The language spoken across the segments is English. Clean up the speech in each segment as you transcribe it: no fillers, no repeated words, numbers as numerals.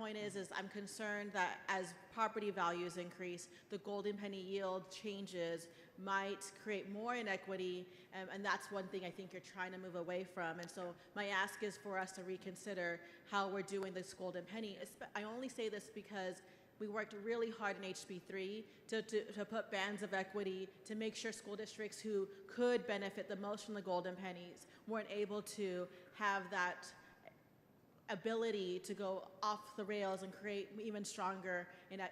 point is I'm concerned that as property values increase, the golden penny yield changes might create more inequity, and that's one thing I think you're trying to move away from. And so my ask is for us to reconsider how we're doing this golden penny. I only say this because we worked really hard in HB3 to put bands of equity to make sure school districts who could benefit the most from the golden pennies weren't able to have that ability to go off the rails and create even stronger and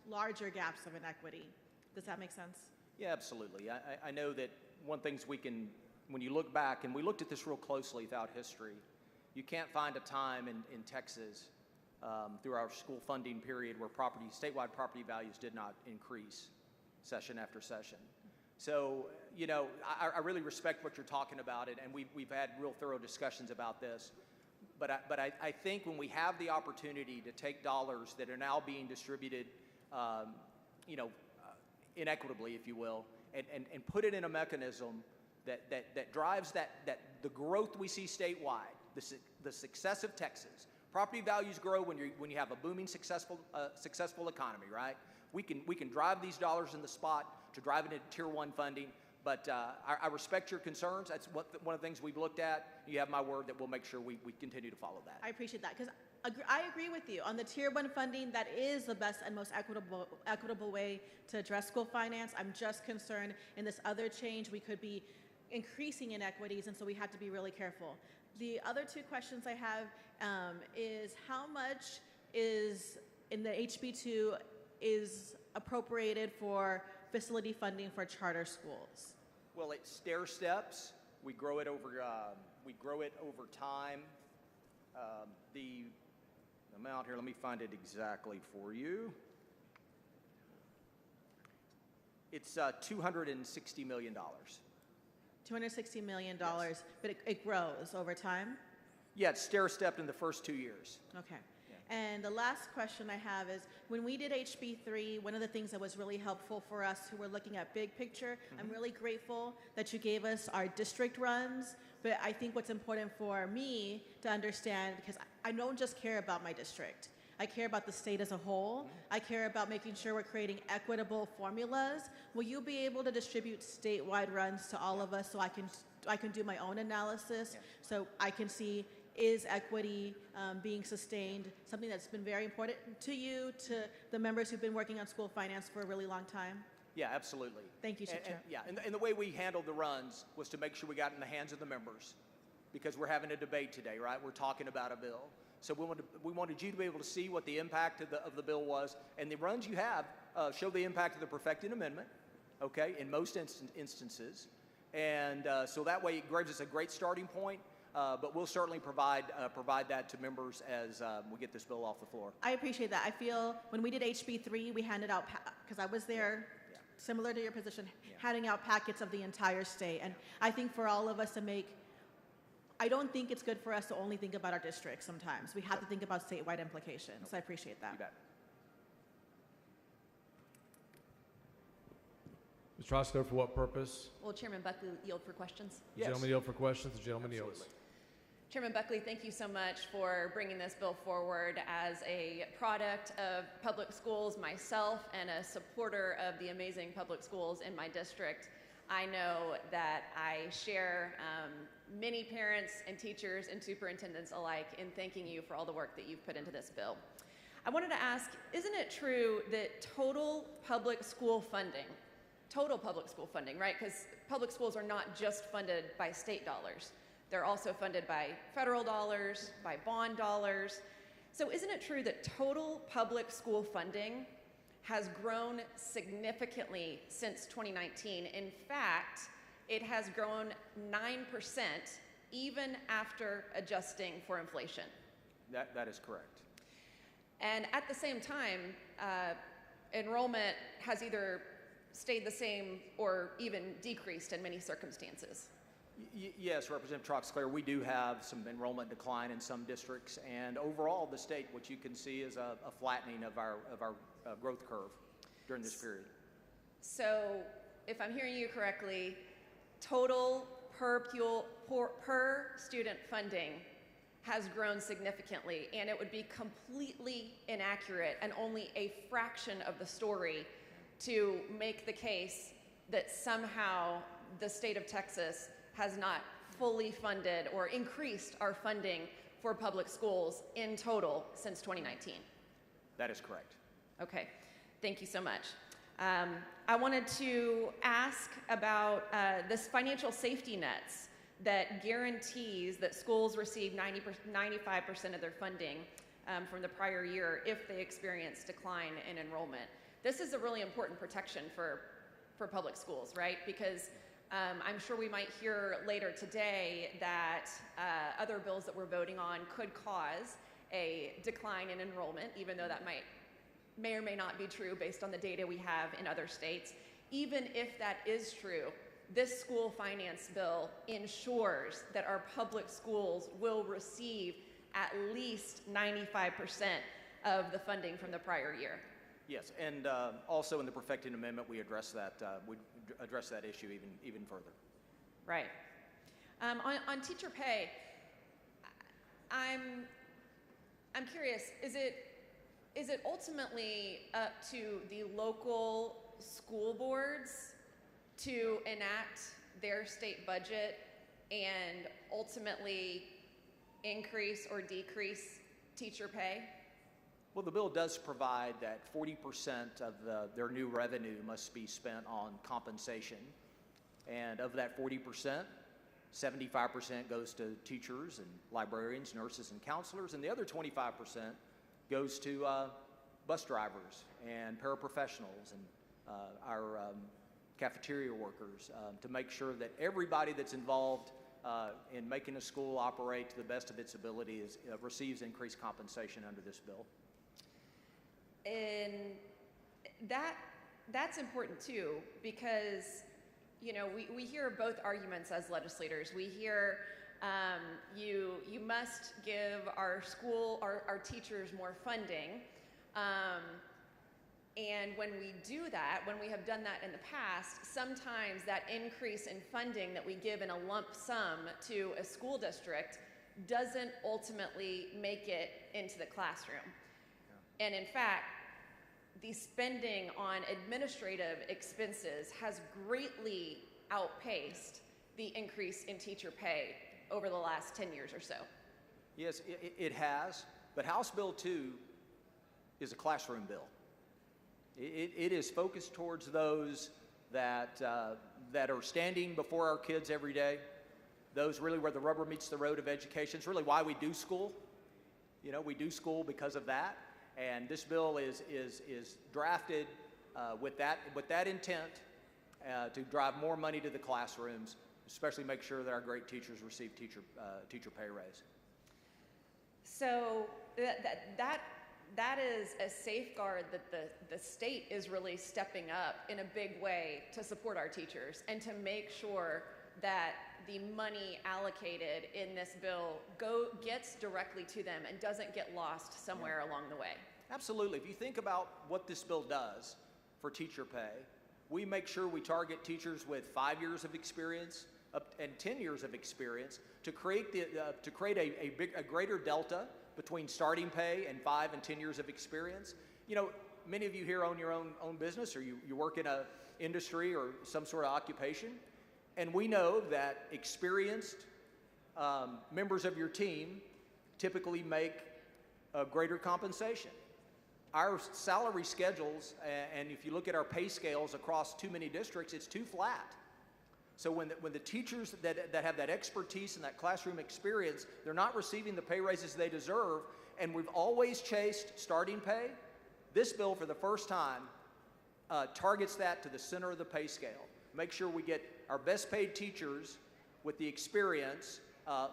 larger gaps of inequity. Does that make sense? Yeah, absolutely. I know that one things we can, when you look back, and we looked at this real closely throughout history, you can't find a time in Texas through our school funding period where statewide property values did not increase session after session. So, you know, I really respect what you're talking about, and we've had real thorough discussions about this. But I think when we have the opportunity to take dollars that are now being distributed, inequitably, if you will, and put it in a mechanism that drives the growth we see statewide, the success of Texas. Property values grow when you have a booming, successful economy, right? We can drive these dollars in the spot to drive it into Tier 1 funding. But I respect your concerns. That's one of the things we've looked at. You have my word that we'll make sure we continue to follow that. I appreciate that, because I agree with you. On the Tier 1 funding, that is the best and most equitable way to address school finance. I'm just concerned in this other change we could be increasing inequities, and so we have to be really careful. The other two questions I have is how much is in the HB2 is appropriated for facility funding for charter schools? Well, it stair steps. We grow it over time. The amount here, let me find it exactly for you. It's $260 million. $260 million, yes. But it grows over time? Yeah, it's stair stepped in the first 2 years. Okay. And the last question I have is, when we did HB3, one of the things that was really helpful for us who were looking at big picture, I'm really grateful that you gave us our district runs, but I think what's important for me to understand, because I don't just care about my district, I care about the state as a whole, I care about making sure we're creating equitable formulas. Will you be able to distribute statewide runs to all of us so I can do my own analysis, so I can see, is equity being sustained, something that's been very important to you, to the members who've been working on school finance for a really long time? Yeah, absolutely. Thank you, Chair. And the way we handled the runs was to make sure we got in the hands of the members, because we're having a debate today, right? We're talking about a bill. So we wanted you to be able to see what the impact of the bill was, and the runs you have show the impact of the perfecting amendment, okay, in most instances. And so that way it gives us a great starting point. But we'll certainly provide that to members as we get this bill off the floor. I appreciate that. I feel when we did HB3, we handed out, because I was there, similar to your position, handing out packets of the entire state. And I think for all of us to I don't think it's good for us to only think about our districts sometimes. We have to think about statewide implications. So I appreciate that. You bet. Ms. Roscoe, for what purpose? Will Chairman Buckley yield for questions? The gentleman yield for questions. The gentleman yields. Chairman Buckley, thank you so much for bringing this bill forward. As a product of public schools myself and a supporter of the amazing public schools in my district, I know that I share many parents and teachers and superintendents alike in thanking you for all the work that you've put into this bill. I wanted to ask, isn't it true that total public school funding, right? Because public schools are not just funded by state dollars. They're also funded by federal dollars, by bond dollars. So isn't it true that total public school funding has grown significantly since 2019? In fact, it has grown 9% even after adjusting for inflation. That is correct. And at the same time, enrollment has either stayed the same or even decreased in many circumstances. Yes, Representative Troxclair, we do have some enrollment decline in some districts, and overall the state, what you can see is a flattening of our growth curve during this period. So if I'm hearing you correctly, total per student funding has grown significantly, and it would be completely inaccurate and only a fraction of the story to make the case that somehow the state of Texas has not fully funded or increased our funding for public schools in total since 2019. That is correct. Okay, thank you so much. I wanted to ask about this financial safety nets that guarantees that schools receive 95% of their funding from the prior year if they experience decline in enrollment. This is a really important protection for public schools, right? Because I'm sure we might hear later today that other bills that we're voting on could cause a decline in enrollment, even though that may or may not be true based on the data we have in other states. Even if that is true, this school finance bill ensures that our public schools will receive at least 95% of the funding from the prior year. Yes, and also in the perfecting amendment, we address that issue even further. Right. On teacher pay, I'm curious. Is it ultimately up to the local school boards to enact their state budget and ultimately increase or decrease teacher pay? Well, the bill does provide that 40% of their new revenue must be spent on compensation. And of that 40%, 75% goes to teachers and librarians, nurses, and counselors, and the other 25% goes to bus drivers and paraprofessionals and our cafeteria workers to make sure that everybody that's involved in making a school operate to the best of its ability receives increased compensation under this bill. And that's important too, because we hear both arguments as legislators. We hear you must give our teachers more funding. And when we do that, when we have done that in the past, sometimes that increase in funding that we give in a lump sum to a school district doesn't ultimately make it into the classroom. Yeah. And in fact, the spending on administrative expenses has greatly outpaced the increase in teacher pay over the last 10 years or so. Yes, it has, but House Bill 2 is a classroom bill. It is focused towards those that are standing before our kids every day, those really where the rubber meets the road of education. It's really why we do school. We do school because of that, and this bill is drafted with that intent to drive more money to the classrooms, especially make sure that our great teachers receive teacher pay raise. So that is a safeguard that the state is really stepping up in a big way to support our teachers and to make sure that the money allocated in this bill gets directly to them and doesn't get lost somewhere along the way. Absolutely. If you think about what this bill does for teacher pay, we make sure we target teachers with 5 years of experience and 10 years of experience to create a greater delta between starting pay and 5 and 10 years of experience. Many of you here own your own business, or you work in an industry or some sort of occupation, and we know that experienced members of your team typically make a greater compensation. Our salary schedules, and if you look at our pay scales across too many districts, it's too flat. So when the teachers that have that expertise and that classroom experience, they're not receiving the pay raises they deserve, and we've always chased starting pay, this bill for the first time targets that to the center of the pay scale. Make sure we get our best paid teachers with the experience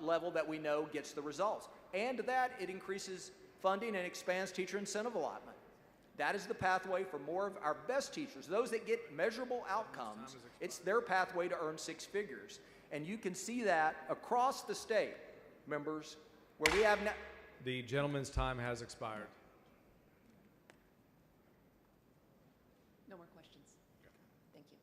level that we know gets the results. And to that, it increases funding and expands teacher incentive allotment. That is the pathway for more of our best teachers, those that get measurable outcomes. It's their pathway to earn 6 figures. And you can see that across the state, members, where we have... The gentleman's time has expired. No more questions. Thank you.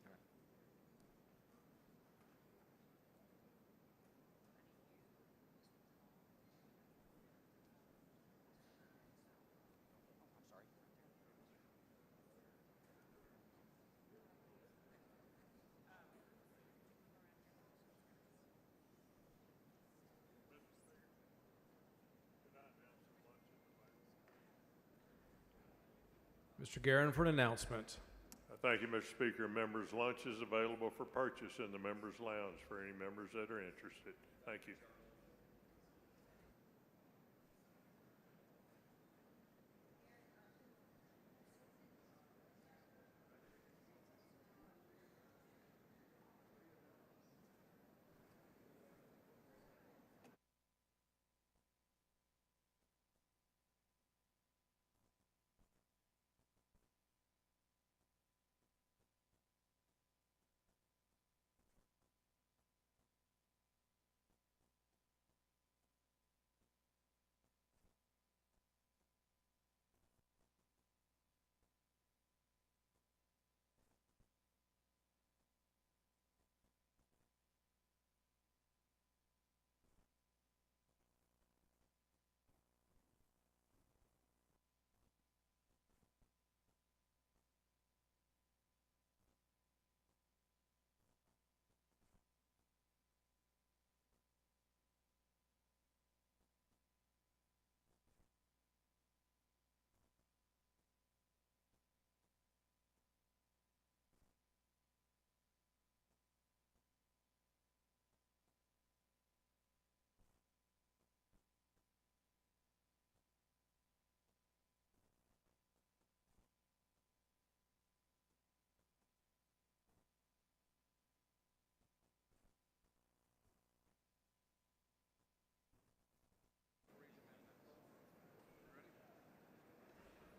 Mr. Guerin for an announcement. Thank you, Mr. Speaker. Members' lunch is available for purchase in the members' lounge for any members that are interested. Thank you.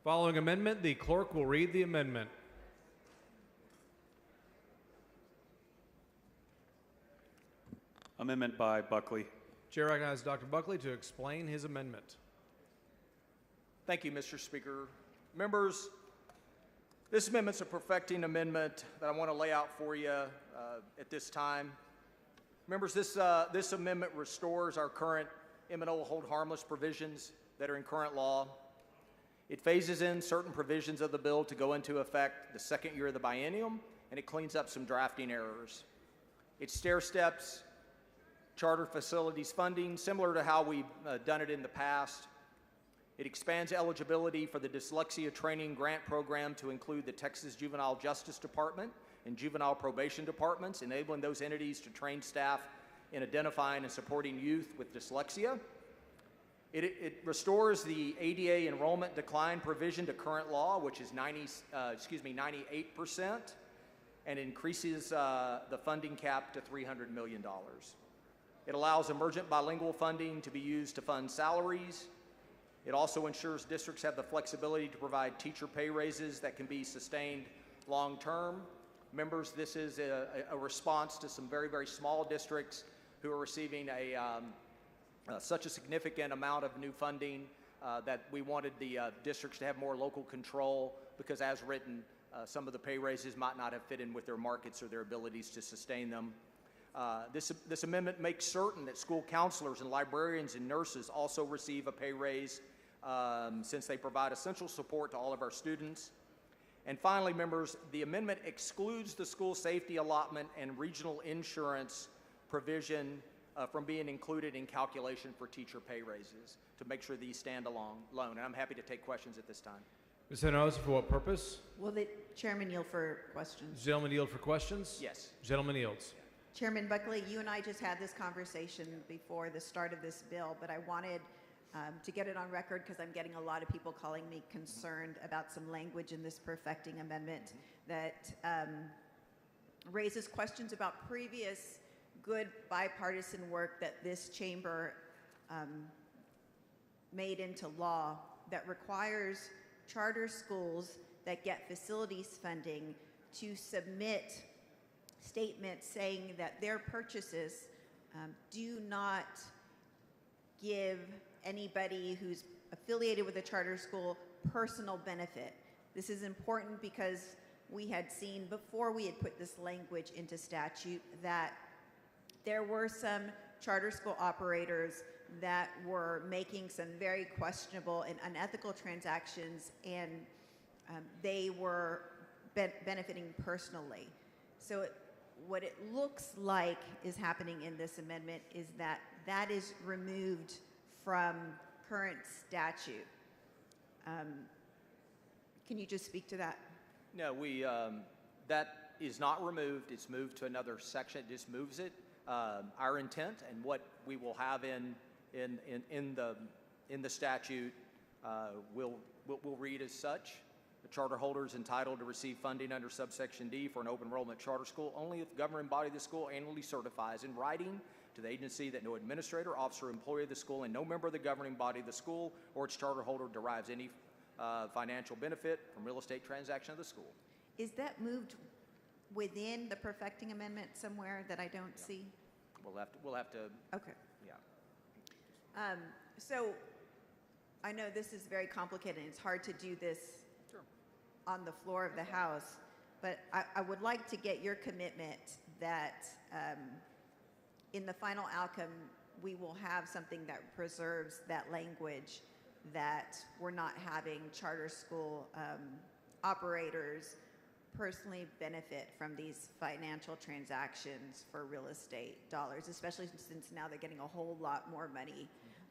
Following amendment, the clerk will read the amendment. Amendment by Buckley. Chair recognizes Dr. Buckley to explain his amendment. Thank you, Mr. Speaker. Members, this amendment's a perfecting amendment that I want to lay out for you at this time. Members, this amendment restores our current M&O hold harmless provisions that are in current law. It phases in certain provisions of the bill to go into effect the second year of the biennium, and it cleans up some drafting errors. It stair-steps charter facilities funding, similar to how we've done it in the past. It expands eligibility for the Dyslexia Training Grant Program to include the Texas Juvenile Justice Department and Juvenile Probation Departments, enabling those entities to train staff in identifying and supporting youth with dyslexia. It restores the ADA enrollment decline provision to current law, which is 98%, and increases the funding cap to $300 million. It allows emergent bilingual funding to be used to fund salaries. It also ensures districts have the flexibility to provide teacher pay raises that can be sustained long-term. Members, this is a response to some very, very small districts who are receiving such a significant amount of new funding that we wanted the districts to have more local control, because as written, some of the pay raises might not have fit in with their markets or their abilities to sustain them. This amendment makes certain that school counselors and librarians and nurses also receive a pay raise since they provide essential support to all of our students. And finally, members, the amendment excludes the school safety allotment and regional insurance provision from being included in calculation for teacher pay raises to make sure these stand alone. And I'm happy to take questions at this time. Ms. Hinojosa, for what purpose? Will the chairman yield for questions? Gentleman yield for questions? Yes. Gentleman yields. Chairman Buckley, you and I just had this conversation before the start of this bill, but I wanted to get it on record because I'm getting a lot of people calling me concerned about some language in this perfecting amendment that raises questions about previous good bipartisan work that this chamber made into law that requires charter schools that get facilities funding to submit statements saying that their purchases do not give anybody who's affiliated with a charter school personal benefit. This is important because we had seen before we had put this language into statute that there were some charter school operators that were making some very questionable and unethical transactions, and they were benefiting personally. So what it looks like is happening in this amendment is that that is removed from current statute. Can you just speak to that? No, that is not removed. It's moved to another section. It just moves it. Our intent and what we will have in the statute will read as such. The charter holder is entitled to receive funding under subsection D for an open enrollment charter school only if the governing body of the school annually certifies in writing to the agency that no administrator, officer, or employee of the school and no member of the governing body of the school or its charter holder derives any financial benefit from real estate transaction of the school. Is that moved within the perfecting amendment somewhere that I don't see? We'll have to. Okay. Yeah. So I know this is very complicated and it's hard to do this Sure. on the floor of the House, but I would like to get your commitment that in the final outcome, we will have something that preserves that language, that we're not having charter school operators personally benefit from these financial transactions for real estate dollars, especially since now they're getting a whole lot more money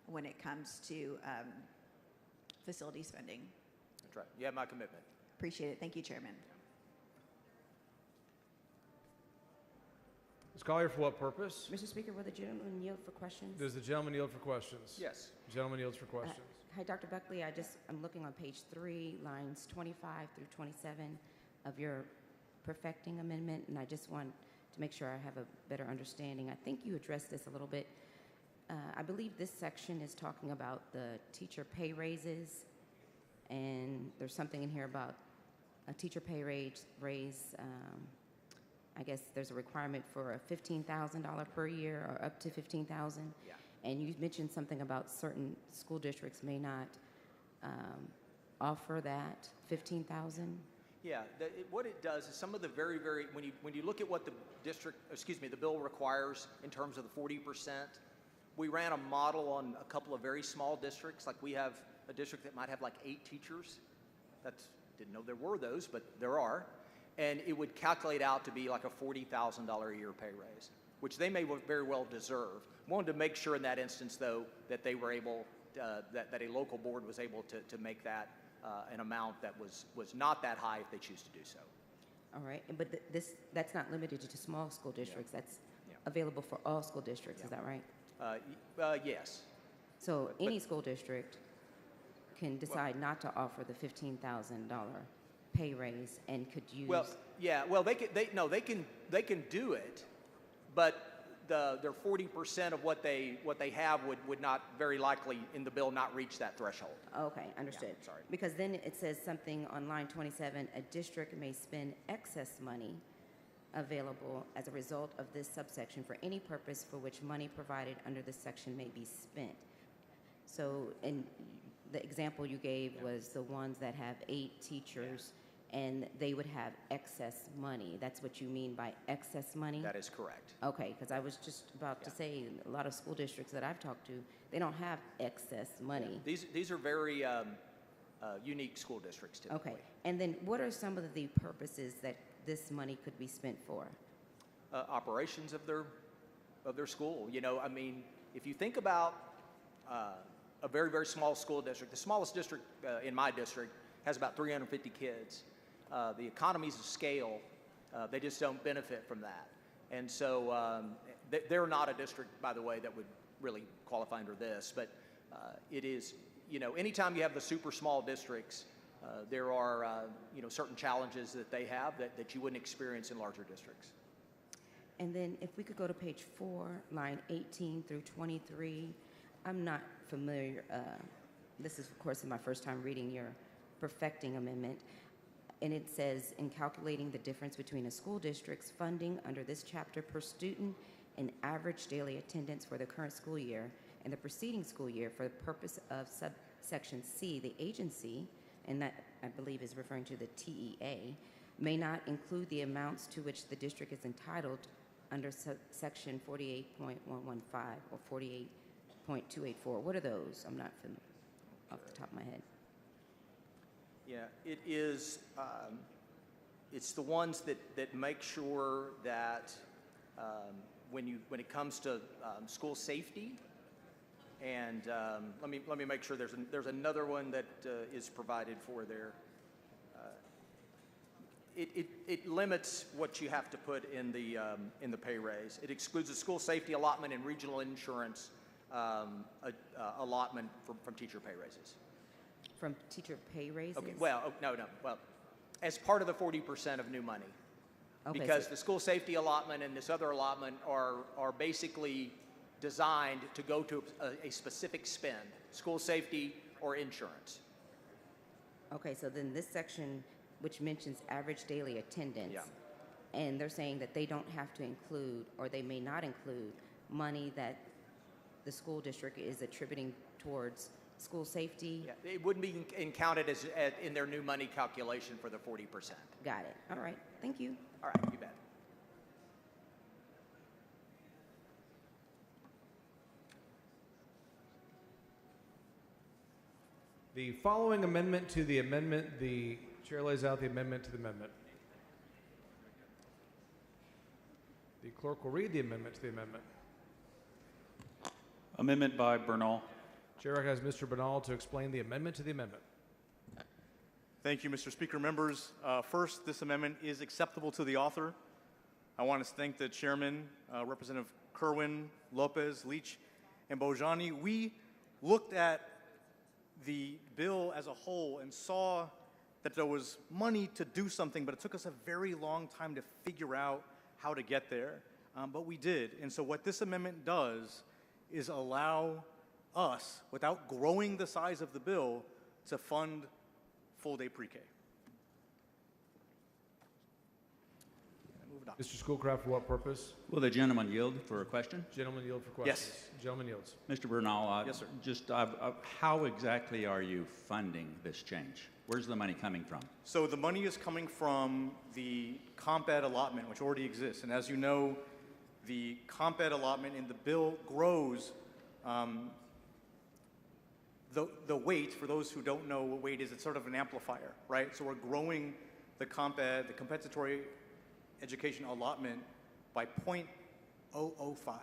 when it comes to facility spending. That's right. You have my commitment. Appreciate it. Thank you, Chairman. Ms. Collier, for what purpose? Mr. Speaker, will the gentleman yield for questions? Does the gentleman yield for questions? Yes. The gentleman yields for questions. Hi, Dr. Buckley. I'm looking on page 3, lines 25 through 27 of your perfecting amendment, and I just want to make sure I have a better understanding. I think you addressed this a little bit. I believe this section is talking about the teacher pay raises, and there's something in here about a teacher pay raise. I guess there's a requirement for a $15,000 per year or up to $15,000. Yeah. And you mentioned something about certain school districts may not offer that $15,000. Yeah, what it does is some of the very, when you look at what the bill requires in terms of the 40%, we ran a model on a couple of very small districts. Like we have a district that might have like 8 teachers. Didn't know there were those, but there are. And it would calculate out to be like a $40,000 a year pay raise, which they may very well deserve. Wanted to make sure in that instance, though, that they were able, that a local board was able to make that an amount that was not that high if they choose to do so. All right, but that's not limited to small school districts. Yeah. That's Yeah. available for all school districts. Yeah. Is that right? Yes. So But- any school district can decide not to offer the $15,000 pay raise and could use. Well, yeah. Well, they can do it, but their 40% of what they have would not very likely in the bill not reach that threshold. Okay, understood. sorry. Because then it says something on line 27, a district may spend excess money available as a result of this subsection for any purpose for which money provided under this section may be spent. So, and the example you gave was the ones that have 8 teachers and they would have excess money. That's what you mean by excess money? That is correct. Okay, because I was just about to say, a lot of school districts that I've talked to, they don't have excess money. These are very unique school districts typically. Okay, and then what are some of the purposes that this money could be spent for? Operations of their school. You know, I mean, if you think about a very, very small school district, the smallest district in my district has about 350 kids. The economies of scale, they just don't benefit from that. And so they're not a district, by the way, that would really qualify under this, but it is, you know, anytime you have the super small districts, there are, you know, certain challenges that they have that you wouldn't experience in larger districts. And then if we could go to page 4, line 18 through 23, I'm not familiar, this is of course my first time reading your perfecting amendment, and it says, in calculating the difference between a school district's funding under this chapter per student and average daily attendance for the current school year and the preceding school year for the purpose of subsection C, the agency, and that I believe is referring to the TEA, may not include the amounts to which the district is entitled under section 48.115 or 48.284. What are those? I'm not familiar off the top of my head. Yeah, it is. It's the ones that make sure that when it comes to school safety, and let me make sure there's another one that is provided for there. it limits what you have to put in the pay raise. It excludes the school safety allotment and regional insurance allotment from teacher pay raises. From teacher pay raises? Okay, well, no. Well, as part of the 40% of new money. Okay, Because so- the school safety allotment and this other allotment are basically designed to go to a specific spend, school safety or insurance. Okay, so then this section, which mentions average daily attendance, Yeah. and they're saying that they don't have to include, or they may not include, money that the school district is attributing towards school safety. Yeah, it wouldn't be counted as in their new money calculation for the 40%. Got it. All right. Thank you. All right, you bet. The following amendment to the amendment, the chair lays out the amendment to the amendment. The clerk will read the amendment to the amendment. Amendment by Bernal. Chair recognizes Mr. Bernal to explain the amendment to the amendment. Thank you, Mr. Speaker. Members, first, this amendment is acceptable to the author. I want to thank the chairman, Representative Kerwin, Lopez, Leach, and Bojani. We looked at the bill as a whole and saw that there was money to do something, but it took us a very long time to figure out how to get there. But we did. And so what this amendment does is allow us, without growing the size of the bill, to fund full-day pre-K. Move it on. Mr. Schoolcraft, for what purpose? Will the gentleman yield for a question? Gentleman yield for questions. Yes. Gentleman yields. Mr. Bernal, Yes, sir. just how exactly are you funding this change? Where's the money coming from? So the money is coming from the comp ed allotment, which already exists. And as you know, the comp ed allotment in the bill grows the weight. For those who don't know what weight is, it's sort of an amplifier, right? So we're growing the comp ed, the compensatory education allotment by 0.005.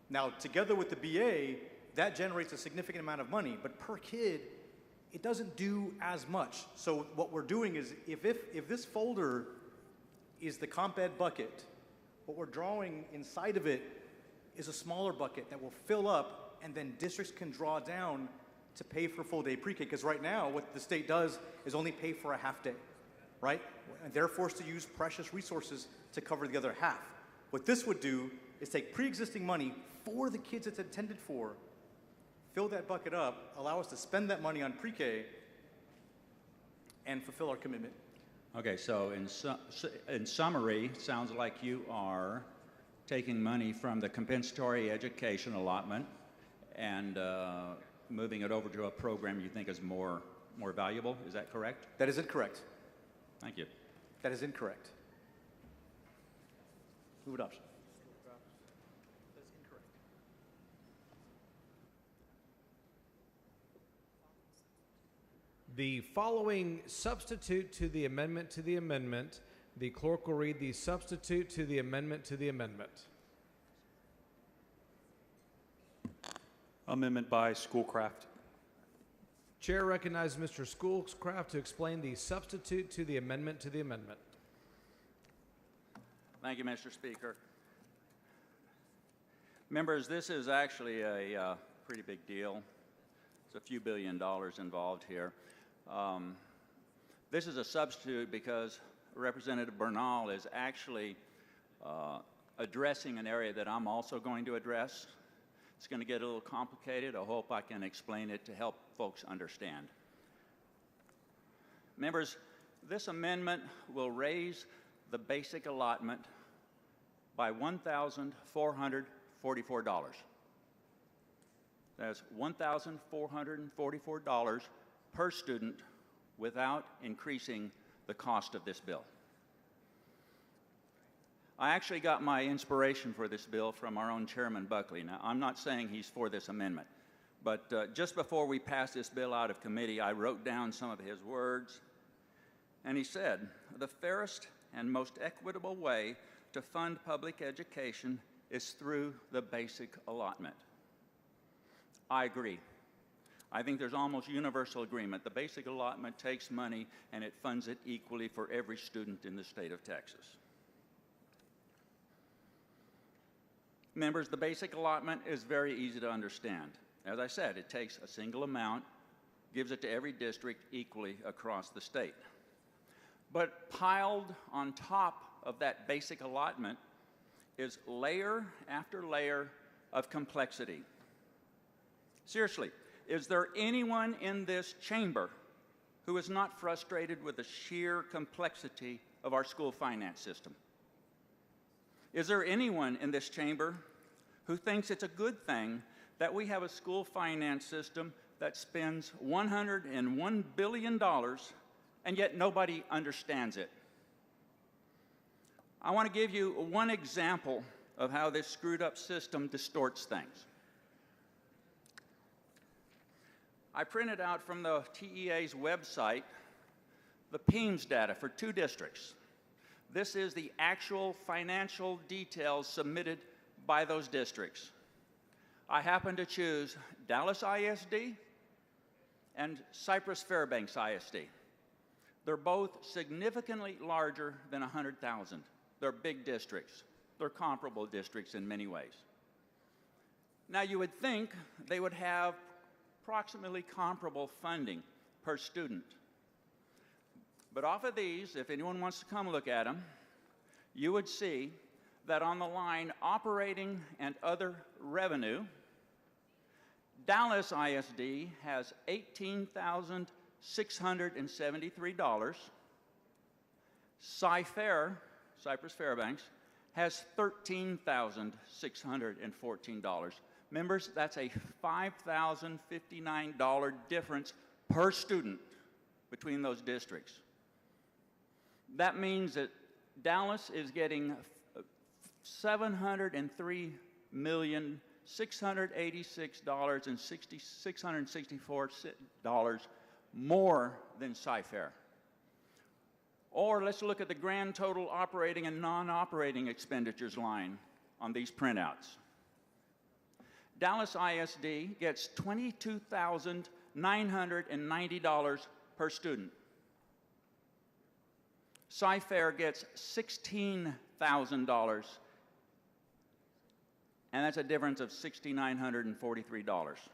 Now, together with the BA, that generates a significant amount of money, but per kid, it doesn't do as much. So what we're doing is, if this folder is the comp ed bucket, what we're drawing inside of it is a smaller bucket that will fill up, and then districts can draw down to pay for full-day pre-K. Because right now, what the state does is only pay for a half day, right? And they're forced to use precious resources to cover the other half. What this would do is take pre-existing money for the kids it's intended for, fill that bucket up, allow us to spend that money on pre-K, and fulfill our commitment. Okay, so in summary, sounds like you are taking money from the compensatory education allotment and moving it over to a program you think is more valuable. Is that correct? That is incorrect. Thank you. That is incorrect. Move adoption. The following substitute to the amendment to the amendment. The clerk will read the substitute to the amendment to the amendment. Amendment by Schoolcraft. Chair recognizes Mr. Schoolcraft to explain the substitute to the amendment to the amendment. Thank you, Mr. Speaker. Members, this is actually a pretty big deal. There's a few $1 billion involved here. This is a substitute because Representative Bernal is actually addressing an area that I'm also going to address. It's going to get a little complicated. I hope I can explain it to help folks understand. Members, this amendment will raise the basic allotment by $1,444. That's $1,444 per student without increasing the cost of this bill. I actually got my inspiration for this bill from our own Chairman Buckley. Now, I'm not saying he's for this amendment, but just before we passed this bill out of committee, I wrote down some of his words, and he said, "The fairest and most equitable way to fund public education is through the basic allotment." I agree. I think there's almost universal agreement. The basic allotment takes money and it funds it equally for every student in the state of Texas. Members, the basic allotment is very easy to understand. As I said, it takes a single amount, gives it to every district equally across the state. But piled on top of that basic allotment is layer after layer of complexity. Seriously, is there anyone in this chamber who is not frustrated with the sheer complexity of our school finance system? Is there anyone in this chamber who thinks it's a good thing that we have a school finance system that spends $101 billion and yet nobody understands it? I want to give you one example of how this screwed up system distorts things. I printed out from the TEA's website the PEIMS data for 2 districts. This is the actual financial details submitted by those districts. I happen to choose Dallas ISD and Cypress Fairbanks ISD. They're both significantly larger than 100,000. They're big districts. They're comparable districts in many ways. Now, you would think they would have approximately comparable funding per student. But off of these, if anyone wants to come look at them, you would see that on the line operating and other revenue, Dallas ISD has $18,673. Cy-Fair, Cypress Fairbanks, has $13,614. Members, that's a $5,059 difference per student between those districts. That means that Dallas is getting $703,686,664 more than Cy-Fair. Or let's look at the grand total operating and non-operating expenditures line on these printouts. Dallas ISD gets $22,990 per student. Cy-Fair gets $16,000, and that's a difference of $6,943.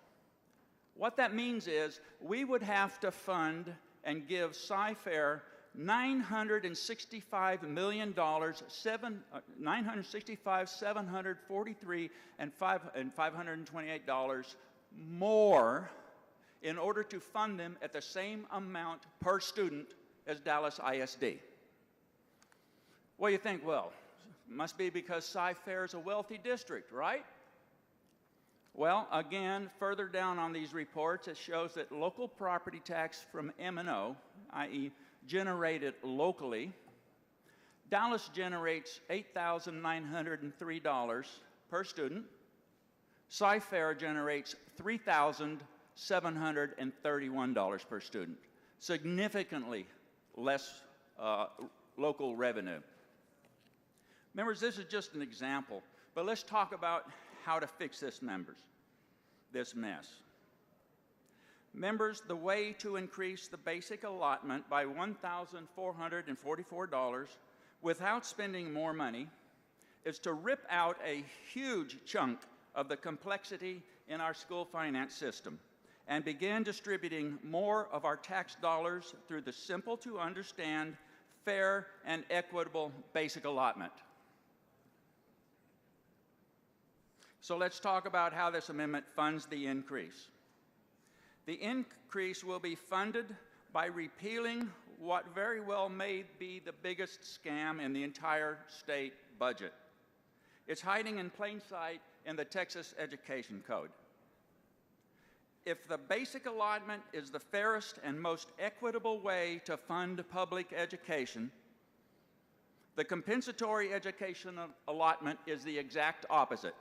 What that means is we would have to fund and give Cy-Fair $965,743 and $528 more in order to fund them at the same amount per student as Dallas ISD. Well, you think, well, must be because Cy-Fair is a wealthy district, right? Well, again, further down on these reports, it shows that local property tax from M&O, i.e. generated locally, Dallas generates $8,903 per student. Cy-Fair generates $3,731 per student, significantly less local revenue. Members, this is just an example, but let's talk about how to fix this mess. Members, the way to increase the basic allotment by $1,444 without spending more money is to rip out a huge chunk of the complexity in our school finance system and begin distributing more of our tax dollars through the simple to understand, fair, and equitable basic allotment. So let's talk about how this amendment funds the increase. The increase will be funded by repealing what very well may be the biggest scam in the entire state budget. It's hiding in plain sight in the Texas Education Code. If the basic allotment is the fairest and most equitable way to fund public education, the compensatory education allotment is the exact opposite.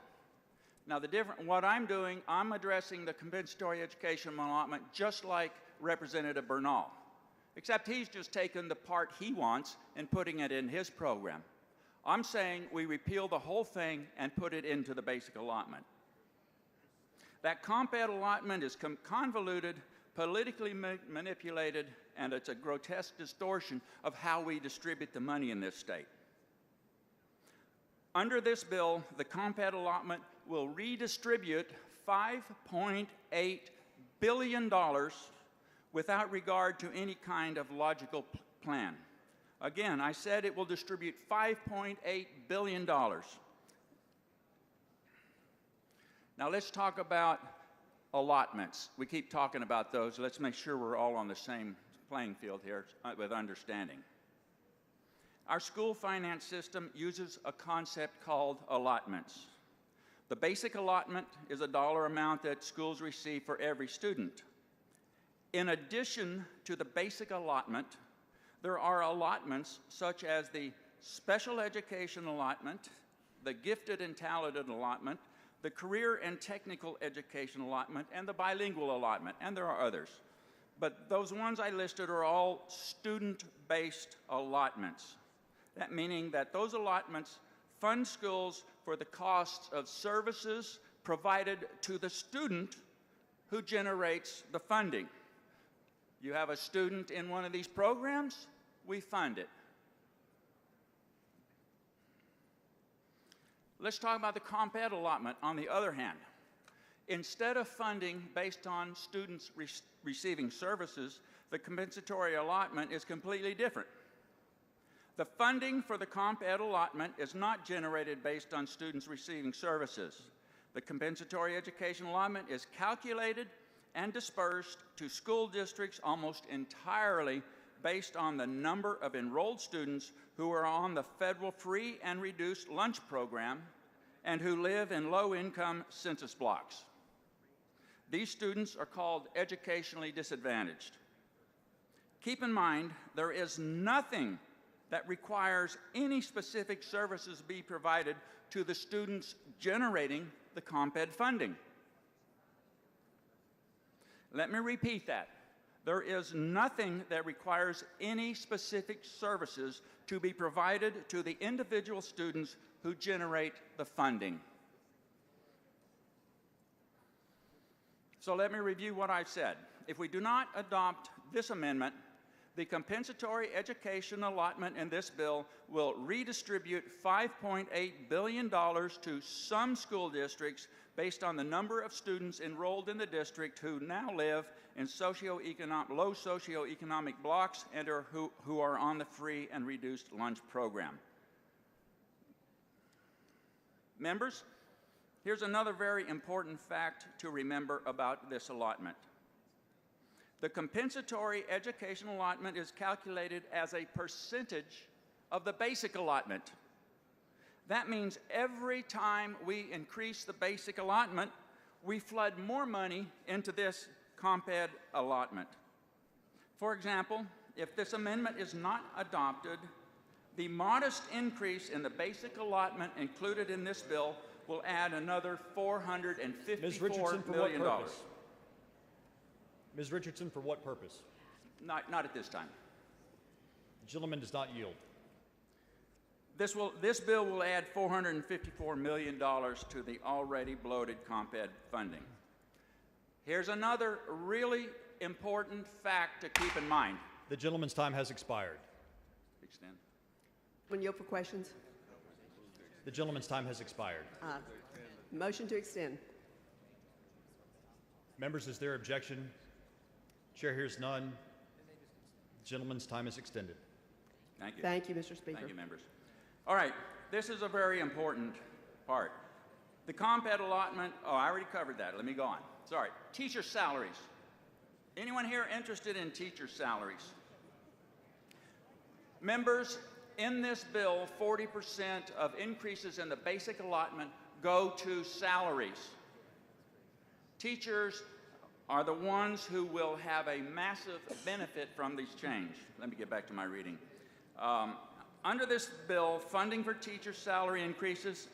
Now, what I'm doing, I'm addressing the compensatory education allotment just like Representative Bernal, except he's just taken the part he wants and putting it in his program. I'm saying we repeal the whole thing and put it into the basic allotment. That comp ed allotment is convoluted, politically manipulated, and it's a grotesque distortion of how we distribute the money in this state. Under this bill, the comp ed allotment will redistribute $5.8 billion without regard to any kind of logical plan. Again, I said it will distribute $5.8 billion. Now let's talk about allotments. We keep talking about those. Let's make sure we're all on the same playing field here with understanding. Our school finance system uses a concept called allotments. The basic allotment is a dollar amount that schools receive for every student. In addition to the basic allotment, there are allotments such as the special education allotment, the gifted and talented allotment, the career and technical education allotment, and the bilingual allotment, and there are others. But those ones I listed are all student-based allotments. That meaning that those allotments fund schools for the costs of services provided to the student who generates the funding. You have a student in one of these programs, we fund it. Let's talk about the comp ed allotment on the other hand. Instead of funding based on students receiving services, the compensatory allotment is completely different. The funding for the comp ed allotment is not generated based on students receiving services. The compensatory education allotment is calculated and dispersed to school districts almost entirely based on the number of enrolled students who are on the federal free and reduced lunch program and who live in low-income census blocks. These students are called educationally disadvantaged. Keep in mind, there is nothing that requires any specific services be provided to the students generating the comp ed funding. Let me repeat that. There is nothing that requires any specific services to be provided to the individual students who generate the funding. So let me review what I've said. If we do not adopt this amendment, the compensatory education allotment in this bill will redistribute $5.8 billion to some school districts based on the number of students enrolled in the district who now live in low socioeconomic blocks and who are on the free and reduced lunch program. Members, here's another very important fact to remember about this allotment. The compensatory education allotment is calculated as a percentage of the basic allotment. That means every time we increase the basic allotment, we flood more money into this comp ed allotment. For example, if this amendment is not adopted, the modest increase in the basic allotment included in this bill will add another $454 million. Ms. Richardson, for what purpose? Not at this time. The gentleman does not yield. This bill will add $454 million to the already bloated comp ed funding. Here's another really important fact to keep in mind. The gentleman's time has expired. Extend. When yield for questions. The gentleman's time has expired. Motion to extend. Members, is there objection? Chair hears none. The gentleman's time is extended. Thank you. Thank you, Mr. Speaker. Thank you, members. All right, this is a very important part. The comp ed allotment, I already covered that. Let me go on. Sorry. Teacher salaries. Anyone here interested in teacher salaries? Members, in this bill, 40% of increases in the basic allotment go to salaries. Teachers are the ones who will have a massive benefit from this change. Let me get back to my reading. Under this bill, funding for teacher salary increases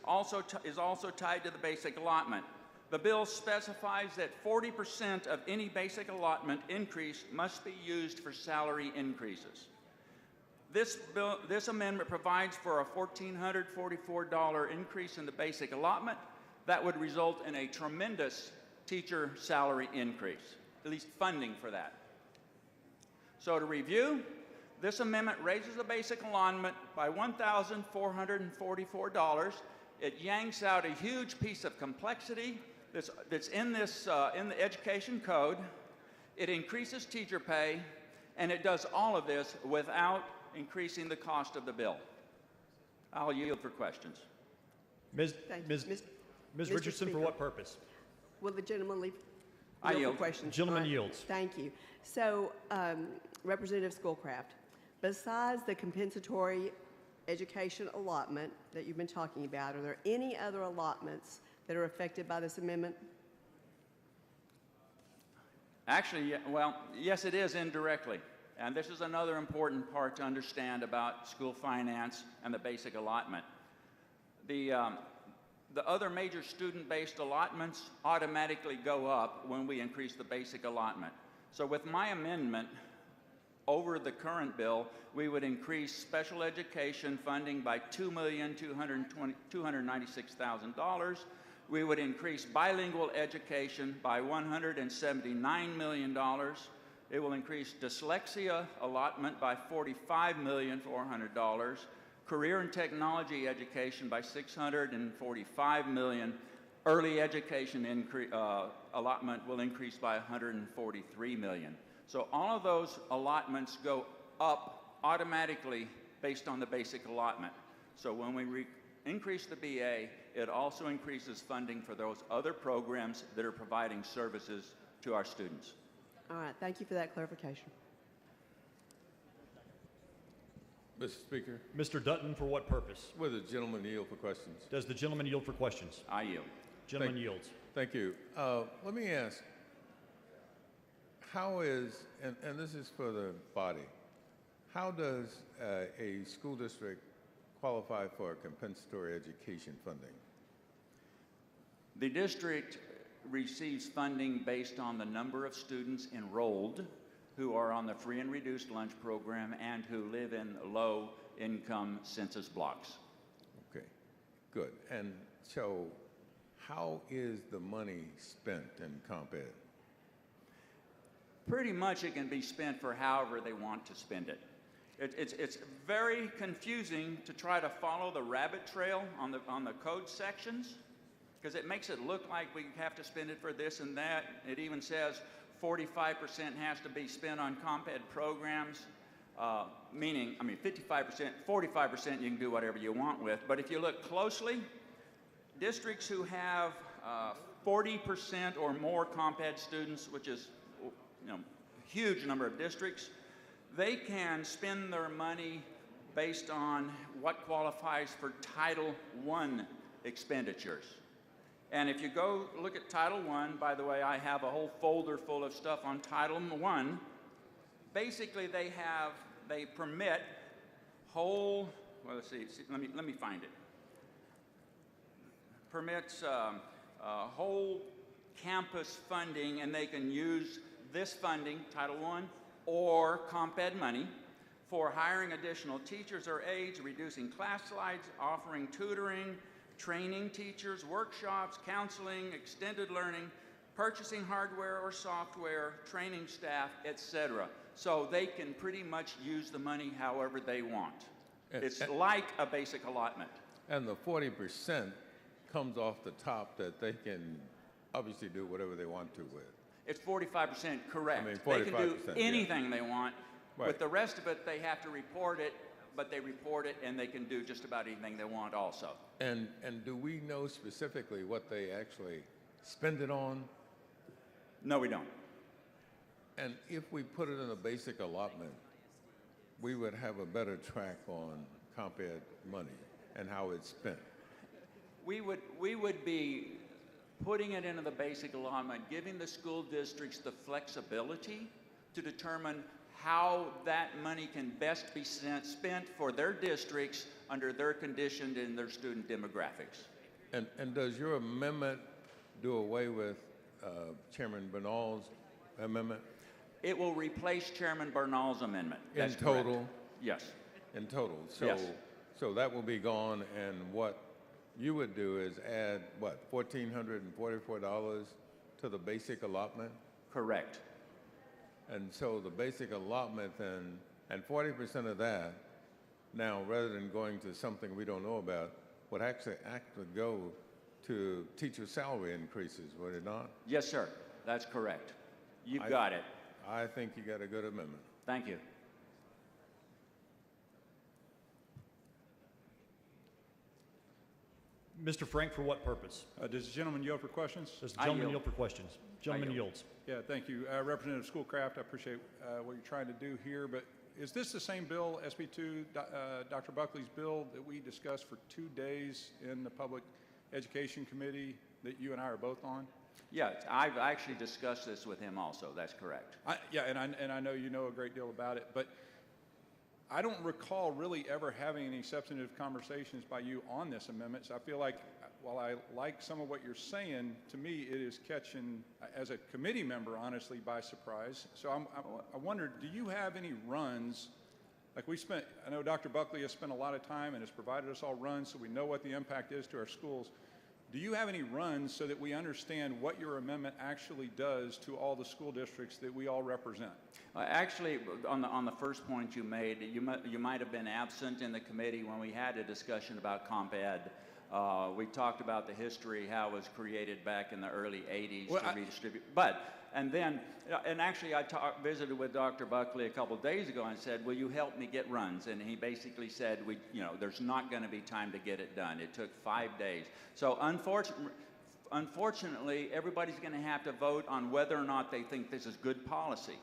is also tied to the basic allotment. The bill specifies that 40% of any basic allotment increase must be used for salary increases. This amendment provides for a $1,444 increase in the basic allotment. That would result in a tremendous teacher salary increase, at least funding for that. So to review, this amendment raises the basic allotment by $1,444. It yanks out a huge piece of complexity that's in the education code. It increases teacher pay, and it does all of this without increasing the cost of the bill. I'll yield for questions. Ms. Thank you. Ms. Mr. Richardson, for Speaker. what purpose? Will the gentleman leave? I yield. For questions. Gentleman All right. yields. Thank you. So, Representative Schoolcraft, besides the compensatory education allotment that you've been talking about, are there any other allotments that are affected by this amendment? Actually, well, yes, it is indirectly. And this is another important part to understand about school finance and the basic allotment. The other major student-based allotments automatically go up when we increase the basic allotment. So with my amendment, over the current bill, we would increase special education funding by $2,296,000. We would increase bilingual education by $179 million. It will increase dyslexia allotment by $45,400,000. Career and technology education by $645 million. Early education allotment will increase by $143 million. So all of those allotments go up automatically based on the basic allotment. So when we increase the BA, it also increases funding for those other programs that are providing services to our students. All right. Thank you for that clarification. Mr. Speaker, Mr. Dutton, for what purpose? will the gentleman yield for questions? Does the gentleman yield for questions? I yield. Gentleman yields. Thank you. Let me ask, how is, and this is for the body, how does a school district qualify for compensatory education funding? The district receives funding based on the number of students enrolled who are on the free and reduced lunch program and who live in low-income census blocks. Okay, good. And so how is the money spent in Comp Ed? Pretty much it can be spent for however they want to spend it. It's very confusing to try to follow the rabbit trail on the code sections, because it makes it look like we have to spend it for this and that. It even says 45% has to be spent on Comp Ed programs, meaning, 55%, 45% you can do whatever you want with. But if you look closely, districts who have 40% or more Comp Ed students, which is a huge number of districts, they can spend their money based on what qualifies for Title I expenditures. And if you go look at Title I, by the way, I have a whole folder full of stuff on Title I. Basically, they permit whole, well, let's see, let me find it. Permits whole campus funding, and they can use this funding, Title I, or Comp Ed money, for hiring additional teachers or aides, reducing class size, offering tutoring, training teachers, workshops, counseling, extended learning, purchasing hardware or software, training staff, etc. So they can pretty much use the money however they want. It's like a basic allotment. And the 40% comes off the top that they can obviously do whatever they want to with. It's 45% correct. 45%, they can do anything yeah. they want. Right. With the rest of it, they have to report it, but they report it and they can do just about anything they want also. And do we know specifically what they actually spend it on? No, we don't. And if we put it in a basic allotment, we would have a better track on Comp Ed money and how it's spent. We would be putting it into the basic allotment, giving the school districts the flexibility to determine how that money can best be spent for their districts under their condition and their student demographics. And does your amendment do away with Chairman Bernal's amendment? It will replace Chairman Bernal's amendment. That's in total? Correct. Yes. In total? So, yes. So that will be gone, and what you would do is add, what, $1,444 to to the basic allotment? Correct. And so the basic allotment then, and 40% of that, now rather than going to something we don't know about, would actually go to teacher salary increases, would it not? Yes, sir. That's correct. You've got it. I think you got a good amendment. Thank you. Mr. Frank, for what purpose? Does the gentleman yield for questions? Does the gentleman yield for questions? Gentleman yields. Yeah, thank you. Representative Schoolcraft, I appreciate what you're trying to do here, but is this the same bill, SB2, Dr. Buckley's bill that we discussed for 2 days in the Public Education Committee that you and I are both on? Yeah, I've actually discussed this with him also. That's correct. And I know you know a great deal about it, but I don't recall really ever having any substantive conversations by you on this amendment. So I feel like while I like some of what you're saying, to me it is catching, as a committee member, honestly, by surprise. So I wondered, do you have any runs? Like I know Dr. Buckley has spent a lot of time and has provided us all runs so we know what the impact is to our schools. Do you have any runs so that we understand what your amendment actually does to all the school districts that we all represent? Actually, on the first point you made, you might have been absent in the committee when we had a discussion about Comp Ed. We talked about the history, how it was created back in the early 80s to redistribute. And actually I visited with Dr. Buckley a couple days ago and said, will you help me get runs? And he basically said, there's not going to be time to get it done. It took 5 days. So unfortunately, everybody's going to have to vote on whether or not they think this is good policy.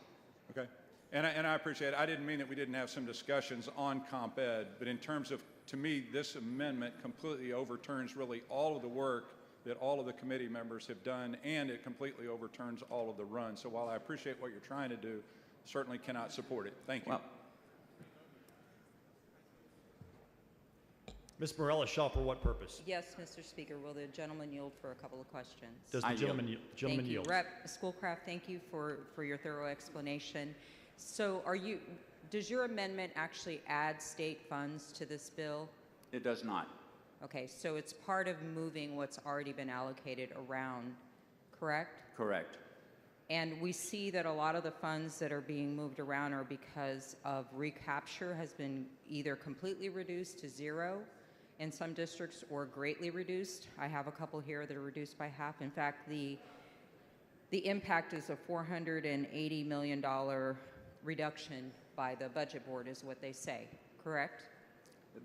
Okay. And I appreciate it. I didn't mean that we didn't have some discussions on Comp Ed, but in terms of, to me, this amendment completely overturns really all of the work that all of the committee members have done, and it completely overturns all of the runs. So while I appreciate what you're trying to do, certainly cannot support it. Thank you. Well, Ms. Morella-Shaw, for what purpose? Yes, Mr. Speaker. Will the gentleman yield for a couple of questions? Does the gentleman Thank you. yield? Rep. Schoolcraft, thank you for your thorough explanation. So does your amendment actually add state funds to this bill? it does not. Okay, so it's part of moving what's already been allocated around, correct? Correct. And we see that a lot of the funds that are being moved around are because of recapture has been either completely reduced to zero in some districts or greatly reduced. I have a couple here that are reduced by half. In fact, the impact is a $480 million reduction by the budget board is what they say, correct?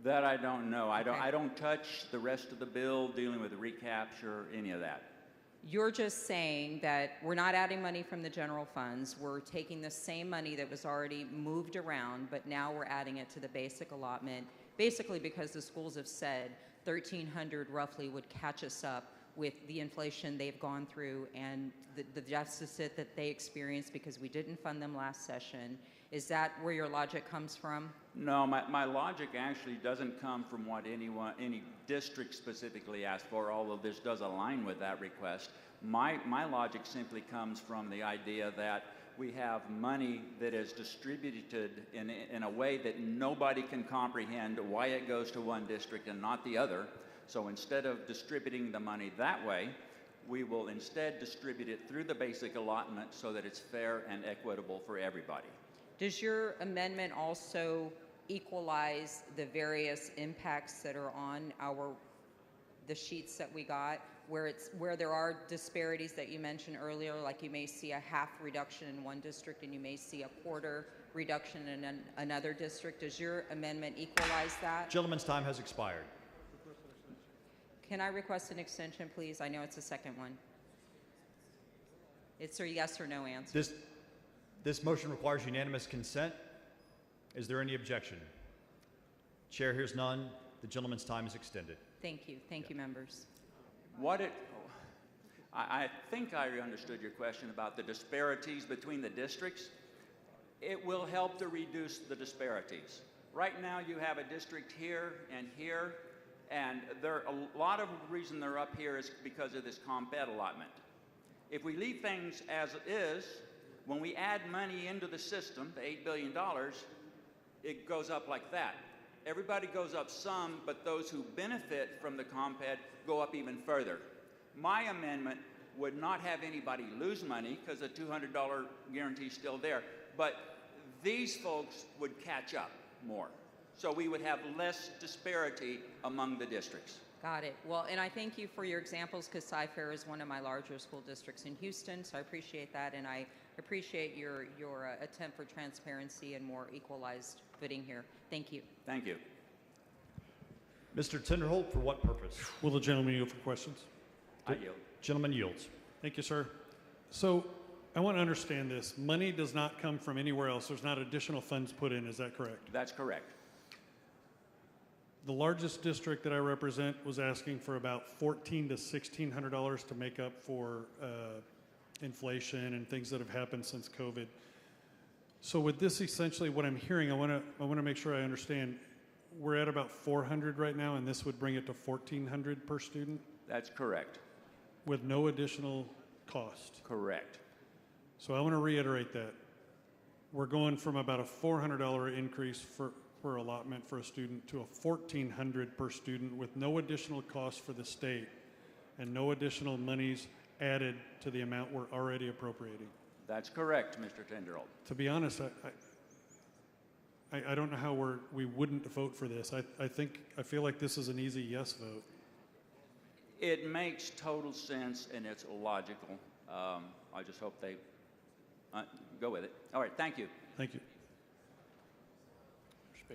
That I don't know. I don't touch the rest of the bill dealing with recapture, any of that. You're just saying that we're not adding money from the general funds. We're taking the same money that was already moved around, but now we're adding it to the basic allotment, basically because the schools have said $1,300 roughly would catch us up with the inflation they've gone through and the deficit that they experienced because we didn't fund them last session. Is that where your logic comes from? No, my logic actually doesn't come from what any district specifically asked for, although this does align with that request. My logic simply comes from the idea that we have money that is distributed in a way that nobody can comprehend why it goes to one district and not the other. So instead of distributing the money that way, we will instead distribute it through the basic allotment so that it's fair and equitable for everybody. Does your amendment also equalize the various impacts that are on the sheets that we got, where there are disparities that you mentioned earlier, like you may see a half reduction in one district and you may see a quarter reduction in another district? Does your amendment equalize that? Gentleman's time has expired. Can I request an extension, please? I know it's the second one. It's a yes or no answer. This motion requires unanimous consent. Is there any objection? Chair hears none. The gentleman's time is extended. Thank you. Thank you, members. I think I understood your question about the disparities between the districts. It will help to reduce the disparities. Right now you have a district here, and a lot of the reason they're up here is because of this Comp Ed allotment. If we leave things as is, when we add money into the system, the $8 billion, it goes up like that. Everybody goes up some, but those who benefit from the Comp Ed go up even further. My amendment would not have anybody lose money because the $200 guarantee is still there. But these folks would catch up more. So we would have less disparity among the districts. Got it. Well, and I thank you for your examples because Cy-Fair is one of my larger school districts in Houston, so I appreciate that, and I appreciate your attempt for transparency and more equalized footing here. Thank you. Thank you. Mr. Tinderholt, for what purpose? Will the gentleman yield for questions? I yield. Gentleman yields. Thank you, sir. So I want to understand this. Money does not come from anywhere else. There's not additional funds put in. Is that correct? That's correct. The largest district that I represent was asking for about $1,400 to $1,600 to make up for inflation and things that have happened since COVID. So with this, essentially, what I'm hearing, I want to make sure I understand. We're at about 400 right now, and this would bring it to 1,400 per student That's correct. with no additional cost. Correct. So I want to reiterate that. We're going from about a $400 increase per allotment for a student to a $1,400 per student with no additional cost for the state and no additional monies added to the amount we're already appropriating. That's correct, Mr. Tinderholt. To be honest, I don't know how we wouldn't vote for this. I feel like this is an easy yes vote. It makes total sense and it's logical. I just hope they go with it. All right, thank you. Thank you.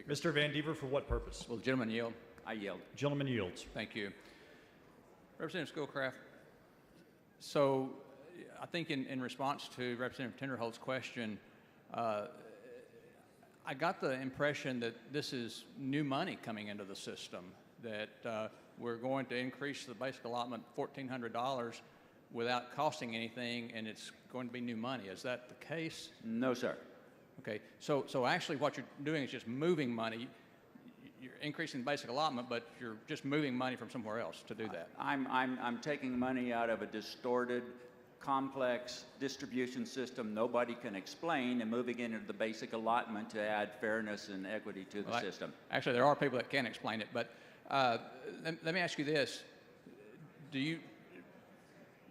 Mr. Van Dever, for what purpose? Will the gentleman yield? I yield. Gentleman yields. Thank you. Representative Schoolcraft, so I think in response to Representative Tinderholt's question, I got the impression that this is new money coming into the system, that we're going to increase the basic allotment $1,400 without costing anything, and it's going to be new money. Is that the case? No, sir. Okay, so actually what you're doing is just moving money. You're increasing the basic allotment, but you're just moving money from somewhere else to do that. I'm taking money out of a distorted, complex distribution system nobody can explain and moving it into the basic allotment to add fairness and equity to the system. Actually, there are people that can explain it, but let me ask you this.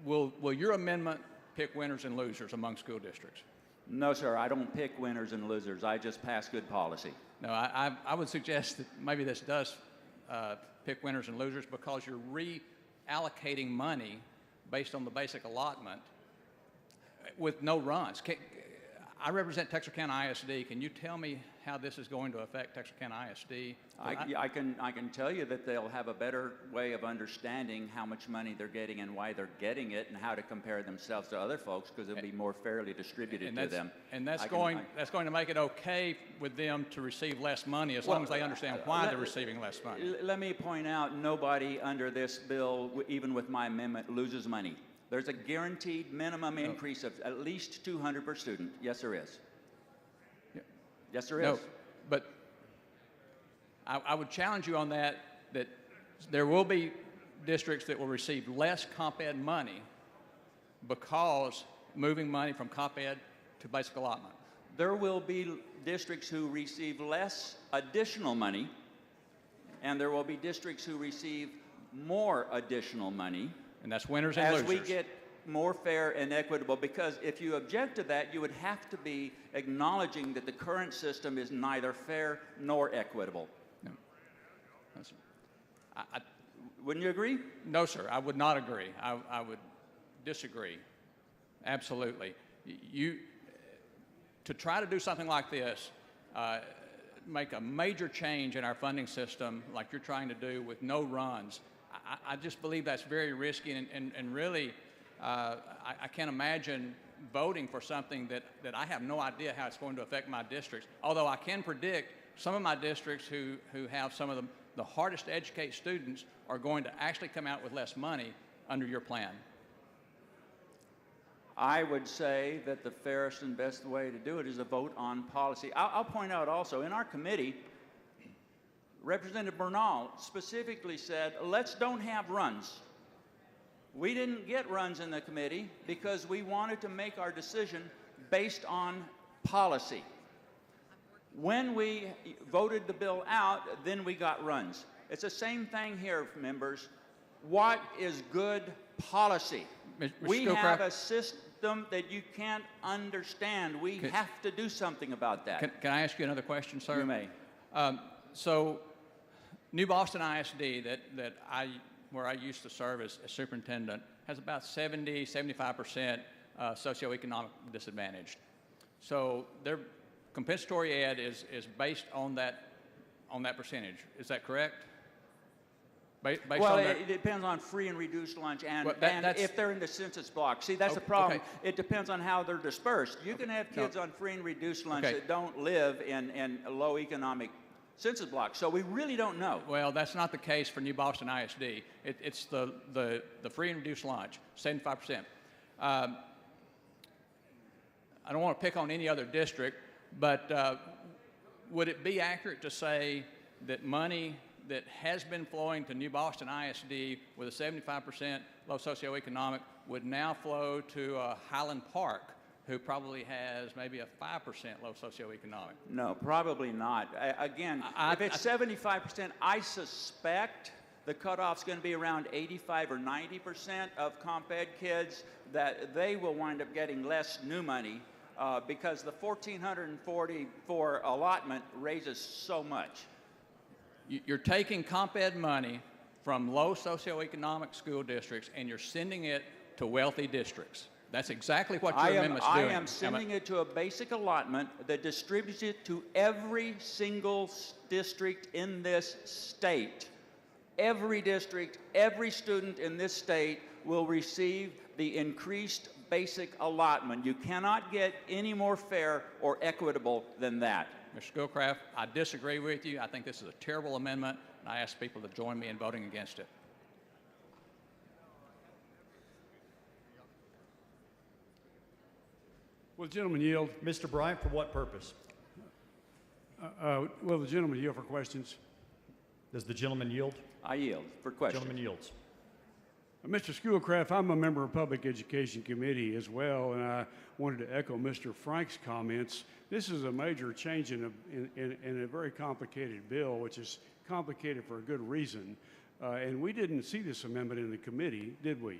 Will your amendment pick winners and losers among school districts? No, sir, I don't pick winners and losers. I just pass good policy. No, I would suggest that maybe this does pick winners and losers because you're reallocating money based on the basic allotment with no runs. I represent Texarkana ISD. Can you tell me how this is going to affect Texarkana ISD? I can tell you that they'll have a better way of understanding how much money they're getting and why they're getting it and how to compare themselves to other folks because it'll be more fairly distributed to them. And that's going to make it okay with them to receive less money as long as they understand why they're receiving less money. Let me point out, nobody under this bill, even with my amendment, loses money. There's a guaranteed minimum increase of at least $200 per student. Yes, there is. Yes, there is. No, but I would challenge you on that there will be districts that will receive less comp ed money because moving money from comp ed to basic allotment. There will be districts who receive less additional money, and there will be districts who receive more additional money. And that's winners and losers. As we get more fair and equitable, because if you object to that, you would have to be acknowledging that the current system is neither fair nor equitable. No. Wouldn't you agree? No, sir, I would not agree. I would disagree. Absolutely. To try to do something like this, make a major change in our funding system like you're trying to do with no runs, I just believe that's very risky, and really, I can't imagine voting for something that I have no idea how it's going to affect my districts. Although I can predict some of my districts who have some of the hardest to educate students are going to actually come out with less money under your plan. I would say that the fairest and best way to do it is a vote on policy. I'll point out also, in our committee, Representative Bernal specifically said, let's don't have runs. We didn't get runs in the committee because we wanted to make our decision based on policy. When we voted the bill out, then we got runs. It's the same thing here, members. What is good policy? We Schoolcraft- have a system that you can't understand. We have to do something about that. Can I ask you another question, sir? You may. So, New Boston ISD, where I used to serve as superintendent, has about 75% socioeconomic disadvantaged. So their compensatory ed is based on that percentage. Is that correct? Based Well, on it depends on free and reduced lunch and, Well, and that's- if they're in the census block. See, that's the Okay, problem. okay. It depends on how they're dispersed. You can have No. kids on free and reduced lunch Okay. that don't live in low economic census blocks. So we really don't know. Well, that's not the case for New Boston ISD. It's the free and reduced lunch, 75%. I don't want to pick on any other district, but would it be accurate to say that money that has been flowing to New Boston ISD with a 75% low socioeconomic would now flow to Highland Park, who probably has maybe a 5% low socioeconomic? No, probably not. Again, if it's 75%, I suspect the cutoff's going to be around 85 or 90% of comp ed kids, that they will wind up getting less new money because the $1,444 allotment raises so much. You're taking comp ed money from low socioeconomic school districts and you're sending it to wealthy districts. That's exactly what your amendment's doing. I am sending it to a basic allotment that distributes it to every single district in this state. Every district, every student in this state will receive the increased basic allotment. You cannot get any more fair or equitable than that. Mr. Schoolcraft, I disagree with you. I think this is a terrible amendment, and I ask people to join me in voting against it. Will the gentleman yield? Mr. Bryant, for what purpose? Will the gentleman yield for questions? Does the gentleman yield? I yield for questions. Gentleman yields. Mr. Schoolcraft, I'm a member of Public Education Committee as well, and I wanted to echo Mr. Frank's comments. This is a major change in a very complicated bill, which is complicated for a good reason. And we didn't see this amendment in the committee, did we?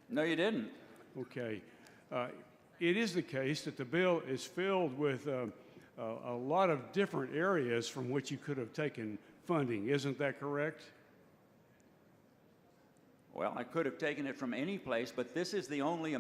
No, you didn't. Okay. It is the case that the bill is filled with a lot of different areas from which you could have taken funding. Isn't that correct? Well, I could have taken it from any place, but this is the only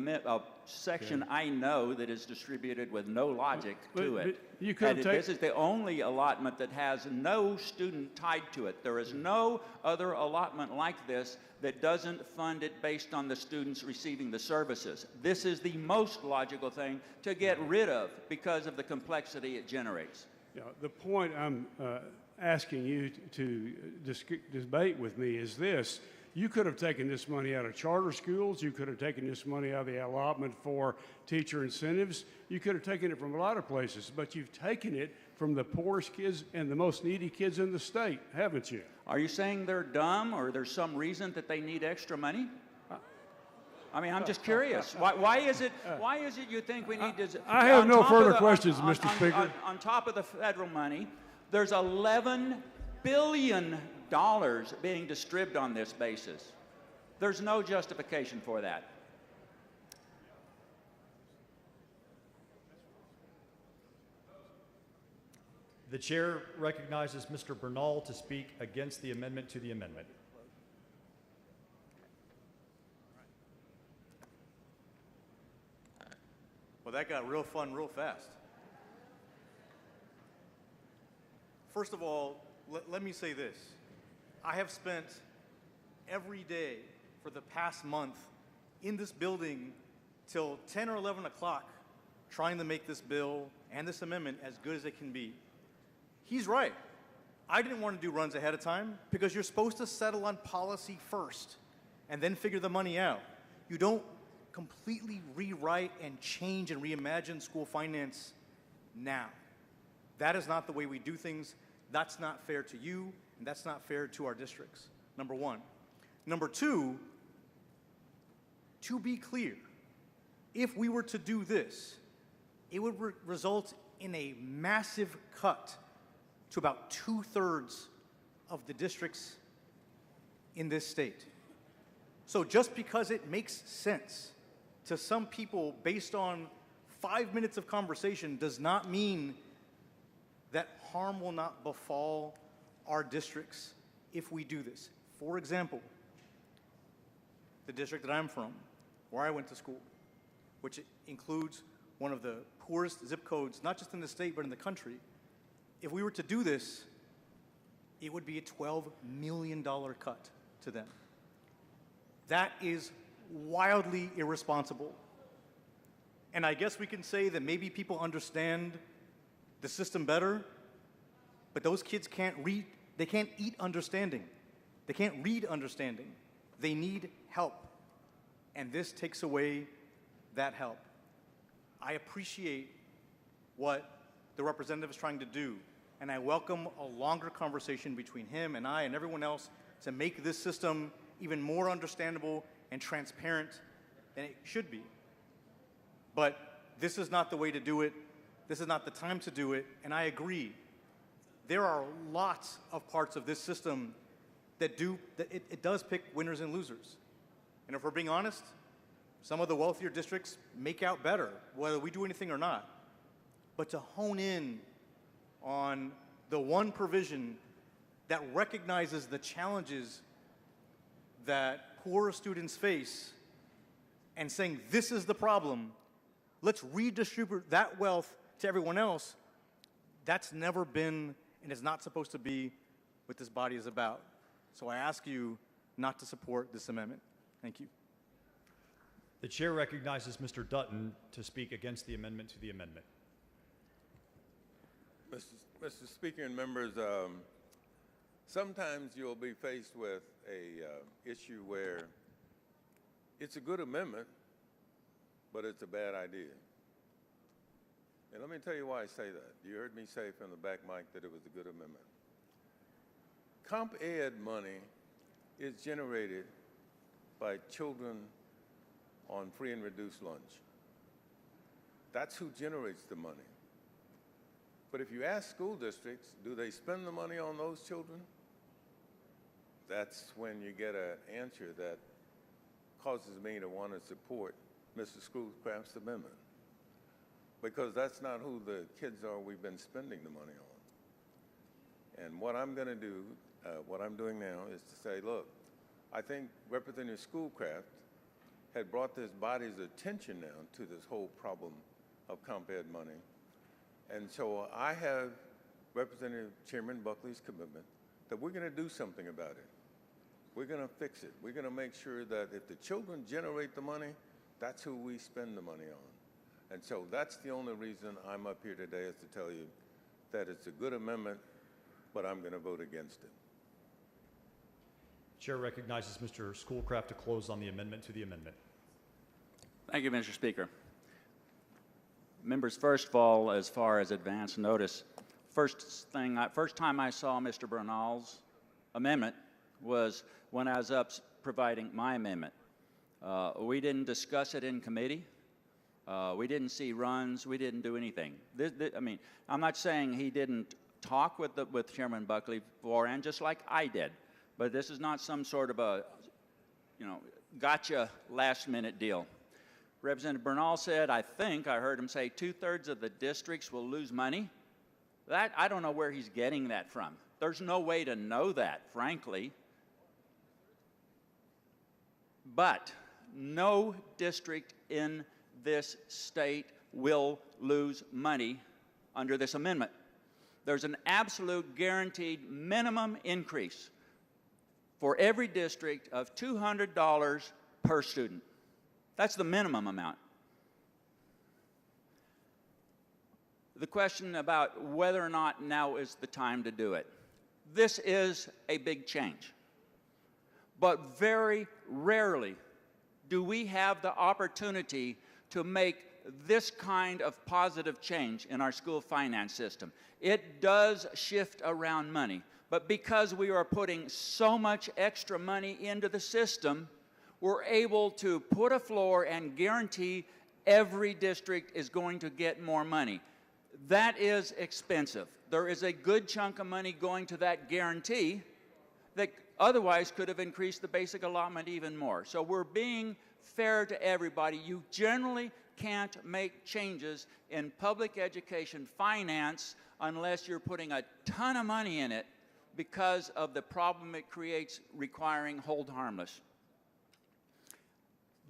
section I know that is distributed with no logic to it. But you could have this is the only allotment that has no student tied to it. There is no other allotment like this that doesn't fund it based on the students receiving the services. This is the most logical thing to get rid of because of the complexity it generates. Yeah, the point I'm asking you to debate with me is this. You could have taken this money out of charter schools. You could have taken this money out of the allotment for teacher incentives. You could have taken it from a lot of places, but you've taken it from the poorest kids and the most needy kids in the state, haven't you? Are you saying they're dumb or there's some reason that they need extra money? I mean, I'm just curious. Why is it you think we need to... I have no further questions, Mr. Speaker. On top of the federal money, there's $11 billion being distributed on this basis. There's no justification for that. The chair recognizes Mr. Bernal to speak against the amendment to the amendment. Well, that got real fun real fast. First of all, let me say this. I have spent every day for the past month in this building till 10 or 11 o'clock trying to make this bill and this amendment as good as it can be. He's right. I didn't want to do runs ahead of time because you're supposed to settle on policy first and then figure the money out. You don't completely rewrite and change and reimagine school finance now. That is not the way we do things. That's not fair to you, and that's not fair to our districts, number one. Number two, to be clear, if we were to do this, it would result in a massive cut to about 2/3 of the districts in this state. So just because it makes sense to some people based on 5 minutes of conversation does not mean that harm will not befall our districts if we do this. For example, the district that I'm from, where I went to school, which includes one of the poorest zip codes, not just in the state, but in the country, if we were to do this, it would be a $12 million cut to them. That is wildly irresponsible. And I guess we can say that maybe people understand the system better, but those kids can't read, they can't eat understanding. They can't read understanding. They need help. And this takes away that help. I appreciate what the representative is trying to do, and I welcome a longer conversation between him and I and everyone else to make this system even more understandable and transparent than it should be. But this is not the way to do it. This is not the time to do it, and I agree. There are lots of parts of this system that it does pick winners and losers. And if we're being honest, some of the wealthier districts make out better, whether we do anything or not. But to hone in on the one provision that recognizes the challenges that poor students face and saying this is the problem, let's redistribute that wealth to everyone else, that's never been and is not supposed to be what this body is about. So I ask you not to support this amendment. Thank you. The chair recognizes Mr. Dutton to speak against the amendment to the amendment. Mr. Speaker and members, sometimes you'll be faced with a issue where it's a good amendment, but it's a bad idea. And let me tell you why I say that. You heard me say from the back mic that it was a good amendment. Comp Ed money is generated by children on free and reduced lunch. That's who generates the money. But if you ask school districts, do they spend the money on those children? That's when you get an answer that causes me to want to support Mr. Schoolcraft's amendment. Because that's not who the kids are we've been spending the money on. And what I'm going to do, what I'm doing now is to say, look, I think Representative Schoolcraft had brought this body's attention now to this whole problem of Comp Ed money. And so I have Representative Chairman Buckley's commitment that we're going to do something about it. We're going to fix it. We're going to make sure that if the children generate the money, that's who we spend the money on. And so that's the only reason I'm up here today, is to tell you that it's a good amendment, but I'm going to vote against it. Chair recognizes Mr. Schoolcraft to close on the amendment to the amendment. Thank you, Mr. Speaker. Members, first of all, as far as advance notice, first time I saw Mr. Bernal's amendment was when I was up providing my amendment. We didn't discuss it in committee. We didn't see runs. We didn't do anything. I mean, I'm not saying he didn't talk with Chairman Buckley beforehand, just like I did. But this is not some sort of a, gotcha last-minute deal. Representative Bernal said, I think I heard him say 2/3 of the districts will lose money. That, I don't know where he's getting that from. There's no way to know that, frankly. But no district in this state will lose money under this amendment. There's an absolute guaranteed minimum increase for every district of $200 per student. That's the minimum amount. The question about whether or not now is the time to do it. This is a big change. But very rarely do we have the opportunity to make this kind of positive change in our school finance system. It does shift around money, but because we are putting so much extra money into the system, we're able to put a floor and guarantee every district is going to get more money. That is expensive. There is a good chunk of money going to that guarantee, that otherwise could have increased the basic allotment even more. So we're being fair to everybody. You generally can't make changes in public education finance unless you're putting a ton of money in it because of the problem it creates requiring hold harmless.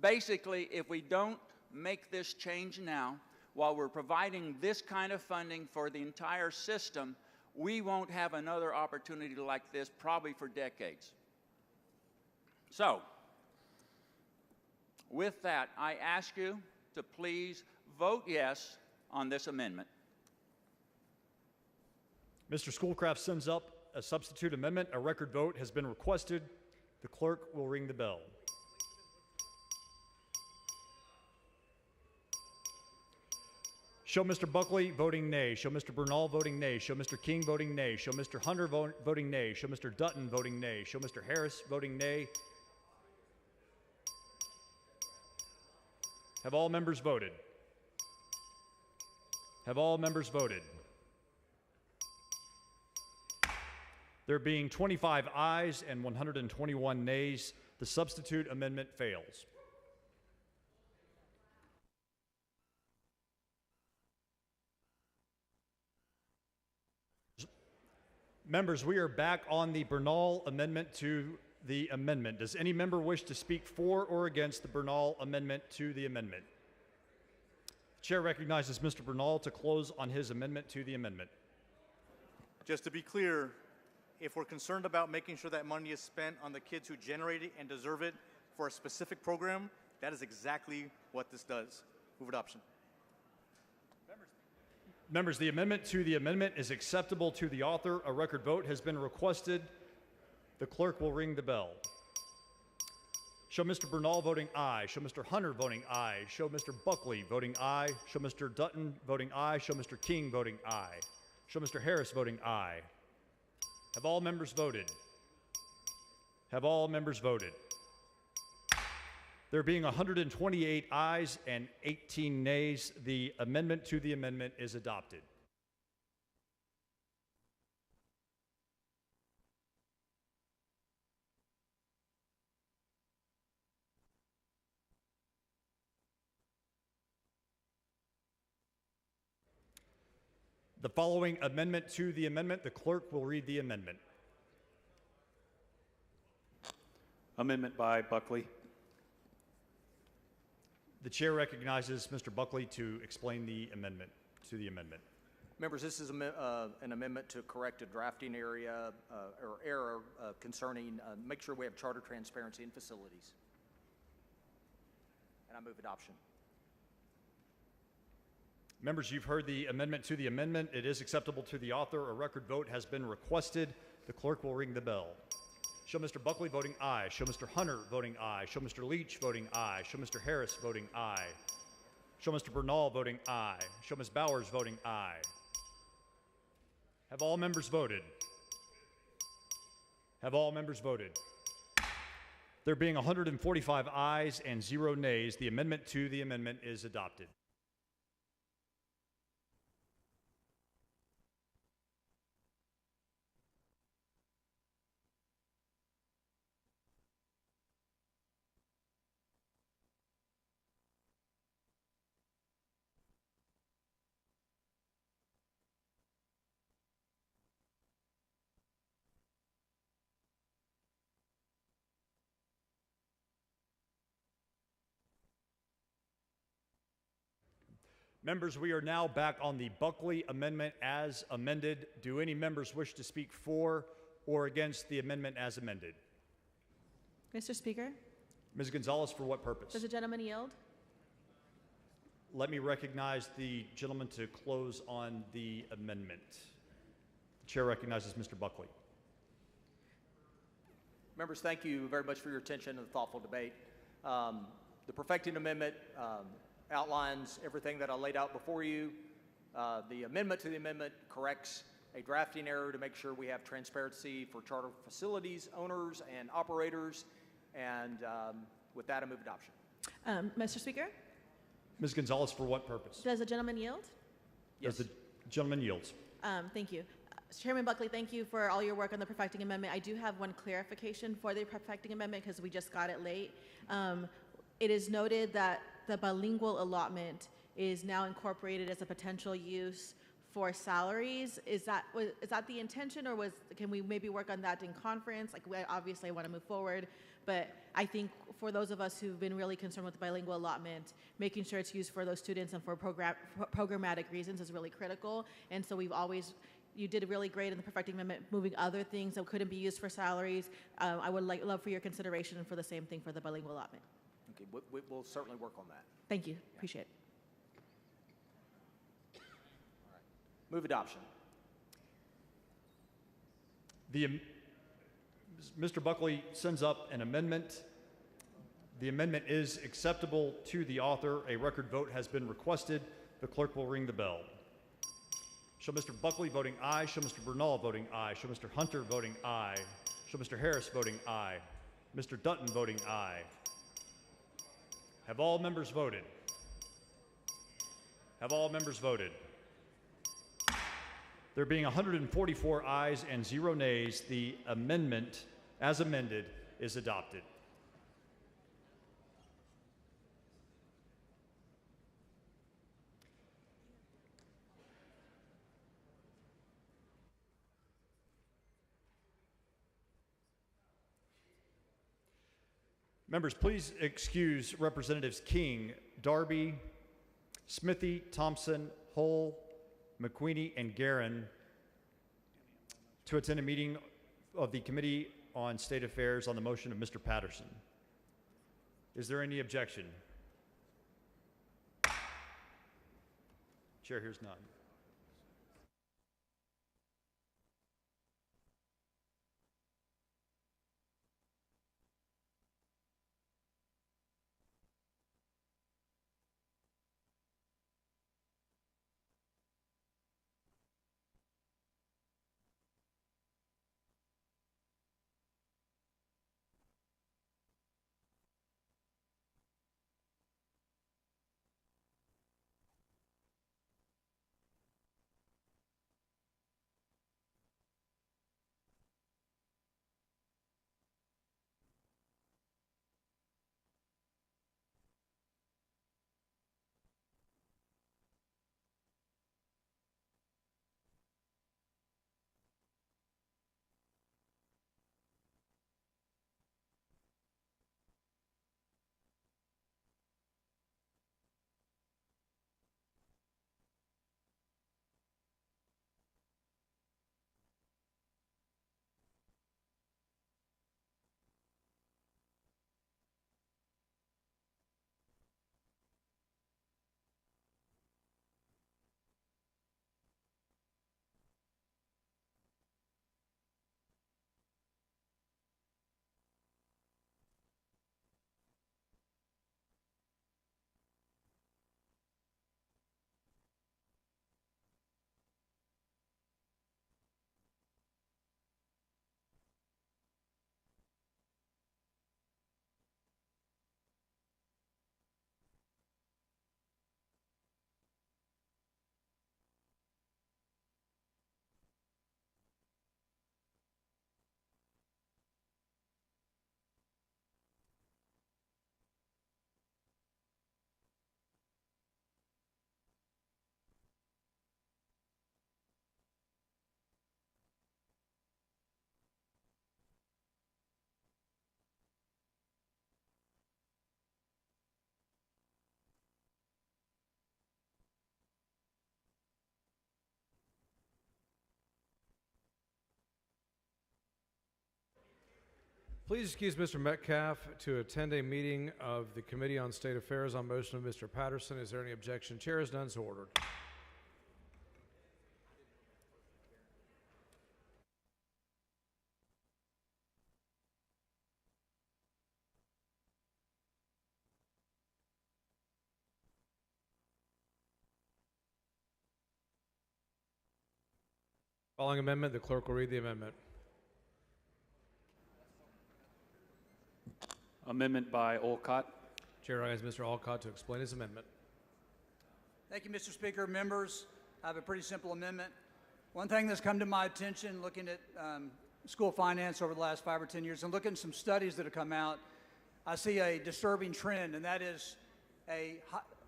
Basically, if we don't make this change now, while we're providing this kind of funding for the entire system, we won't have another opportunity like this probably for decades. So, with that, I ask you to please vote yes on this amendment. Mr. Schoolcraft sends up a substitute amendment. A record vote has been requested. The clerk will ring the bell. Show Mr. Buckley voting nay. Show Mr. Bernal voting nay. Show Mr. King voting nay. Show Mr. Hunter voting nay. Show Mr. Dutton voting nay. Show Mr. Harris voting nay. Have all members voted? Have all members voted? There being 25 ayes and 121 nays, the substitute amendment fails. Members, we are back on the Bernal amendment to the amendment. Does any member wish to speak for or against the Bernal amendment to the amendment? The chair recognizes Mr. Bernal to close on his amendment to the amendment. Just to be clear, if we're concerned about making sure that money is spent on the kids who generate it and deserve it for a specific program, that is exactly what this does. Move adoption. Members, the amendment to the amendment is acceptable to the author. A record vote has been requested. The clerk will ring the bell. Show Mr. Bernal voting aye. Show Mr. Hunter voting aye. Show Mr. Buckley voting aye. Show Mr. Dutton voting aye. Show Mr. King voting aye. Show Mr. Harris voting aye. Have all members voted? Have all members voted? There being 128 ayes and 18 nays, the amendment to the amendment is adopted. The following amendment to the amendment, the clerk will read the amendment. Amendment by Buckley. The chair recognizes Mr. Buckley to explain the amendment to the amendment. Members, this is an amendment to correct a drafting area or error concerning make sure we have charter transparency in facilities. And I move adoption. Members, you've heard the amendment to the amendment. It is acceptable to the author. A record vote has been requested. The clerk will ring the bell. Show Mr. Buckley voting aye. Show Mr. Hunter voting aye. Show Mr. Leach voting aye. Show Mr. Harris voting aye. Show Mr. Bernal voting aye. Show Ms. Bowers voting aye. Have all members voted? Have all members voted? There being 145 ayes and 0 nays, the amendment to the amendment is adopted. Members, we are now back on the Buckley amendment as amended. Do any members wish to speak for or against the amendment as amended? Mr. Speaker, Ms. Gonzalez, for what purpose? does the gentleman yield? Let me recognize the gentleman to close on the amendment. The chair recognizes Mr. Buckley. Members, thank you very much for your attention and the thoughtful debate. The perfecting amendment outlines everything that I laid out before you. The amendment to the amendment corrects a drafting error to make sure we have transparency for charter facilities, owners, and operators. And with that, I move adoption. Mr. Speaker, Ms. Gonzalez, for what purpose? does the gentleman yield? Yes. Does the gentleman yields? Thank you. Chairman Buckley, thank you for all your work on the perfecting amendment. I do have one clarification for the perfecting amendment because we just got it late. It is noted that the bilingual allotment is now incorporated as a potential use for salaries. Is that the intention, or can we maybe work on that in conference? Like, obviously I want to move forward, but I think for those of us who've been really concerned with the bilingual allotment, making sure it's used for those students and for programmatic reasons is really critical. And so you did really great in the perfecting amendment, moving other things that couldn't be used for salaries. I would love for your consideration and for the same thing for the bilingual allotment. Okay, we'll certainly work on that. Thank you. Appreciate it. Move adoption. Mr. Buckley sends up an amendment. The amendment is acceptable to the author. A record vote has been requested. The clerk will ring the bell. Show Mr. Buckley voting aye. Show Mr. Bernal voting aye. Show Mr. Hunter voting aye. Show Mr. Harris voting aye. Mr. Dutton voting aye. Have all members voted? Have all members voted? There being 144 ayes and 0 nays, the amendment, as amended, is adopted. Members, please excuse Representatives King, Darby, Smithy, Thompson, Hull, McQueenie, and Guerin to attend a meeting of the Committee on State Affairs on the motion of Mr. Patterson. Is there any objection? Chair hears none. Please excuse Mr. Metcalf to attend a meeting of the Committee on State Affairs on motion of Mr. Patterson. Is there any objection? Chair is none, so ordered. Following amendment, the clerk will read the amendment. Amendment by Olcott. Chair recognizes Mr. Olcott to explain his amendment. Thank you, Mr. Speaker. Members, I have a pretty simple amendment. One thing that's come to my attention looking at school finance over the last 5 or 10 years and looking at some studies that have come out, I see a disturbing trend, and that is a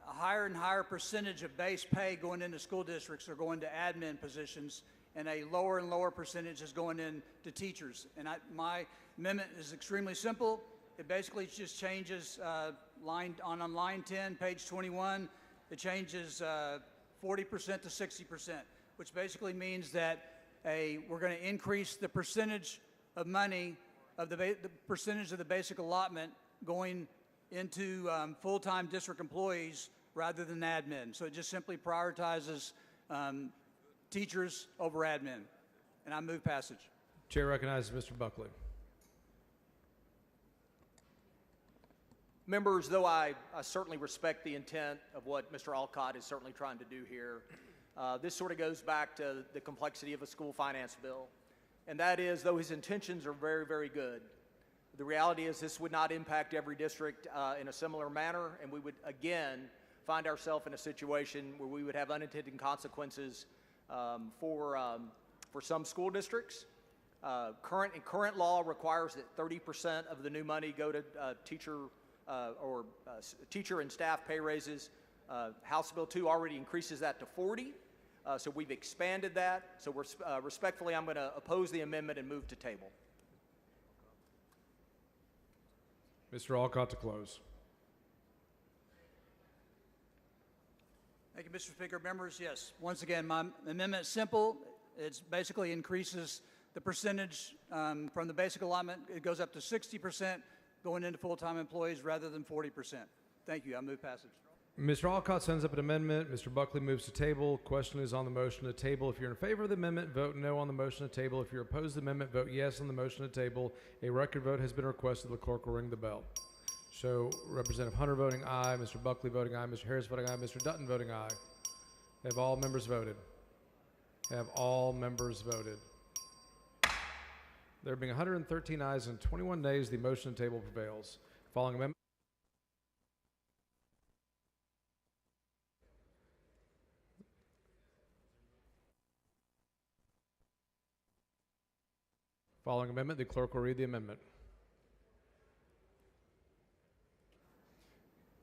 higher and higher percentage of base pay going into school districts are going to admin positions, and a lower and lower percentage is going into teachers. And my amendment is extremely simple. It basically just changes on line 10, page 21, it changes 40% to 60%, which basically means that we're going to increase the percentage of money of the percentage of the basic allotment going into full-time district employees rather than admin. So it just simply prioritizes teachers over admin. And I move passage. Chair recognizes Mr. Buckley. Members, though I certainly respect the intent of what Mr. Alcott is certainly trying to do here, this sort of goes back to the complexity of a school finance bill. And that is, though his intentions are very, very good, the reality is this would not impact every district in a similar manner, and we would, again, find ourselves in a situation where we would have unintended consequences for some school districts. Current law requires that 30% of the new money go to teacher and staff pay raises. House Bill 2 already increases that to 40, so we've expanded that. So respectfully, I'm going to oppose the amendment and move to table. Mr. Alcott to close. Thank you, Mr. Speaker. Members, yes, once again, my amendment is simple. It basically increases the percentage from the basic allotment. It goes up to 60% going into full-time employees rather than 40%. Thank you. I move passage. Mr. Alcott sends up an amendment. Mr. Buckley moves to table. Question is on the motion to table. If you're in favor of the amendment, vote no on the motion to table. If you're opposed to the amendment, vote yes on the motion to table. A record vote has been requested. The clerk will ring the bell. So, Representative Hunter voting aye, Mr. Buckley voting aye, Mr. Harris voting aye, Mr. Dutton voting aye. Have all members voted? Have all members voted? There being 113 ayes and 21 nays, the motion to table prevails. Following amendment. Following amendment, the clerk will read the amendment.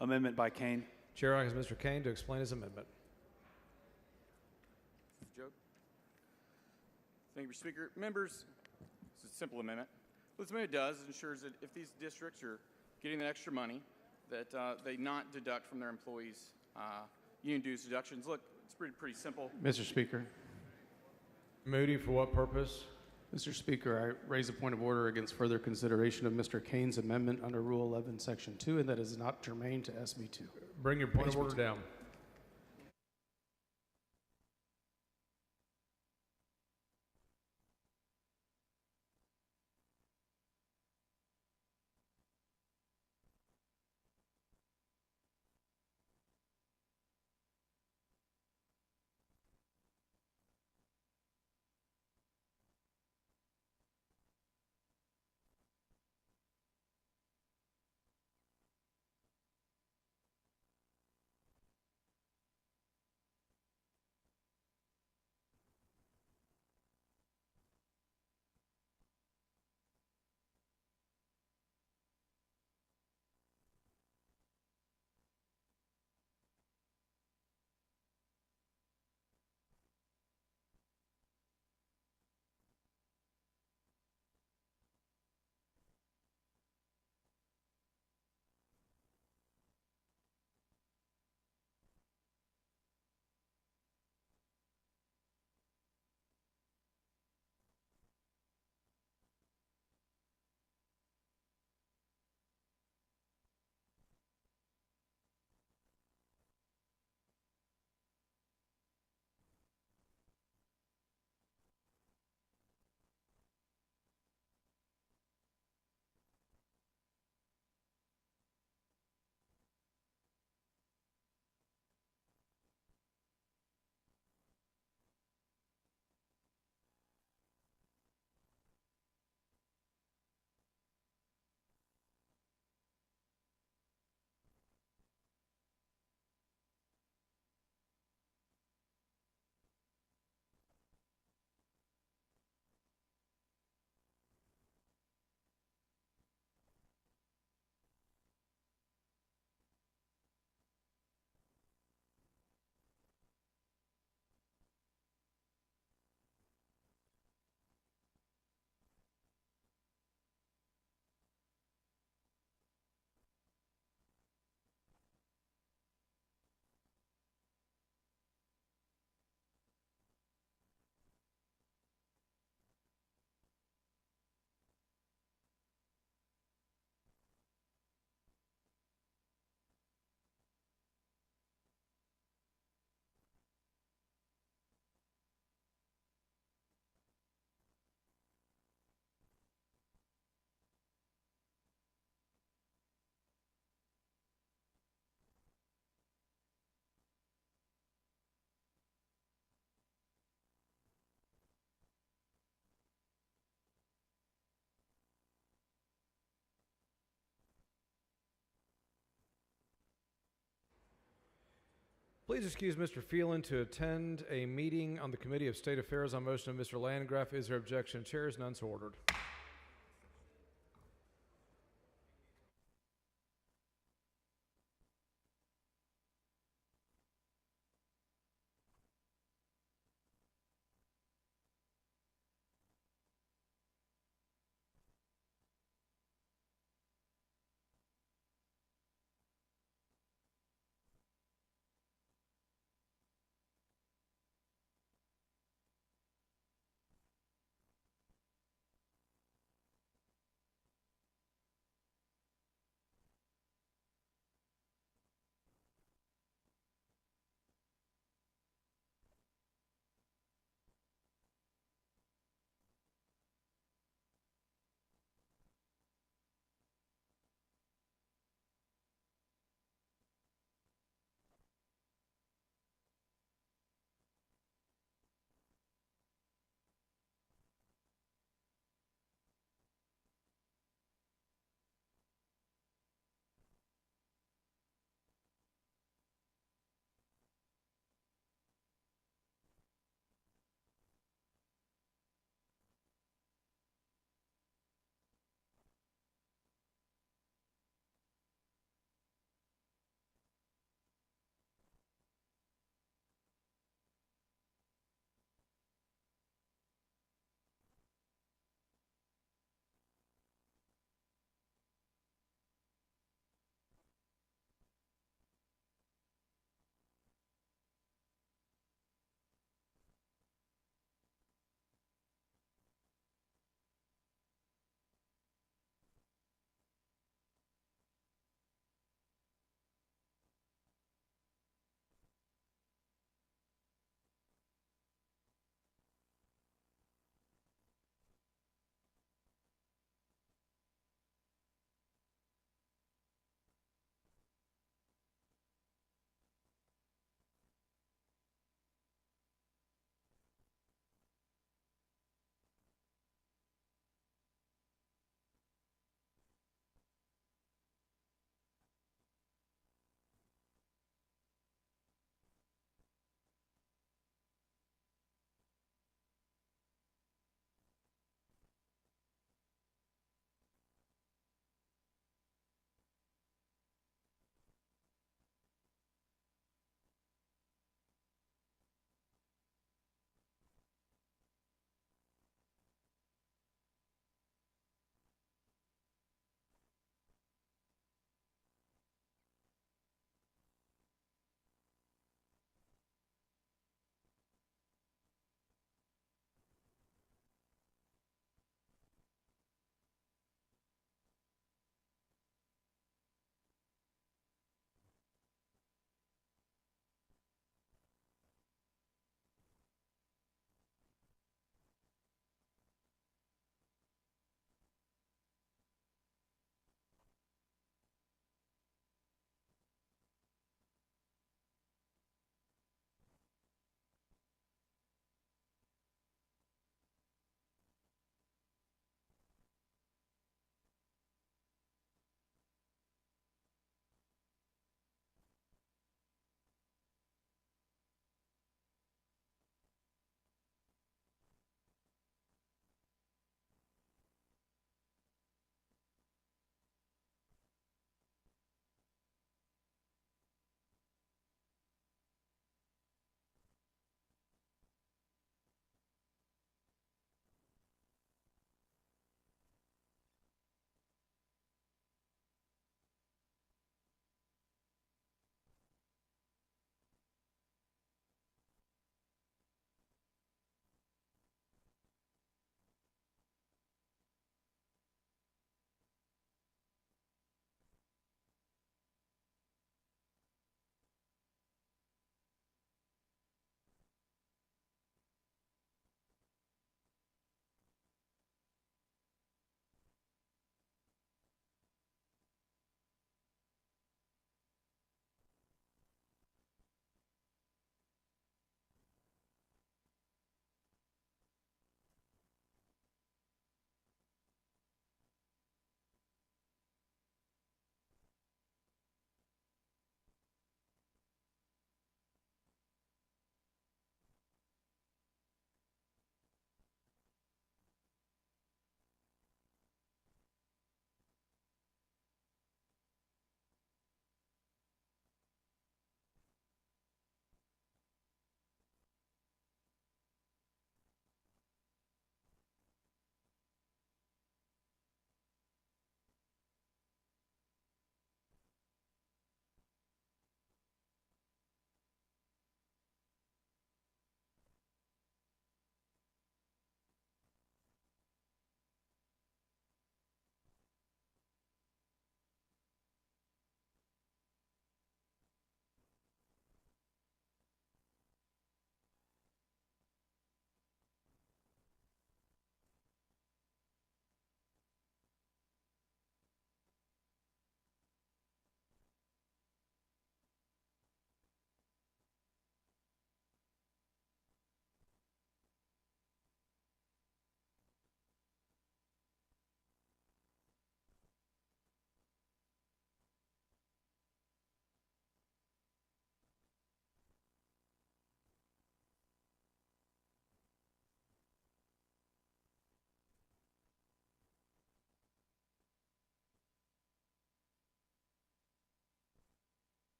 Amendment by Kane. Chair recognizes Mr. Kane to explain his amendment. Joke. Thank you, Mr. Speaker. Members, it's a simple amendment. What this amendment does is ensures that if these districts are getting that extra money, that they not deduct from their employees' union dues deductions. Look, it's pretty simple. Mr. Speaker. Moody, for what purpose? Mr. Speaker, I raise a point of order against further consideration of Mr. Kane's amendment under Rule 11, Section 2, and that is not germane to SB 2. Bring your point of order down. Please excuse Mr. Phelan to attend a meeting on the Committee of State Affairs on motion of Mr. Landgraf. Is there objection? Chair is none, so ordered.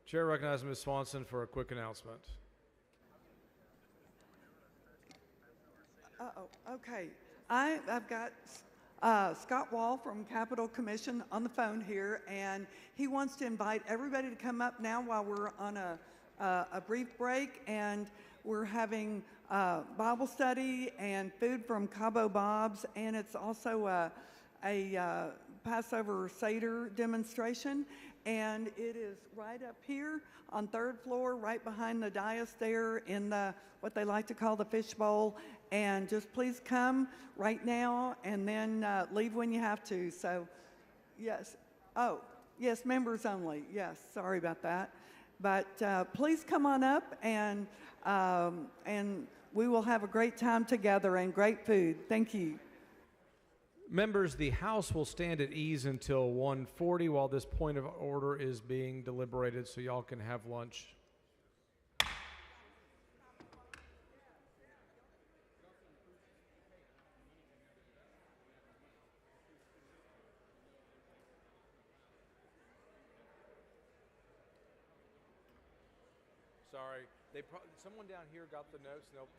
Chair recognizes Ms. Swanson for a quick announcement. Okay. I've got Scott Wall from Capitol Commission on the phone here, and he wants to invite everybody to come up now while we're on a brief break, and we're having Bible study and food from Cabo Bob's, and it's also a Passover Seder demonstration, and it is right up here on third floor, right behind the dais there in the what they like to call the fishbowl. And just please come right now, and then leave when you have to. So, yes. Oh, yes, members only. Yes, sorry about that. But please come on up, and we will have a great time together and great food. Thank you. Members, the House will stand at ease until 1:40 while this point of order is being deliberated, so y'all can have lunch. Sorry, someone down here got the notes. They'll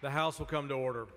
The House will come to order.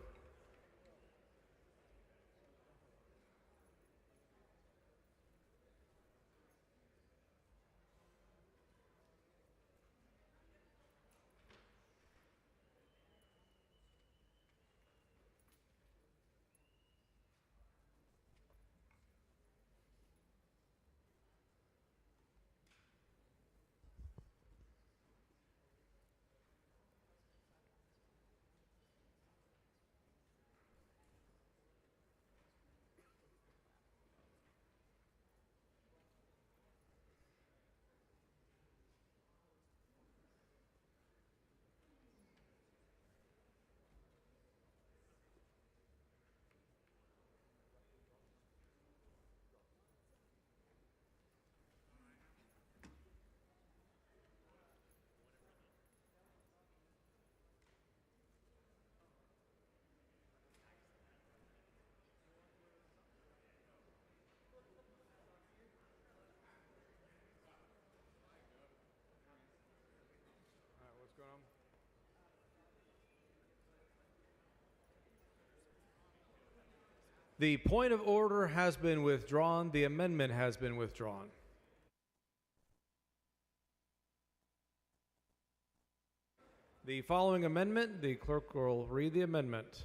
The point of order has been withdrawn. The amendment has been withdrawn. The following amendment, the clerk will read the amendment.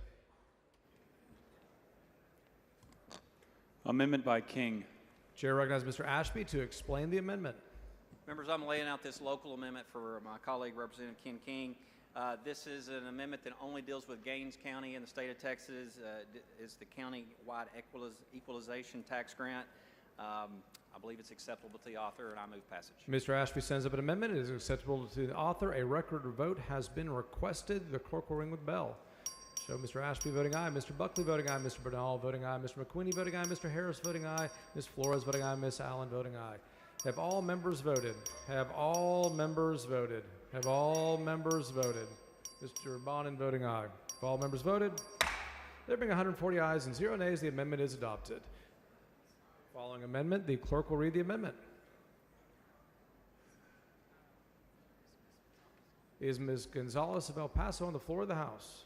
Amendment by King. Chair recognizes Mr. Ashby to explain the amendment. Members, I'm laying out this local amendment for my colleague, Representative Ken King. This is an amendment that only deals with Gaines County in the state of Texas. It's the county-wide equalization tax grant. I believe it's acceptable to the author, and I move passage. Mr. Ashby sends up an amendment. It is acceptable to the author. A record vote has been requested. The clerk will ring with bell. Show Mr. Ashby voting aye, Mr. Buckley voting aye, Mr. Bernal voting aye, Mr. McQueenie voting aye, Mr. Harris voting aye, Ms. Flores voting aye, Ms. Allen voting aye. Have all members voted? Have all members voted? Have all members voted? Mr. Bonin voting aye. Have all members voted? There being 140 ayes and 0 nays, the amendment is adopted. Following amendment, the clerk will read the amendment. Is Ms. Gonzalez of El Paso on the floor of the House?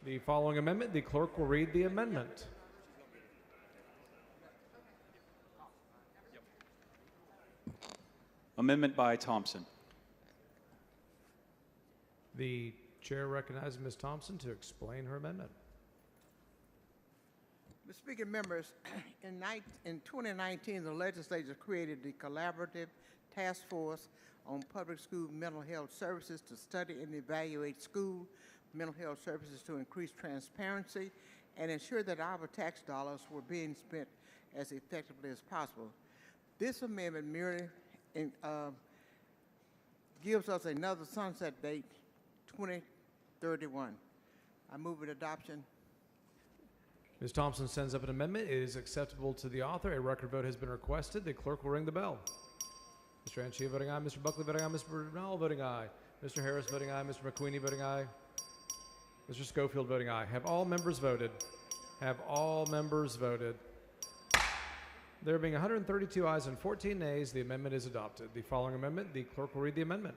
The following amendment, the clerk will read the amendment. Amendment by Thompson. The chair recognizes Ms. Thompson to explain her amendment. Mr. Speaker, members, in 2019, the legislature created the Collaborative Task Force on Public School Mental Health Services to study and evaluate school mental health services to increase transparency and ensure that our tax dollars were being spent as effectively as possible. This amendment merely gives us another sunset date, 2031. I move with adoption. Ms. Thompson sends up an amendment. It is acceptable to the author. A record vote has been requested. The clerk will ring the bell. Mr. Anchia voting aye, Mr. Buckley voting aye, Mr. Bernal voting aye, Mr. Harris voting aye, Mr. McQueenie voting aye, Mr. Schofield voting aye. Have all members voted? Have all members voted? There being 132 ayes and 14 nays, the amendment is adopted. The following amendment, the clerk will read the amendment.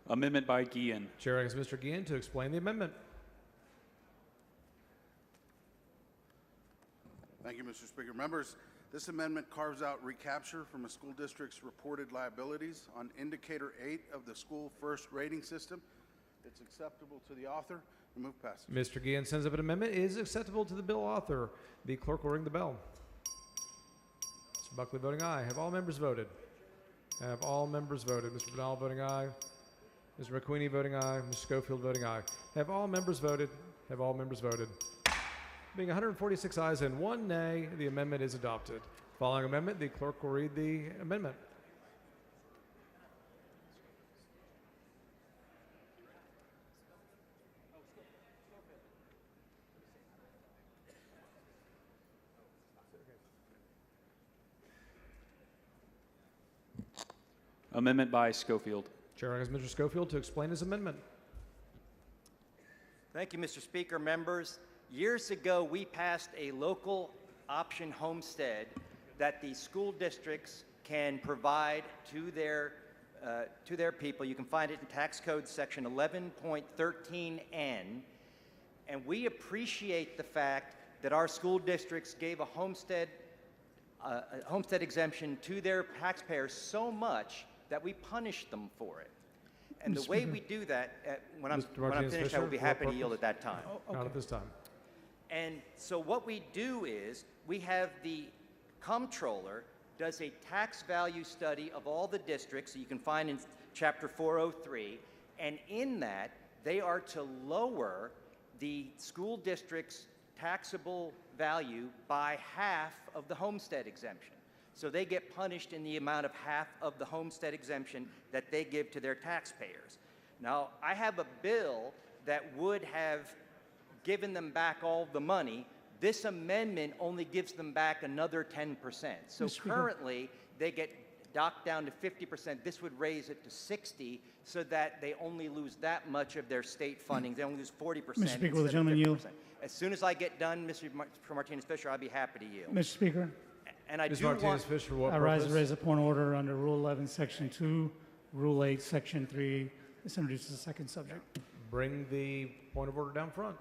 Amendment by Guillen. Chair asks Mr. Guillen to explain the amendment. Thank you, Mr. Speaker. Members, this amendment carves out recapture from a school district's reported liabilities on Indicator 8 of the school first rating system. It's acceptable to the author. I move passage. Mr. Guillen sends up an amendment. It is acceptable to the bill author. The clerk will ring the bell. Mr. Mr. Buckley voting aye. Have all members voted? Have all members voted? Mr. Bernal voting aye. Mr. McQueenie voting aye. Mr. Schofield voting aye. Have all members voted? Have all members voted? Being 146 ayes and 1 nay, the amendment is adopted. Following amendment, the clerk will read the amendment. Amendment by Schofield. Chair recognizes Mr. Schofield to explain his amendment. Thank you, Mr. Speaker. Members, years ago, we passed a local option homestead that the school districts can provide to their people. You can find it in Tax Code Section 11.13N. And we appreciate the fact that our school districts gave a homestead exemption to their taxpayers so much that we punished them for it. And the way we do that, when I'm finished, I will be happy to yield at that time. Not at this time. And so what we do is we have the comptroller does a tax value study of all the districts that you can find in Chapter 403, and in that they are to lower the school district's taxable value by half of the homestead exemption. So they get punished in the amount of half of the homestead exemption that they give to their taxpayers. Now, I have a bill that would have given them back all the money. This amendment only gives them back another 10%. So currently, they get docked down to 50%. This would raise it to 60%, so that they only lose that much of their state funding. They only lose 40%. Mr. Speaker, will the gentleman yield? As soon as I get done, Mr. Martinez-Fisher, I'll be happy to yield. Mr. Speaker. And I Ms. do want... Martinez-Fisher, what I rise purpose? to raise a point of order under Rule 11, Section 2, Rule 8, Section 3. This introduces the second subject. Bring the point of order down front.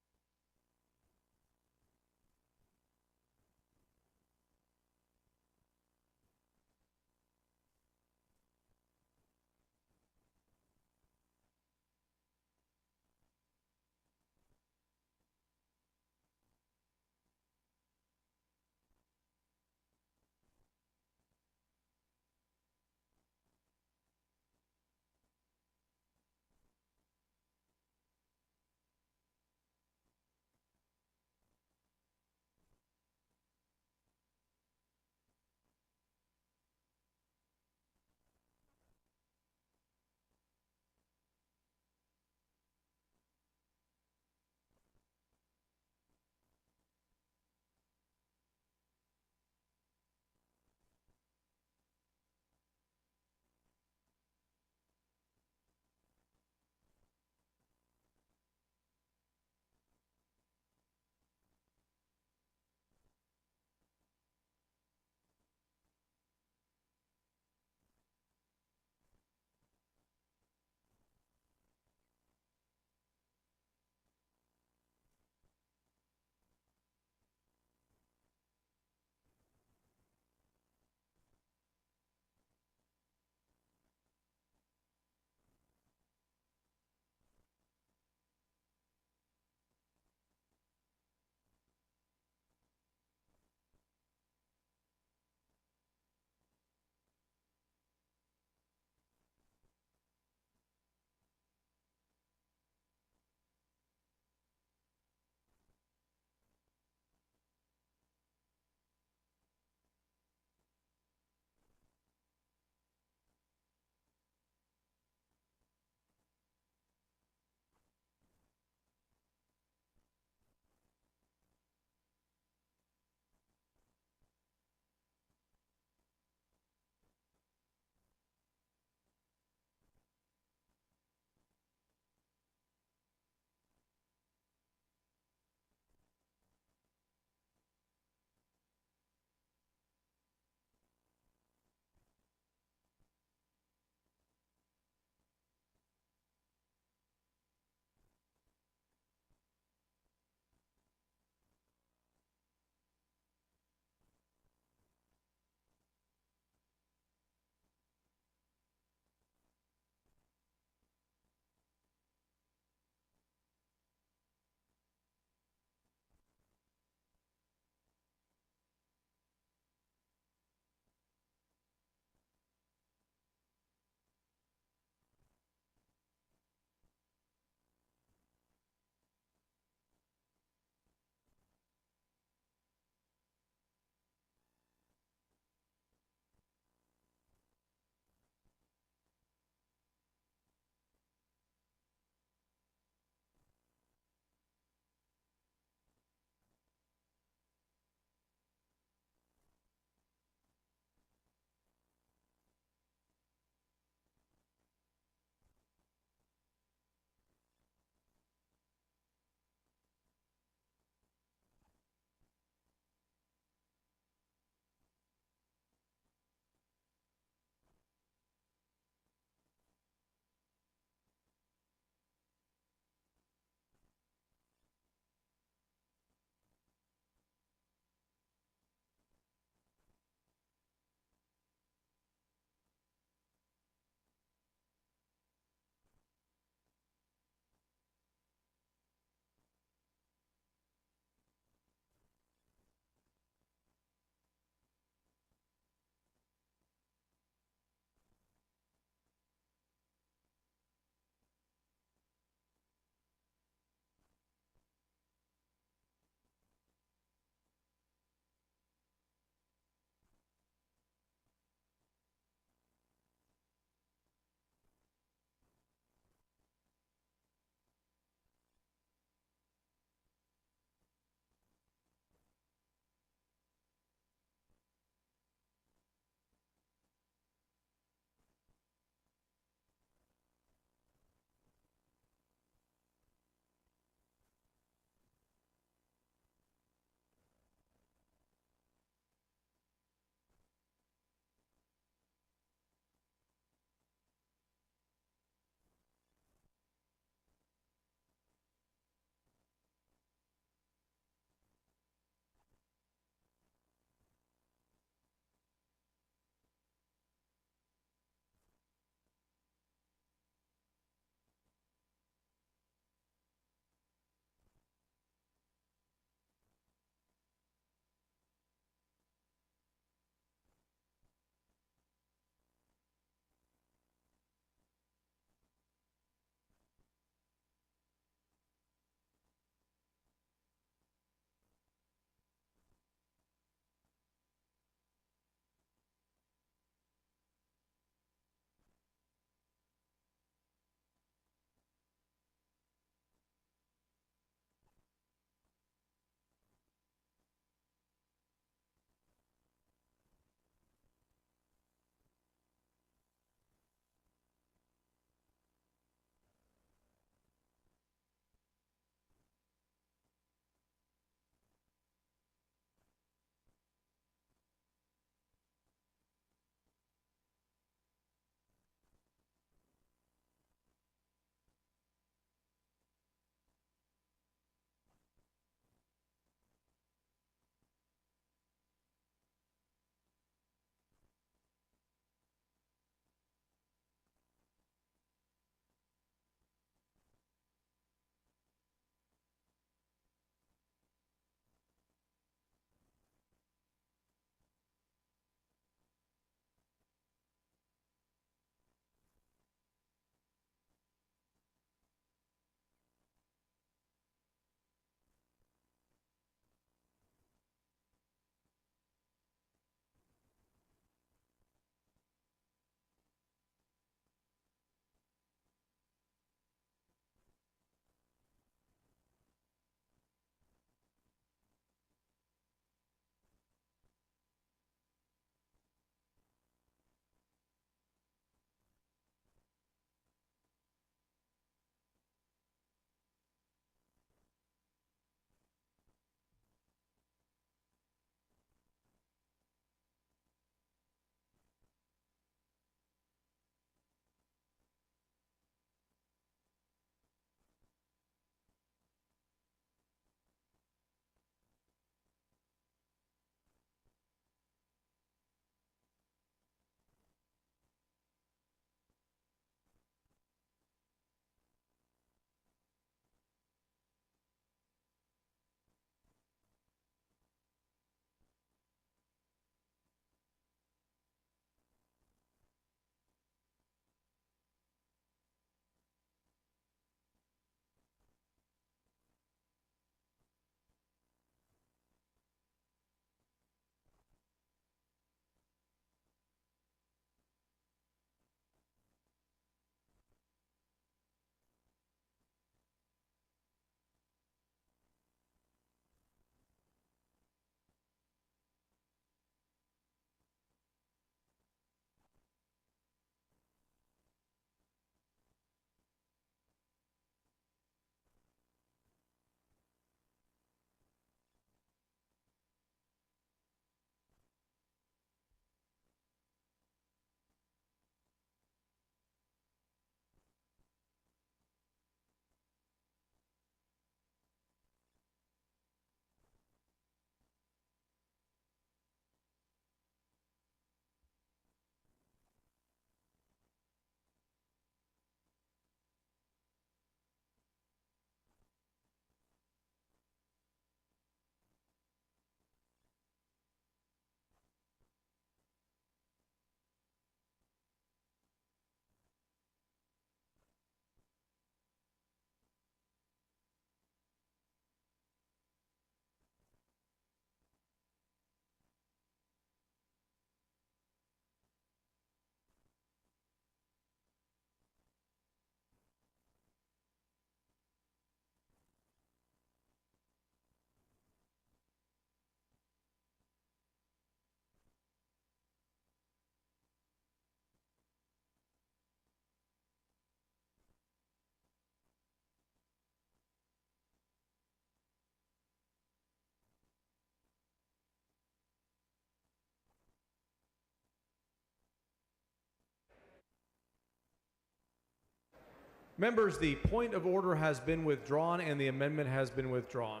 Members, the point of order has been withdrawn and the amendment has been withdrawn.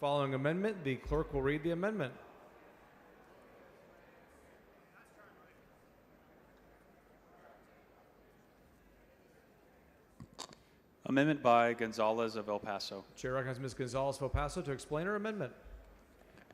Following amendment, the clerk will read the amendment. Amendment by Gonzalez of El Paso. Chair recognizes Ms. Gonzalez of El Paso to explain her amendment.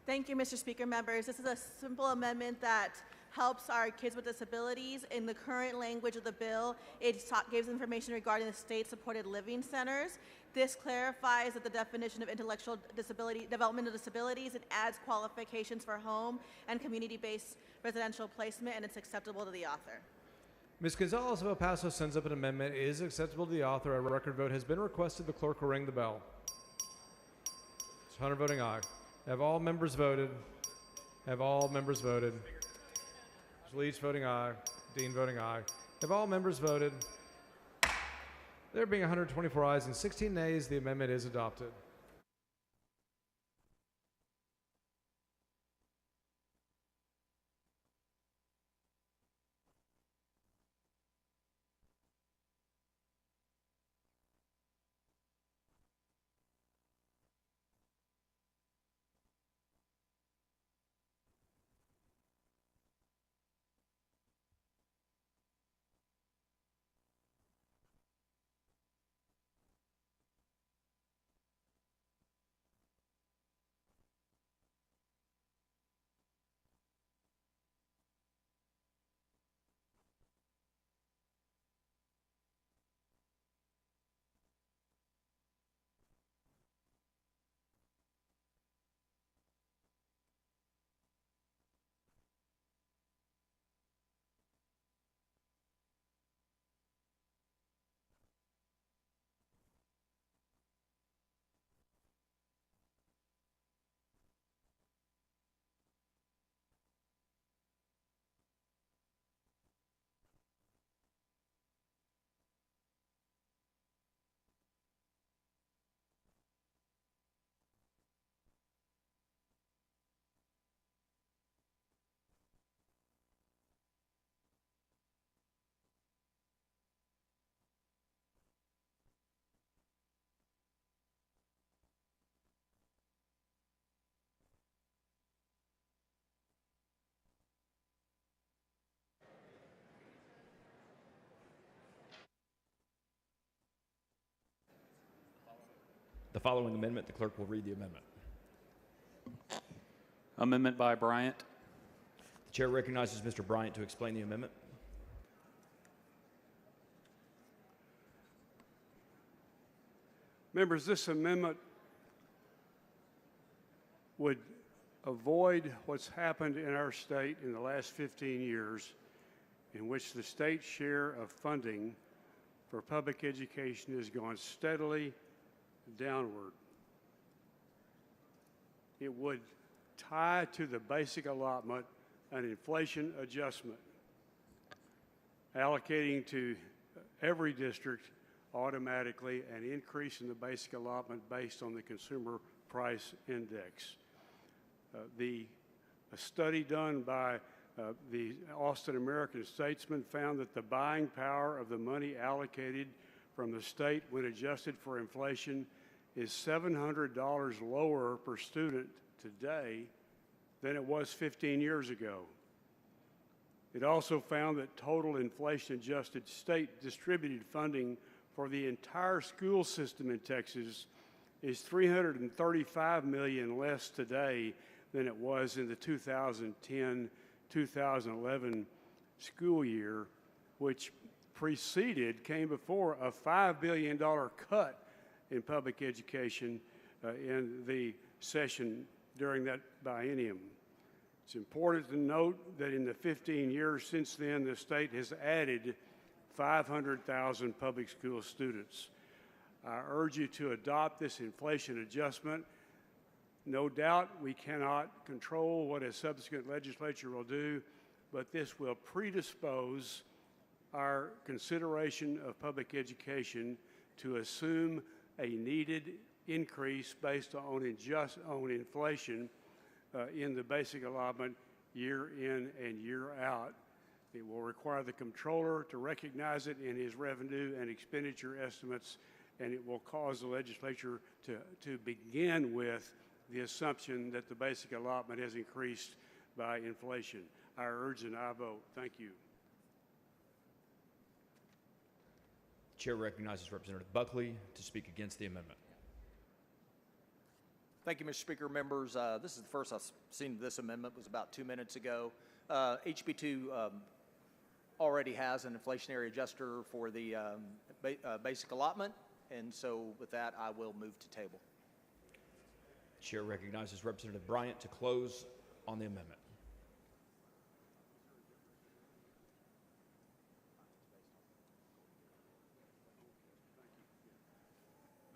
Thank you, Mr. Speaker. Members, this is a simple amendment that helps our kids with disabilities. In the current language of the bill, it gives information regarding the state-supported living centers. This clarifies that the definition of intellectual disability, developmental disabilities, and adds qualifications for home and community-based residential placement, and it's acceptable to the author. Ms. Gonzalez of El Paso sends up an amendment. It is acceptable to the author. A record vote has been requested. The clerk will ring the bell. It's Hunter voting aye. Have all members voted? Have all members voted? Leach voting aye. Dean voting aye. Have all members voted? There being 124 ayes and 16 nays, the amendment is adopted. The following amendment, the clerk will read the amendment. Amendment by Bryant. The chair recognizes Mr. Bryant to explain the amendment. Members, this amendment would avoid what's happened in our state in the last 15 years, in which the state share of funding for public education has gone steadily downward. It would tie to the basic allotment an inflation adjustment, allocating to every district automatically an increase in the basic allotment based on the consumer price index. A study done by the Austin American Statesman found that the buying power of the money allocated from the state when adjusted for inflation is $700 lower per student today than it was 15 years ago. It also found that total inflation-adjusted state distributed funding for the entire school system in Texas is $335 million less today than it was in the 2010-2011 school year, which came before a $5 billion cut in public education in the session during that biennium. It's important to note that in the 15 years since then, the state has added 500,000 public school students. I urge you to adopt this inflation adjustment. No doubt we cannot control what a subsequent legislature will do, but this will predispose our consideration of public education to assume a needed increase based on inflation in the basic allotment year in and year out. It will require the comptroller to recognize it in his revenue and expenditure estimates, and it will cause the legislature to begin with the assumption that the basic allotment has increased by inflation. I urge an aye vote. Thank you. Chair recognizes Representative Buckley to speak against the amendment. Thank you, Mr. Speaker. Members, this is the first I've seen this amendment. It was about 2 minutes ago. HB2 already has an inflationary adjuster for the basic allotment, and so with that, I will move to table. Chair recognizes Representative Bryant to close on the amendment.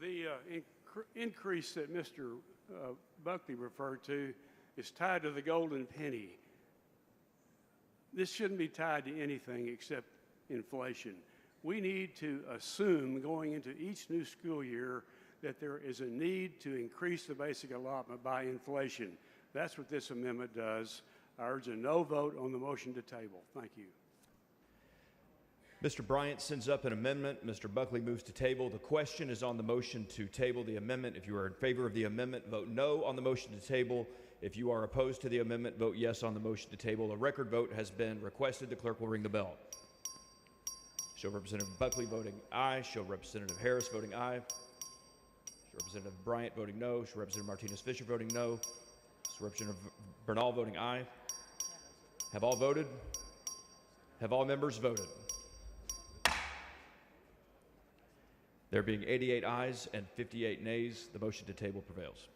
The increase that Mr. Buckley referred to is tied to the golden penny. This shouldn't be tied to anything except inflation. We need to assume going into each new school year that there is a need to increase the basic allotment by inflation. That's what this amendment does. I urge a no vote on the motion to table. Thank you. Mr. Bryant sends up an amendment. Mr. Buckley moves to table. The question is on the motion to table the amendment. If you are in favor of the amendment, vote no on the motion to table. If you are opposed to the amendment, vote yes on the motion to table. A record vote has been requested. The clerk will ring the bell. Show Representative Buckley voting aye. Show Representative Harris voting aye. Show Representative Bryant voting no. Show Representative Martinez-Fisher voting no. Show Representative Bernal voting aye. Have all voted? Have all members voted? There being 88 ayes and 58 nays, the motion to table prevails.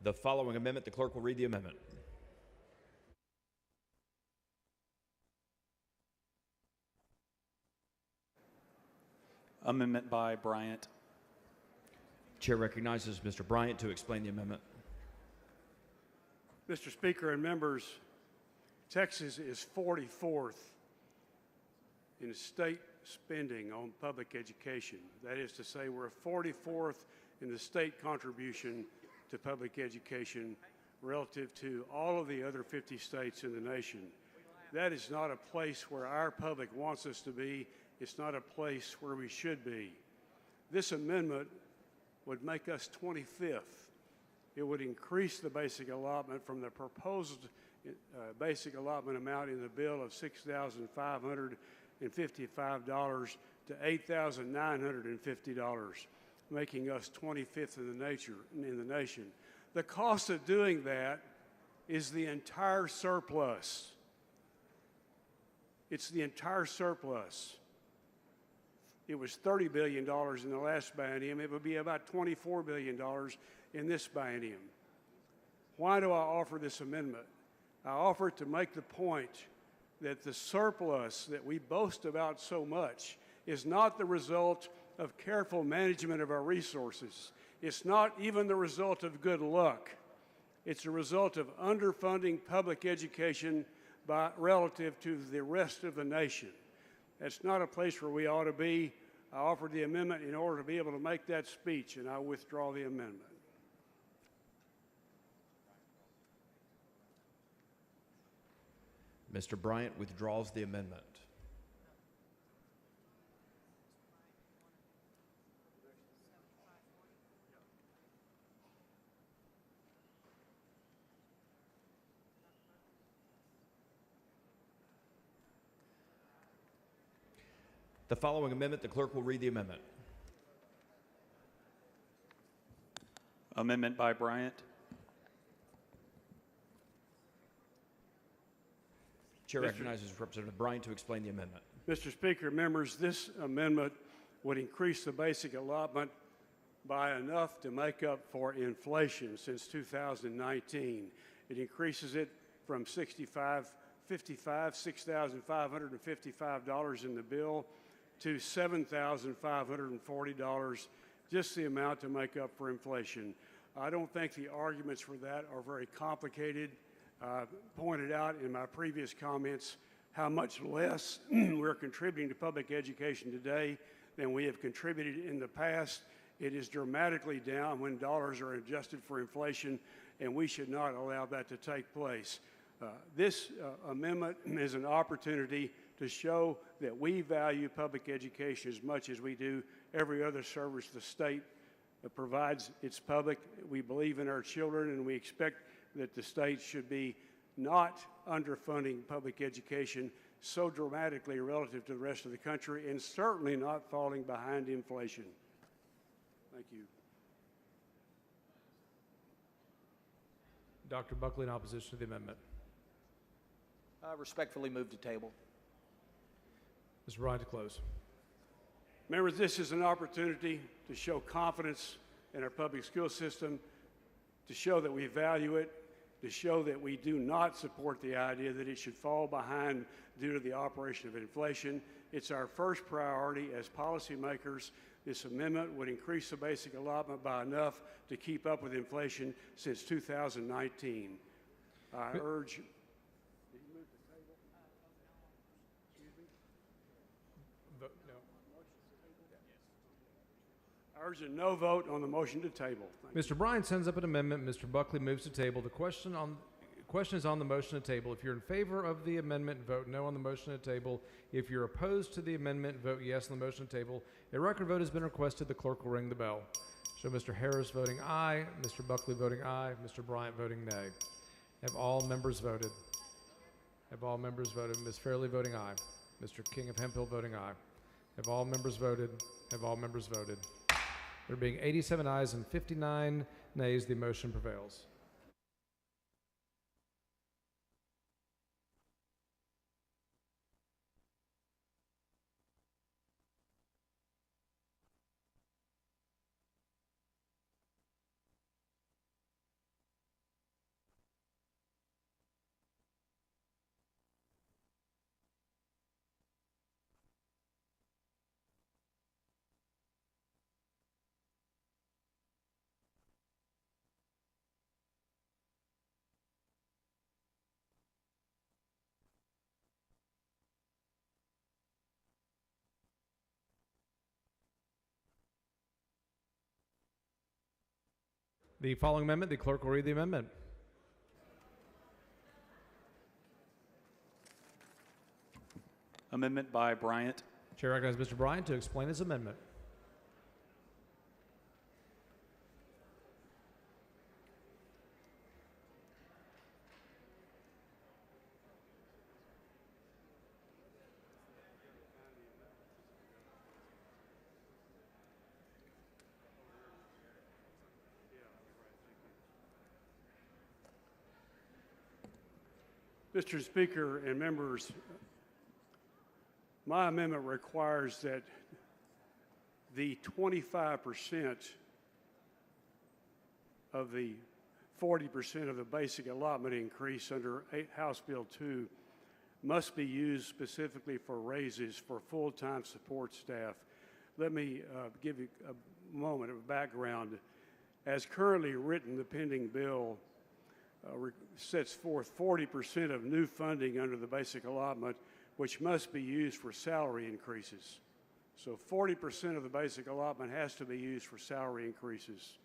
The following amendment, the clerk will read the amendment. Amendment by Bryant. Chair recognizes Mr. Bryant to explain the amendment. Mr. Speaker and members, Texas is 44th in state spending on public education. That is to say, we're 44th in the state contribution to public education relative to all of the other 50 states in the nation. That is not a place where our public wants us to be. It's not a place where we should be. This amendment would make us 25th. It would increase the basic allotment from the proposed basic allotment amount in the bill of $6,555 to $8,950. Making us 25th in the nation. The cost of doing that is the entire surplus. It's the entire surplus. It was $30 billion in the last biennium. It would be about $24 billion in this biennium. Why do I offer this amendment? I offer it to make the point that the surplus that we boast about so much is not the result of careful management of our resources. It's not even the result of good luck. It's a result of underfunding public education relative to the rest of the nation. That's not a place where we ought to be. I offered the amendment in order to be able to make that speech, and I withdraw the amendment. Mr. Bryant withdraws the amendment. The following amendment, the clerk will read the amendment. Amendment by Bryant. Chair recognizes Representative Bryant to explain the amendment. Mr. Speaker, members, this amendment would increase the basic allotment by enough to make up for inflation since 2019. It increases it from $6,555 in the bill to $7,540, just the amount to make up for inflation. I don't think the arguments for that are very complicated. Pointed out in my previous comments how much less we're contributing to public education today than we have contributed in the past. It is dramatically down when dollars are adjusted for inflation, and we should not allow that to take place. This amendment is an opportunity to show that we value public education as much as we do every other service the state provides its public. We believe in our children, and we expect that the state should be not underfunding public education so dramatically relative to the rest of the country, and certainly not falling behind inflation. Thank you. Dr. Buckley in opposition to the amendment. I respectfully move to table. Mr. Bryant to close. Members, this is an opportunity to show confidence in our public school system, to show that we value it, to show that we do not support the idea that it should fall behind due to the operation of inflation. It's our first priority as policymakers. This amendment would increase the basic allotment by enough to keep up with inflation since 2019. I urge... I urge a no vote on the motion to table. Mr. Bryan sends up an amendment. Mr. Buckley moves to table. The question is on the motion to table. If you're in favor of the amendment, vote no on the motion to table. If you're opposed to the amendment, vote yes on the motion to table. A record vote has been requested. The clerk will ring the bell. Show Mr. Harris voting aye, Mr. Buckley voting aye, Mr. Bryant voting nay. Have all members voted? Have all members voted? Ms. Fairley voting aye. Mr. King of Hemphill voting aye. Have all members voted? Have all members voted? There being 87 ayes and 59 nays, the motion prevails. The following amendment, the clerk will read the amendment. Amendment by Bryant. Chair recognizes Mr. Bryant to explain his amendment. Mr. Speaker and members, my amendment requires that the 25% of the 40% of the basic allotment increase under House Bill 2 must be used specifically for raises for full-time support staff. Let me give you a moment of background. As currently written, the pending bill sets forth 40% of new funding under the basic allotment, which must be used for salary increases. So 40% of the basic allotment has to be used for salary increases.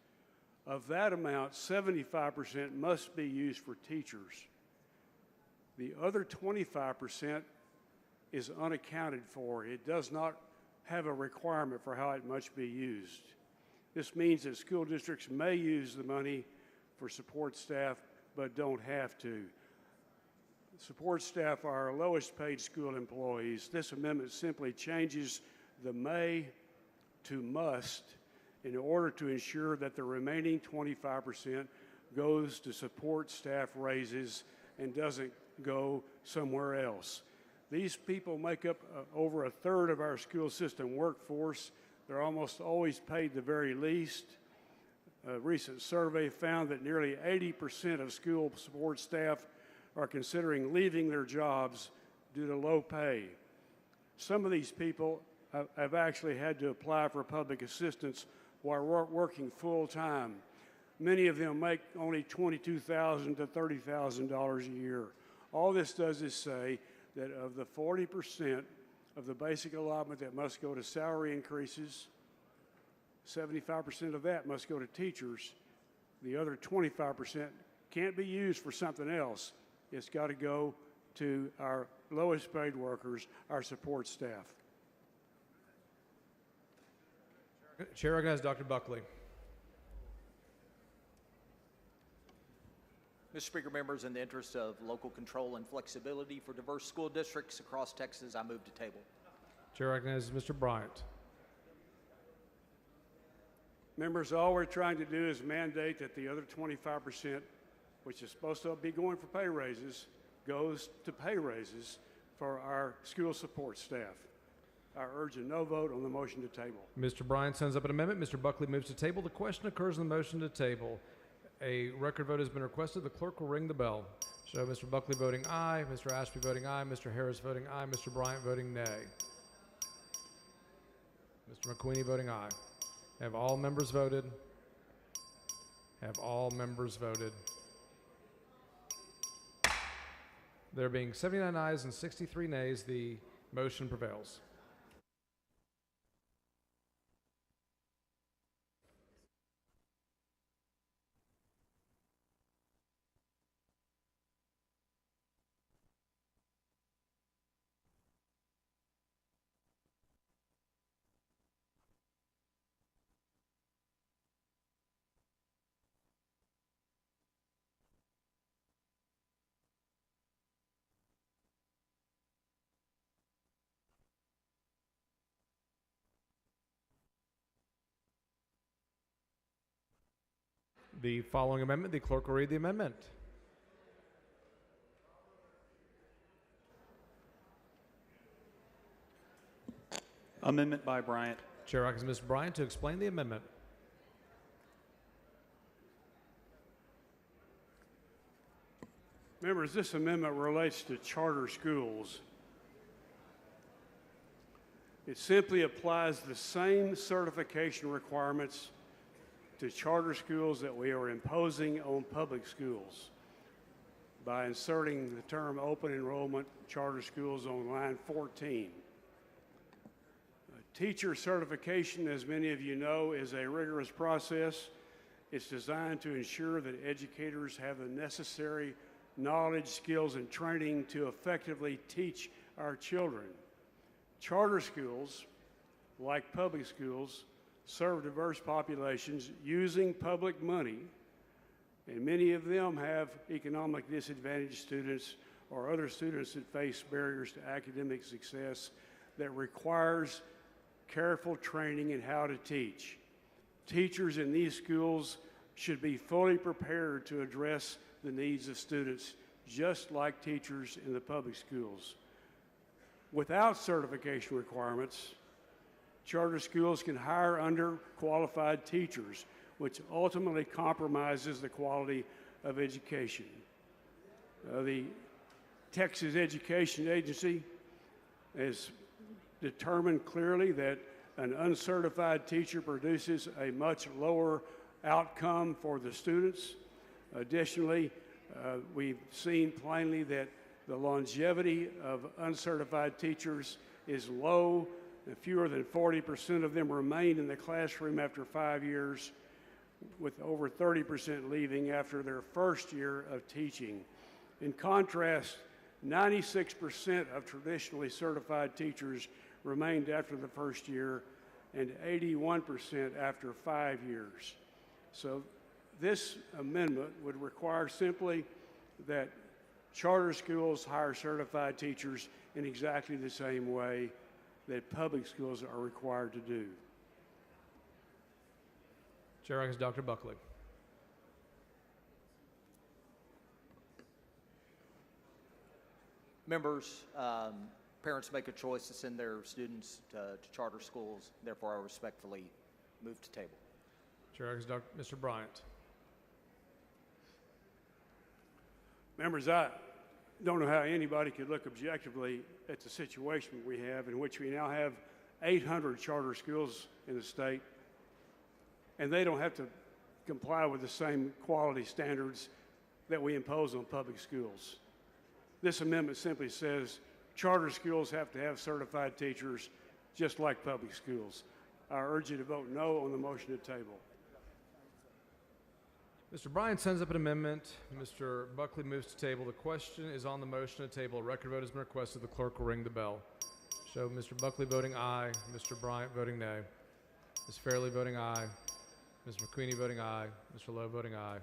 Of that amount, 75% must be used for teachers. The other 25% is unaccounted for. It does not have a requirement for how it must be used. This means that school districts may use the money for support staff, but don't have to. Support staff are our lowest paid school employees. This amendment simply changes the may to must in order to ensure that the remaining 25% goes to support staff raises and doesn't go somewhere else. These people make up over a third of our school system workforce. They're almost always paid the very least. A recent survey found that nearly 80% of school support staff are considering leaving their jobs due to low pay. Some of these people have actually had to apply for public assistance while working full time. Many of them make only $22,000 to $30,000 a year. All this does is say that of the 40% of the basic allotment that must go to salary increases, 75% of that must go to teachers. The other 25% can't be used for something else. It's got to go to our lowest paid workers, our support staff. Chair recognizes Dr. Buckley. Mr. Speaker, members, in the interest of local control and flexibility for diverse school districts across Texas, I move to table. Chair recognizes Mr. Bryant. Members, all we're trying to do is mandate that the other 25%, which is supposed to be going for pay raises, goes to pay raises for our school support staff. I urge a no vote on the motion to table. Mr. Bryant sends up an amendment. Mr. Buckley moves to table. The question occurs in the motion to table. A record vote has been requested. The clerk will ring the bell. Show Mr. Buckley voting aye, Mr. Ashby voting aye, Mr. Harris voting aye, Mr. Bryant voting nay. Mr. McQueenie voting aye. Have all members voted? Have all members voted? There being 79 ayes and 63 nays, the motion prevails. The following amendment, the clerk will read the amendment. Amendment by Bryant. Chair recognizes Mr. Bryant to explain the amendment. Members, this amendment relates to charter schools. It simply applies the same certification requirements to charter schools that we are imposing on public schools by inserting the term open enrollment charter schools on line 14. Teacher certification, as many of you know, is a rigorous process. It's designed to ensure that educators have the necessary knowledge, skills, and training to effectively teach our children. Charter schools, like public schools, serve diverse populations using public money, and many of them have economic disadvantaged students or other students that face barriers to academic success that requires careful training in how to teach. Teachers in these schools should be fully prepared to address the needs of students, just like teachers in the public schools. Without certification requirements, charter schools can hire underqualified teachers, which ultimately compromises the quality of education. The Texas Education Agency has determined clearly that an uncertified teacher produces a much lower outcome for the students. Additionally, we've seen plainly that the longevity of uncertified teachers is low. Fewer than 40% of them remain in the classroom after 5 years, with over 30% leaving after their first year of teaching. In contrast, 96% of traditionally certified teachers remained after the first year and 81% after 5 years. So this amendment would require simply that charter schools hire certified teachers in exactly the same way that public schools are required to do. Chair recognizes Dr. Buckley. members, parents make a choice to send their students to charter schools. Therefore, I respectfully move to table. Chair recognizes Mr. Bryant. Members, I don't know how anybody could look objectively at the situation we have in which we now have 800 charter schools in the state, and they don't have to comply with the same quality standards that we impose on public schools. This amendment simply says charter schools have to have certified teachers just like public schools. I urge you to vote no on the motion to table. Mr. Bryant sends up an amendment. Mr. Buckley moves to table. The question is on the motion to table. A record vote has been requested. The clerk will ring the bell. Show Mr. Buckley voting aye, Mr. Bryant voting nay, Ms. Fairley voting aye, Ms. McQueenie voting aye, Mr. Lowe voting aye,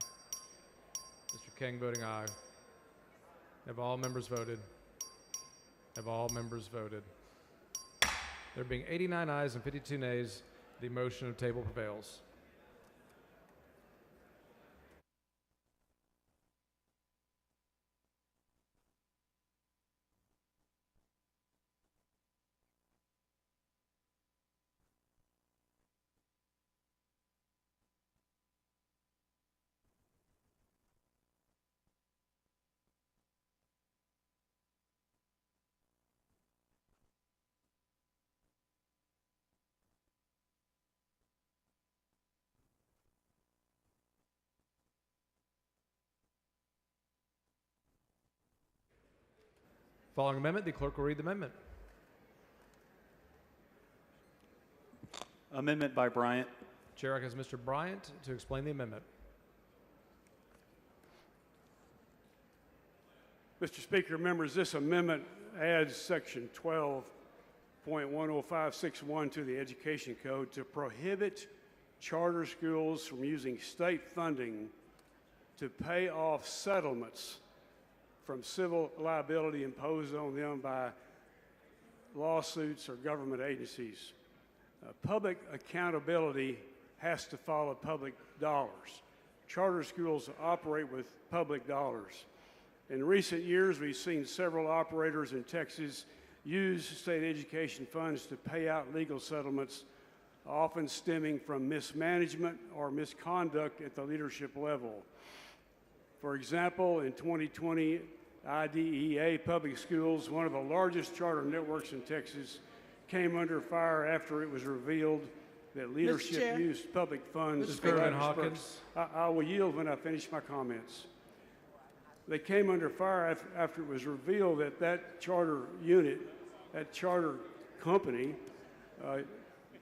Mr. King voting aye. Have all members voted? Have all members voted? There being 89 ayes and 52 nays, the motion to table prevails. Following amendment, the clerk will read the amendment. Amendment by Bryant. Chair recognizes Mr. Bryant to explain the amendment. Mr. Speaker, members, this amendment adds section 12.10561 to the Education Code to prohibit charter schools from using state funding to pay off settlements from civil liability imposed on them by lawsuits or government agencies. Public accountability has to follow public dollars. Charter schools operate with public dollars. In recent years, we've seen several operators in Texas use state education funds to pay out legal settlements, often stemming from mismanagement or misconduct at the leadership level. For example, in 2020, IDEA Public Schools, one of the largest charter networks in Texas, came under fire after it was revealed that leadership used public funds. Mr. Chairman Hawkins. I will yield when I finish my comments. They came under fire after it was revealed that that charter unit, that charter company,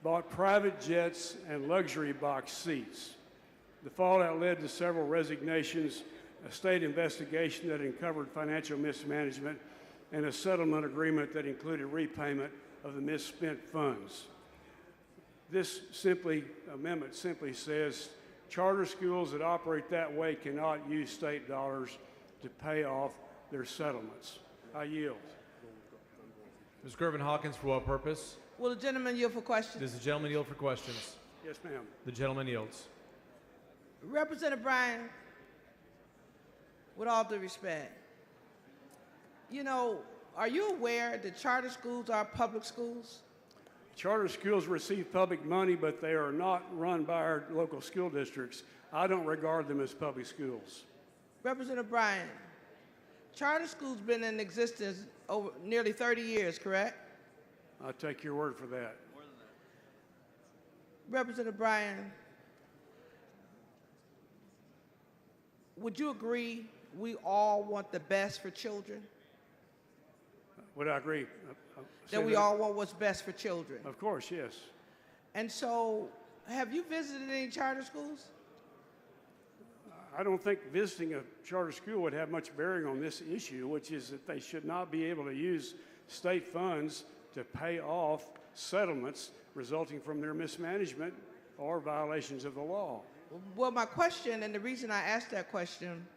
bought private jets and luxury box seats. The fallout led to several resignations, a state investigation that uncovered financial mismanagement, and a settlement agreement that included repayment of the misspent funds. This amendment simply says charter schools that operate that way cannot use state dollars to pay off their settlements. I yield. Ms. Gervin Hawkins, for what purpose? Will the gentleman yield for questions? Does the gentleman yield for questions? Yes, ma'am. The gentleman yields. Representative Bryan, with all due respect, you know, are you aware that charter schools are public schools? Charter schools receive public money, but they are not run by our local school districts. I don't regard them as public schools. Representative Bryan, charter schools been in existence over nearly 30 years, correct? I'll take your word for that. Representative Bryan, would you agree we all want the best for children? Would I agree? That we all want what's best for children? Of course, yes. And so, have you visited any charter schools? I don't think visiting a charter school would have much bearing on this issue, which is that they should not be able to use state funds to pay off settlements resulting from their mismanagement or violations of the law. Well, my question, and the reason I asked that question,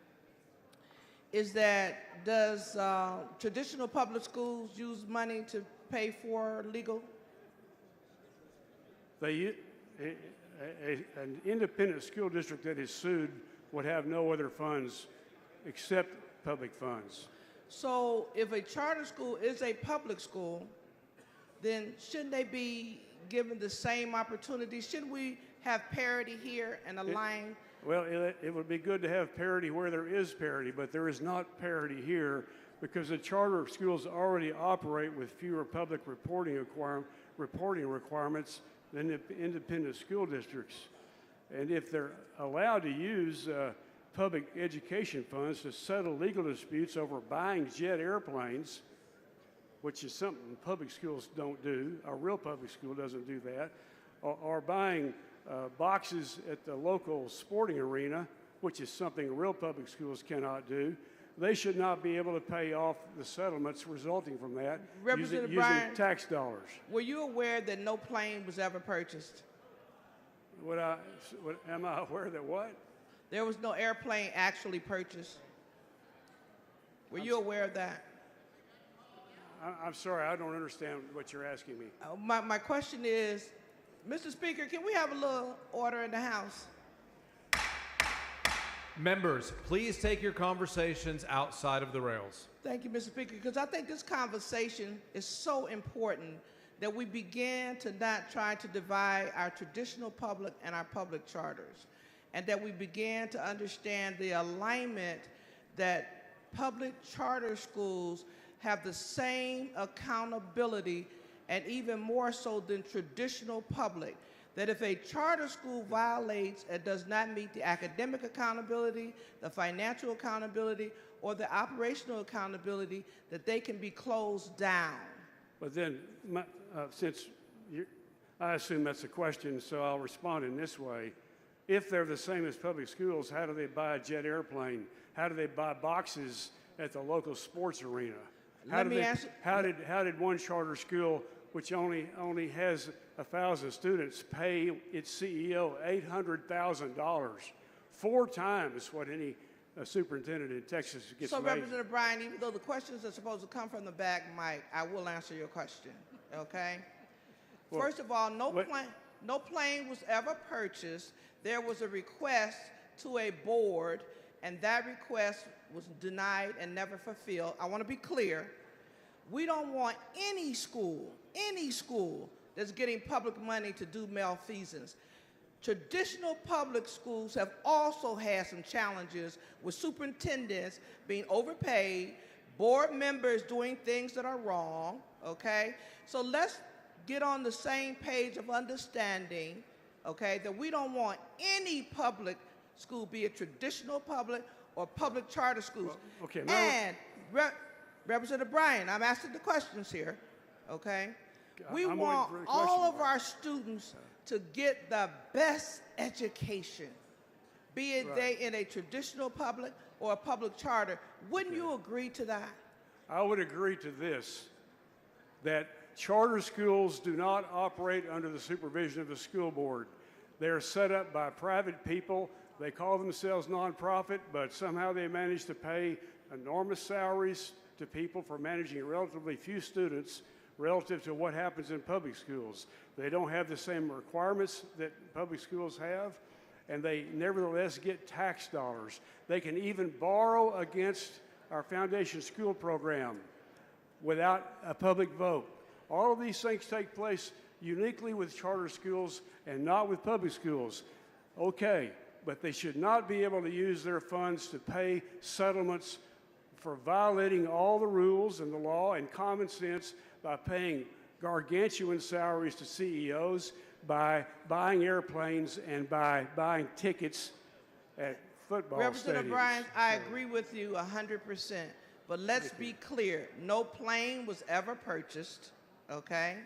is that does traditional public schools use money to pay for legal? An independent school district that is sued would have no other funds except public funds. So if a charter school is a public school, then shouldn't they be given the same opportunity? Shouldn't we have parity here and align? Well, it would be good to have parity where there is parity, but there is not parity here because the charter schools already operate with fewer public reporting requirements than the independent school districts. And if they're allowed to use public education funds to settle legal disputes over buying jet airplanes, which is something public schools don't do, a real public school doesn't do that, or buying boxes at the local sporting arena, which is something real public schools cannot do, they should not be able to pay off the settlements resulting from that using tax dollars. Were you aware that no plane was ever purchased? Am I aware that what? There was no airplane actually purchased. Were you aware of that? I'm sorry, I don't understand what you're asking me. My question is, Mr. Speaker, can we have a little order in the House? Members, please take your conversations outside of the rails. Thank you, Mr. Speaker, because I think this conversation is so important that we begin to not try to divide our traditional public and our public charters, and that we begin to understand the alignment that public charter schools have the same accountability and even more so than traditional public. That if a charter school violates and does not meet the academic accountability, the financial accountability, or the operational accountability, that they can be closed down. But then, I assume that's a question, so I'll respond in this way. If they're the same as public schools, how do they buy a jet airplane? How do they buy boxes at the local sports arena? How did one charter school, which only has 1,000 students, pay its CEO $800,000, 4 times what any superintendent in Texas gets So, paid? Representative Bryan, even though the questions are supposed to come from the back mic, I will answer your question, okay? Well, First of all, no plane was ever purchased. There was a request to a board, and that request was denied and never fulfilled. I want to be clear. We don't want any school that's getting public money to do malfeasance. Traditional public schools have also had some challenges with superintendents being overpaid, board members doing things that are wrong, okay? So let's get on the same page of understanding, okay, that we don't want any public school, be it traditional public or public charter schools. Well, okay, and Representative Bryan, I'm asking the questions here, okay? We want all of our students to get the best education, be it they in a traditional public or a public charter. Wouldn't you agree to that? I would agree to this, that charter schools do not operate under the supervision of the school board. They are set up by private people. They call themselves nonprofit, but somehow they manage to pay enormous salaries to people for managing relatively few students relative to what happens in public schools. They don't have the same requirements that public schools have, and they nevertheless get tax dollars. They can even borrow against our foundation school program without a public vote. All of these things take place uniquely with charter schools and not with public schools. Okay, but they should not be able to use their funds to pay settlements for violating all the rules and the law and common sense by paying gargantuan salaries to CEOs, by buying airplanes, and by buying tickets at football stadiums. Representative Bryan, I agree with you 100%, but let's be clear. No plane was ever purchased, okay?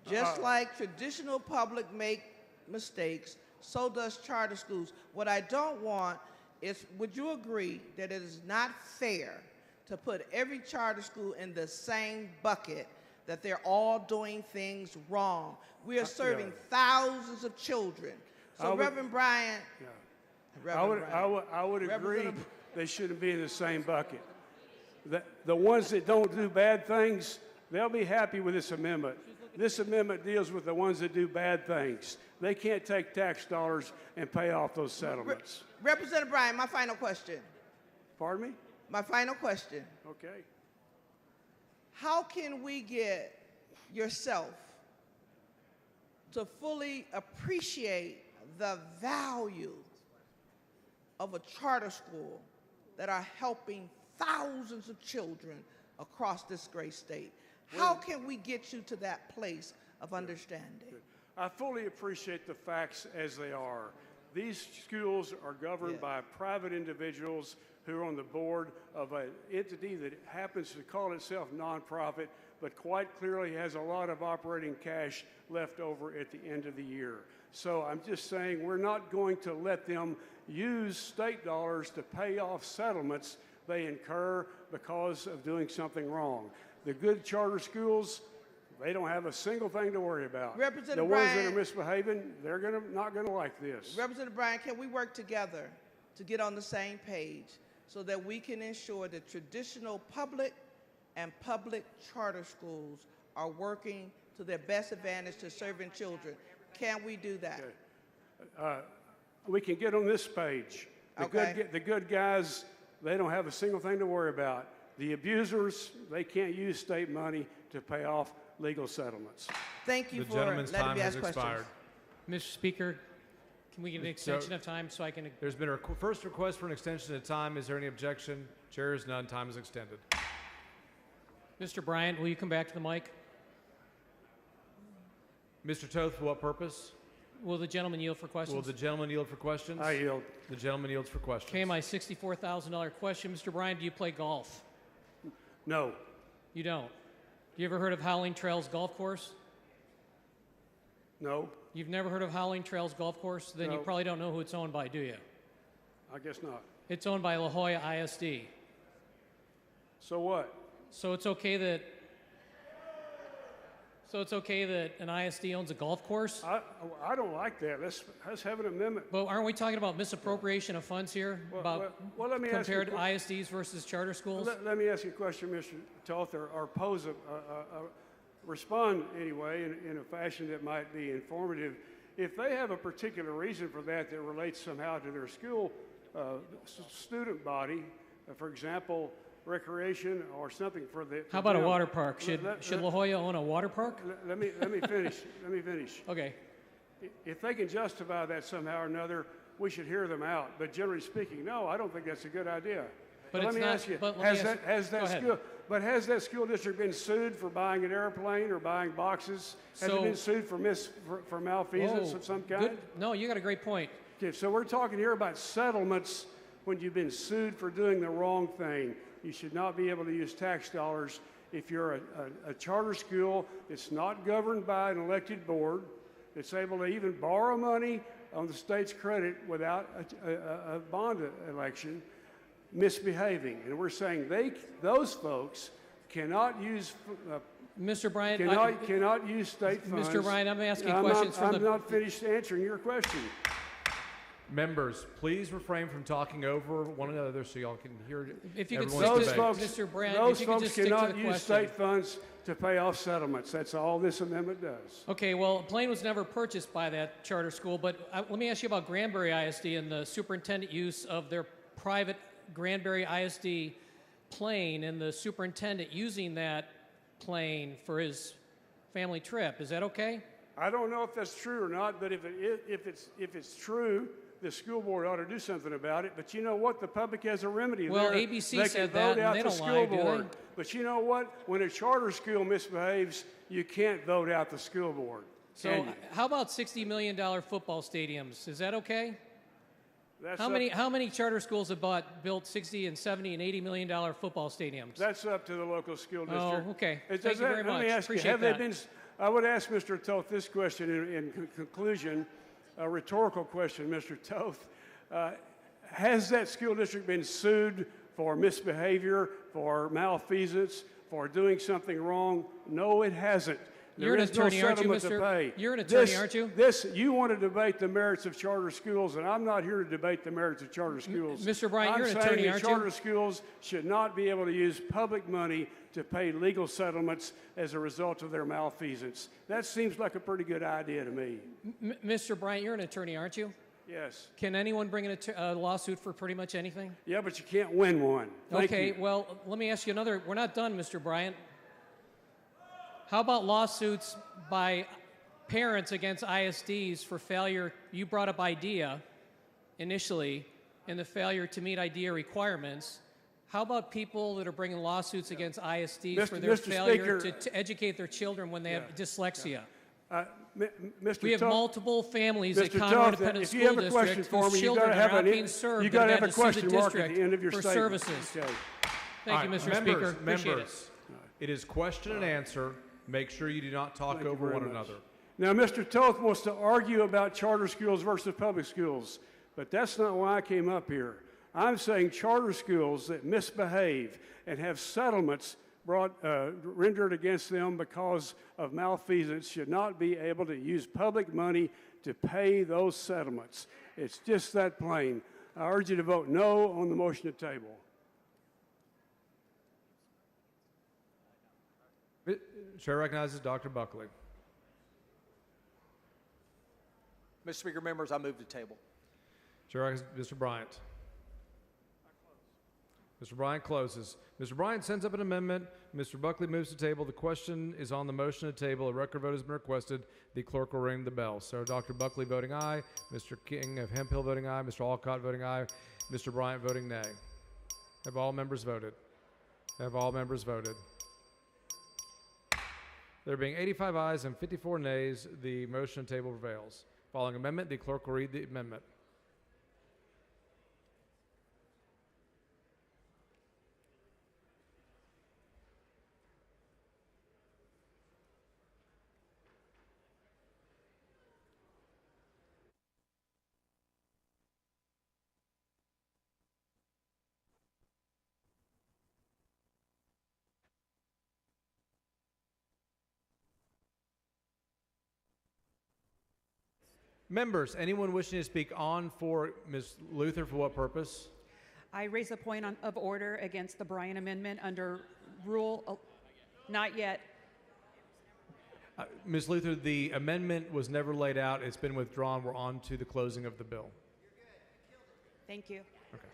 Just like traditional public make mistakes, so does charter schools. What I don't want is, would you agree that it is not fair to put every charter school in the same bucket, that they're all doing things wrong? We are serving thousands of children. So, Reverend Bryan, I would agree they shouldn't be in the same bucket. The ones that don't do bad things, they'll be happy with this amendment. This amendment deals with the ones that do bad things. They can't take tax dollars and pay off those settlements. Representative Bryan, my final question. Pardon me? My final question. Okay. How can we get yourself to fully appreciate the value of a charter school that are helping thousands of children across this great state? How can we get you to that place of understanding? I fully appreciate the facts as they are. These schools are governed by private individuals who are on the board of an entity that happens to call itself nonprofit, but quite clearly has a lot of operating cash left over at the end of the year. So I'm just saying we're not going to let them use state dollars to pay off settlements they incur because of doing something wrong. The good charter schools, they don't have a single thing to worry about. Representative the ones Bryant, that are misbehaving, they're not going to like this. Representative Bryan, can we work together to get on the same page so that we can ensure that traditional public and public charter schools are working to their best advantage to serving children? Can we do that? Okay. We can get on this page. The good guys, they don't have a single thing to worry about. The abusers, they can't use state money to pay off legal settlements. Thank you The for gentleman's letting time me has ask questions. expired. Mr. Speaker, can we get an extension of time so I can... There's been a first request for an extension of time. Is there any objection? Chair is none. Time is extended. Mr. Bryant, will you come back to the mic? Mr. Toth, for what purpose? Will the gentleman yield for questions? Will the gentleman yield for questions? I yield. The gentleman yields for questions. Okay, my $64,000 question. Mr. Bryant, do you play golf? No. You don't? You ever heard of Howling Trails Golf Course? No. You've never heard of Howling Trails Golf Course? Then you No. probably don't know who it's owned by, do you? I guess not. It's owned by La Jolla ISD. So what? So it's okay that an ISD owns a golf course? I don't like that. Let's have an amendment. But aren't we talking about misappropriation of funds here? Well, let me ask you compared to ISDs versus charter schools? Let me ask you a question, Mr. Toth, or pose respond anyway in a fashion that might be informative. If they have a particular reason for that relates somehow to their school student body, for example, recreation or something for the... How about a water park? Should La Jolla own a water park? Let me finish. Let me finish. Okay. If they can justify that somehow or another, we should hear them out. But generally speaking, no, I don't think that's a good idea. But let me ask you, has that school district been sued for buying an airplane or buying boxes? Has it been sued for malfeasance of some kind? Good. No, you got a great point. Okay, so we're talking here about settlements when you've been sued for doing the wrong thing. You should not be able to use tax dollars if you're a charter school that's not governed by an elected board, that's able to even borrow money on the state's credit without a bond election, misbehaving. And we're saying those folks cannot use Mr. Bryant, cannot use state funds. Mr. Bryant, I'm asking questions from I'm not finished answering your question. Members, please refrain from talking over one another so y'all can hear if you could everyone's stick debate. to, Mr. Brandt, Those if you could folks just stick to cannot the use question. state funds to pay off settlements. That's all this amendment does. Okay, well, a plane was never purchased by that charter school, but let me ask you about Granbury ISD and the superintendent use of their private Granbury ISD plane and the superintendent using that plane for his family trip. Is that okay? I don't know if that's true or not, but if it's true, the school board ought to do something about it. But you know what? The public has a remedy well, there. ABC said that, and they don't lie, do they? But you know what? When a charter school misbehaves, you can't vote out the school board. So how about $60 million football stadiums? Is that okay? That's how many charter schools have built $60 and $70 and $80 million football stadiums? That's up to the local school district. Oh, okay. Thank you very much. Let me ask Appreciate you, have that. they been? I would ask Mr. Toth this question in conclusion, a rhetorical question, Mr. Toth. Has that school district been sued for misbehavior, for malfeasance, for doing something wrong? No, it hasn't. You're an attorney, aren't you, Mr.? You're an attorney, aren't you? You want to debate the merits of charter schools, and I'm not here to debate the merits of charter schools. Mr. Bryant, you're an attorney, I'm saying aren't that you? charter schools should not be able to use public money to pay legal settlements as a result of their malfeasance. That seems like a pretty good idea to me. Mr. Bryant, you're an attorney, aren't you? Yes. Can anyone bring in a lawsuit for pretty much anything? Yeah, but you can't win one. Thank Okay, you. well, let me ask you another. We're not done, Mr. Bryant. How about lawsuits by parents against ISDs for failure? You brought up IDEA initially, and the failure to meet IDEA requirements. How about people that are bringing lawsuits against ISDs for their failure to educate their children when they have dyslexia? Mr. We have multiple families at Mr. Conroe Toth, Independent if you School have a question District for whose me, you children gotta are have not an being served you that gotta have have a had to sue the question mark at district the end of your for statement. services. Okay. Thank you, All Mr. right, Speaker. Appreciate members, it is question and answer. Make sure you do not talk Thank you over very one much. another. Now, Mr. Toth wants to argue about charter schools versus public schools, but that's not why I came up here. I'm saying charter schools that misbehave and have settlements rendered against them because of malfeasance should not be able to use public money to pay those settlements. It's just that plain. I urge you to vote no on the motion to table. Chair recognizes Dr. Buckley. Mr. Speaker, members, I move to table. Chair recognizes Mr. Bryant. Mr. Bryant closes. Mr. Bryant sends up an amendment. Mr. Buckley moves to table. The question is on the motion to table. A record vote has been requested. The clerk will ring the bell. So Dr. Buckley voting aye. Mr. King of Hemphill voting aye. Mr. Alcott voting aye. Mr. Bryant voting nay. Have all members voted? Have all members voted? There being 85 ayes and 54 nays, the motion to table prevails. Following amendment, the clerk will read the amendment. Members, anyone wishing to speak on for Ms. Luther for what purpose? I raise a point of order against the Bryan amendment under rule, not yet. Ms. Luther, the amendment was never laid out. It's been withdrawn. We're on to the closing of the bill. Thank you. Okay.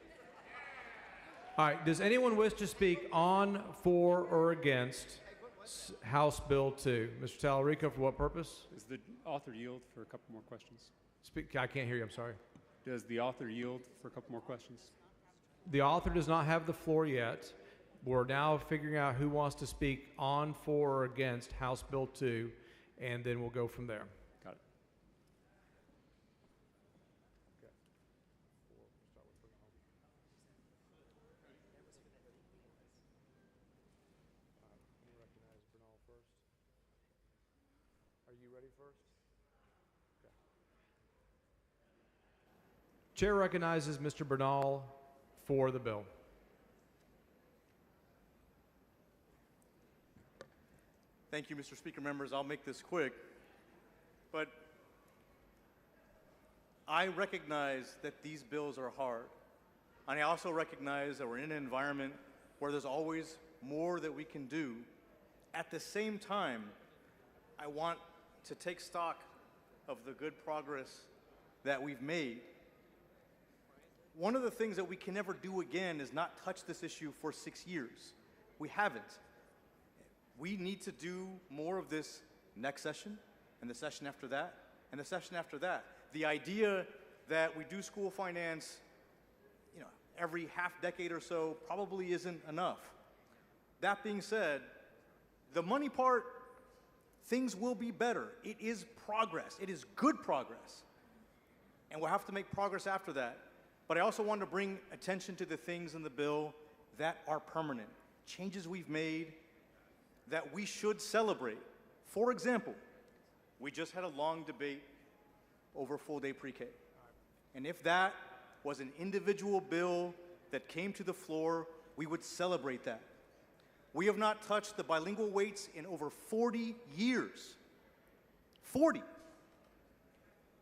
All right. Does anyone wish to speak on, for, or against House Bill 2? Mr. Tallarico, for what purpose? Does the author yield for a couple more questions? I can't hear you. I'm sorry. Does the author yield for a couple more questions? The author does not have the floor yet. We're now figuring out who wants to speak on, for, or against House Bill 2, and then we'll go from there. Got it. Are you ready first? Okay. Chair recognizes Mr. Bernal for the bill. Thank you, Mr. Speaker. Members, I'll make this quick. But I recognize that these bills are hard. And I also recognize that we're in an environment where there's always more that we can do. At the same time, I want to take stock of the good progress that we've made. One of the things that we can never do again is not touch this issue for 6 years. We haven't. We need to do more of this next session, and the session after that, and the session after that. The idea that we do school finance, every half decade or so probably isn't enough. That being said, the money part, things will be better. It is progress. It is good progress. And we'll have to make progress after that. But I also want to bring attention to the things in the bill that are permanent, changes we've made that we should celebrate. For example, we just had a long debate over full-day pre-K. And if that was an individual bill that came to the floor, we would celebrate that. We have not touched the bilingual weights in over 40 years. 40.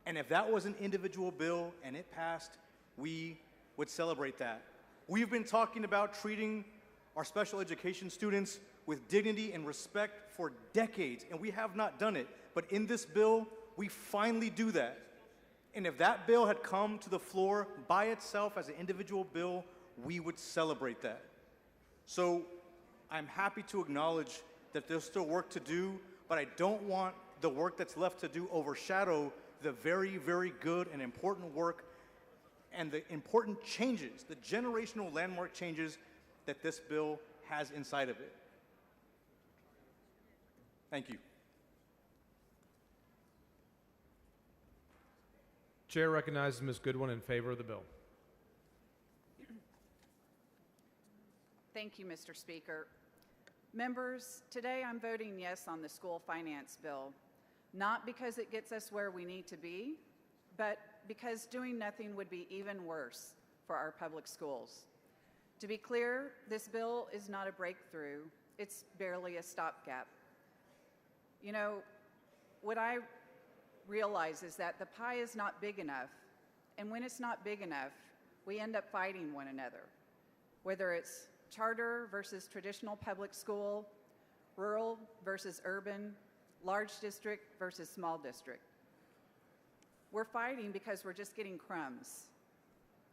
And if that was an individual bill and it passed, we would celebrate that. We've been talking about treating our special education students with dignity and respect for decades, and we have not done it. But in this bill, we finally do that. And if that bill had come to the floor by itself as an individual bill, we would celebrate that. So I'm happy to acknowledge that there's still work to do, but I don't want the work that's left to do overshadow the very, very good and important work and the important changes, the generational landmark changes that this bill has inside of it. Thank you. Chair recognizes Ms. Goodwin in favor of the bill. Thank you, Mr. Speaker. Members, today I'm voting yes on the school finance bill, not because it gets us where we need to be, but because doing nothing would be even worse for our public schools. To be clear, this bill is not a breakthrough, it's barely a stopgap. You know, what I realize is that the pie is not big enough, and when it's not big enough, we end up fighting one another, whether it's charter versus traditional public school, rural versus urban, large district versus small district. We're fighting because we're just getting crumbs.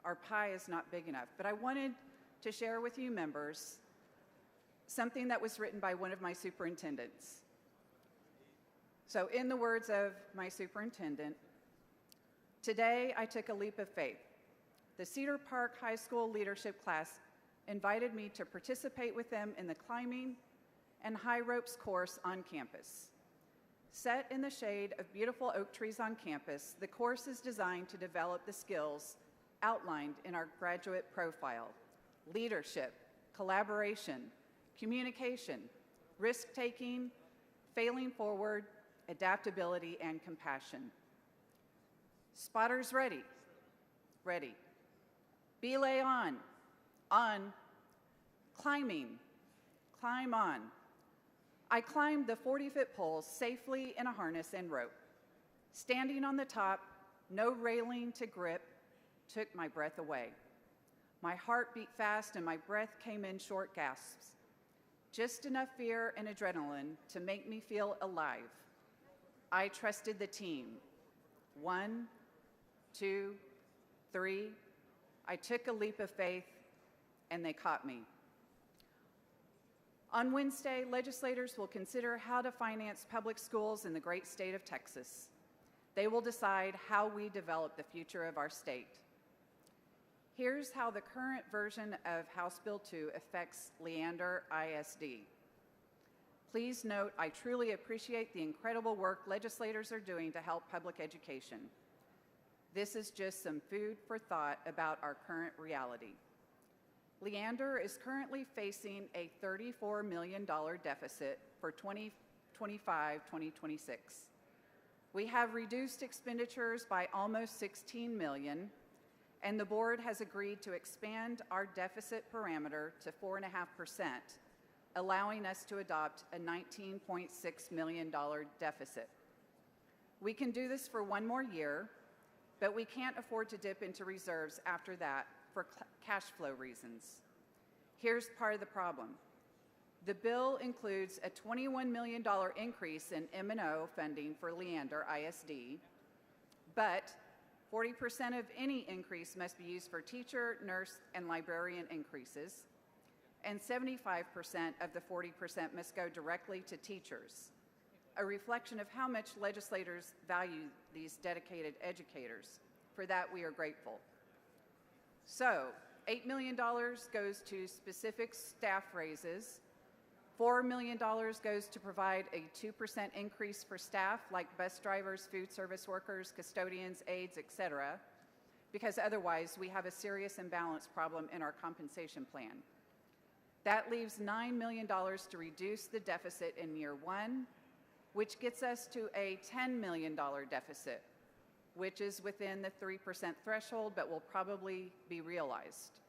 Our pie is not big enough. But I wanted to share with you members something that was written by one of my superintendents. So in the words of my superintendent, today I took a leap of faith. The Cedar Park High School leadership class invited me to participate with them in the climbing and high ropes course on campus. Set in the shade of beautiful oak trees on campus, the course is designed to develop the skills outlined in our graduate profile: leadership, collaboration, communication, risk-taking, failing forward, adaptability, and compassion. Spotters ready? Ready. Belay on. On. Climbing. Climb on. I climbed the 40-foot poles safely in a harness and rope. Standing on the top, no railing to grip, took my breath away. My heart beat fast and my breath came in short gasps. Just enough fear and adrenaline to make me feel alive. I trusted the team. 1, 2, 3. I took a leap of faith, and they caught me. On Wednesday, legislators will consider how to finance public schools in the great state of Texas. They will decide how we develop the future of our state. Here's how the current version of House Bill 2 affects Leander ISD. Please note, I truly appreciate the incredible work legislators are doing to help public education. This is just some food for thought about our current reality. Leander is currently facing a $34 million deficit for 2025-2026. We have reduced expenditures by almost $16 million, and the board has agreed to expand our deficit parameter to 4.5%, allowing us to adopt a $19.6 million deficit. We can do this for one more year, but we can't afford to dip into reserves after that for cash flow reasons. Here's part of the problem. The bill includes a $21 million increase in M&O funding for Leander ISD, but 40% of any increase must be used for teacher, nurse, and librarian increases, and 75% of the 40% must go directly to teachers, a reflection of how much legislators value these dedicated educators. For that, we are grateful. So, $8 million goes to specific staff raises, $4 million goes to provide a 2% increase for staff like bus drivers, food service workers, custodians, aides, etc., because otherwise we have a serious imbalance problem in our compensation plan. That leaves $9 million to reduce the deficit in year one, which gets us to a $10 million deficit, which is within the 3% threshold but will probably be realized.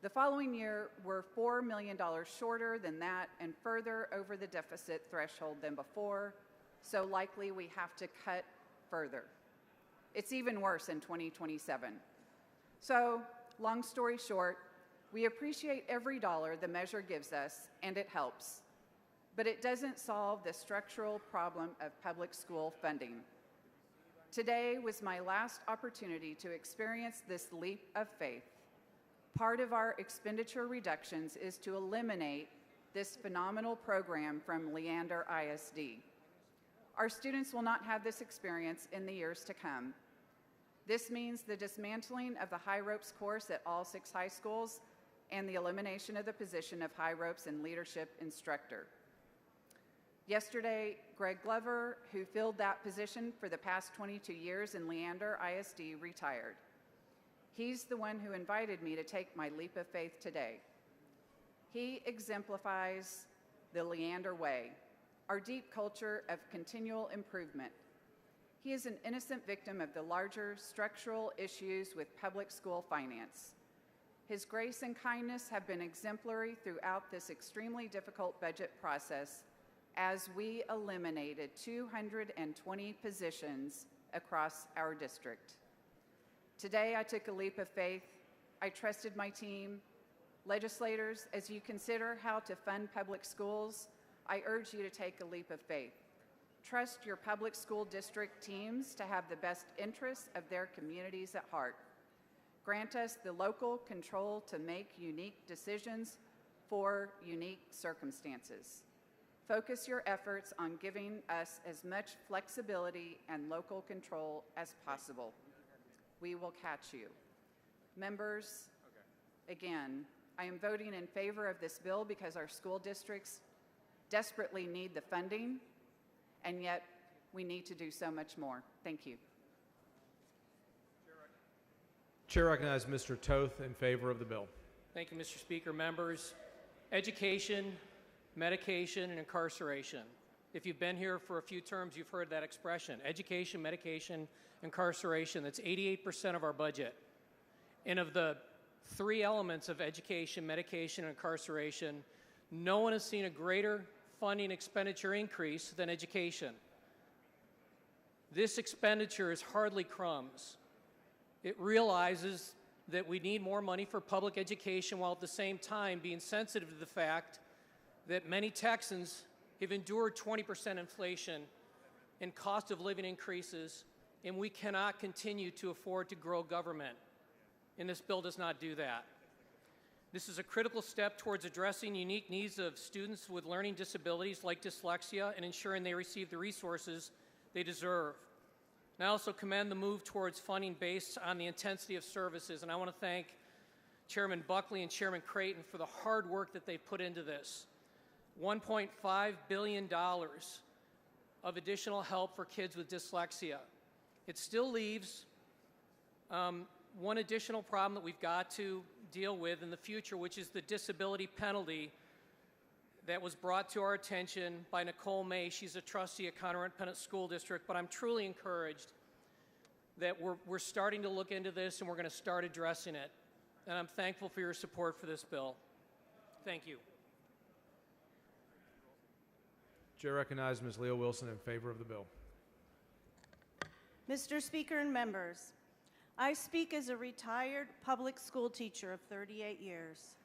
The following year, we're $4 million shorter than that and further over the deficit threshold than before, so likely we have to cut further. It's even worse in 2027. So, long story short, we appreciate every dollar the measure gives us, and it helps, but it doesn't solve the structural problem of public school funding. Today was my last opportunity to experience this leap of faith. Part of our expenditure reductions is to eliminate this phenomenal program from Leander ISD. Our students will not have this experience in the years to come. This means the dismantling of the high ropes course at all 6 high schools and the elimination of the position of high ropes and leadership instructor. Yesterday, Greg Glover, who filled that position for the past 22 years in Leander ISD, retired. He's the one who invited me to take my leap of faith today. He exemplifies the Leander way, our deep culture of continual improvement. He is an innocent victim of the larger structural issues with public school finance. His grace and kindness have been exemplary throughout this extremely difficult budget process as we eliminated 220 positions across our district. Today, I took a leap of faith. I trusted my team. Legislators, as you consider how to fund public schools, I urge you to take a leap of faith. Trust your public school district teams to have the best interests of their communities at heart. Grant us the local control to make unique decisions for unique circumstances. Focus your efforts on giving us as much flexibility and local control as possible. We will catch you. Members, again, I am voting in favor of this bill because our school districts desperately need the funding, and yet we need to do so much more. Thank you. Chair recognizes Mr. Toth in favor of the bill. Thank you, Mr. Speaker. Members, education, medication, and incarceration. If you've been here for a few terms, you've heard that expression. Education, medication, incarceration. That's 88% of our budget. And of the 3 elements of education, medication, and incarceration, no one has seen a greater funding expenditure increase than education. This expenditure is hardly crumbs. It realizes that we need more money for public education while at the same time being sensitive to the fact that many Texans have endured 20% inflation and cost of living increases, and we cannot continue to afford to grow government. And this bill does not do that. This is a critical step towards addressing unique needs of students with learning disabilities like dyslexia and ensuring they receive the resources they deserve. And I also commend the move towards funding based on the intensity of services, and I want to thank Chairman Buckley and Chairman Creighton for the hard work that they've put into this. $1.5 billion of additional help for kids with dyslexia. It still leaves one additional problem that we've got to deal with in the future, which is the disability penalty that was brought to our attention by Nicole May. She's a trustee at Conroe Independent School District, but I'm truly encouraged that we're starting to look into this and we're going to start addressing it. And I'm thankful for your support for this bill. Thank you. Chair recognizes Ms. Leah Wilson in favor of the bill. Mr. Speaker and members, I speak as a retired public school teacher of 38 years.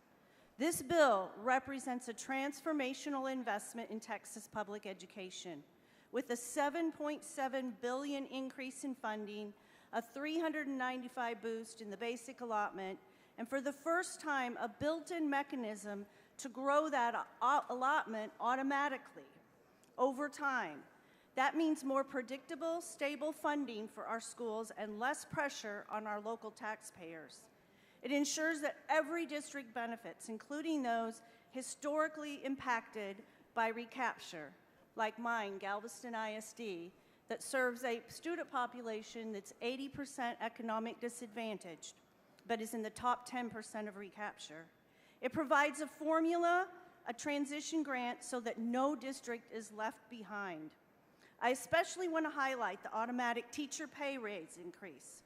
This bill represents a transformational investment in Texas public education, with a $7.7 billion increase in funding, a $395 boost in the basic allotment, and for the first time, a built-in mechanism to grow that allotment automatically over time. That means more predictable, stable funding for our schools and less pressure on our local taxpayers. It ensures that every district benefits, including those historically impacted by recapture, like mine, Galveston ISD, that serves a student population that's 80% economic disadvantaged, but is in the top 10% of recapture. It provides a formula, a transition grant, so that no district is left behind. I especially want to highlight the automatic teacher pay raise increase.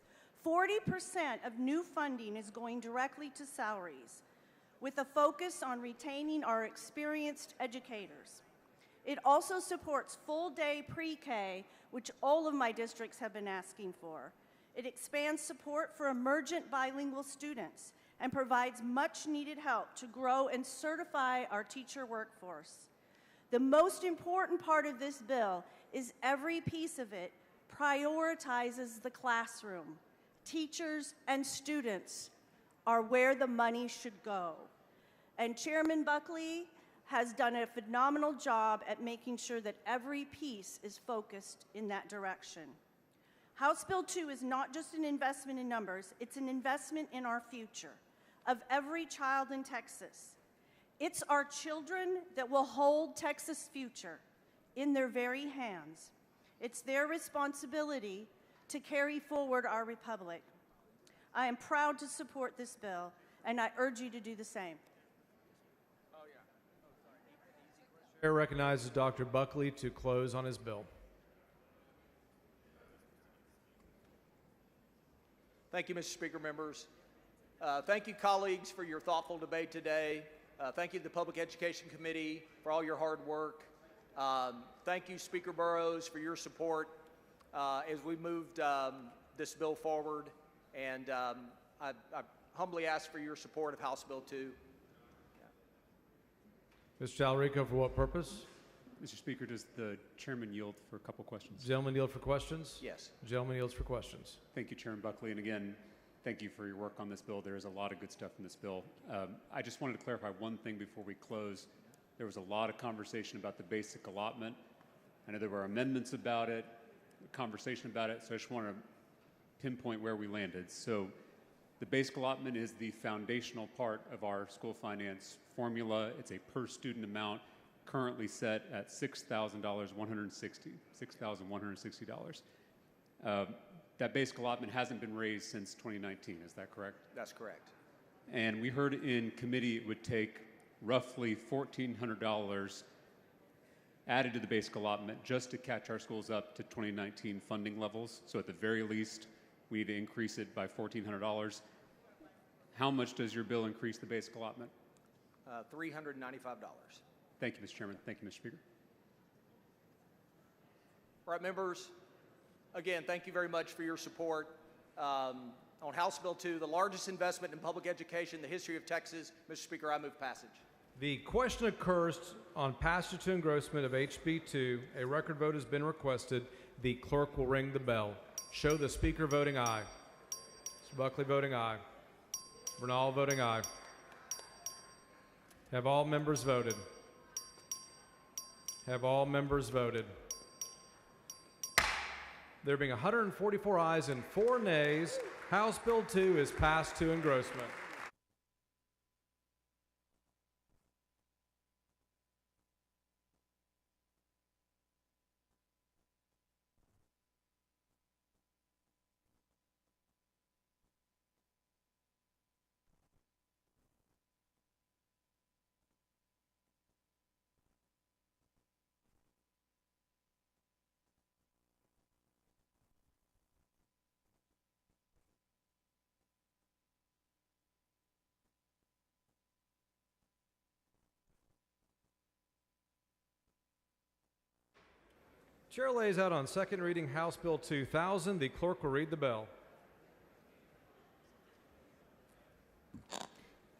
40% of new funding is going directly to salaries, with a focus on retaining our experienced educators. It also supports full-day pre-K, which all of my districts have been asking for. It expands support for emergent bilingual students and provides much-needed help to grow and certify our teacher workforce. The most important part of this bill is every piece of it prioritizes the classroom. Teachers and students are where the money should go. And Chairman Buckley has done a phenomenal job at making sure that every piece is focused in that direction. House Bill 2 is not just an investment in numbers, it's an investment in our future of every child in Texas. It's our children that will hold Texas' future in their very hands. It's their responsibility to carry forward our republic. I am proud to support this bill, and I urge you to do the same. Chair recognizes Dr. Buckley to close on his bill. Thank you, Mr. Speaker, members. Thank you, colleagues, for your thoughtful debate today. Thank you to the Public Education Committee for all your hard work. Thank you, Speaker Burrows, for your support as we moved this bill forward. And I humbly ask for your support of House Bill 2. Mr. Talarico, for what purpose? Mr. Speaker, does the chairman yield for a couple questions? Gentleman yield for questions? Yes. Gentleman yields for questions. Thank you, Chairman Buckley. And again, thank you for your work on this bill. There is a lot of good stuff in this bill. I just wanted to clarify one thing before we close. There was a lot of conversation about the basic allotment. I know there were amendments about it, conversation about it, so I just want to pinpoint where we landed. So the basic allotment is the foundational part of our school finance formula. It's a per student amount currently set at $6,160. That basic allotment hasn't been raised since 2019, is that correct? That's correct. And we heard in committee it would take roughly $1,400 added to the basic allotment just to catch our schools up to 2019 funding levels. So at the very least, we need to increase it by $1,400. How much does your bill increase the basic allotment? $395. Thank you, Mr. Chairman. Thank you, Mr. Speaker. All right, members, again, thank you very much for your support. On House Bill 2, the largest investment in public education in the history of Texas, Mr. Speaker, I move passage. The question occurs on passage to engrossment of HB 2. A record vote has been requested. The clerk will ring the bell. Show the speaker voting aye. Mr. Buckley voting aye. Bernal voting aye. Have all members voted? Have all members voted? There being 144 ayes and 4 nays, House Bill 2 is passed to engrossment. Chair lays out on second reading House Bill 2000. The clerk will read the bell.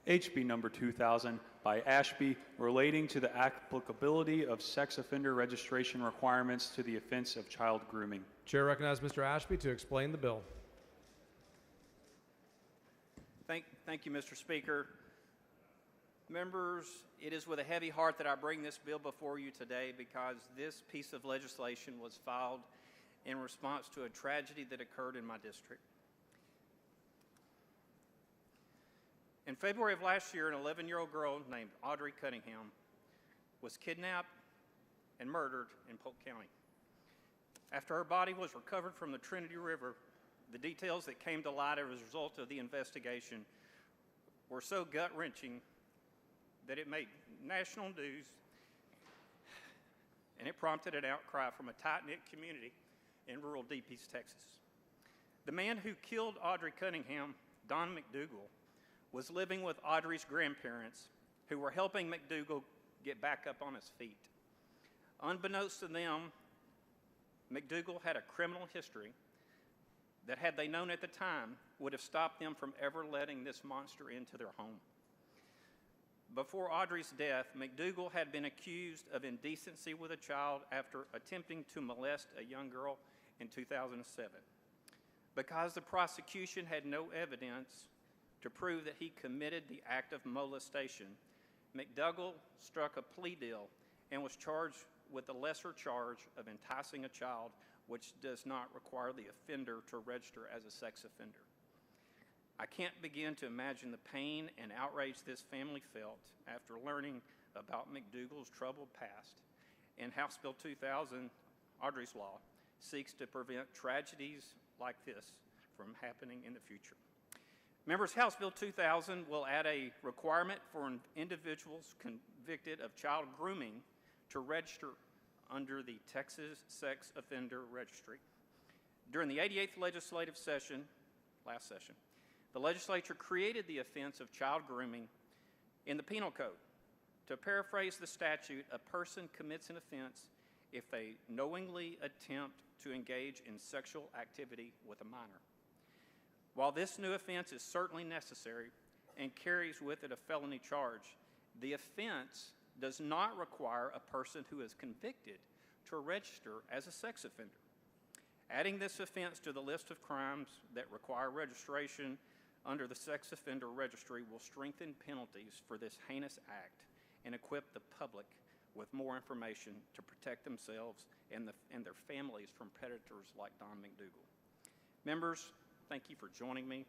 HB number 2000 by Ashby, relating to the applicability of sex offender registration requirements to the offense of child grooming. Chair recognizes Mr. Ashby to explain the bill. Thank you, Mr. Speaker. Members, it is with a heavy heart that I bring this bill before you today because this piece of legislation was filed in response to a tragedy that occurred in my district. In February of last year, an 11-year-old girl named Audrey Cunningham was kidnapped and murdered in Polk County. After her body was recovered from the Trinity River, the details that came to light as a result of the investigation were so gut-wrenching that it made national news, and it prompted an outcry from a tight-knit community in rural Deep East Texas. The man who killed Audrey Cunningham, Don McDougal, was living with Audrey's grandparents, who were helping McDougal get back up on his feet. Unbeknownst to them, McDougal had a criminal history that, had they known at the time, would have stopped them from ever letting this monster into their home. Before Audrey's death, McDougal had been accused of indecency with a child after attempting to molest a young girl in 2007. Because the prosecution had no evidence to prove that he committed the act of molestation, McDougall struck a plea deal and was charged with the lesser charge of enticing a child, which does not require the offender to register as a sex offender. I can't begin to imagine the pain and outrage this family felt after learning about McDougall's troubled past, and House Bill 2000, Audrey's Law, seeks to prevent tragedies like this from happening in the future. Members, House Bill 2000 will add a requirement for individuals convicted of child grooming to register under the Texas Sex Offender Registry. During the 88th legislative session, last session, the legislature created the offense of child grooming in the Penal Code. To paraphrase the statute, a person commits an offense if they knowingly attempt to engage in sexual activity with a minor. While this new offense is certainly necessary and carries with it a felony charge, the offense does not require a person who is convicted to register as a sex offender. Adding this offense to the list of crimes that require registration under the Sex Offender Registry will strengthen penalties for this heinous act and equip the public with more information to protect themselves and their families from predators like Don McDougall. Members, thank you for joining me.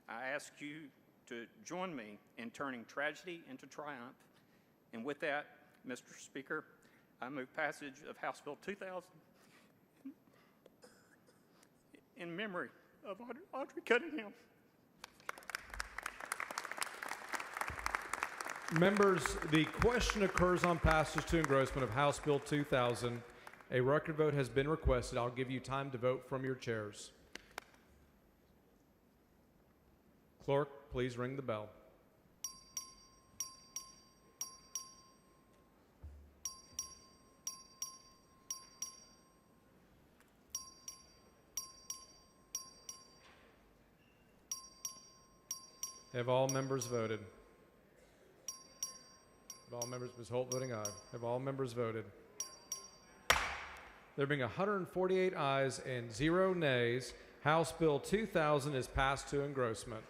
I ask you to join me in turning tragedy into triumph. And with that, Mr. Speaker, I move passage of House Bill 2000 in memory of Audrey Cunningham. Members, the question occurs on passage to engrossment of House Bill 2000. A record vote has been requested. I'll give you time to vote from your chairs. Clerk, please ring the bell. Have all members voted? Have all members, Ms. Holt voting aye. Have all members voted? There being 148 ayes and 0 nays, House Bill 2000 is passed to engrossment.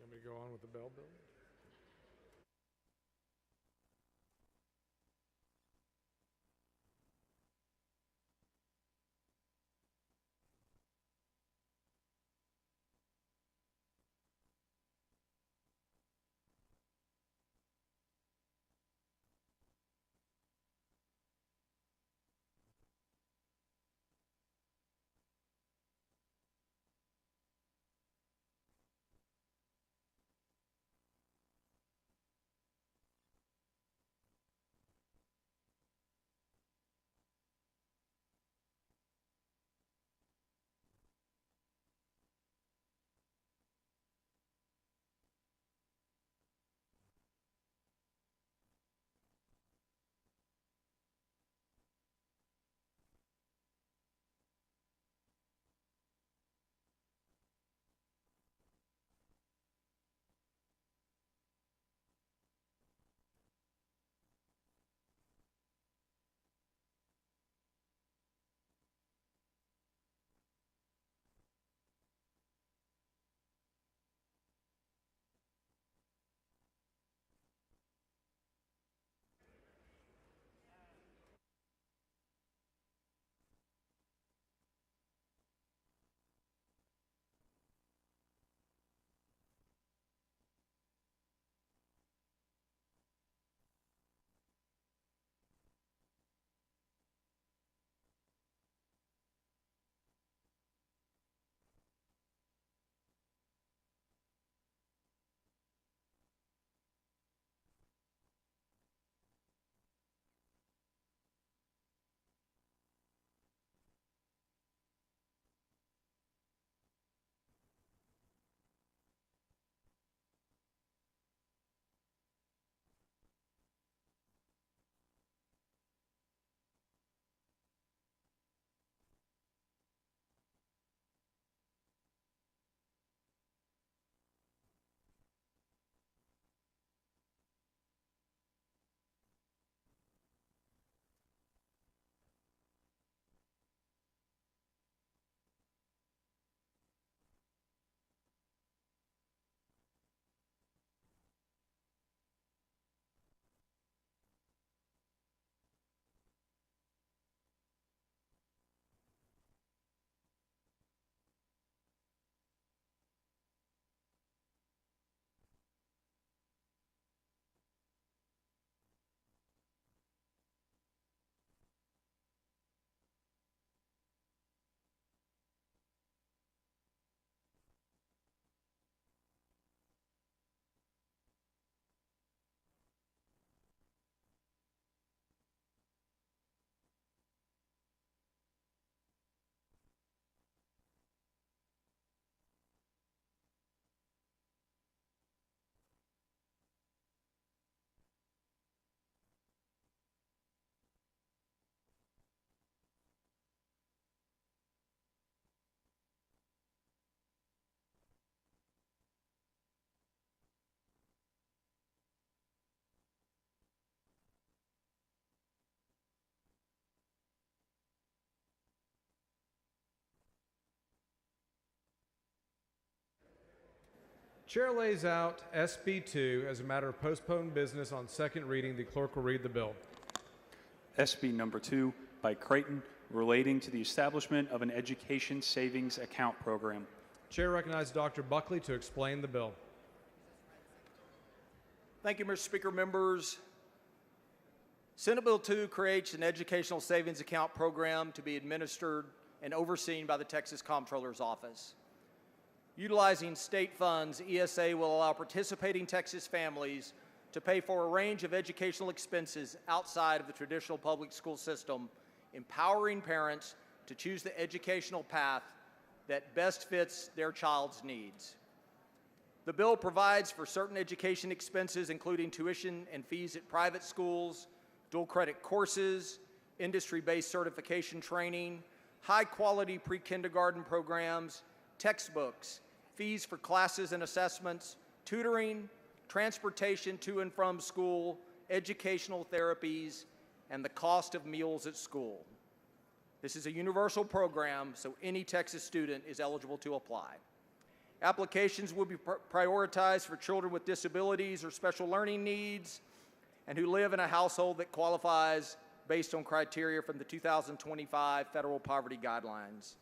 You want me to go on with the bell bill? Chair lays out SB2 as a matter of postponed business on second reading. The clerk will read the bill. SB number 2 by Creighton, relating to the establishment of an education savings account program. Chair recognizes Dr. Buckley to explain the bill. Thank you, Mr. Speaker. Members, Senate Bill 2 creates an educational savings account program to be administered and overseen by the Texas Comptroller's Office. Utilizing state funds, ESA will allow participating Texas families to pay for a range of educational expenses outside of the traditional public school system, empowering parents to choose the educational path that best fits their child's needs. The bill provides for certain education expenses, including tuition and fees at private schools, dual credit courses, industry-based certification training, high-quality pre-kindergarten programs, textbooks, fees for classes and assessments, tutoring, transportation to and from school, educational therapies, and the cost of meals at school. This is a universal program, so any Texas student is eligible to apply. Applications will be prioritized for children with disabilities or special learning needs and who live in a household that qualifies based on criteria from the 2025 Federal Poverty Guidelines.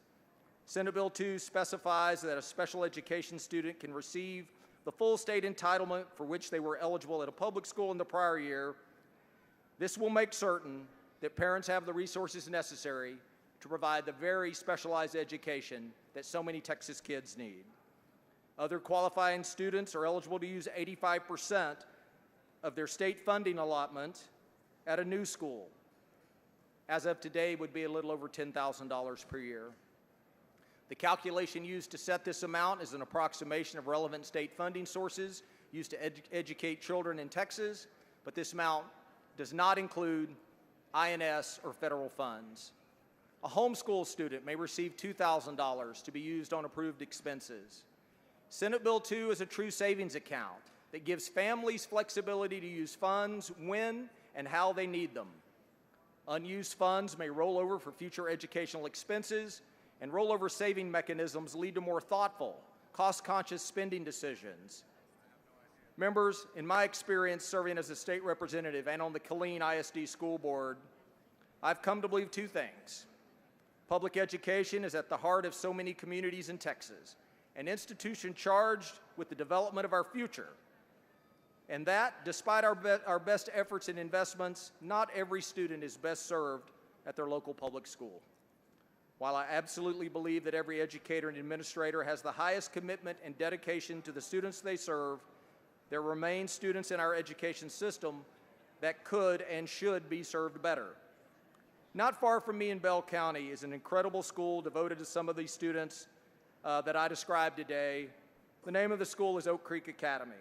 Senate Bill 2 specifies that a special education student can receive the full state entitlement for which they were eligible at a public school in the prior year. This will make certain that parents have the resources necessary to provide the very specialized education that so many Texas kids need. Other qualifying students are eligible to use 85% of their state funding allotment at a new school. As of today, would be a little over $10,000 per year. The calculation used to set this amount is an approximation of relevant state funding sources used to educate children in Texas, but this amount does not include INS or federal funds. A homeschool student may receive $2,000 to be used on approved expenses. Senate Bill 2 is a true savings account that gives families flexibility to use funds when and how they need them. Unused funds may roll over for future educational expenses, and rollover saving mechanisms lead to more thoughtful, cost-conscious spending decisions. Members, in my experience serving as a state representative and on the Killeen ISD School Board, I've come to believe two things. Public education is at the heart of so many communities in Texas, an institution charged with the development of our future. And that, despite our best efforts and investments, not every student is best served at their local public school. While I absolutely believe that every educator and administrator has the highest commitment and dedication to the students they serve, there remain students in our education system that could and should be served better. Not far from me in Bell County is an incredible school devoted to some of these students that I described today. The name of the school is Oak Creek Academy.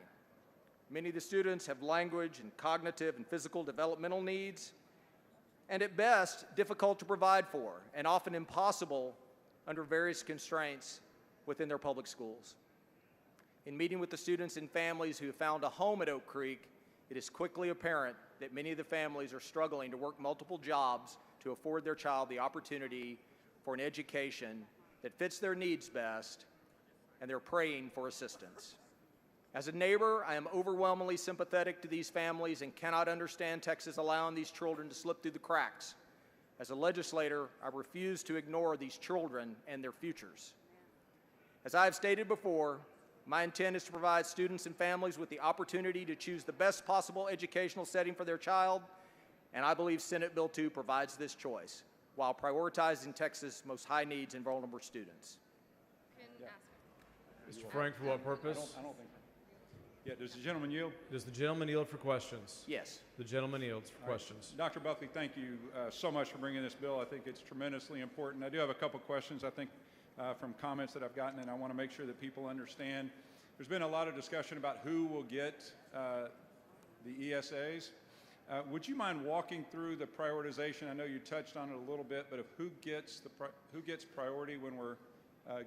Many of the students have language and cognitive and physical developmental needs, and at best, difficult to provide for, and often impossible under various constraints within their public schools. In meeting with the students and families who have found a home at Oak Creek, it is quickly apparent that many of the families are struggling to work multiple jobs to afford their child the opportunity for an education that fits their needs best, and they're praying for assistance. As a neighbor, I am overwhelmingly sympathetic to these families and cannot understand Texas allowing these children to slip through the cracks. As a legislator, I refuse to ignore these children and their futures. As I have stated before, my intent is to provide students and families with the opportunity to choose the best possible educational setting for their child, and I believe Senate Bill 2 provides this choice, while prioritizing Texas' most high needs and vulnerable students. Mr. Frank, for what purpose? I don't think. Yeah, does the gentleman yield? Does the gentleman yield for questions? Yes. The gentleman yields for questions. Dr. Buckley, thank you so much for bringing this bill. I think it's tremendously important. I do have a couple questions, I think, from comments that I've gotten, and I want to make sure that people understand. There's been a lot of discussion about who will get the ESAs. Would you mind walking through the prioritization? I know you touched on it a little bit, but of who gets priority when we're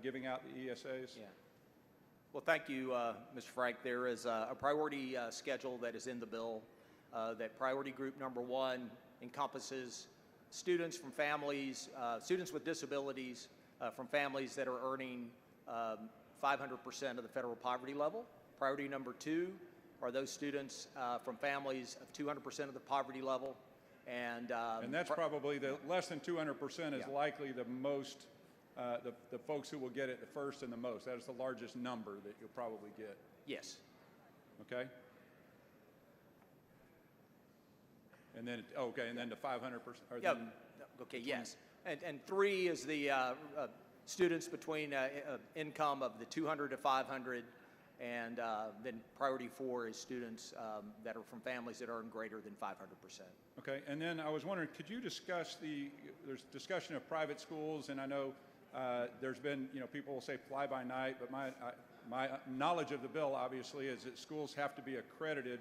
giving out the ESAs? Yeah. Well, thank you, Mr. Frank. There is a priority schedule that is in the bill. That priority group number 1 encompasses students from families, students with disabilities from families that are earning 500% of the federal poverty level. Priority number 2 are those students from families of 200% of the poverty level. And that's probably the less than 200% is likely the most, the folks who will get it the first and the most. That is the largest number that you'll probably get. Yes. Okay. And then, okay, and then the 500%. Yeah. Okay. Yes. And 3 is the students between income of the 200 to 500, and then priority 4 is students that are from families that earn greater than 500%. Okay. And then I was wondering, could you discuss there's discussion of private schools, and I know there's been, people will say fly by night, but my knowledge of the bill obviously is that schools have to be accredited.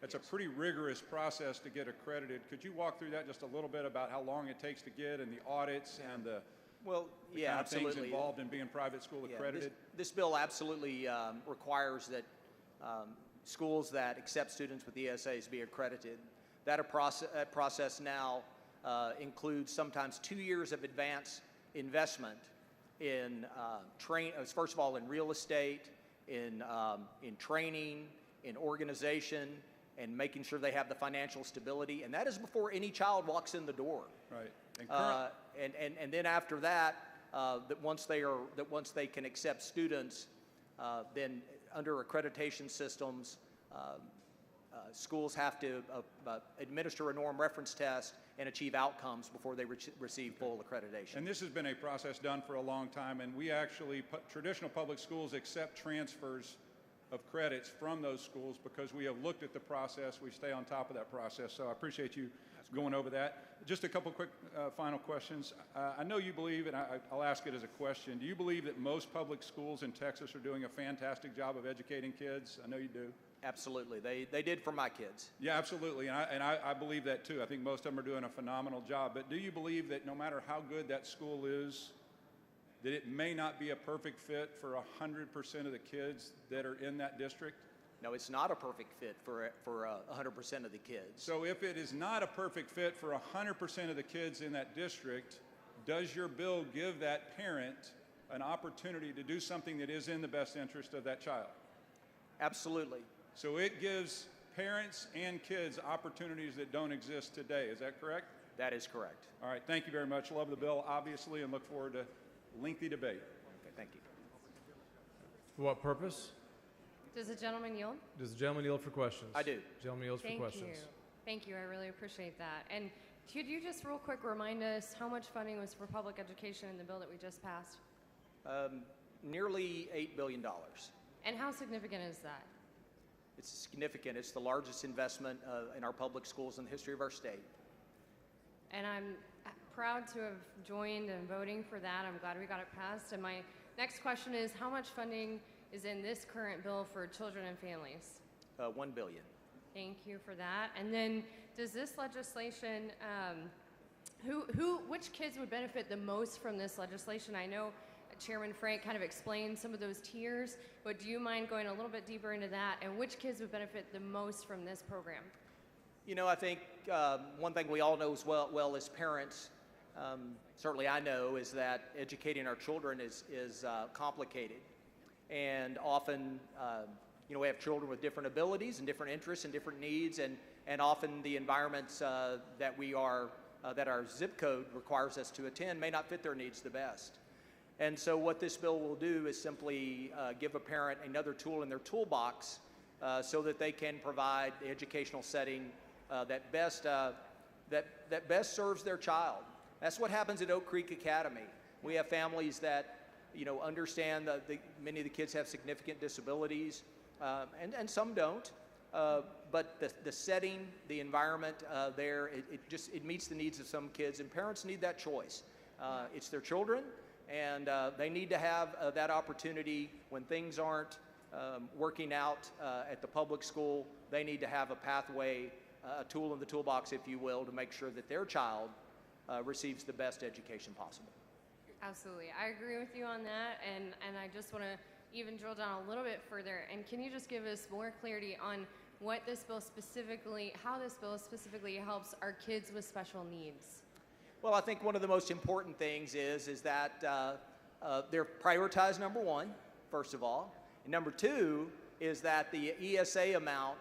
It's a pretty rigorous process to get accredited. Could you walk through that just a little bit about how long it takes to get, and the audits and the kind of things involved in being private school accredited? This bill absolutely requires that schools that accept students with ESAs be accredited. That process now includes sometimes 2 years of advance investment in first of all in real estate, in training, in organization, and making sure they have the financial stability, and that is before any child walks in the door. Right. And then after that, once they can accept students, then under accreditation systems, schools have to administer a norm reference test and achieve outcomes before they receive full accreditation. And this has been a process done for a long time, and we actually, traditional public schools accept transfers of credits from those schools because we have looked at the process. We stay on top of that process. So I appreciate you going over that. Just a couple quick final questions. I know you believe, and I'll ask it as a question, do you believe that most public schools in Texas are doing a fantastic job of educating kids? I know you do. Absolutely. They did for my kids. Yeah, absolutely. And I believe that too. I think most of them are doing a phenomenal job. But do you believe that no matter how good that school is, that it may not be a perfect fit for 100% of the kids that are in that district? No, it's not a perfect fit for 100% of the kids. So if it is not a perfect fit for 100% of the kids in that district, does your bill give that parent an opportunity to do something that is in the best interest of that child? Absolutely. So it gives parents and kids opportunities that don't exist today. Is that correct? That is correct. All right. Thank you very much. Love the bill, obviously, and look forward to lengthy debate. Okay, thank you. For what purpose? Does the gentleman yield? Does the gentleman yield for questions? I do. Gentleman yields for questions. Thank you. I really appreciate that. And could you just real quick remind us how much funding was for public education in the bill that we just passed? Nearly $8 billion. And how significant is that? It's significant. It's the largest investment in our public schools in the history of our state. And I'm proud to have joined in voting for that. I'm glad we got it passed. And my next question is, how much funding is in this current bill for children and families? $1 billion. Thank you for that. And then, does this legislation, which kids would benefit the most from this legislation? I know Chairman Frank kind of explained some of those tiers, but do you mind going a little bit deeper into that? And which kids would benefit the most from this program? You know, I think one thing we all know as well as parents, certainly I know, is that educating our children is complicated. And often, we have children with different abilities and different interests and different needs, and often the environments that our zip code requires us to attend may not fit their needs the best. And so what this bill will do is simply give a parent another tool in their toolbox so that they can provide the educational setting that best serves their child. That's what happens at Oak Creek Academy. We have families that understand that many of the kids have significant disabilities, and some don't. But the setting, the environment there, it meets the needs of some kids, and parents need that choice. It's their children, and they need to have that opportunity when things aren't working out at the public school. They need to have a pathway, a tool in the toolbox, if you will, to make sure that their child receives the best education possible. Absolutely. I agree with you on that, and I just want to even drill down a little bit further. And can you just give us more clarity on what this bill specifically, how this bill specifically helps our kids with special needs? Well, I think one of the most important things is that they're prioritized, number one, first of all. And number two is that the ESA amount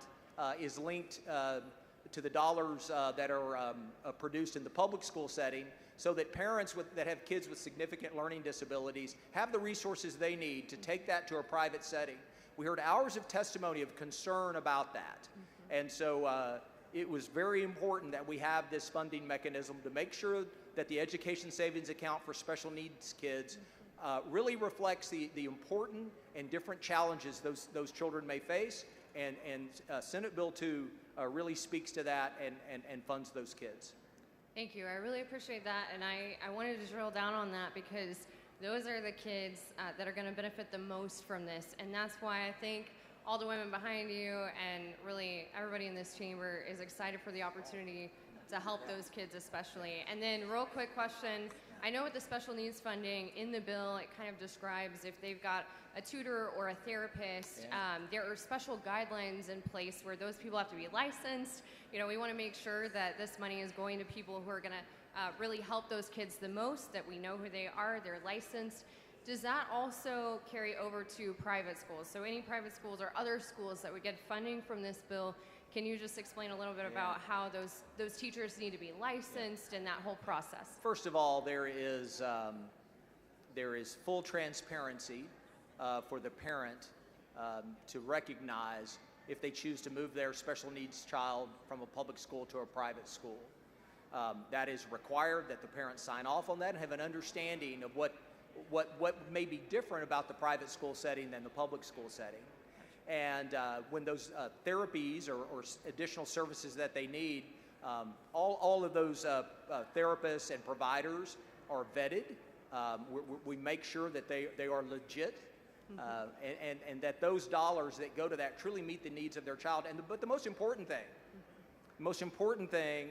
is linked to the dollars that are produced in the public school setting, so that parents that have kids with significant learning disabilities have the resources they need to take that to a private setting. We heard hours of testimony of concern about that. And so it was very important that we have this funding mechanism to make sure that the education savings account for special needs kids really reflects the important and different challenges those children may face. And Senate Bill 2 really speaks to that and funds those kids. Thank you. I really appreciate that, and I wanted to drill down on that because those are the kids that are going to benefit the most from this, and that's why I think all the women behind you and really everybody in this chamber is excited for the opportunity to help those kids especially. And then real quick question, I know with the special needs funding in the bill, it kind of describes if they've got a tutor or a therapist, there are special guidelines in place where those people have to be licensed. You know, we want to make sure that this money is going to people who are going to really help those kids the most, that we know who they are, they're licensed. Does that also carry over to private schools? So any private schools or other schools that would get funding from this bill, can you just explain a little bit about how those teachers need to be licensed and that whole process? First of all, there is full transparency for the parent to recognize if they choose to move their special needs child from a public school to a private school. That is required that the parents sign off on that and have an understanding of what may be different about the private school setting than the public school setting. And when those therapies or additional services that they need, all of those therapists and providers are vetted. We make sure that they are legit, and that those dollars that go to that truly meet the needs of their child. But the most important thing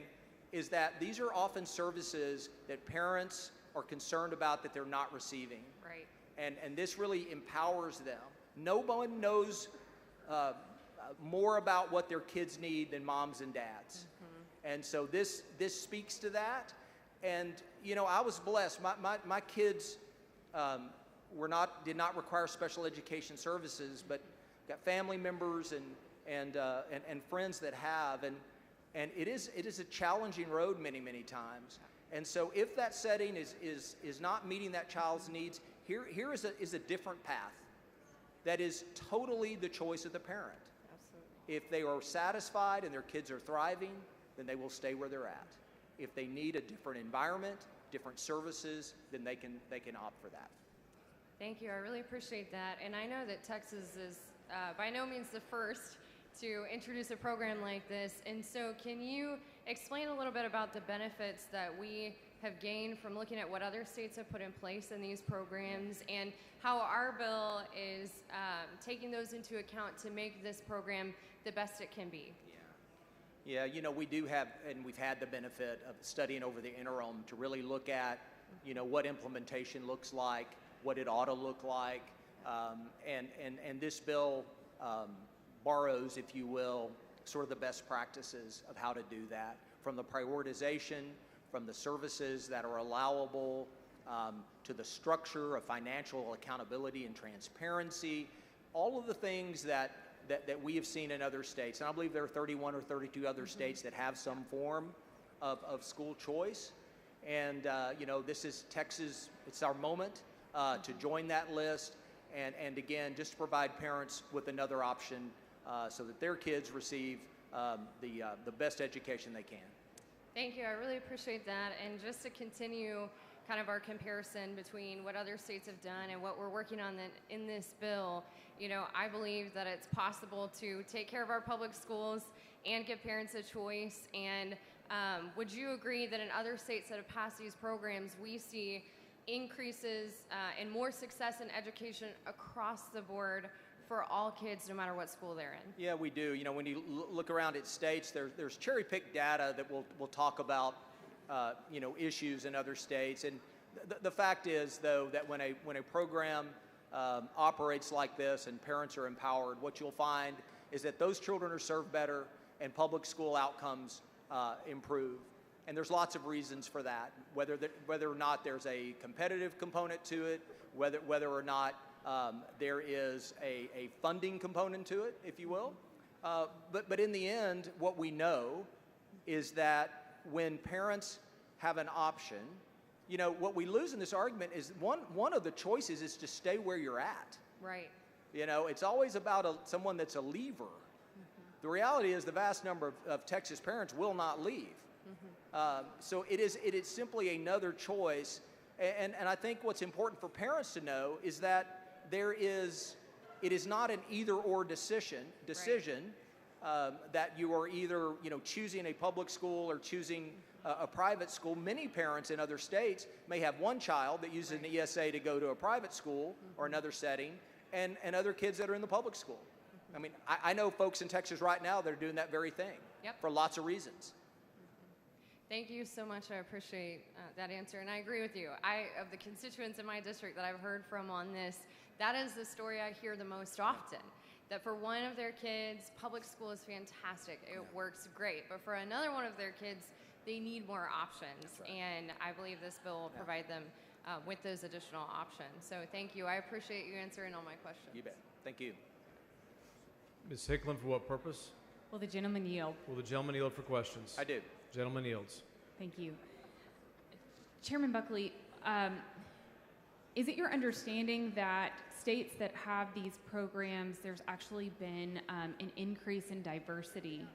is that these are often services that parents are concerned about that they're not receiving. Right. And this really empowers them. No one knows more about what their kids need than moms and dads. And so this speaks to that. And you know, I was blessed. My kids did not require special education services, but got family members and friends that have. And it is a challenging road many times. And so if that setting is not meeting that child's needs, here is a different path that is totally the choice of the parent. Absolutely. If they are satisfied and their kids are thriving, then they will stay where they're at. If they need a different environment, different services, then they can opt for that. Thank you. I really appreciate that. And I know that Texas is by no means the first to introduce a program like this. And so can you explain a little bit about the benefits that we have gained from looking at what other states have put in place in these programs and how our bill is taking those into account to make this program the best it can be? Yeah, you know, we do have, and we've had the benefit of studying over the interim to really look at, you know, what implementation looks like, what it ought to look like, and this bill borrows, if you will, sort of the best practices of how to do that, from the prioritization, from the services that are allowable, to the structure of financial accountability and transparency, all of the things that we have seen in other states. And I believe there are 31 or 32 other states that have some form of school choice. And, you know, this is Texas, it's our moment to join that list and again, just to provide parents with another option so that their kids receive the best education they can. Thank you. I really appreciate that. And just to continue kind of our comparison between what other states have done and what we're working on in this bill, you know, I believe that it's possible to take care of our public schools and give parents a choice. And would you agree that in other states that have passed these programs, we see increases and more success in education across the board for all kids, no matter what school they're in? Yeah, we do. You know, when you look around at states, there's cherry-picked data that we'll talk about, you know, issues in other states. And the fact is, though, that when a program operates like this and parents are empowered, what you'll find is that those children are served better and public school outcomes improve. And there's lots of reasons for that, whether or not there's a competitive component to it, whether or not There is a funding component to it, if you will. But in the end, what we know is that when parents have an option, you know, what we lose in this argument is one of the choices is to stay where you're at. Right. You know, it's always about someone that's a leaver. The reality is the vast number of Texas parents will not leave. So it is simply another choice. And I think what's important for parents to know is that it is not an either-or decision that you are either, you know, choosing a public school or choosing a private school. Many parents in other states may have one child that uses an ESA to go to a private school or another setting, and other kids that are in the public school. I mean, I know folks in Texas right now that are doing that very thing for lots of reasons. Thank you so much. I appreciate that answer. And I agree with you. Of the constituents in my district that I've heard from on this, that is the story I hear the most often. That for one of their kids, public school is fantastic. It works great. But for another one of their kids, they need more options. And I believe this bill will provide them with those additional options. So thank you. I appreciate you answering all my questions. You bet. Thank you. Ms. Hicklin, for what purpose? Will the gentleman yield? Will the gentleman yield for questions? I do. Gentleman yields. Thank you. Chairman Buckley, is it your understanding that states that have these programs, there's actually been an increase in diversity?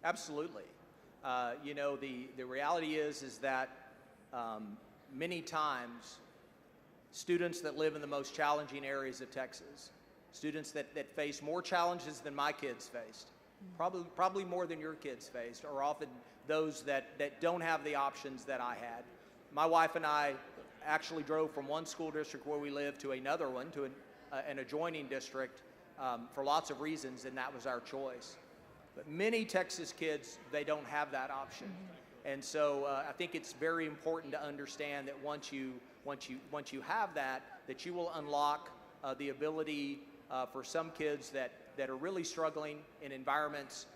Absolutely. You know, the reality is that many times students that live in the most challenging areas of Texas, students that face more challenges than my kids faced, probably more than your kids faced, are often those that don't have the options that I had. My wife and I actually drove from one school district where we live to another one, to an adjoining district, for lots of reasons, and that was our choice. But many Texas kids, they don't have that option. And so I think it's very important to understand that once you have that you will unlock the ability for some kids that are really struggling in environments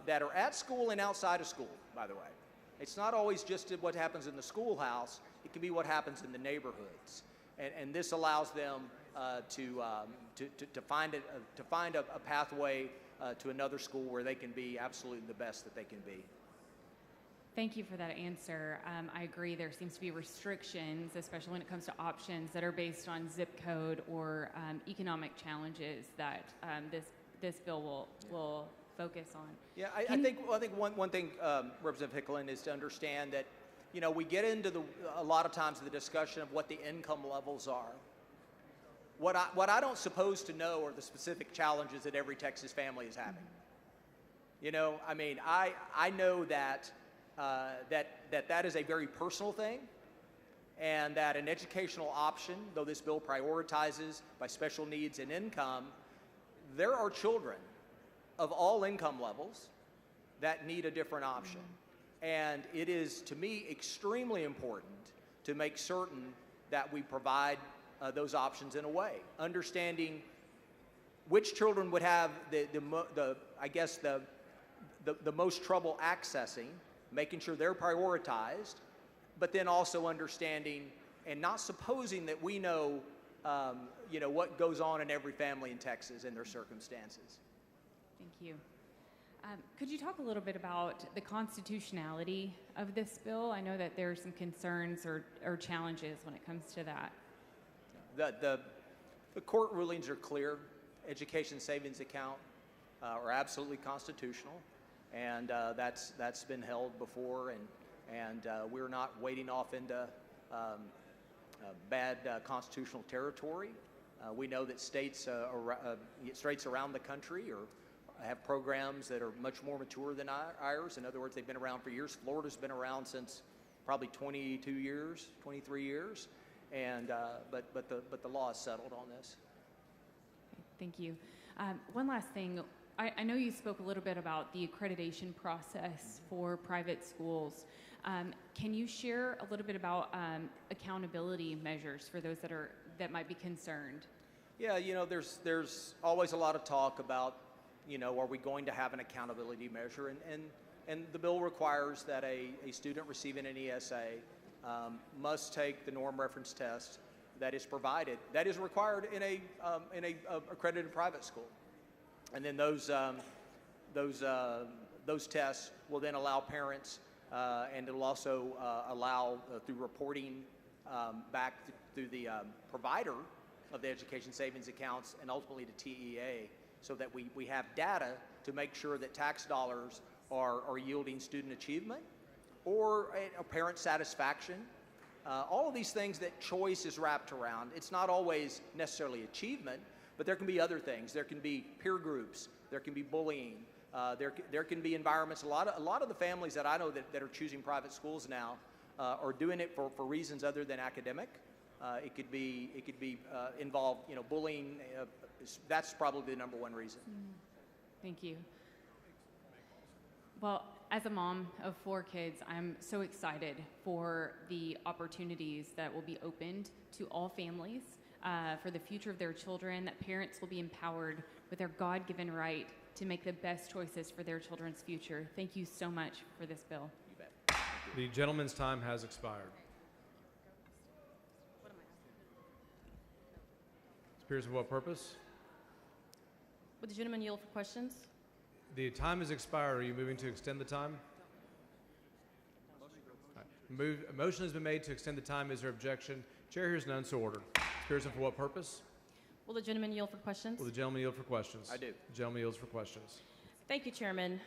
that are at school and outside of school, by the way. It's not always just what happens in the schoolhouse. It can be what happens in the neighborhoods. And this allows them to find a pathway to another school where they can be absolutely the best that they can be. Thank you for that answer. I agree there seems to be restrictions, especially when it comes to options that are based on zip code or economic challenges that this bill will focus on. Yeah, I think one thing, Representative Hicklin, is to understand that, you know, we get into a lot of times the discussion of what the income levels are. What I don't suppose to know are the specific challenges that every Texas family is having. You know, I mean, I know that that is a very personal thing, and that an educational option, though this bill prioritizes by special needs and income, there are children of all income levels that need a different option. And it is, to me, extremely important to make certain that we provide those options in a way, understanding which children would have the most trouble accessing, making sure they're prioritized, but then also understanding and not supposing that we know, you know, what goes on in every family in Texas and their circumstances. Thank you. Could you talk a little bit about the constitutionality of this bill? I know that there are some concerns or challenges when it comes to that. The court rulings are clear. Education savings account are absolutely constitutional, and that's been held before, and we're not wading off into bad constitutional territory. We know that states around the country have programs that are much more mature than ours. In other words, they've been around for years. Florida's been around since probably 22 years, 23 years, and but the law is settled on this. Thank you. One last thing. I know you spoke a little bit about the accreditation process for private schools. Can you share a little bit about accountability measures for those that might be concerned? Yeah, you know, there's always a lot of talk about, you know, are we going to have an accountability measure? And the bill requires that a student receiving an ESA must take the norm reference test that is provided, that is required in a accredited private school. And then those tests will then allow parents, and it'll also allow through reporting back through the provider of the education savings accounts and ultimately to TEA, so that we have data to make sure that tax dollars are yielding student achievement or a parent satisfaction. All of these things that choice is wrapped around. It's not always necessarily achievement, but there can be other things. There can be peer groups. There can be bullying. There can be environments. A lot of the families that I know that are choosing private schools now are doing it for reasons other than academic. It could be involve bullying. That's probably the number one reason. Thank you. Well, as a mom of 4 kids, I'm so excited for the opportunities that will be opened to all families for the future of their children, that parents will be empowered with their God-given right to make the best choices for their children's future. Thank you so much for this bill. You bet. The gentleman's time has expired. Spears, for what purpose? Would the gentleman yield for questions? The time has expired. Are you moving to extend the time? A motion has been made to extend the time. Is there objection? Chair hears none, so ordered. Spears, for what purpose? Will the gentleman yield for questions? Will the gentleman yield for questions? I do. The gentleman yields for questions. Thank you, Chairman.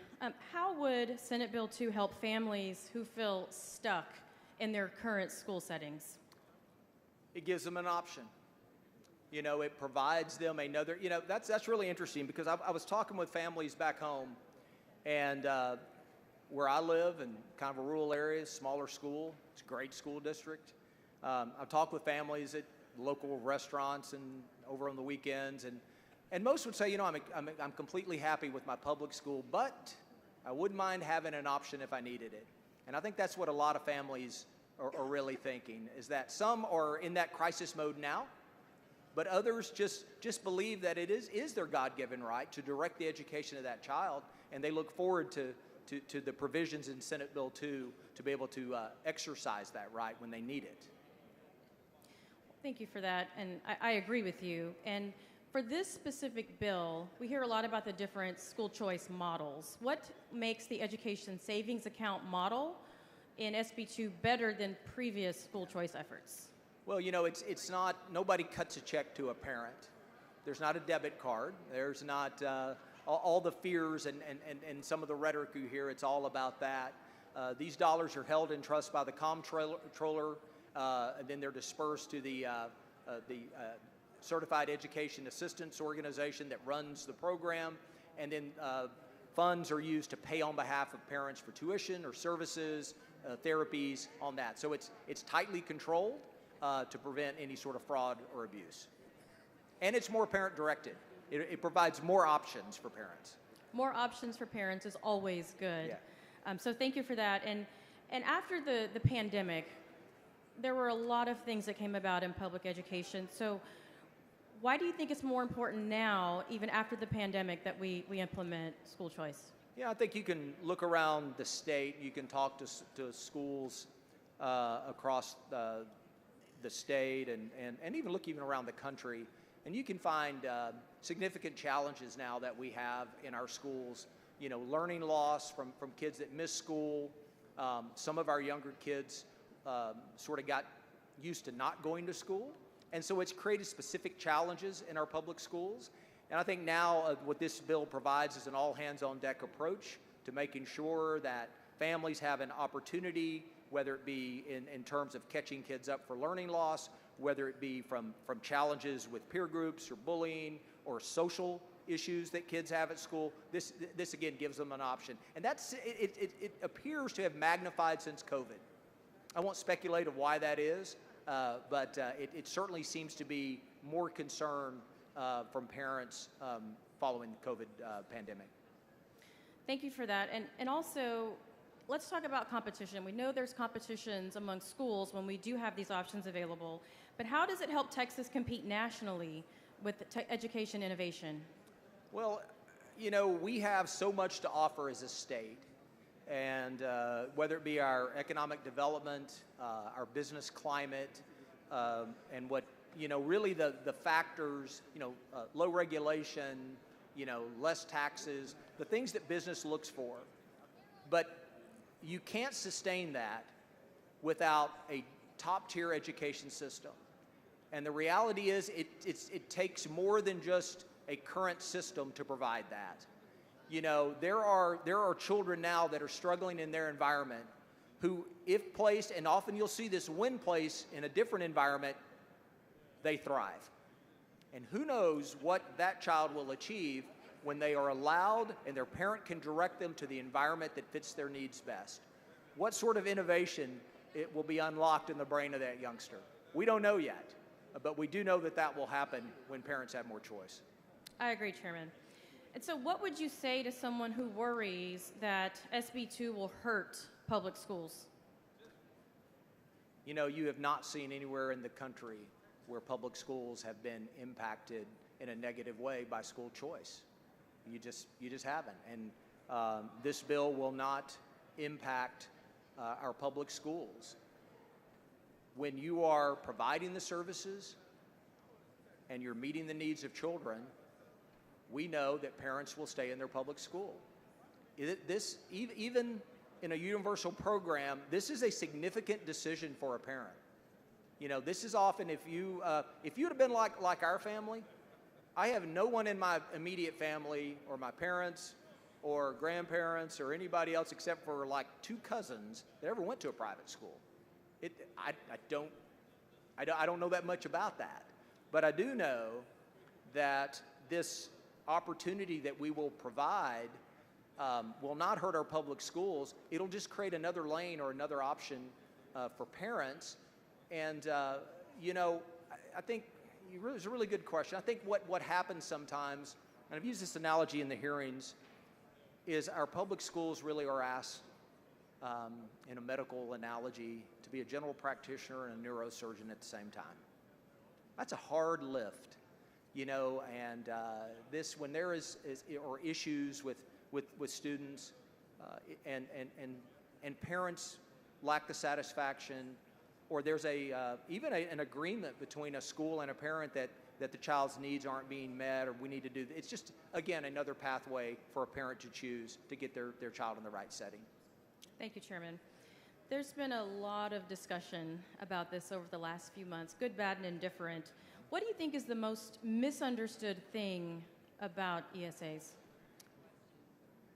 How would Senate Bill 2 help families who feel stuck in their current school settings? It gives them an option. It provides them another, that's really interesting, because I was talking with families back home, and where I live in kind of a rural area, smaller school, it's a great school district. I've talked with families at local restaurants and over on the weekends, and most would say, I'm completely happy with my public school, but I wouldn't mind having an option if I needed it. And I think that's what a lot of families are really thinking, is that some are in that crisis mode now, but others just believe that it is their God-given right to direct the education of that child, and they look forward to the provisions in Senate Bill 2 to be able to exercise that right when they need it. Thank you for that, and I agree with you. And for this specific bill, we hear a lot about the different school choice models. What makes the education savings account model in SB 2 better than previous school choice efforts? Well, it's not, nobody cuts a check to a parent. There's not a debit card. There's not all the fears and some of the rhetoric you hear. It's all about that. These dollars are held in trust by the comptroller, and then they're dispersed to the Certified Education Assistance Organization that runs the program, and then funds are used to pay on behalf of parents for tuition or services, therapies on that. So it's tightly controlled to prevent any sort of fraud or abuse. And it's more parent-directed. It provides more options for parents. More options for parents is always good. Yeah. So thank you for that. And after the pandemic, there were a lot of things that came about in public education. So why do you think it's more important now, even after the pandemic, that we implement school choice? Yeah, I think you can look around the state. You can talk to schools across the state and even look around the country. And you can find significant challenges now that we have in our schools. Learning loss from kids that miss school. Some of our younger kids sort of got used to not going to school. And so it's created specific challenges in our public schools. And I think now what this bill provides is an all-hands-on-deck approach to making sure that families have an opportunity, whether it be in terms of catching kids up for learning loss, whether it be from challenges with peer groups or bullying or social issues that kids have at school. This again gives them an option. And it appears to have magnified since COVID. I won't speculate of why that is, but it certainly seems to be more concern from parents following the COVID pandemic. Thank you for that. And also, let's talk about competition. We know there's competitions among schools when we do have these options available, but how does it help Texas compete nationally with education innovation? Well, we have so much to offer as a state, and whether it be our economic development, our business climate, and what really the factors, low regulation, less taxes, the things that business looks for. But you can't sustain that without a top-tier education system. And the reality is it takes more than just a current system to provide that. There are children now that are struggling in their environment who, if placed, and often you'll see this when placed in a different environment, they thrive. And who knows what that child will achieve when they are allowed and their parent can direct them to the environment that fits their needs best. What sort of innovation it will be unlocked in the brain of that youngster? We don't know yet, but we do know that that will happen when parents have more choice. I agree, Chairman. And so what would you say to someone who worries that SB 2 will hurt public schools? You have not seen anywhere in the country where public schools have been impacted in a negative way by school choice. You just haven't. And this bill will not impact our public schools. When you are providing the services and you're meeting the needs of children, we know that parents will stay in their public school. Even in a universal program, this is a significant decision for a parent. This is often, if you'd have been like our family, I have no one in my immediate family or my parents or grandparents or anybody else except for like 2 cousins that ever went to a private school. I don't know that much about that, but I do know that this opportunity that we will provide will not hurt our public schools. It'll just create another lane or another option for parents. And I think it's a really good question. I think what happens sometimes, and I've used this analogy in the hearings, is our public schools really are asked, in a medical analogy, to be a general practitioner and a neurosurgeon at the same time. That's a hard lift, and when there is issues with students and parents lack the satisfaction, or there's even an agreement between a school and a parent that the child's needs aren't being met, or we need to do, it's just, again, another pathway for a parent to choose to get their child in the right setting. Thank you, Chairman. There's been a lot of discussion about this over the last few months, good, bad, and indifferent. What do you think is the most misunderstood thing about ESAs?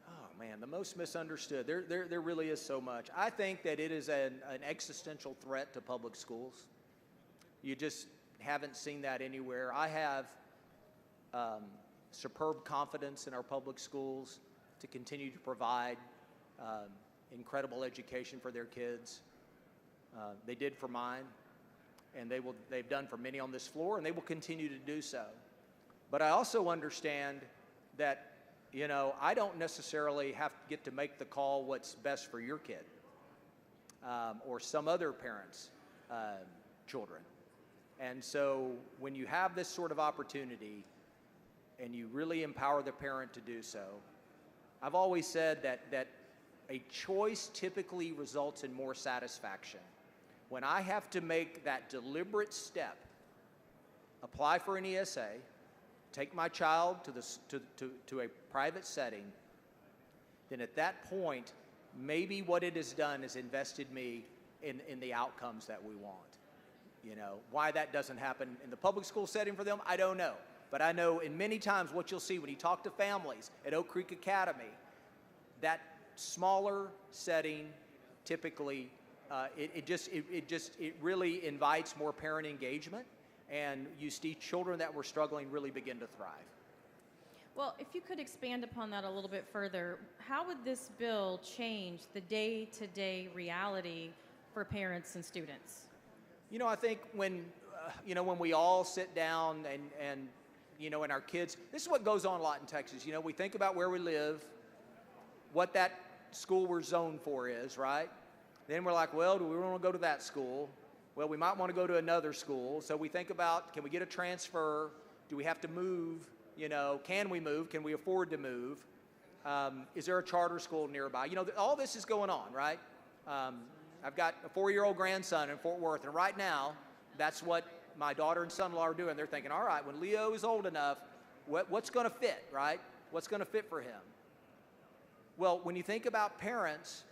Oh man, the most misunderstood. There really is so much. I think that it is an existential threat to public schools. You just haven't seen that anywhere. I have superb confidence in our public schools to continue to provide incredible education for their kids. They did for mine, and they've done for many on this floor, and they will continue to do so. But I also understand that I don't necessarily have to get to make the call what's best for your kid or some other parent's children. And so when you have this sort of opportunity and you really empower the parent to do so, I've always said that a choice typically results in more satisfaction. When I have to make that deliberate step, apply for an ESA, take my child to a private setting, then at that point, maybe what it has done is invested me in the outcomes that we want. Why that doesn't happen in the public school setting for them, I don't know. But I know in many times what you'll see when you talk to families at Oak Creek Academy, that smaller setting typically, it really invites more parent engagement, and you see children that were struggling really begin to thrive. Well, if you could expand upon that a little bit further, how would this bill change the day-to-day reality for parents and students? I think when we all sit down and our kids, this is what goes on a lot in Texas. We think about where we live, what that school we're zoned for is, right? Then we're like, well, do we want to go to that school? Well, we might want to go to another school. So we think about, can we get a transfer? Do we have to move? Can we move? Can we afford to move? Is there a charter school nearby? All this is going on, right? I've got a 4-year-old grandson in Fort Worth, and right now, that's what my daughter and son-in-law are doing. They're thinking, all right, when Leo is old enough, what's going to fit, right? What's going to fit for him? Well, when you think about parents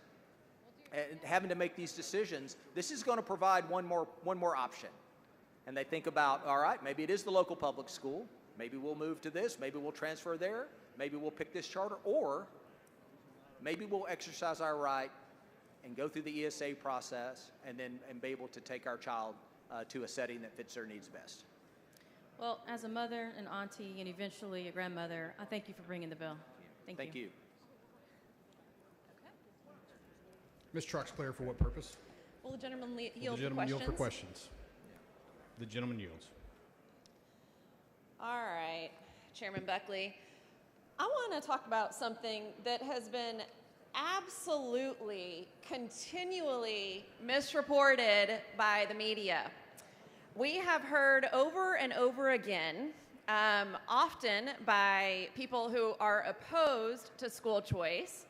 and having to make these decisions, this is going to provide one more option. And they think about, all right, maybe it is the local public school. Maybe we'll move to this. Maybe we'll transfer there. Maybe we'll pick this charter. Or maybe we'll exercise our right and go through the ESA process and be able to take our child to a setting that fits their needs best. Well, as a mother, an auntie, and eventually a grandmother, I thank you for bringing the bill. Thank you. Ms. Troxclair, for what purpose? Will the gentleman Will yield the gentleman for yield questions? for questions? The gentleman yields. All right, Chairman Buckley. I want to talk about something that has been absolutely, continually misreported by the media. We have heard over and over again, often by people who are opposed to school choice,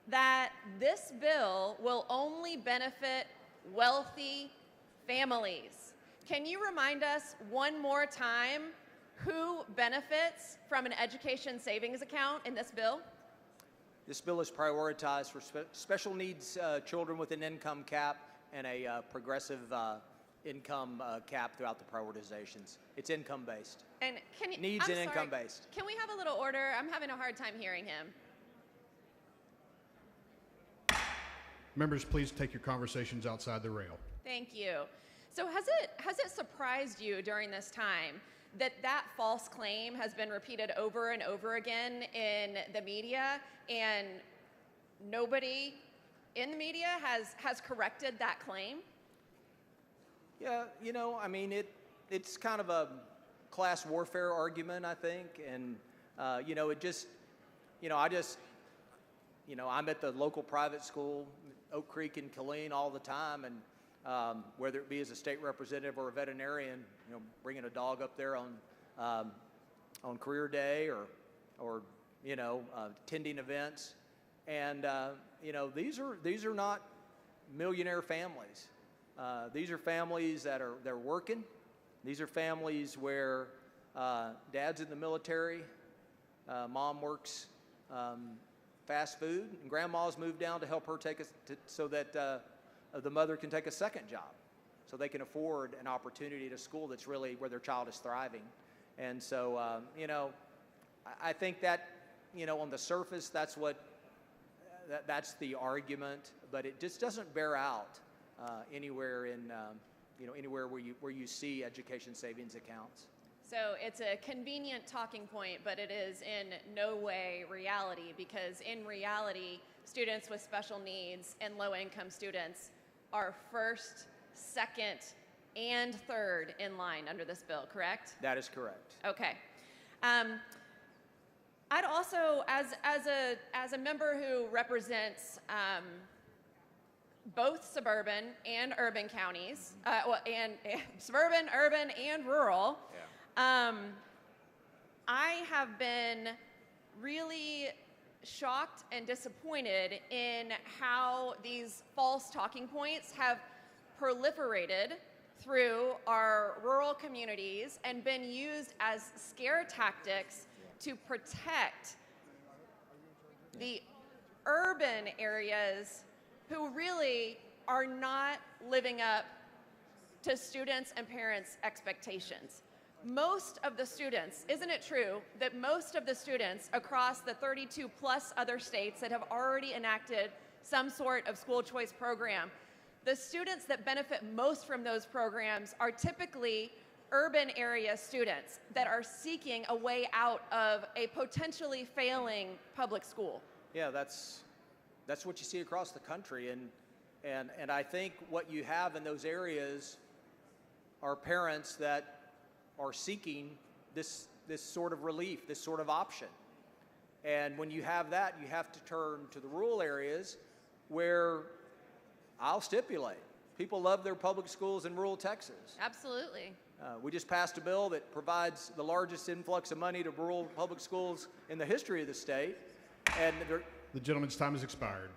that this bill will only benefit wealthy families. Can you remind us one more time who benefits from an education savings account in this bill? This bill is prioritized for special needs children with an income cap and a progressive income cap throughout the prioritizations. It's income-based. And can you, needs I'm and sorry, income-based. Can we have a little order? I'm having a hard time hearing him. Members, please take your conversations outside the rail. Thank you. So has it surprised you during this time that that false claim has been repeated over and over again in the media, and nobody in the media has corrected that claim? Yeah, you know, I mean, it's kind of a class warfare argument, I think, and you know, I'm at the local private school, Oak Creek and Killeen, all the time, and whether it be as a state representative or a veterinarian, you know, bringing a dog up there on career day or you know, attending events, and you know, these are not millionaire families. These are families they're working. These are families where dad's in the military, mom works fast food, and grandma's moved down to help her so that the mother can take a second job, so they can afford an opportunity at a school that's really where their child is thriving. And so, you know, I think that, you know, on the surface, that's the argument, but it just doesn't bear out anywhere in, you know, anywhere where you see education savings accounts. So it's a convenient talking point, but it is in no way reality, because in reality, students with special needs and low-income students are first, second, and third in line under this bill, correct? That is correct. Okay. I'd also, as a member who represents both suburban and urban counties, and suburban, urban, and rural, I have been really shocked and disappointed in how these false talking points have proliferated through our rural communities and been used as scare tactics to protect the urban areas who really are not living up to students' and parents' expectations. Most of the students, isn't it true that most of the students across the 32 plus other states that have already enacted some sort of school choice program, the students that benefit most from those programs are typically urban area students that are seeking a way out of a potentially failing public school? Yeah, that's what you see across the country, and I think what you have in those areas are parents that are seeking this sort of relief, this sort of option. And when you have that, you have to turn to the rural areas where I'll stipulate people love their public schools in rural Texas. Absolutely. We just passed a bill that provides the largest influx of money to rural public schools in the history of the state. And the gentleman's time has expired.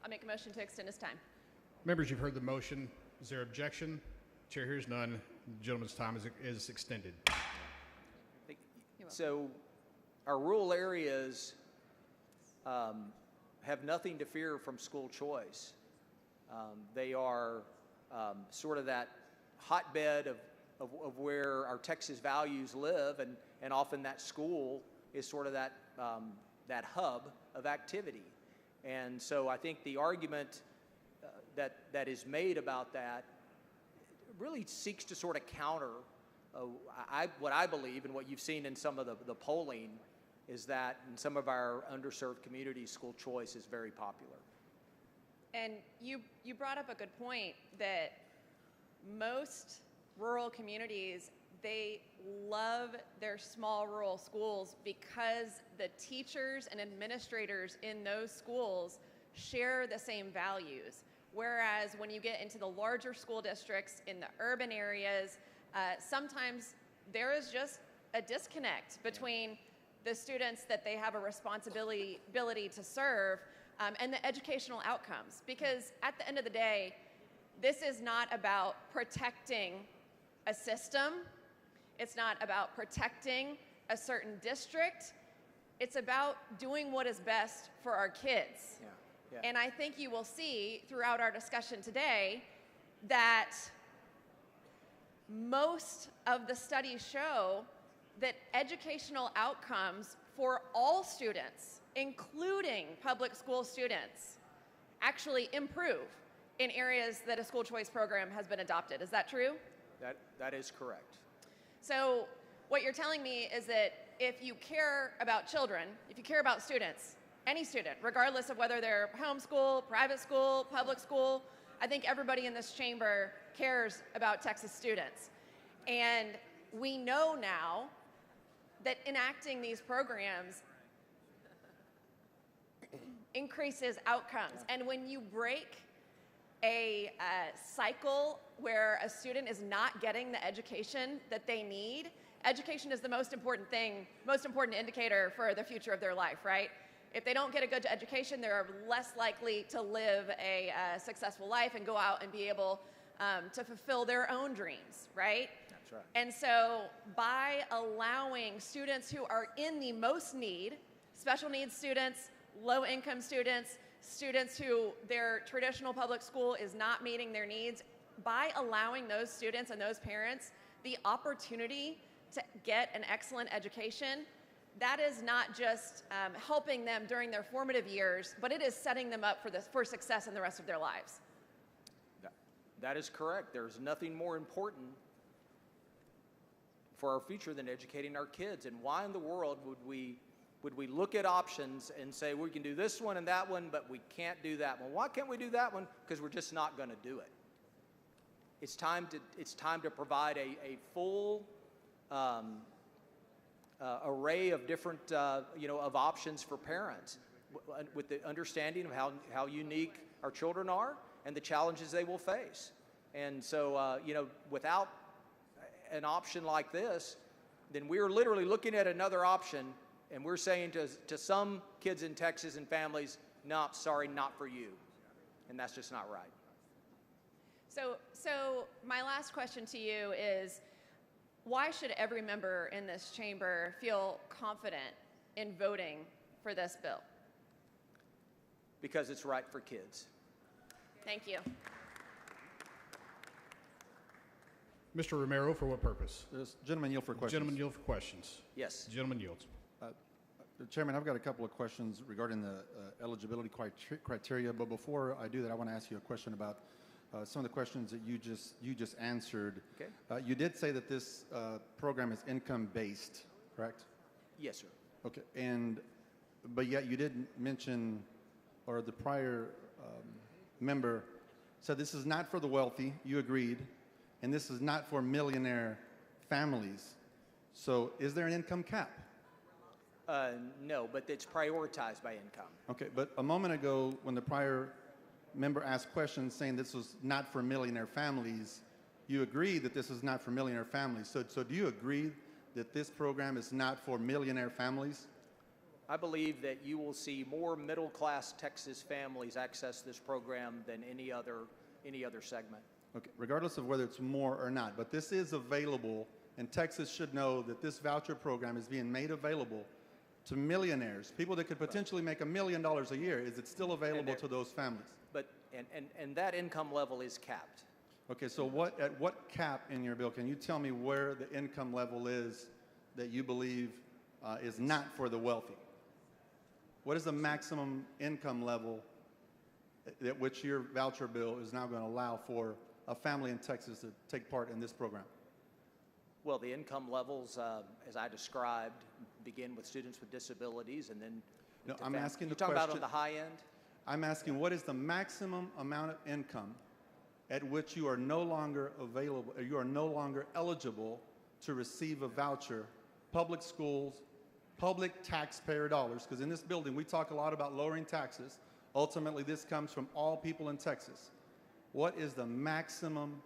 I'll make a motion to extend his time. Members, you've heard the motion. Is there objection? Chair hears none. The gentleman's time is extended. So our rural areas have nothing to fear from school choice. They are sort of that hotbed of where our Texas values live, and often that school is sort of that, that hub of activity. And so I think the argument that is made about that really seeks to sort of counter what I believe and what you've seen in some of the polling is that in some of our underserved communities, school choice is very popular. And you brought up a good point that most rural communities, they love their small rural schools because the teachers and administrators in those schools share the same values. Whereas when you get into the larger school districts in the urban areas, sometimes there is just a disconnect between the students that they have a responsibility to serve and the educational outcomes. Because at the end of the day, this is not about protecting a system. It's not about protecting a certain district. It's about doing what is best for our kids. Yeah. Yeah. And I think you will see throughout our discussion today that most of the studies show that educational outcomes for all students, including public school students, actually improve in areas that a school choice program has been adopted. Is that true? That is correct. So what you're telling me is that if you care about children, if you care about students, any student, regardless of whether they're homeschool, private school, public school, I think everybody in this chamber cares about Texas students. And we know now that enacting these programs increases outcomes. And when you break a cycle where a student is not getting the education that they need, education is the most important thing, most important indicator for the future of their life, right? If they don't get a good education, they're less likely to live a successful life and go out and be able to fulfill their own dreams, right? That's right. And so by allowing students who are in the most need, special needs students, low income students, students who their traditional public school is not meeting their needs, by allowing those students and those parents the opportunity to get an excellent education, that is not just helping them during their formative years, but it is setting them up for success in the rest of their lives. That is correct. There's nothing more important for our future than educating our kids. And why in the world would we look at options and say we can do this one and that one, but we can't do that one? Why can't we do that one? Because we're just not going to do it. It's time to provide a full array of different of options for parents with the understanding of how unique our children are and the challenges they will face. And so without an option like this, then we're literally looking at another option and we're saying to some kids in Texas and families, no, sorry, not for you. And that's just not right. So my last question to you is, why should every member in this chamber feel confident in voting for this bill? Because it's right for kids. Thank you. Mr. Romero, for what purpose? Does gentleman yield for questions? Gentleman yield for questions. Yes. Gentleman yields. Chairman, I've got a couple of questions regarding the eligibility criteria, but before I do that, I want to ask you a question about some of the questions that you just answered. Okay. You did say that this program is income-based, correct? Yes, sir. Okay, but yet you didn't mention, or the prior member said this is not for the wealthy, you agreed, and this is not for millionaire families. So is there an income cap? No, but it's prioritized by income. Okay, but a moment ago, when the prior member asked questions saying this was not for millionaire families, you agreed that this is not for millionaire families. So do you agree that this program is not for millionaire families? I believe that you will see more middle-class Texas families access this program than any other segment. Okay, regardless of whether it's more or not, but this is available, and Texas should know that this voucher program is being made available to millionaires, people that could potentially make $1 million a year. Is it still available to those families? But, and that income level is capped. Okay, so at what cap in your bill, can you tell me where the income level is that you believe is not for the wealthy? What is the maximum income level at which your voucher bill is now going to allow for a family in Texas to take part in this program? Well, the income levels, as I described, begin with students with disabilities, and then... No, I'm asking the question... You're talking about on the high end? I'm asking, what is the maximum amount of income at which you are no longer available, or you are no longer eligible to receive a voucher, public schools, public taxpayer dollars, because in this building we talk a lot about lowering taxes. Ultimately, this comes from all people in Texas. What is the maximum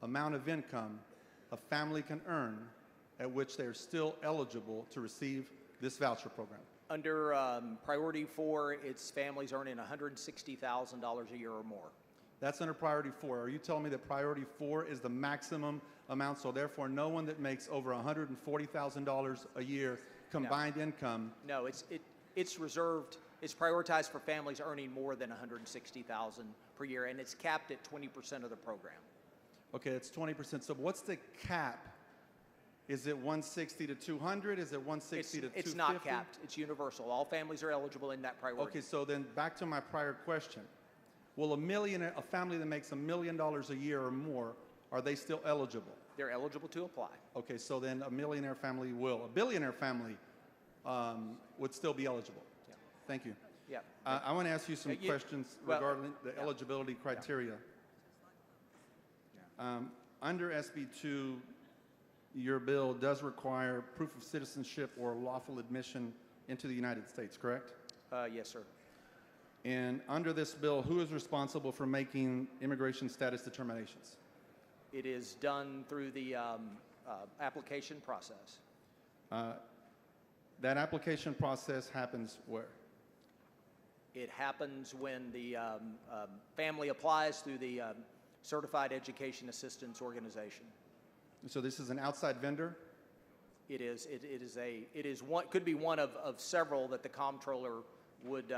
amount of income a family can earn at which they're still eligible to receive this voucher program? Under Priority 4, it's families earning $160,000 a year or more. That's under Priority 4. Are you telling me that Priority 4 is the maximum amount, so therefore no one that makes over $140,000 a year combined income? No, it's reserved, it's prioritized for families earning more than $160,000 per year, and it's capped at 20% of the program. Okay, it's 20%. So what's the cap? Is it 160 to 200? Is it 160 to 250? It's not capped. It's universal. All families are eligible in that priority. Okay, so then back to my prior question. Will a family that makes $1 million a year or more, are they still eligible? They're eligible to apply. Okay, so then a millionaire family will. A billionaire family would still be eligible. Yeah. Thank you. Yeah. I want to ask you some questions regarding the eligibility criteria. Under SB 2, your bill does require proof of citizenship or lawful admission into the United States, correct? Yes, sir. And under this bill, who is responsible for making immigration status determinations? It is done through the application process. That application process happens where? It happens when the family applies through the Certified Education Assistance Organization. So this is an outside vendor? It is. It is one. Could be one of several that the comptroller would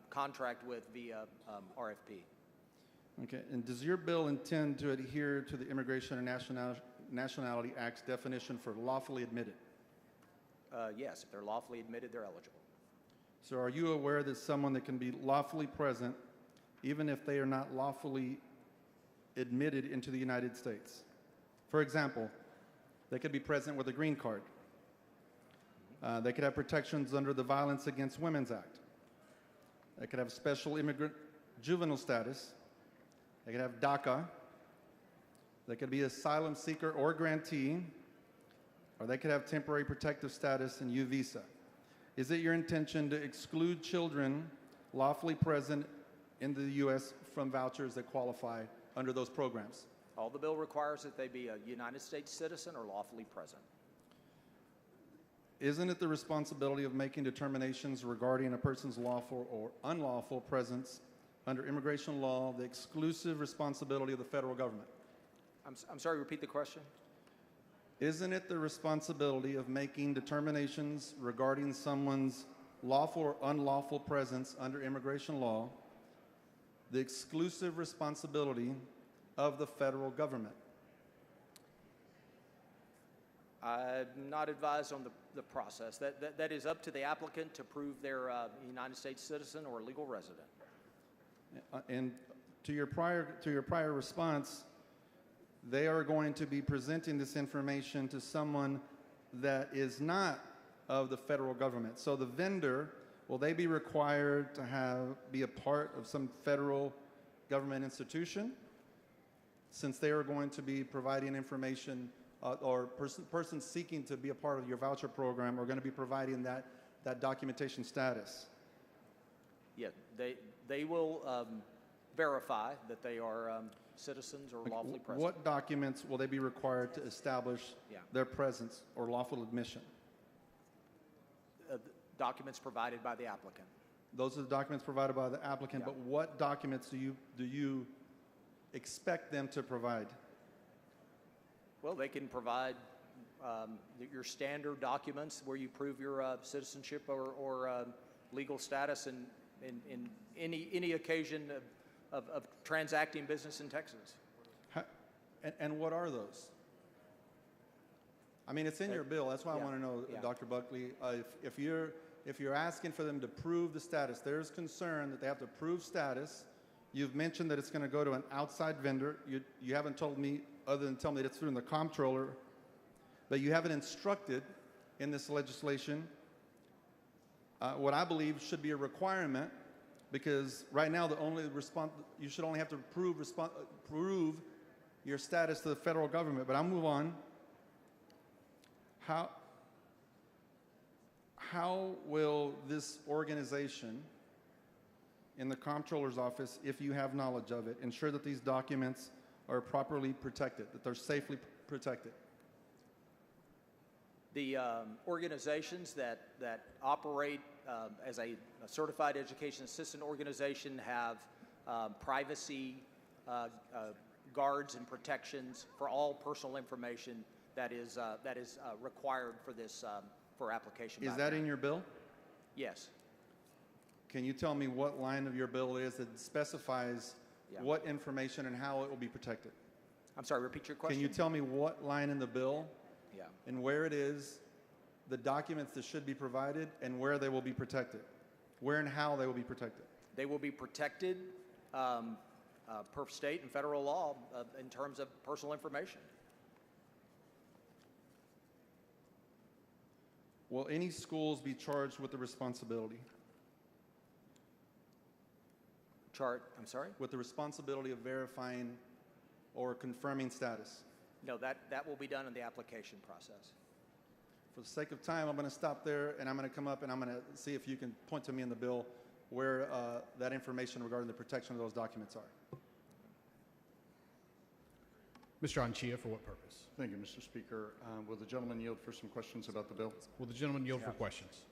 contract with via RFP. Okay. And does your bill intend to adhere to the Immigration and Nationality Act's definition for lawfully admitted? Yes. If they're lawfully admitted, they're eligible. So are you aware that someone that can be lawfully present, even if they are not lawfully admitted into the United States? For example, they could be present with a green card. They could have protections under the Violence Against Women's Act. They could have special immigrant juvenile status. They could have DACA. They could be asylum seeker or grantee, or they could have temporary protective status and U visa. Is it your intention to exclude children lawfully present in the U.S. from vouchers that qualify under those programs? All the bill requires that they be a United States citizen or lawfully present. Isn't it the responsibility of making determinations regarding a person's lawful or unlawful presence under immigration law the exclusive responsibility of the federal government? I'm sorry, repeat the question. Isn't it the responsibility of making determinations regarding someone's lawful or unlawful presence under immigration law the exclusive responsibility of the federal government? I'm not advised on the process. That is up to the applicant to prove they're a United States citizen or a legal resident. And to your prior response, they are going to be presenting this information to someone that is not of the federal government. So the vendor, will they be required to be a part of some federal government institution, since they are going to be providing information, or persons seeking to be a part of your voucher program are going to be providing that documentation status? Yeah, they will verify that they are citizens or lawfully present. What documents will they be required to establish their presence or lawful admission? Documents provided by the applicant. Those are the documents provided by the applicant, but what documents do you expect them to provide? Well, they can provide your standard documents where you prove your citizenship or legal status in any occasion of transacting business in Texas. And what are those? I mean, it's in your bill. That's why I want to know, Dr. Buckley, if you're asking for them to prove the status, there's concern that they have to prove status. You've mentioned that it's going to go to an outside vendor. You haven't told me, other than tell me that it's through the comptroller, but you haven't instructed in this legislation what I believe should be a requirement, because right now you should only have to prove your status to the federal government. But I'll move on. How will this organization in the comptroller's office, if you have knowledge of it, ensure that these documents are properly protected, that they're safely protected? The organizations that operate as a certified education assistant organization have privacy guards and protections for all personal information that is required for this for application. Is that in your bill? Yes. Can you tell me what line of your bill it is that specifies what information and how it will be protected? I'm sorry, repeat your question. Can you tell me what line in the bill and where it is, the documents that should be provided, and where they will be protected? Where and how they will be protected? They will be protected per state and federal law in terms of personal information. Will any schools be charged with the responsibility? I'm sorry? With the responsibility of verifying or confirming status? No, that will be done in the application process. For the sake of time, I'm going to stop there, and I'm going to come up and I'm going to see if you can point to me in the bill where that information regarding the protection of those documents are. Mr. Anchia, for what purpose? Thank you, Mr. Speaker. Will the gentleman yield for some questions about the bill? Will the gentleman yield for questions?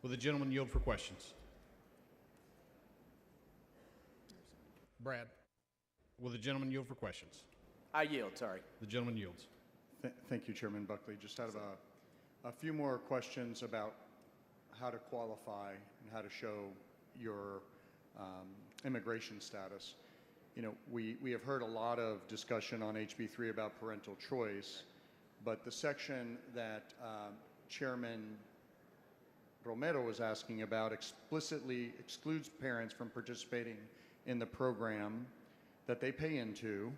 Will the gentleman yield for questions? Brad, will the gentleman yield for questions? I yield, sorry. The gentleman yields. Thank you, Chairman Buckley. Just out of a few more questions about how to qualify and how to show your immigration status. You know, we have heard a lot of discussion on HB3 about parental choice, but the section that Chairman Romero was asking about explicitly excludes parents from participating in the program that they pay into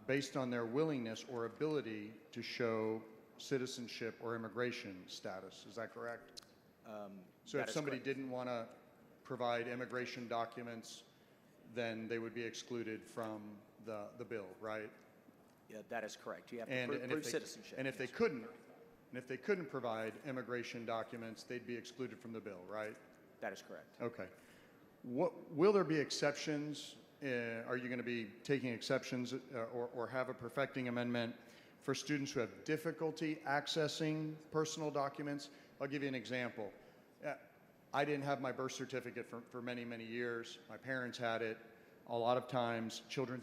based on their willingness or ability to show citizenship or immigration status. Is that correct? So if somebody didn't want to provide immigration documents, then they would be excluded from the bill, right? Yeah, that is correct. You have to prove citizenship. And if they couldn't provide immigration documents, they'd be excluded from the bill, right? That is correct. Okay. Will there be exceptions? Are you going to be taking exceptions or have a perfecting amendment for students who have difficulty accessing personal documents? I'll give you an example. I didn't have my birth certificate for many, many years. My parents had it. A lot of times, children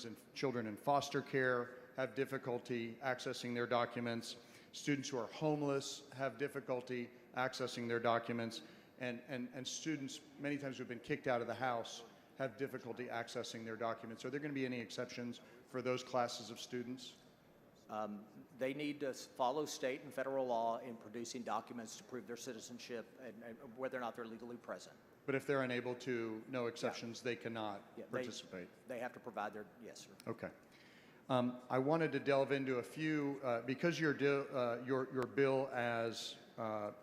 in foster care have difficulty accessing their documents. Students who are homeless have difficulty accessing their documents. And students, many times who have been kicked out of the house, have difficulty accessing their documents. Are there going to be any exceptions for those classes of students? They need to follow state and federal law in producing documents to prove their citizenship and whether or not they're legally present. But if they're unable to, no exceptions, they cannot participate? They have to provide their, yes, sir. Okay. I wanted to delve into a few, because your bill, as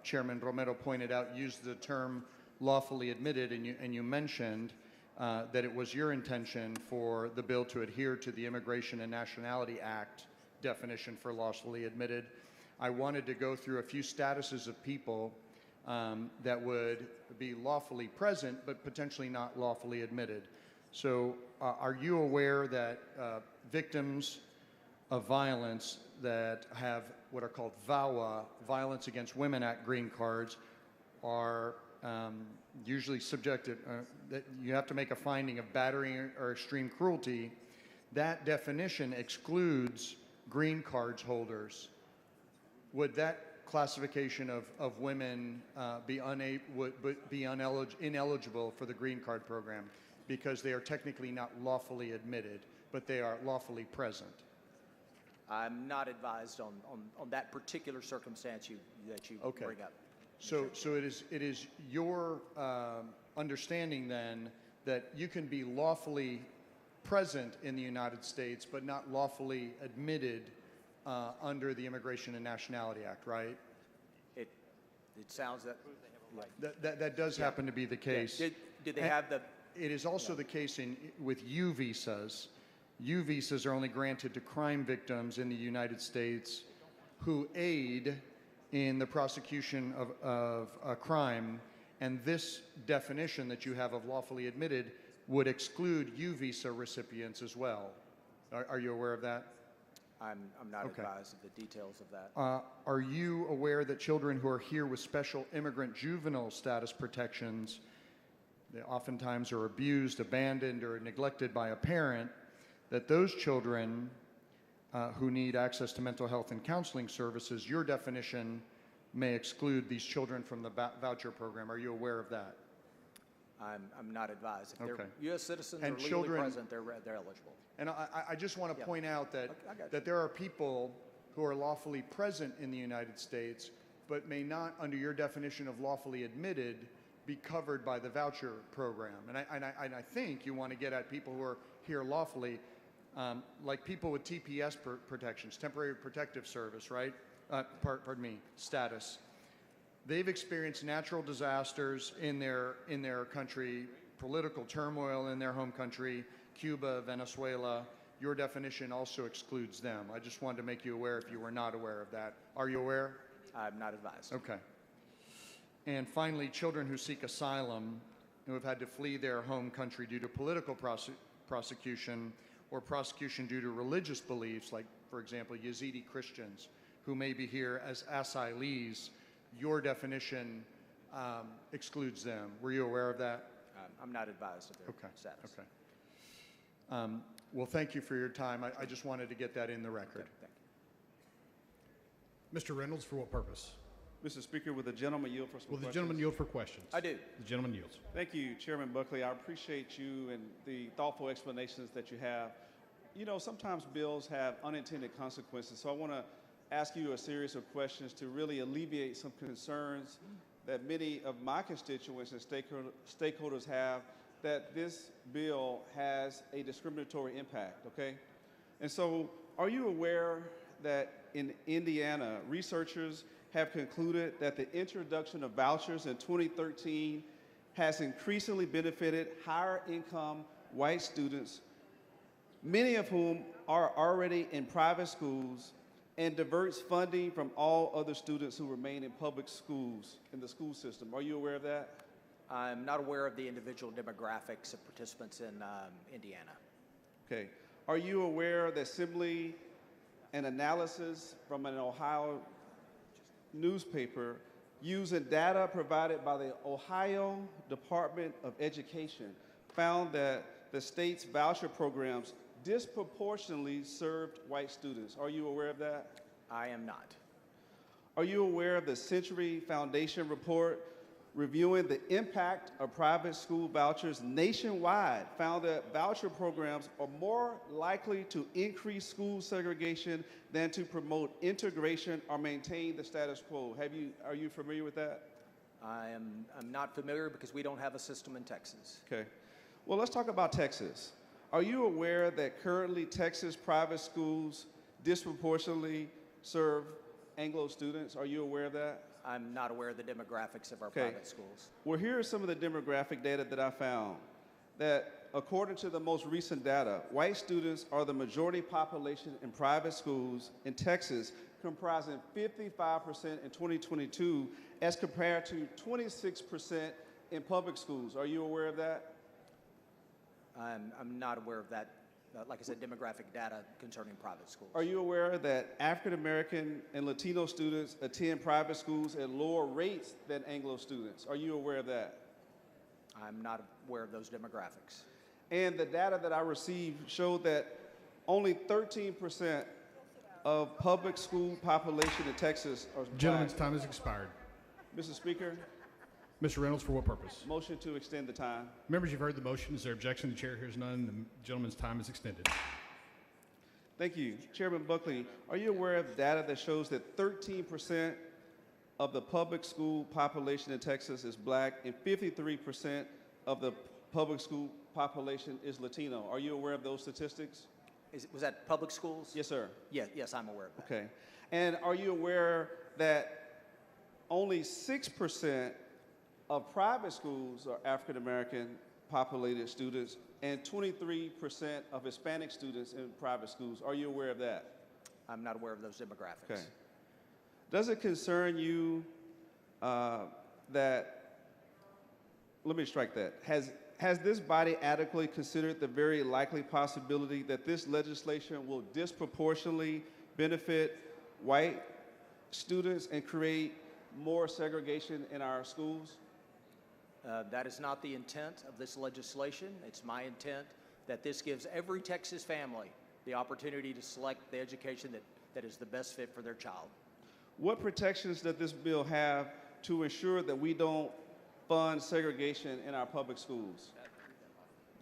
Chairman Romero pointed out, used the term lawfully admitted, and you mentioned that it was your intention for the bill to adhere to the Immigration and Nationality Act definition for lawfully admitted. I wanted to go through a few statuses of people that would be lawfully present but potentially not lawfully admitted. So are you aware that victims of violence that have what are called VAWA, Violence Against Women Act green cards, are usually subjected, that you have to make a finding of battery or extreme cruelty, that definition excludes green cards holders. Would that classification of women be ineligible for the green card program because they are technically not lawfully admitted, but they are lawfully present? I'm not advised on that particular circumstance that you bring up. So it is your understanding then that you can be lawfully present in the United States but not lawfully admitted under the Immigration and Nationality Act, right? It sounds that does happen to be the case. Yeah. Did they have the? It is also the case with U visas. U visas are only granted to crime victims in the United States who aid in the prosecution of a crime, and this definition that you have of lawfully admitted would exclude U visa recipients as well. Are you aware of that? I'm not advised of the details of that. Are you aware that children who are here with special immigrant juvenile status protections, they oftentimes are abused, abandoned, or neglected by a parent, that those children who need access to mental health and counseling services, your definition may exclude these children from the voucher program? Are you aware of that? I'm not advised. If Okay. they're U.S. citizens And or legally children- present, they're eligible. And I just want to point out that, I got you. that there are people who are lawfully present in the United States but may not, under your definition of lawfully admitted, be covered by the voucher program. And I think you want to get at people who are here lawfully, like people with TPS protections, temporary protective service, right? Pardon me, status. They've experienced natural disasters in their country, political turmoil in their home country, Cuba, Venezuela. Your definition also excludes them. I just wanted to make you aware if you were not aware of that. Are you aware? I'm not advised. Okay. And finally, children who seek asylum, who have had to flee their home country due to political prosecution or prosecution due to religious beliefs, like, for example, Yazidi Christians, who may be here as asylees, your definition excludes them. Were you aware of that? I'm not advised of their status. Okay. Well, thank you for your time. I just wanted to get that in the record. Okay, Mr. Reynolds, for what purpose? Mr. Speaker, will the gentleman yield for some Will the questions? gentleman yield for questions? I do. The gentleman yields. Thank you, Chairman Buckley. I appreciate you and the thoughtful explanations that you have. You know, sometimes bills have unintended consequences, so I want to ask you a series of questions to really alleviate some concerns that many of my constituents and stakeholders have that this bill has a discriminatory impact, okay? And so, are you aware that in Indiana, researchers have concluded that the introduction of vouchers in 2013 has increasingly benefited higher income white students, many of whom are already in private schools, and diverts funding from all other students who remain in public schools in the school system? Are you aware of that? I'm not aware of the individual demographics of participants in Indiana. Okay. Are you aware that simply an analysis from an Ohio newspaper using data provided by the Ohio Department of Education found that the state's voucher programs disproportionately served white students? Are you aware of that? I am not. Are you aware of the Century Foundation report reviewing the impact of private school vouchers nationwide found that voucher programs are more likely to increase school segregation than to promote integration or maintain the status quo? Are you familiar with that? I'm not familiar because we don't have a system in Texas. Okay. Well, let's talk about Texas. Are you aware that currently Texas private schools disproportionately serve Anglo students? Are you aware of that? I'm not aware of the demographics of our private schools. Well, here are some of the demographic data that I found. That according to the most recent data, white students are the majority population in private schools in Texas, comprising 55% in 2022 as compared to 26% in public schools. Are you aware of that? I'm not aware of that like I said, demographic data concerning private schools. Are you aware that African American and Latino students attend private schools at lower rates than Anglo students? Are you aware of that? I'm not aware of those demographics. And the data that I received showed that only 13% of public school population in Texas are black. Gentleman's time has expired. Mr. Speaker, Mr. Reynolds, for what purpose? motion to extend the time. Members, you've heard the motion. Is there objection? The chair hears none. The gentleman's time is extended. Thank you. Chairman Buckley, are you aware of data that shows that 13% of the public school population in Texas is black and 53% of the public school population is Latino? Are you aware of those statistics? Was that public schools? Yes, sir. Yes, I'm aware of that. Okay. And are you aware that only 6% of private schools are African American populated students and 23% of Hispanic students in private schools? Are you aware of that? I'm not aware of those demographics. Okay. Does it concern you that, let me strike that, has this body adequately considered the very likely possibility that this legislation will disproportionately benefit white students and create more segregation in our schools? That is not the intent of this legislation. It's my intent that this gives every Texas family the opportunity to select the education that is the best fit for their child. What protections does this bill have to ensure that we don't fund segregation in our public schools?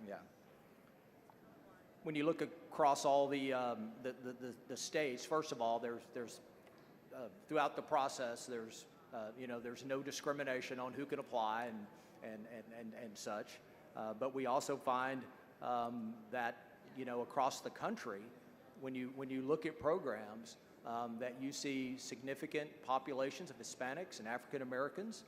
Yeah. When you look across all the states, first of all, there's throughout the process, there's no discrimination on who can apply and such. But we also find that across the country, when you look at programs, that you see significant populations of Hispanics and African Americans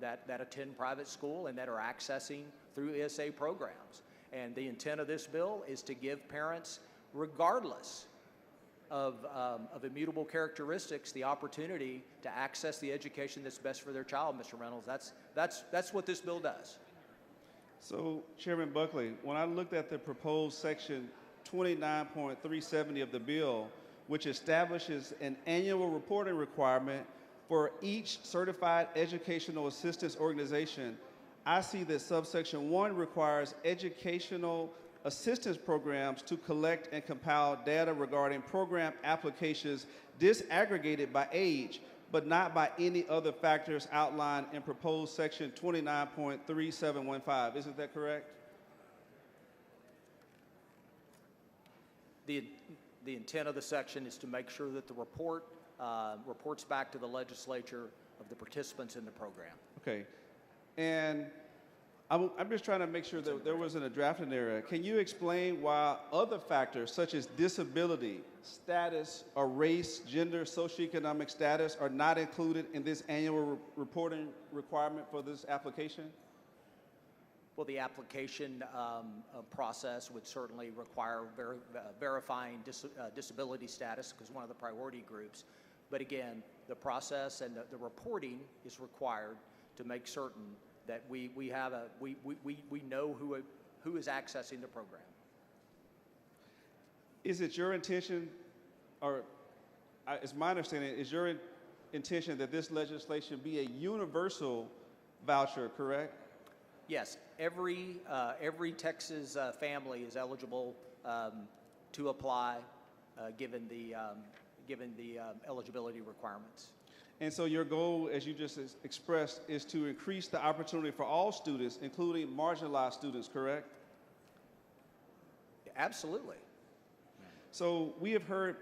that attend private school and that are accessing through ESA programs. And the intent of this bill is to give parents, regardless of immutable characteristics, the opportunity to access the education that's best for their child, Mr. Reynolds. That's what this bill does. So, Chairman Buckley, when I looked at the proposed section 29.370 of the bill, which establishes an annual reporting requirement for each certified educational assistance organization, I see that subsection 1 requires educational assistance programs to collect and compile data regarding program applications disaggregated by age, but not by any other factors outlined in proposed section 29.3715. Isn't that correct? The intent of the section is to make sure that the report reports back to the legislature of the participants in the program. Okay. And I'm just trying to make sure that there wasn't a drafting error. Can you explain why other factors such as disability, status, or race, gender, socioeconomic status are not included in this annual reporting requirement for this application? Well, the application process would certainly require verifying disability status because one of the priority groups. But again, the process and the reporting is required to make certain that we know who is accessing the program. Is it your intention, or it's my understanding, is your intention that this legislation be a universal voucher, correct? Yes, every Texas family is eligible to apply, given the eligibility requirements. And so your goal, as you just expressed, is to increase the opportunity for all students, including marginalized students, correct? Absolutely. So we have heard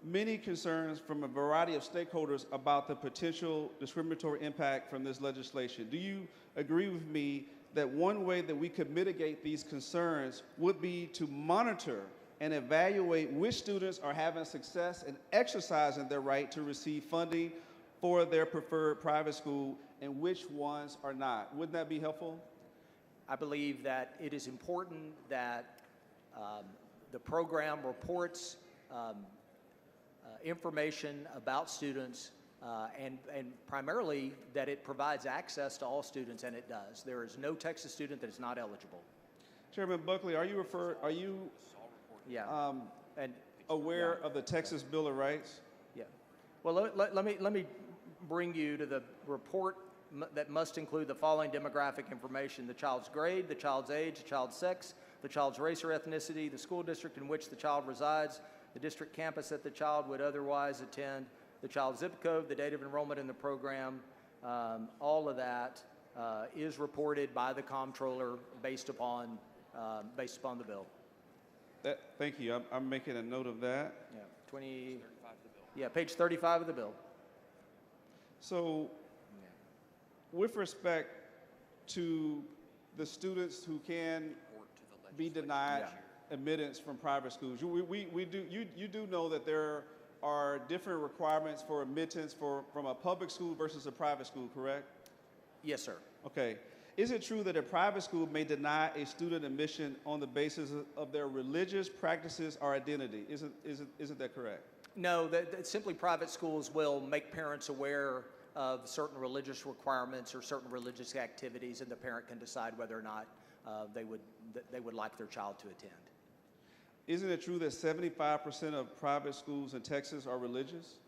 many concerns from a variety of stakeholders about the potential discriminatory impact from this legislation. Do you agree with me that one way that we could mitigate these concerns would be to monitor and evaluate which students are having success in exercising their right to receive funding for their preferred private school and which ones are not? Wouldn't that be helpful? I believe that it is important that the program reports information about students and primarily that it provides access to all students, and it does. There is no Texas student that is not eligible. Chairman Buckley, are you Yeah. And aware of the Texas Bill of Rights? Yeah. Well, let me bring you to the report that must include the following demographic information: the child's grade, the child's age, the child's sex, the child's race or ethnicity, the school district in which the child resides, the district campus that the child would otherwise attend, the child's zip code, the date of enrollment in the program. All of that is reported by the comptroller based upon the bill. Thank you. I'm making a note of that. Yeah, 20. Yeah, page 35 of the bill. So, with respect to the students who can be denied admittance from private schools, you do know that there are different requirements for admittance from a public school versus a private school, correct? Yes, sir. Okay. Is it true that a private school may deny a student admission on the basis of their religious practices or identity? Isn't that correct? No, that simply private schools will make parents aware of certain religious requirements or certain religious activities, and the parent can decide whether or not they would like their child to attend. Isn't it true that 75% of private schools in Texas are religious?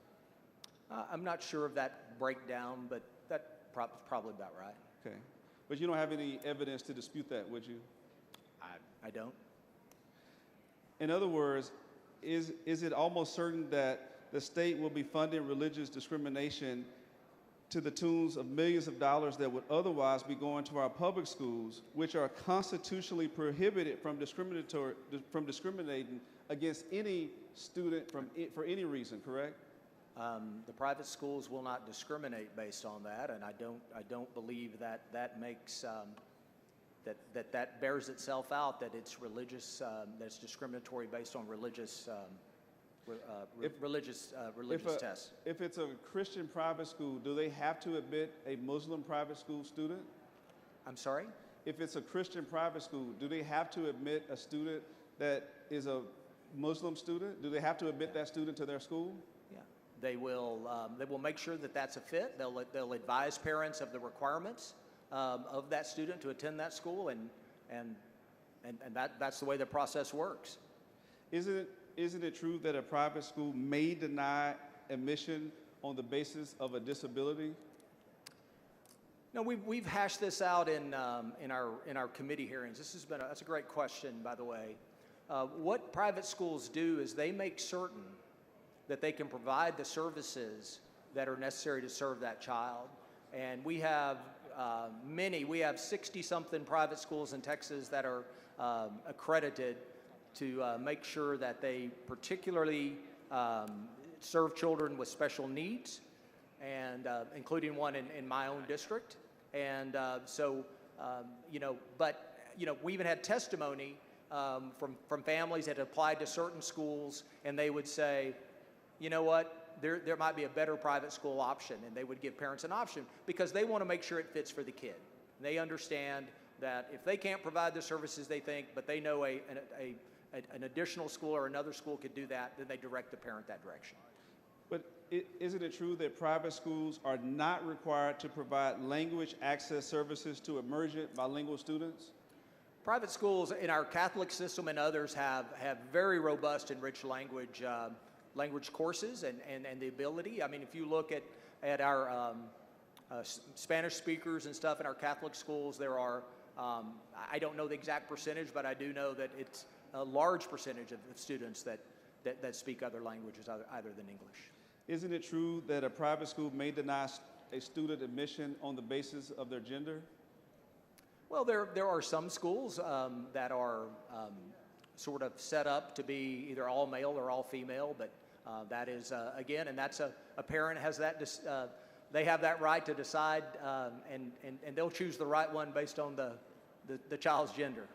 I'm not sure of that breakdown, but that's probably about right. Okay. But you don't have any evidence to dispute that, would you? I don't. In other words, is it almost certain that the state will be funding religious discrimination to the tunes of millions of dollars that would otherwise be going to our public schools, which are constitutionally prohibited from discriminating against any student for any reason, correct? The private schools will not discriminate based on that, and I don't believe that makes that bears itself out, that it's religious, that's discriminatory based on religious tests. If it's a Christian private school, do they have to admit a Muslim private school student? I'm sorry? If it's a Christian private school, do they have to admit a student that is a Muslim student? Do they have to admit that student to their school? Yeah. They will make sure that that's a fit. They'll advise parents of the requirements of that student to attend that school, and that's the way the process works. Isn't it true that a private school may deny admission on the basis of a disability? No, we've hashed this out in our committee hearings. That's a great question, by the way. What private schools do is they make certain that they can provide the services that are necessary to serve that child. And we have we have 60-something private schools in Texas that are accredited to make sure that they particularly serve children with special needs, and including one in my own district. And we even had testimony from families that applied to certain schools, and they would say, you know what, there might be a better private school option, and they would give parents an option because they want to make sure it fits for the kid. And they understand that if they can't provide the services they think, but they know an additional school or another school could do that, then they direct the parent that direction. But isn't it true that private schools are not required to provide language access services to emergent bilingual students? Private schools in our Catholic system and others have very robust enriched language courses and the ability. I mean, if you look at our Spanish speakers and stuff in our Catholic schools, there are, I don't know the exact percentage, but I do know that it's a large percentage of students that speak other languages other than English. Isn't it true that a private school may deny a student admission on the basis of their gender? Well, there are some schools that are sort of set up to be either all male or all female, but that is, again, and that's a parent has that, they have that right to decide, and they'll choose the right one based on the child's gender.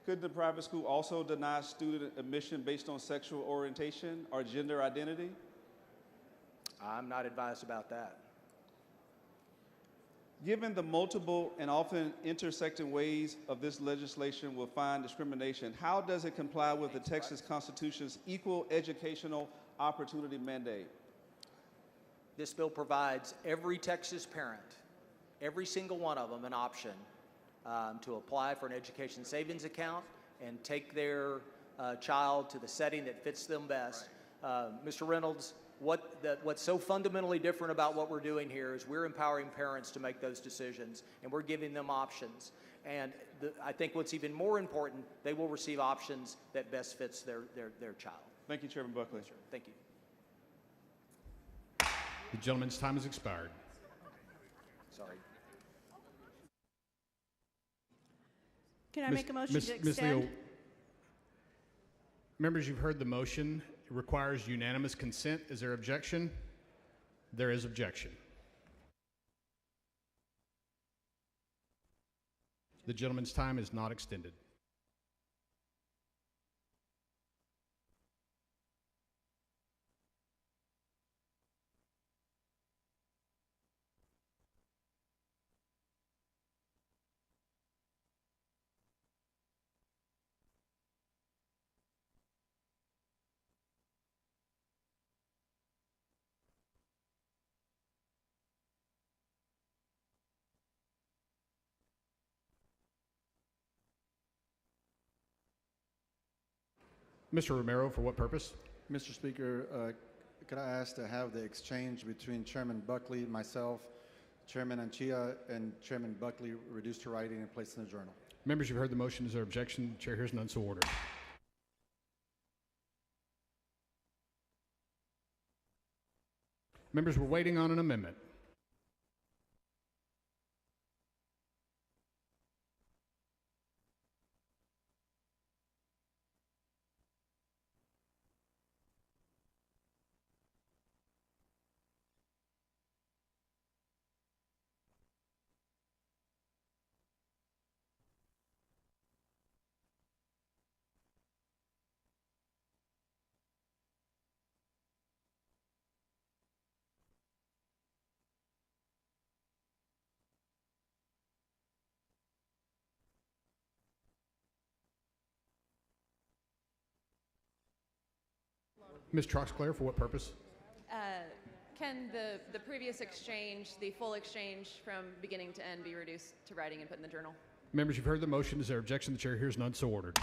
Could the private school also deny student admission based on sexual orientation or gender identity? I'm not advised about that. Given the multiple and often intersecting ways of this legislation will find discrimination, how does it comply with the Texas Constitution's equal educational opportunity mandate? This bill provides every Texas parent, every single one of them, an option to apply for an education savings account and take their child to the setting that fits them best. Mr. Reynolds, what's so fundamentally different about what we're doing here is we're empowering parents to make those decisions, and we're giving them options. And I think what's even more important, they will receive options that best fits their child. Thank you, Chairman Buckley. Sure. Thank you. The gentleman's time has expired. Sorry. Can I make a motion to extend? Members, you've heard the motion. It requires unanimous consent. Is there objection? There is objection. The gentleman's time is not extended. Mr. Romero, for what purpose? Mr. Speaker, could I ask to have the exchange between Chairman Buckley, myself, Chairman Anchia, and Chairman Buckley reduced to writing and placed in the journal? Members, you've heard the motion. Is there objection? Chair hears none, so ordered. Members, we're waiting on an amendment. Ms. Troxclair, for what purpose? Can the previous exchange, the full exchange from beginning to end, be reduced to writing and put in the journal? Members, you've heard the motion. Is there objection? The chair hears none, so ordered.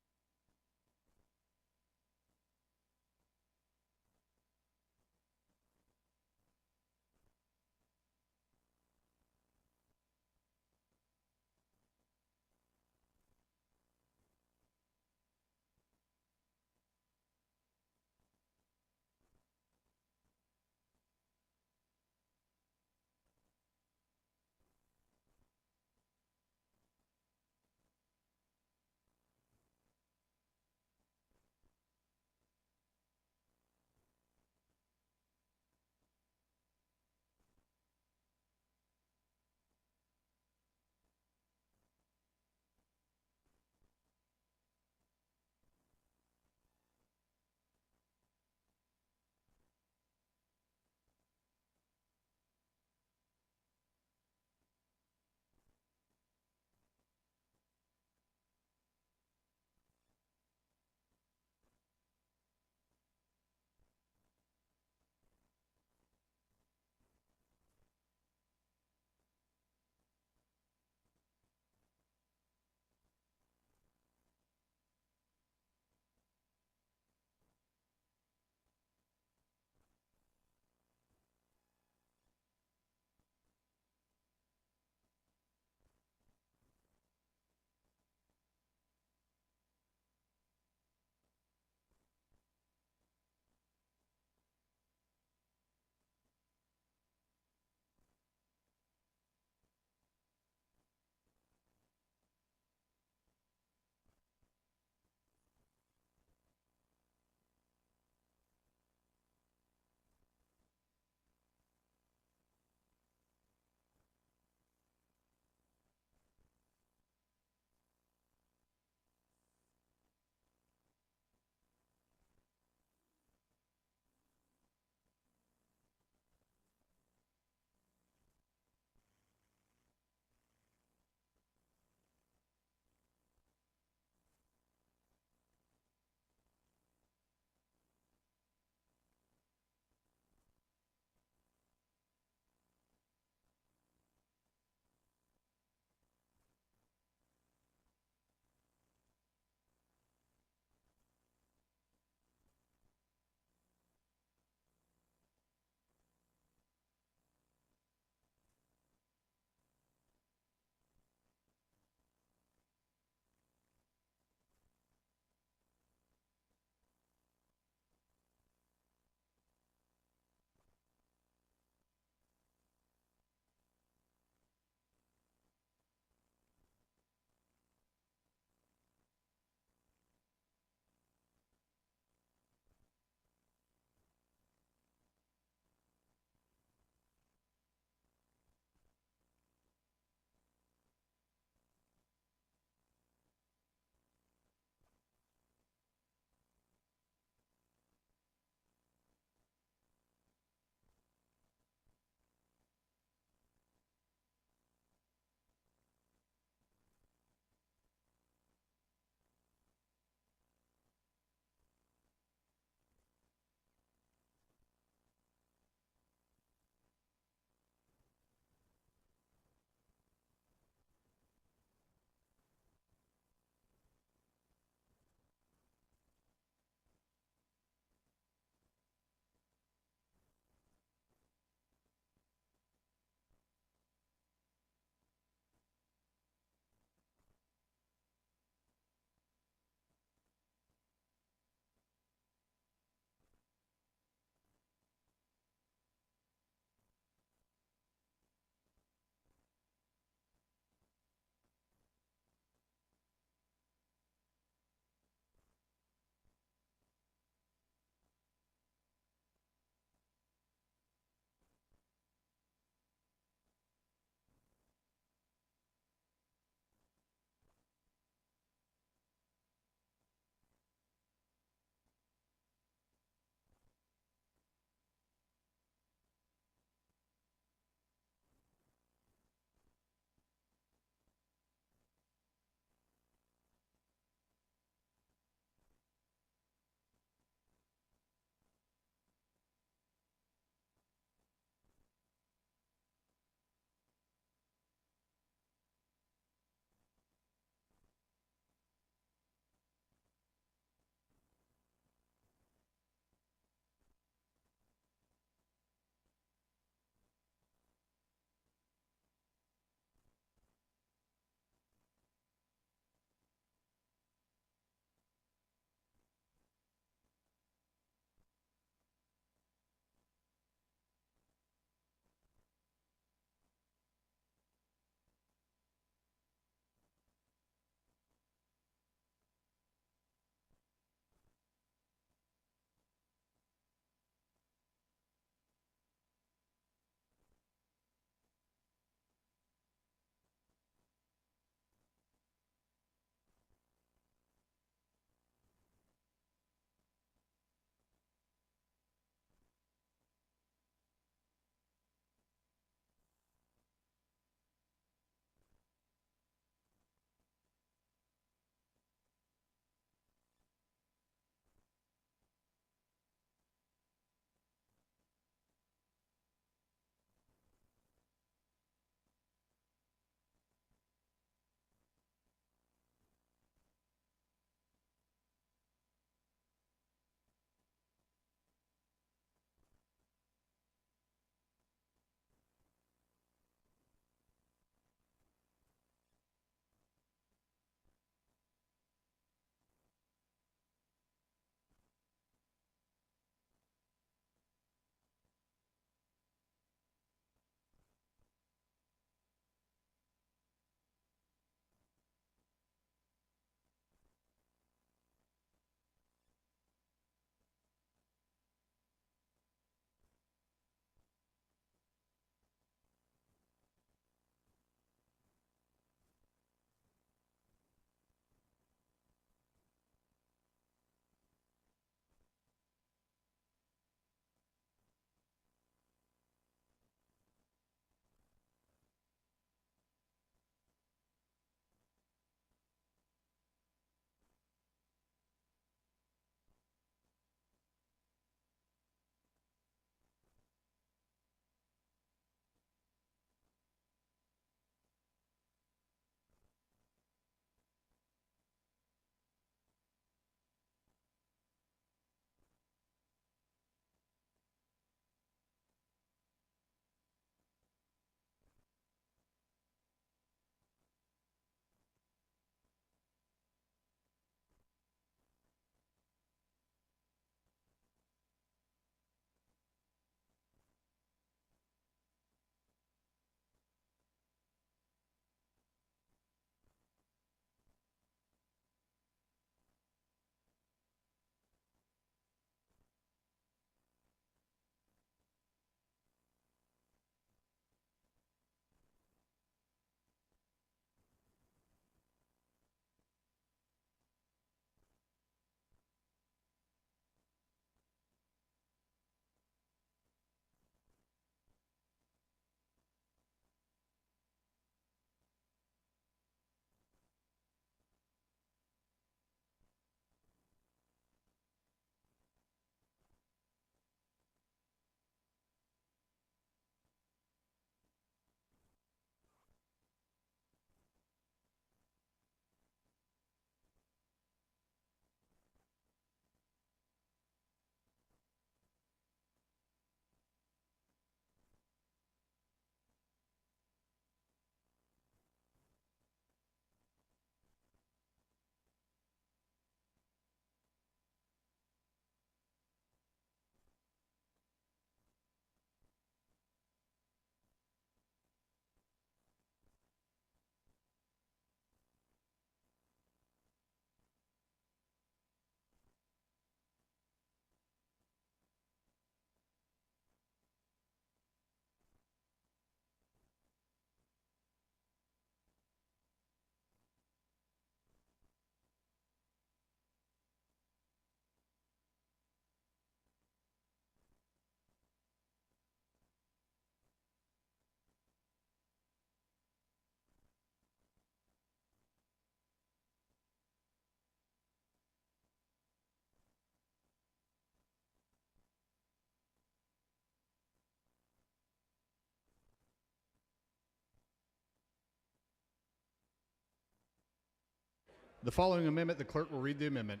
The following amendment, the clerk will read the amendment.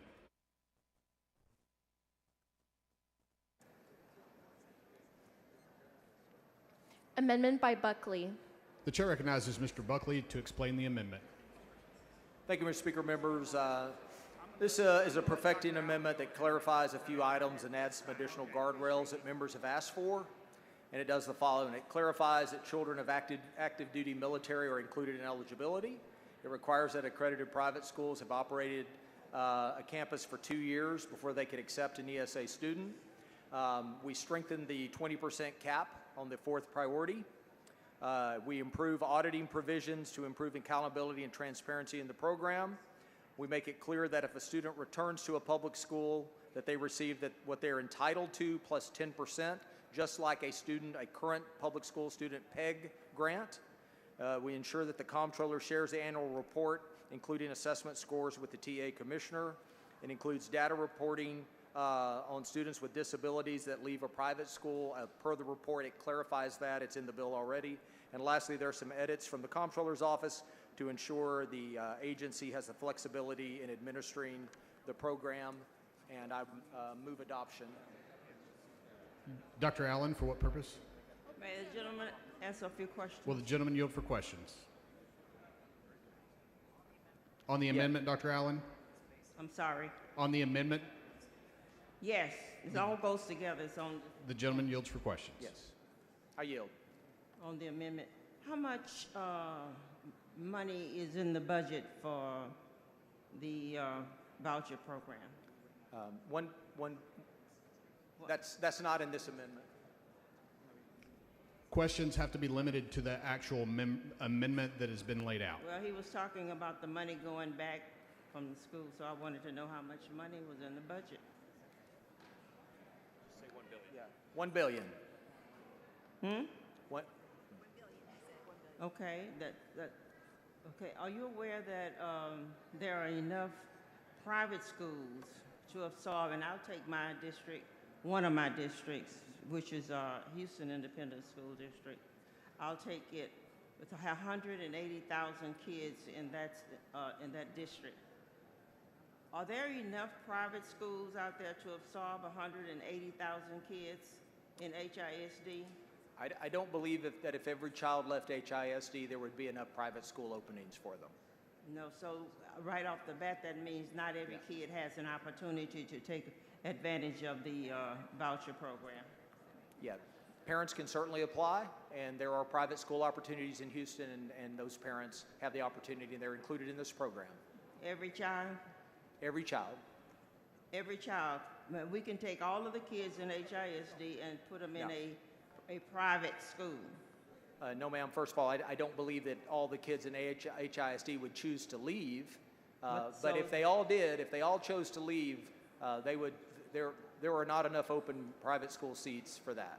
Amendment by Buckley. The chair recognizes Mr. Buckley to explain the amendment. Thank you, Mr. Speaker. Members, this is a perfecting amendment that clarifies a few items and adds some additional guardrails that members have asked for. And it does the following. It clarifies that children of active duty military are included in eligibility. It requires that accredited private schools have operated a campus for 2 years before they could accept an ESA student. We strengthen the 20% cap on the fourth priority. We improve auditing provisions to improve accountability and transparency in the program. We make it clear that if a student returns to a public school, that they receive what they're entitled to plus 10%, just like a current public school student PEG grant. We ensure that the comptroller shares the annual report, including assessment scores, with the TA commissioner. It includes data reporting on students with disabilities that leave a private school. Per the report, it clarifies that. It's in the bill already. And lastly, there are some edits from the comptroller's office to ensure the agency has the flexibility in administering the program, and I move adoption. Dr. Allen, for what purpose? May the gentleman answer a few questions? Will the gentleman yield for questions? On the amendment, Dr. Allen? I'm sorry. On the amendment, Yes, it all goes together. It's on the gentleman yields for questions. Yes. I yield. on the amendment. How much money is in the budget for the voucher program? That's not in this amendment. Questions have to be limited to the actual amendment that has been laid out. Well, he was talking about the money going back from the school, so I wanted to know how much money was in the budget. Say $1 billion. Yeah. $1 billion. What? Okay, okay. Are you aware that there are enough private schools to absorb, and I'll take my district, one of my districts, which is Houston Independent School District. I'll take it with 180,000 kids in that district. Are there enough private schools out there to absorb 180,000 kids in HISD? I don't believe that if every child left HISD, there would be enough private school openings for them. No, so right off the bat, that means not every kid has an opportunity to take advantage of the voucher program. Yeah, parents can certainly apply, and there are private school opportunities in Houston, and those parents have the opportunity, and they're included in this program. Every child? Every child. Every child. We can take all of the kids in HISD and put them in a private school. No, ma'am. First of all, I don't believe that all the kids in HISD would choose to leave. But if they all did, if they all chose to leave, they would. There are not enough open private school seats for that.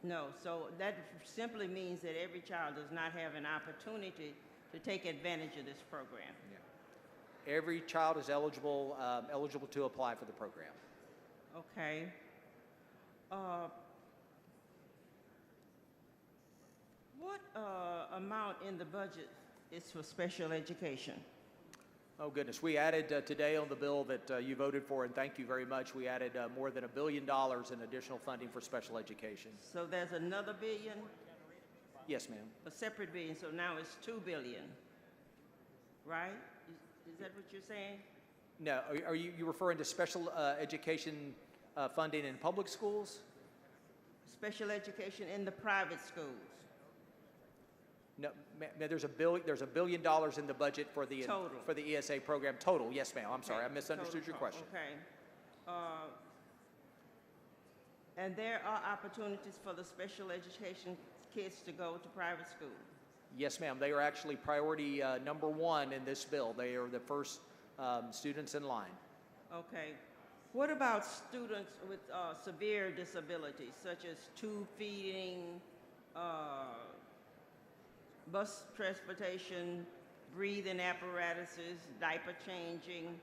No, so that simply means that every child does not have an opportunity to take advantage of this program. Yeah. Every child is eligible to apply for the program. Okay. What amount in the budget is for special education? Oh, goodness. We added today on the bill that you voted for, and thank you very much, we added more than $1 billion in additional funding for special education. So there's another billion? Yes, ma'am. A separate billion, so now it's $2 billion, right? Is that what you're saying? No. Are you referring to special education funding in public schools? Special education in the private schools. No, there's $1 billion in the budget for the ESA program total. Yes, ma'am. I'm sorry, I misunderstood your question. Okay. And there are opportunities for the special education kids to go to private school. Yes, ma'am. They are actually priority number one in this bill. They are the first students in line. Okay. What about students with severe disabilities, such as tube feeding, bus transportation, breathing apparatuses, diaper changing?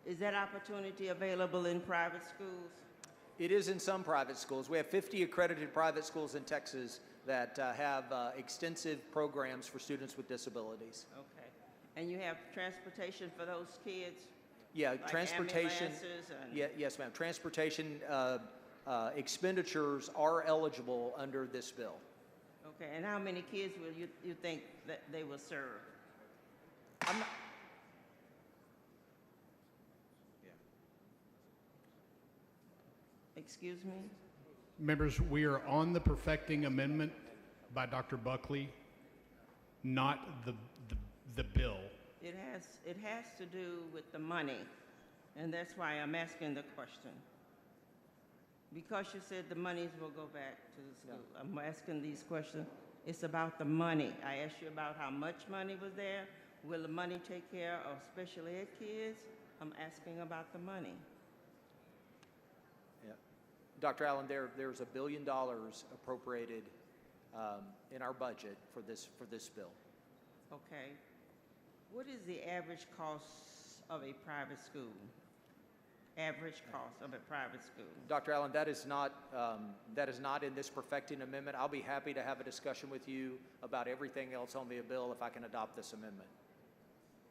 Is that opportunity available in private schools? It is in some private schools. We have 50 accredited private schools in Texas that have extensive programs for students with disabilities. Okay. And you have transportation for those kids? Yeah, Like transportation. ambulances and- Yes, ma'am. Transportation expenditures are eligible under this bill. Okay, and how many kids will you think that they will serve? I'm not, Excuse me? Members, we are on the perfecting amendment by Dr. Buckley, not the bill. It has to do with the money, and that's why I'm asking the question. Because you said the monies will go back to the school. I'm asking these questions. It's about the money. I asked you about how much money was there. Will the money take care of special ed kids? I'm asking about the money. yeah. Dr. Allen, there's $1 billion appropriated in our budget for this bill. Okay. What is the average cost of a private school? Average cost of a private school? Dr. Allen, that is not in this perfecting amendment. I'll be happy to have a discussion with you about everything else on the bill if I can adopt this amendment.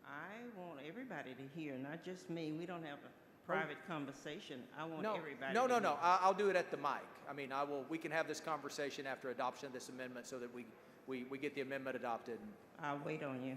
I want everybody to hear, not just me. We don't have a private conversation. I want everybody No. to hear. I'll do it at the mic. I mean, we can have this conversation after adoption of this amendment so that we get the amendment adopted. I'll wait on you.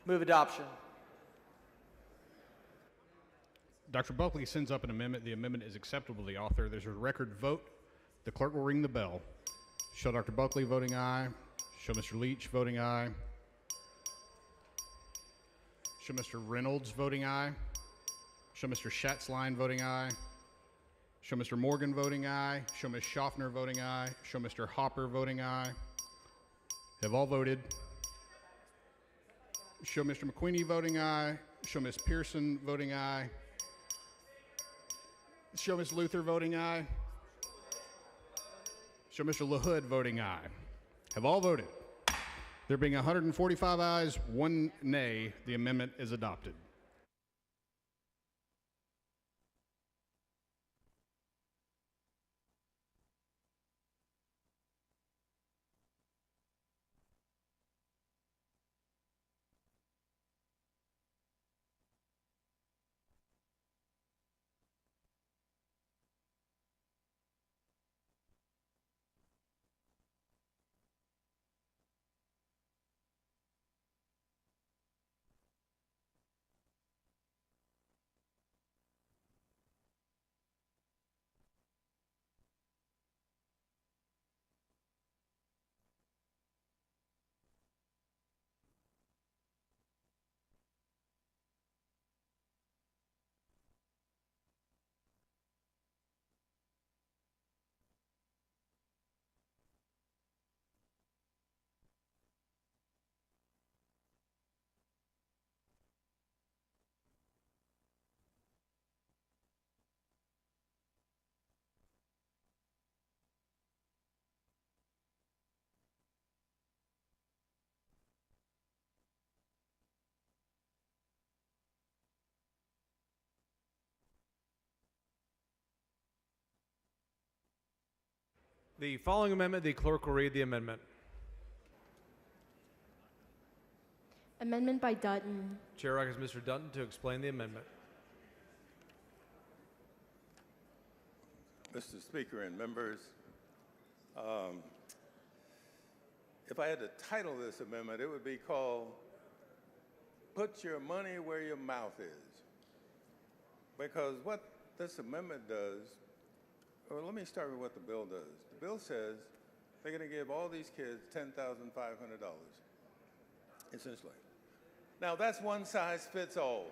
Move adoption. Dr. Buckley sends up an amendment. The amendment is acceptable to the author. There's a record vote. The clerk will ring the bell. Show Dr. Buckley voting aye. Show Mr. Leach voting aye. Show Mr. Reynolds voting aye. Show Mr. Schatzline voting aye. Show Mr. Morgan voting aye. Show Ms. Schaffner voting aye. Show Mr. Hopper voting aye. Have all voted. Show Mr. McQueenie voting aye. Show Ms. Pearson voting aye. Show Ms. Luther voting aye. Show Mr. LaHood voting aye. Have all voted. There being 145 ayes, 1 nay, the amendment is adopted. The following amendment, the clerk will read the amendment. Amendment by Dutton. Chair recognizes Mr. Dutton to explain the amendment. Mr. Speaker and members, if I had to title this amendment, it would be called Put Your Money Where Your Mouth Is. Because what this amendment does, well, let me start with what the bill does. The bill says they're going to give all these kids $10,500, essentially. Now, that's one size fits all.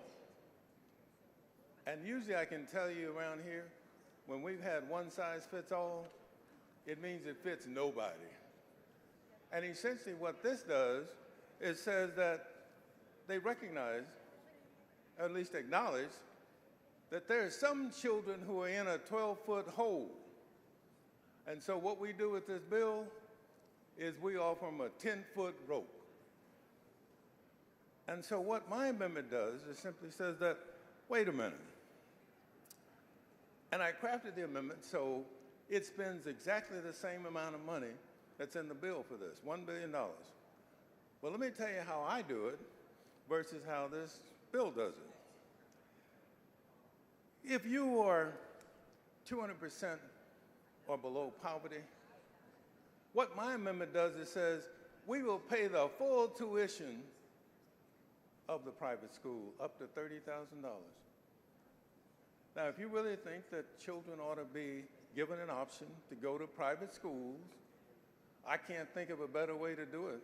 And usually I can tell you around here, when we've had one size fits all, it means it fits nobody. And essentially what this does is says that they recognize, or at least acknowledge, that there are some children who are in a 12-foot hole. And so what we do with this bill is we offer them a 10-foot rope. And so what my amendment does is simply says that, wait a minute. And I crafted the amendment so it spends exactly the same amount of money that's in the bill for this, $1 billion. Well, let me tell you how I do it versus how this bill does it. If you are 200% or below poverty, what my amendment does is says we will pay the full tuition of the private school up to $30,000. Now, if you really think that children ought to be given an option to go to private schools, I can't think of a better way to do it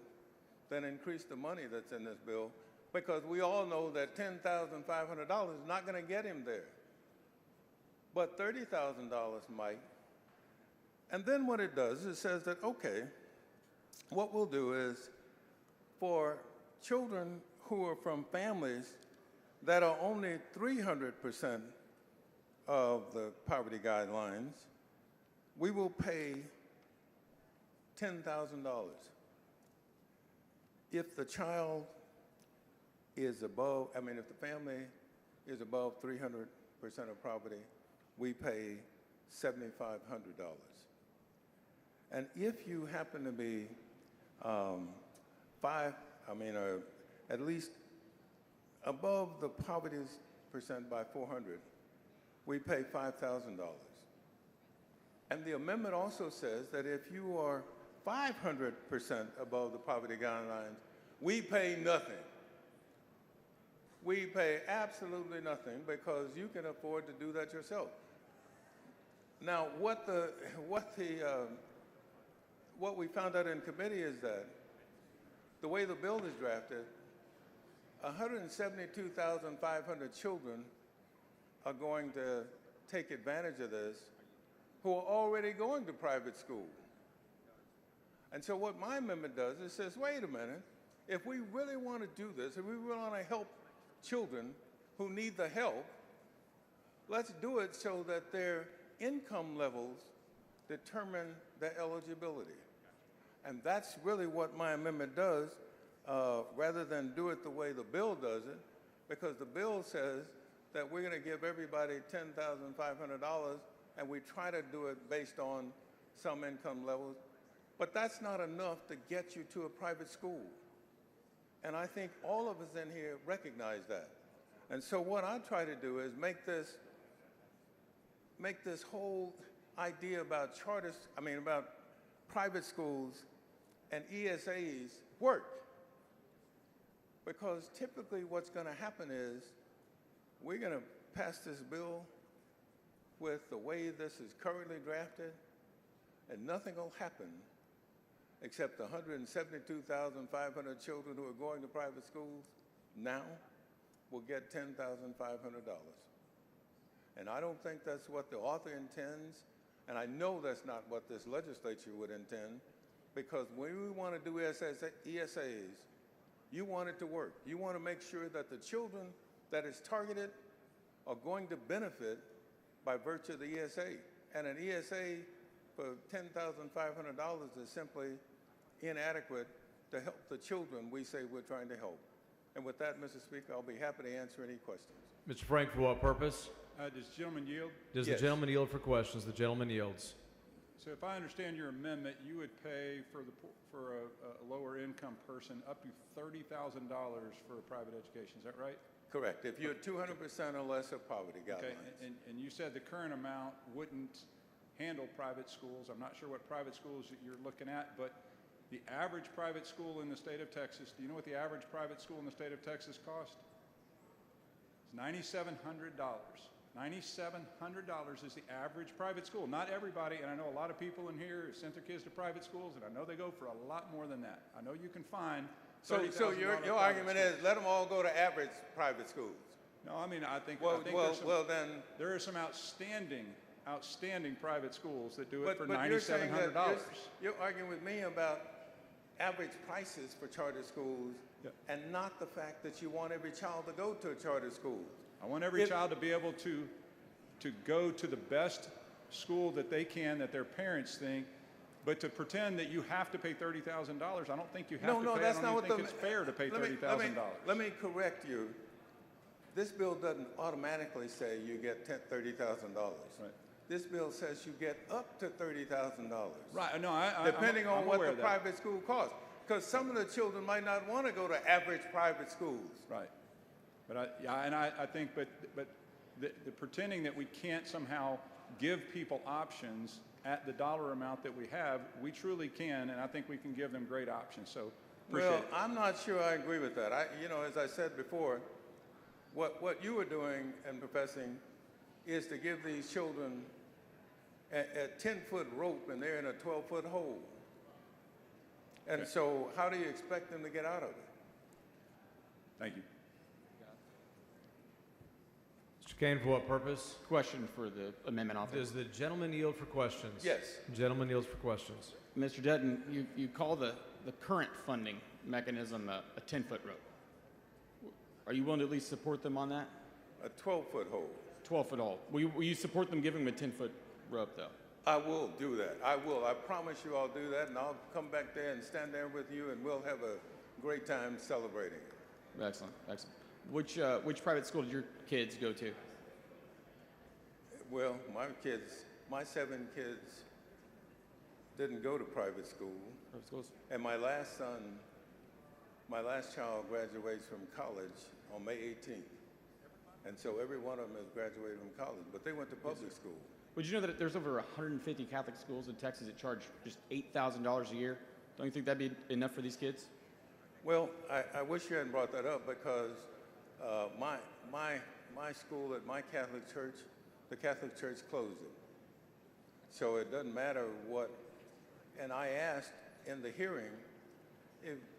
than increase the money that's in this bill, because we all know that $10,500 is not going to get him there. But $30,000 might. And then what it does is it says that, okay, what we'll do is for children who are from families that are only 300% of the poverty guidelines, we will pay $10,000. If the child is above, if the family is above 300% of poverty, we pay $7,500. And if you happen to be at least above the poverty percent by 400, we pay $5,000. And the amendment also says that if you are 500% above the poverty guidelines, we pay nothing. We pay absolutely nothing because you can afford to do that yourself. Now, what we found out in committee is that the way the bill is drafted, 172,500 children are going to take advantage of this who are already going to private school. And so what my amendment does is says, wait a minute, if we really want to do this, if we really want to help children who need the help, let's do it so that their income levels determine their eligibility. And that's really what my amendment does, rather than do it the way the bill does it, because the bill says that we're going to give everybody $10,500, and we try to do it based on some income levels. But that's not enough to get you to a private school. And I think all of us in here recognize that. And so what I try to do is make this whole idea about about private schools and ESAs work. Because typically what's going to happen is we're going to pass this bill with the way this is currently drafted, and nothing will happen except the 172,500 children who are going to private schools now will get $10,500. And I don't think that's what the author intends, and I know that's not what this legislature would intend, because when we want to do ESAs, you want it to work. You want to make sure that the children that is targeted are going to benefit by virtue of the ESA. And an ESA for $10,500 is simply inadequate to help the children we say we're trying to help. And with that, Mr. Speaker, I'll be happy to answer any questions. Mr. Frank, for what purpose? Does the gentleman yield? Does Yes. the gentleman yield for questions? The gentleman yields. So if I understand your amendment, you would pay for a lower income person up to $30,000 for a private education. Is that right? Correct. If you're 200% or less of poverty guidelines. Okay. And you said the current amount wouldn't handle private schools. I'm not sure what private schools that you're looking at, but the average private school in the state of Texas, do you know what the average private school in the state of Texas cost? It's $9,700. $9,700 is the average private school. Not everybody, and I know a lot of people in here have sent their kids to private schools, and I know they go for a lot more than that. I know you can find So your argument is let them all go to average private schools. No, I mean, I think there are some outstanding private schools that do it for $9,700. You're arguing with me about average prices for charter schools and not the fact that you want every child to go to a charter school. I want every child to be able to go to the best school that they can, that their parents think, but to pretend that you have to pay $30,000, I don't think you have to pay. That's I not don't what think it's fair to pay $30,000. Let me correct you. This bill doesn't automatically say you get $30,000. Right. This bill says you get up to $30,000. Right. No, depending on what the that. private school costs. Because some of the children might not want to go to average private schools. Right. But I think, but the pretending that we can't somehow give people options at the dollar amount that we have, we truly can, and I think we can give them great options. So, appreciate it. I'm not sure I agree with that. As I said before, what you were doing and professing is to give these children a 10-foot rope, and they're in a 12-foot hole. And so, how do you expect them to get out of it? Thank you. Mr. Kane, for what purpose? Question for the amendment author. Does the gentleman yield for questions? Yes. The gentleman yields for questions. Mr. Dutton, you call the current funding mechanism a 10-foot rope. Are you willing to at least support them on that? A 12-foot hole. 12-foot hole. Will you support them giving them a 10-foot rope, though? I will do that. I will. I promise you I'll do that, and I'll come back there and stand there with you, and we'll have a great time celebrating. Excellent. Excellent. Which private school did your kids go to? Well, my 7 kids didn't go to private school. Private schools? And my last child graduates from college on May 18th. And so every one of them has graduated from college, but they went to public school. Would you know that there's over 150 Catholic schools in Texas that charge just $8,000 a year? Don't you think that'd be enough for these kids? Well, I wish you hadn't brought that up because my school at my Catholic church, the Catholic Church closed it. So it doesn't matter what. And I asked in the hearing,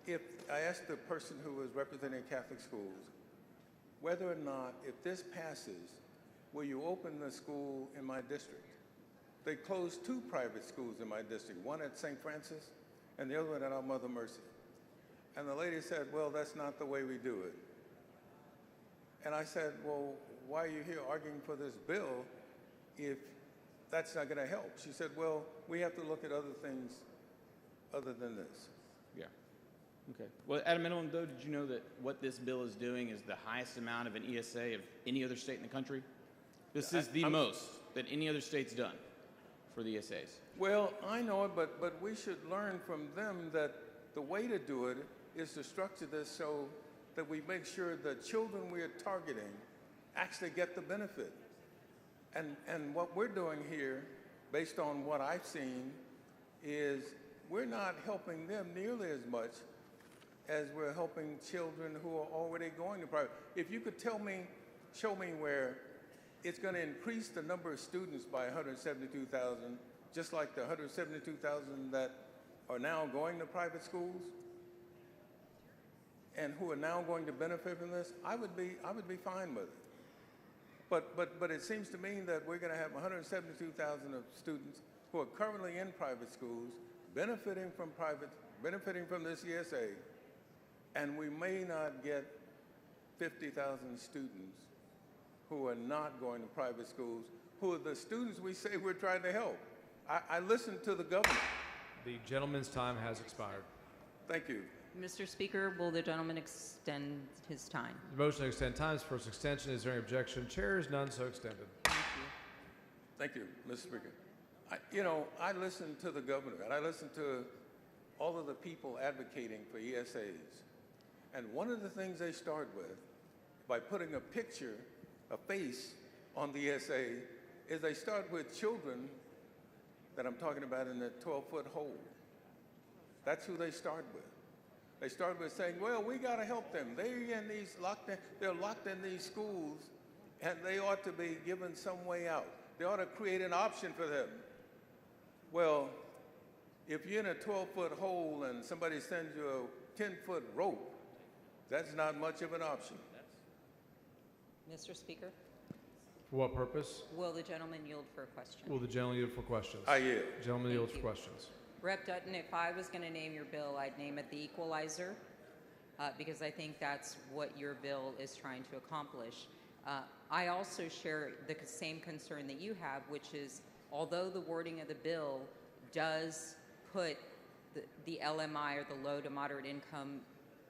if I asked the person who was representing Catholic schools, whether or not, if this passes, will you open the school in my district? They closed 2 private schools in my district, one at St. Francis and the other one at our Mother Mercy. And the lady said, well, that's not the way we do it. And I said, well, why are you here arguing for this bill if that's not going to help? She said, well, we have to look at other things other than this. Yeah. Okay. Well, at a minimum, though, did you know that what this bill is doing is the highest amount of an ESA of any other state in the country? This is the most that any other state's done for the ESAs. Well, I know it, but we should learn from them that the way to do it is to structure this so that we make sure the children we are targeting actually get the benefit. And what we're doing here, based on what I've seen, is we're not helping them nearly as much as we're helping children who are already going to private. If you could show me where it's going to increase the number of students by 172,000, just like the 172,000 that are now going to private schools and who are now going to benefit from this, I would be fine with it. But it seems to me that we're going to have 172,000 of students who are currently in private schools benefiting from this ESA, and we may not get 50,000 students who are not going to private schools, who are the students we say we're trying to help. I listened to the governor. The gentleman's time has expired. Thank you. Mr. Speaker, will the gentleman extend his time? The motion to extend times. First extension. Is there any objection? Chair is none, so extended. Thank you, Mr. Speaker. I listen to the governor, and I listen to all of the people advocating for ESAs. And one of the things they start with, by putting a picture, a face on the ESA, is they start with children that I'm talking about in the 12-foot hole. That's who they start with. They start with saying, well, we got to help them. They're locked in these schools, and they ought to be given some way out. They ought to create an option for them. Well, if you're in a 12-foot hole and somebody sends you a 10-foot rope, that's not much of an option. Mr. Speaker, For what purpose? will the gentleman yield for a question? Will the gentleman yield for questions? I yield. Gentleman Thank yields for you. questions. Rep. Dutton, if I was going to name your bill, I'd name it the equalizer, because I think that's what your bill is trying to accomplish. I also share the same concern that you have, which is, although the wording of the bill does put the LMI, or the low to moderate income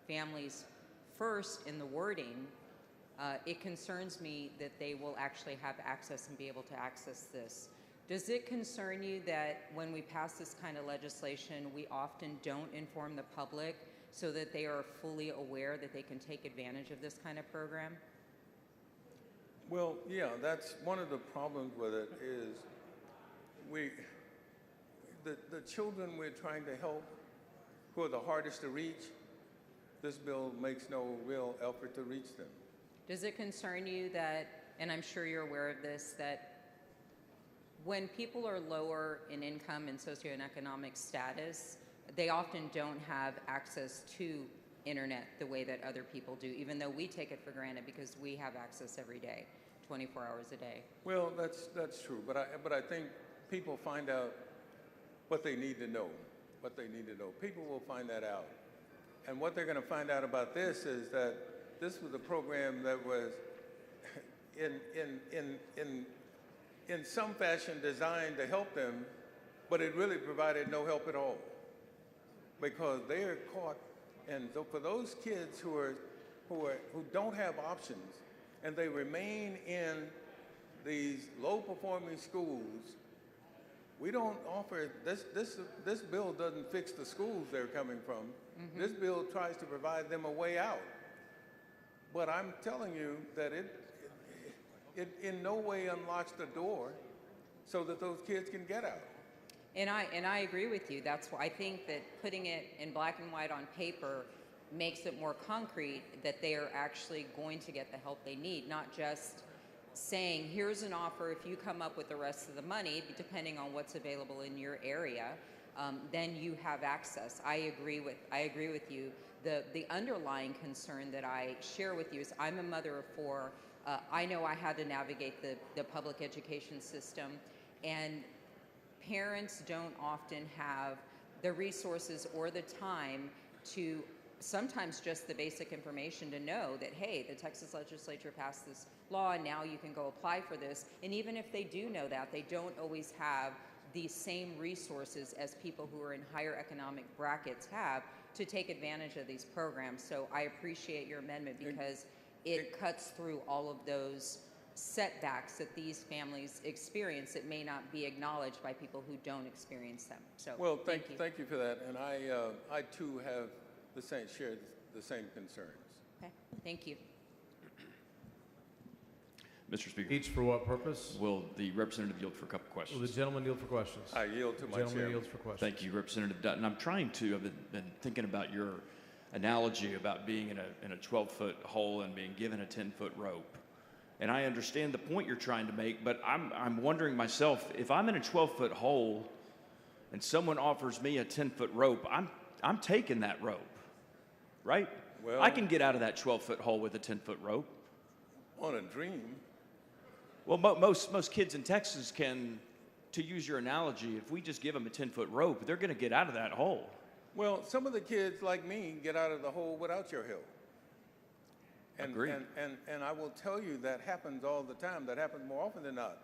families, first in the wording, it concerns me that they will actually have access and be able to access this. Does it concern you that when we pass this kind of legislation, we often don't inform the public so that they are fully aware that they can take advantage of this kind of program? Well, yeah, that's one of the problems with it is the children we're trying to help who are the hardest to reach, this bill makes no real effort to reach them. Does it concern you that, and I'm sure you're aware of this, that when people are lower in income and socioeconomic status, they often don't have access to internet the way that other people do, even though we take it for granted because we have access every day, 24 hours a day? Well, that's true, but I think people find out what they need to know, People will find that out. And what they're going to find out about this is that this was a program that was in some fashion designed to help them, but it really provided no help at all, because they are caught. And so for those kids who don't have options and they remain in these low-performing schools, we don't offer this bill doesn't fix the schools they're coming from. Mm-hmm. This bill tries to provide them a way out. But I'm telling you that it in no way unlocks the door so that those kids can get out. And I agree with you. That's why I think that putting it in black and white on paper makes it more concrete that they are actually going to get the help they need, not just saying, here's an offer, if you come up with the rest of the money, depending on what's available in your area, then you have access. I agree with you. The underlying concern that I share with you is I'm a mother of four. I know I had to navigate the public education system, and parents don't often have the resources or the time to, sometimes just the basic information to know that, hey, the Texas legislature passed this law and now you can go apply for this. And even if they do know that, they don't always have the same resources as people who are in higher economic brackets have to take advantage of these programs. So I appreciate your amendment because it cuts through all of those setbacks that these families experience that may not be acknowledged by people who don't experience them. So well, thank you for that. And I too have share the same concerns. Okay, thank you. Mr. Speaker. Each for what purpose? Will the representative yield for a couple questions? Will the gentleman yield for questions? I yield to my chairman. chairman. Yields for questions. Thank you, Representative Dutton. I've been thinking about your analogy about being in a 12-foot hole and being given a 10-foot rope. And I understand the point you're trying to make, but I'm wondering myself, if I'm in a 12-foot hole and someone offers me a 10-foot rope, I'm taking that rope, right? Well, I can get out of that 12-foot hole with a 10-foot rope. On a dream. Well, most kids in Texas can, to use your analogy, if we just give them a 10-foot rope, they're going to get out of that hole. Well, some of the kids like me get out of the hole without your help. Agreed. And I will tell you that happens all the time. That happens more often than not.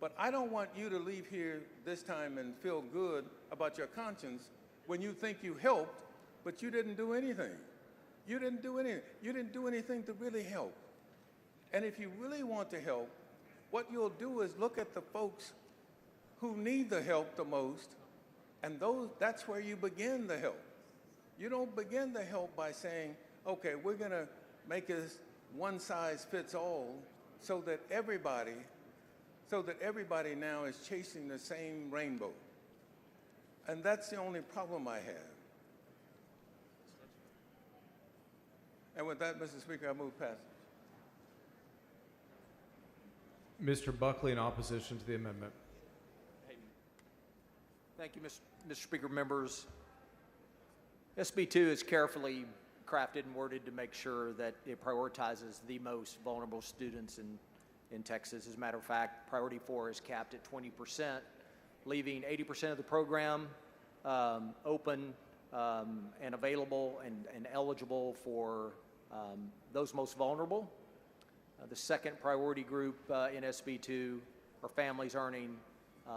But I don't want you to leave here this time and feel good about your conscience when you think you helped, but you didn't do anything. You didn't do anything. You didn't do anything to really help. And if you really want to help, what you'll do is look at the folks who need the help the most, and that's where you begin the help. You don't begin the help by saying, okay, we're going to make this one size fits all so that everybody now is chasing the same rainbow. And that's the only problem I have. And with that, Mr. Speaker, I move passage. Mr. Buckley in opposition to the amendment. Thank you, Mr. Speaker. Members, SB 2 is carefully crafted and worded to make sure that it prioritizes the most vulnerable students in Texas. As a matter of fact, priority 4 is capped at 20%, leaving 80% of the program open and available and eligible for those most vulnerable. The second priority group in SB 2 are families earning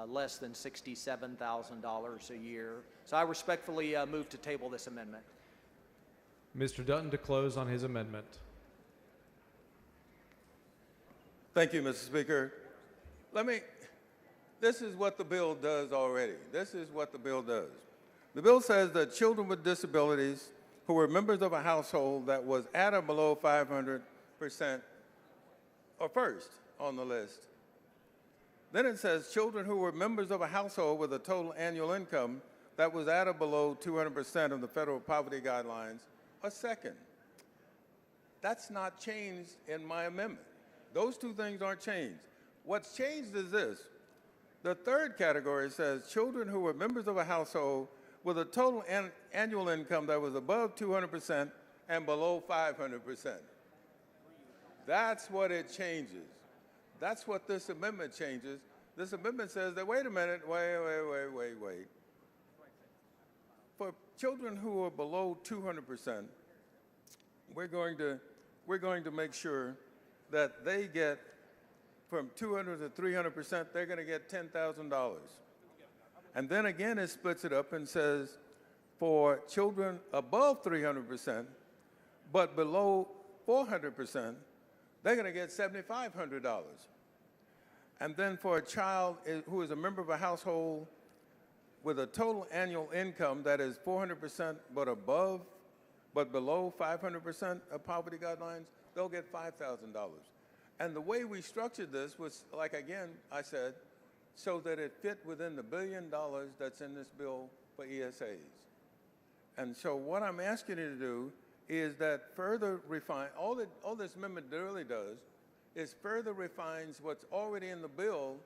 less than $67,000 a year. So I respectfully move to table this amendment. Mr. Dutton to close on his amendment. Thank you, Mr. Speaker. This is what the bill does already. This is what the bill does. The bill says that children with disabilities who were members of a household that was at or below 500% are first on the list. Then it says children who were members of a household with a total annual income that was at or below 200% of the federal poverty guidelines are second. That's not changed in my amendment. Those two things aren't changed. What's changed is this. The third category says children who were members of a household with a total annual income that was above 200% and below 500%. That's what it changes. That's what this amendment changes. This amendment says that, wait a minute, wait. For children who are below 200%, we're going to make sure that they get from 200 to 300%, they're going to get $10,000. And then again, it splits it up and says for children above 300%, but below 400%, they're going to get $7,500. And then for a child who is a member of a household with a total annual income that is 400% but below 500% of poverty guidelines, they'll get $5,000. And the way we structured this was, like again, I said, so that it fit within the $1 billion that's in this bill for ESAs. And so what I'm asking you to do is that further refine, all this amendment really does is further refines what's already in the bill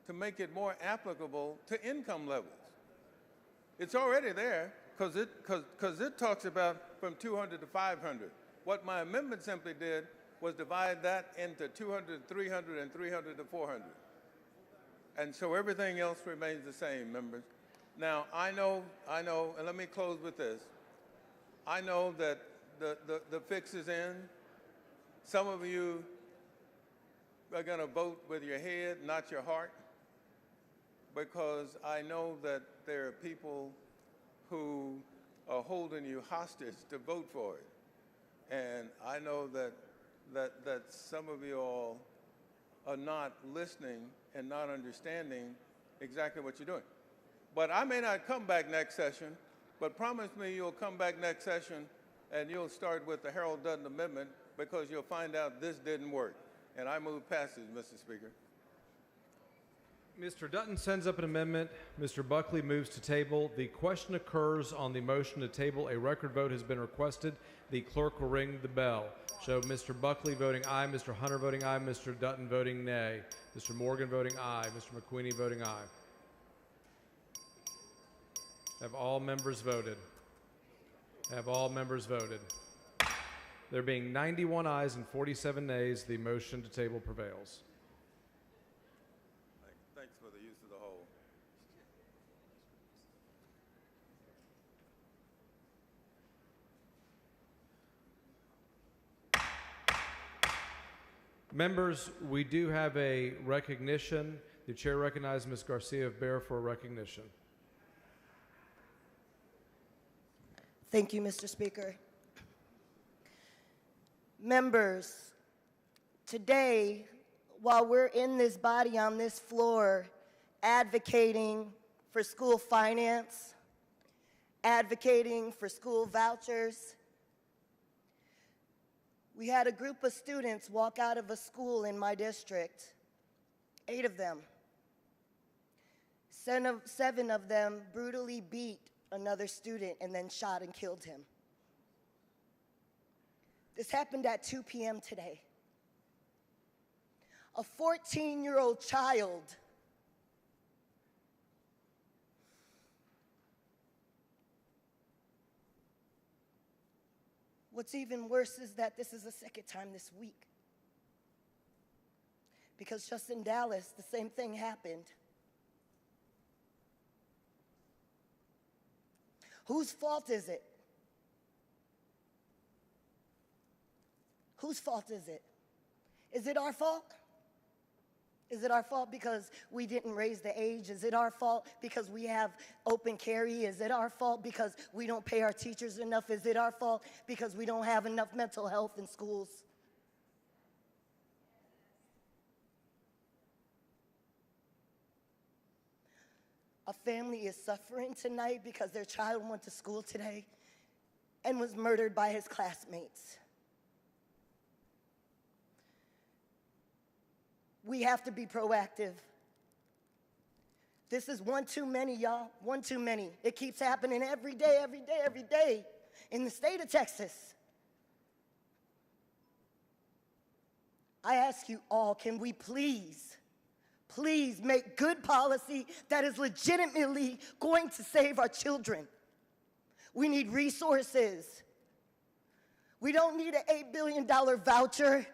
to make it more applicable to income levels. It's already there because it talks about from 200 to 500. What my amendment simply did was divide that into 200 to 300 and 300 to 400. And so everything else remains the same, members. Now, I know, and let me close with this. I know that the fix is in. Some of you are going to vote with your head, not your heart, because I know that there are people who are holding you hostage to vote for it. And I know that some of you all are not listening and not understanding exactly what you're doing. But I may not come back next session, but promise me you'll come back next session and you'll start with the Harold Dutton Amendment because you'll find out this didn't work. And I move passage, Mr. Speaker. Mr. Dutton sends up an amendment. Mr. Buckley moves to table. The question occurs on the motion to table. A record vote has been requested. The clerk will ring the bell. Show Mr. Buckley voting aye, Mr. Hunter voting aye, Mr. Dutton voting nay, Mr. Morgan voting aye, Mr. McQueenie voting aye. Have all members voted? Have all members voted? There being 91 ayes and 47 nays, the motion to table prevails. Thanks for the use of the whole. Members, we do have a recognition. The chair recognizes Ms. Garcia of Bear for a recognition. Thank you, Mr. Speaker. Members, today, while we're in this body on this floor advocating for school finance, advocating for school vouchers. We had a group of students walk out of a school in my district, 8 of them. 7 of them brutally beat another student and then shot and killed him. This happened at 2 p.m. today. A 14-year-old child What's even worse is that this is the second time this week. Because just in Dallas, the same thing happened. Whose fault is it? Whose fault is it? Is it our fault? Is it our fault because we didn't raise the age? Is it our fault because we have open carry? Is it our fault because we don't pay our teachers enough? Is it our fault because we don't have enough mental health in schools? A family is suffering tonight because their child went to school today and was murdered by his classmates. We have to be proactive. This is one too many, y'all. One too many. It keeps happening every day, every day, every day in the state of Texas. I ask you all, can we please make good policy that is legitimately going to save our children? We need resources. We don't need an $8 billion voucher.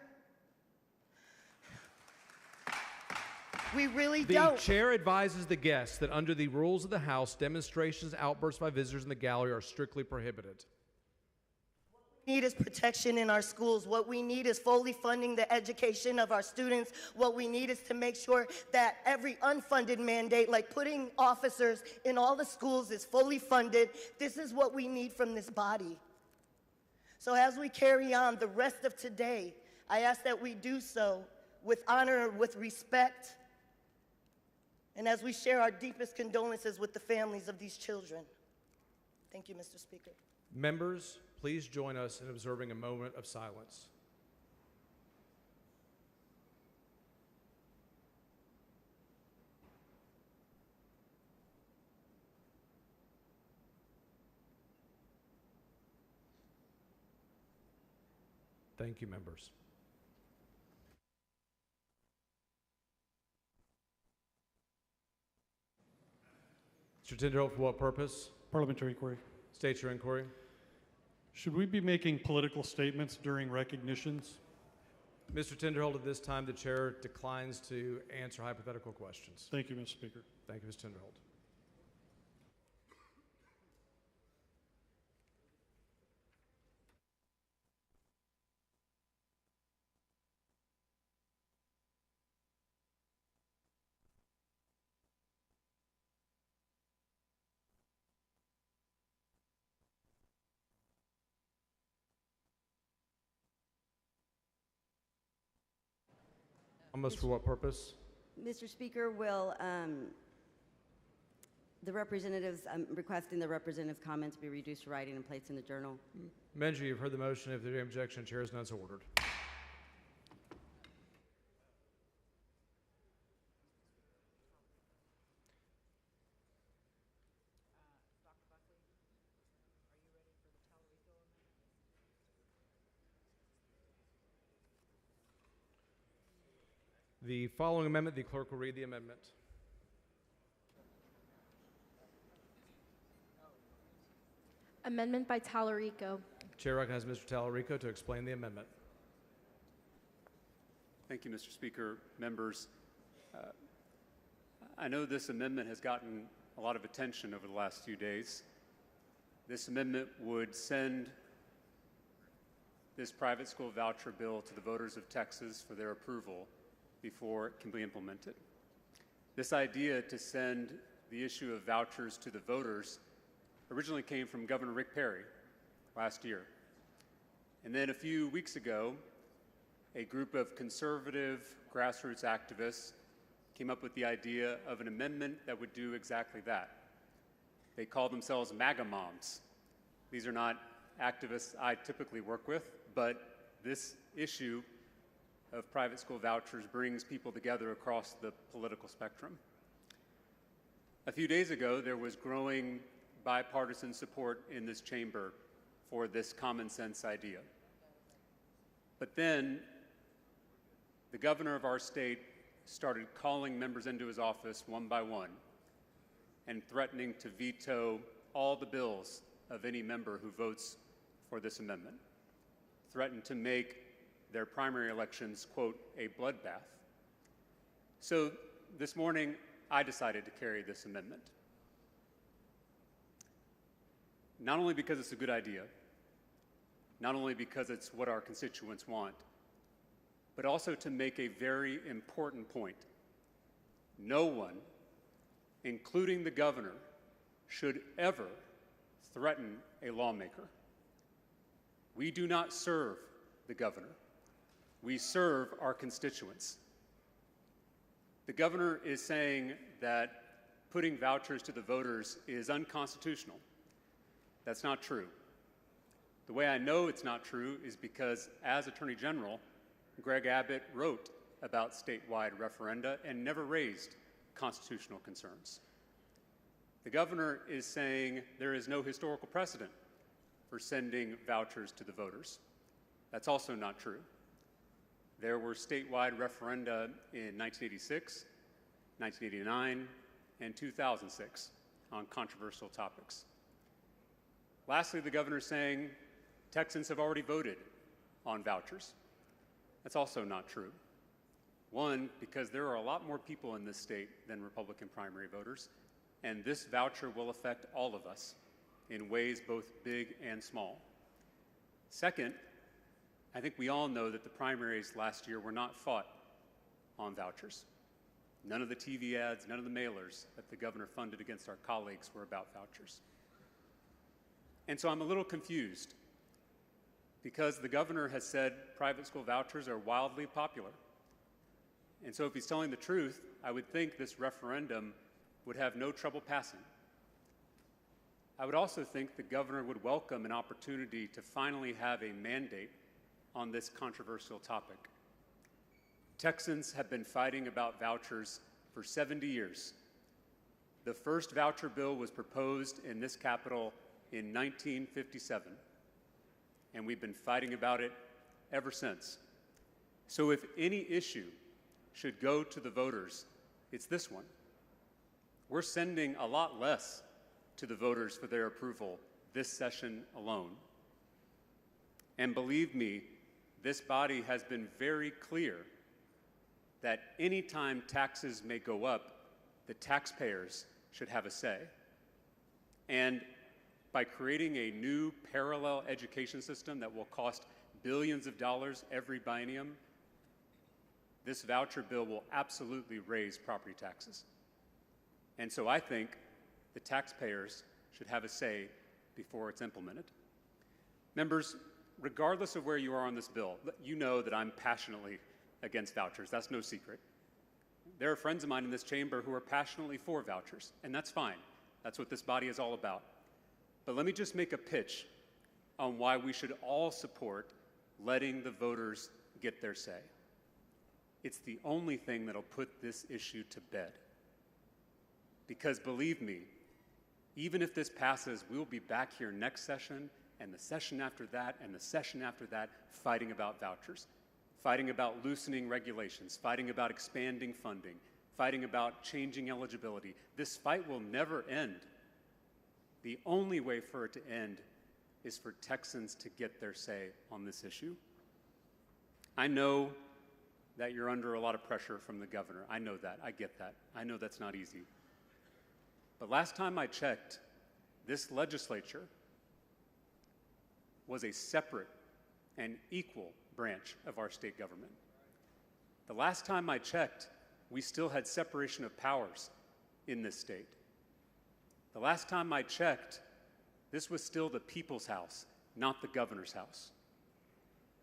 We really don't. The chair advises the guests that under the rules of the House, demonstrations, outbursts by visitors in the gallery are strictly prohibited. What we need is protection in our schools. What we need is fully funding the education of our students. What we need is to make sure that every unfunded mandate, like putting officers in all the schools, is fully funded. This is what we need from this body. So as we carry on the rest of today, I ask that we do so with honor, with respect, and as we share our deepest condolences with the families of these children. Thank you, Mr. Speaker. Members, please join us in observing a moment of silence. Thank you, members. Mr. Tinderholt, for what purpose? Parliamentary inquiry. State your inquiry. Should we be making political statements during recognitions? Mr. Tinderholt, at this time, the chair declines to answer hypothetical questions. Thank you, Mr. Speaker. Thank you, Mr. Tinderholt. Almost for what purpose? Mr. Speaker, will the representatives, I'm requesting the representatives' comments be reduced to writing and placed in the journal. Manager, you've heard the motion. If there is objection, chair is none so ordered. The following amendment, the clerk will read the amendment. Amendment by Tallarico. Chair recognizes Mr. Tallarico to explain the amendment. Thank you, Mr. Speaker. Members, I know this amendment has gotten a lot of attention over the last few days. This amendment would send this private school voucher bill to the voters of Texas for their approval before it can be implemented. This idea to send the issue of vouchers to the voters originally came from Governor Rick Perry last year. And then a few weeks ago, a group of conservative grassroots activists came up with the idea of an amendment that would do exactly that. They call themselves MAGA moms. These are not activists I typically work with, but this issue of private school vouchers brings people together across the political spectrum. A few days ago, there was growing bipartisan support in this chamber for this common sense idea. But then the governor of our state started calling members into his office one by one and threatening to veto all the bills of any member who votes for this amendment, threatened to make their primary elections, quote, a bloodbath. So this morning, I decided to carry this amendment. Not only because it's a good idea, not only because it's what our constituents want, but also to make a very important point. No one, including the governor, should ever threaten a lawmaker. We do not serve the governor. We serve our constituents. The governor is saying that putting vouchers to the voters is unconstitutional. That's not true. The way I know it's not true is because, as Attorney General, Greg Abbott wrote about statewide referenda and never raised constitutional concerns. The governor is saying there is no historical precedent for sending vouchers to the voters. That's also not true. There were statewide referenda in 1986, 1989, and 2006 on controversial topics. Lastly, the governor is saying Texans have already voted on vouchers. That's also not true. One, because there are a lot more people in this state than Republican primary voters, and this voucher will affect all of us in ways both big and small. Second, I think we all know that the primaries last year were not fought on vouchers. None of the TV ads, none of the mailers that the governor funded against our colleagues were about vouchers. And so I'm a little confused because the governor has said private school vouchers are wildly popular. And so if he's telling the truth, I would think this referendum would have no trouble passing. I would also think the governor would welcome an opportunity to finally have a mandate on this controversial topic. Texans have been fighting about vouchers for 70 years. The first voucher bill was proposed in this Capitol in 1957, and we've been fighting about it ever since. So if any issue should go to the voters, it's this one. We're sending a lot less to the voters for their approval this session alone. And believe me, this body has been very clear that any time taxes may go up, the taxpayers should have a say. And by creating a new parallel education system that will cost billions of dollars every biennium, this voucher bill will absolutely raise property taxes. And so I think the taxpayers should have a say before it's implemented. Members, regardless of where you are on this bill, you know that I'm passionately against vouchers. That's no secret. There are friends of mine in this chamber who are passionately for vouchers, and that's fine. That's what this body is all about. But let me just make a pitch on why we should all support letting the voters get their say. It's the only thing that'll put this issue to bed. Because believe me, even if this passes, we'll be back here next session and the session after that and the session after that fighting about vouchers, fighting about loosening regulations, fighting about expanding funding, fighting about changing eligibility. This fight will never end. The only way for it to end is for Texans to get their say on this issue. I know that you're under a lot of pressure from the governor. I know that. I get that. I know that's not easy. But last time I checked, this legislature was a separate and equal branch of our state government. The last time I checked, we still had separation of powers in this state. The last time I checked, this was still the people's house, not the governor's house.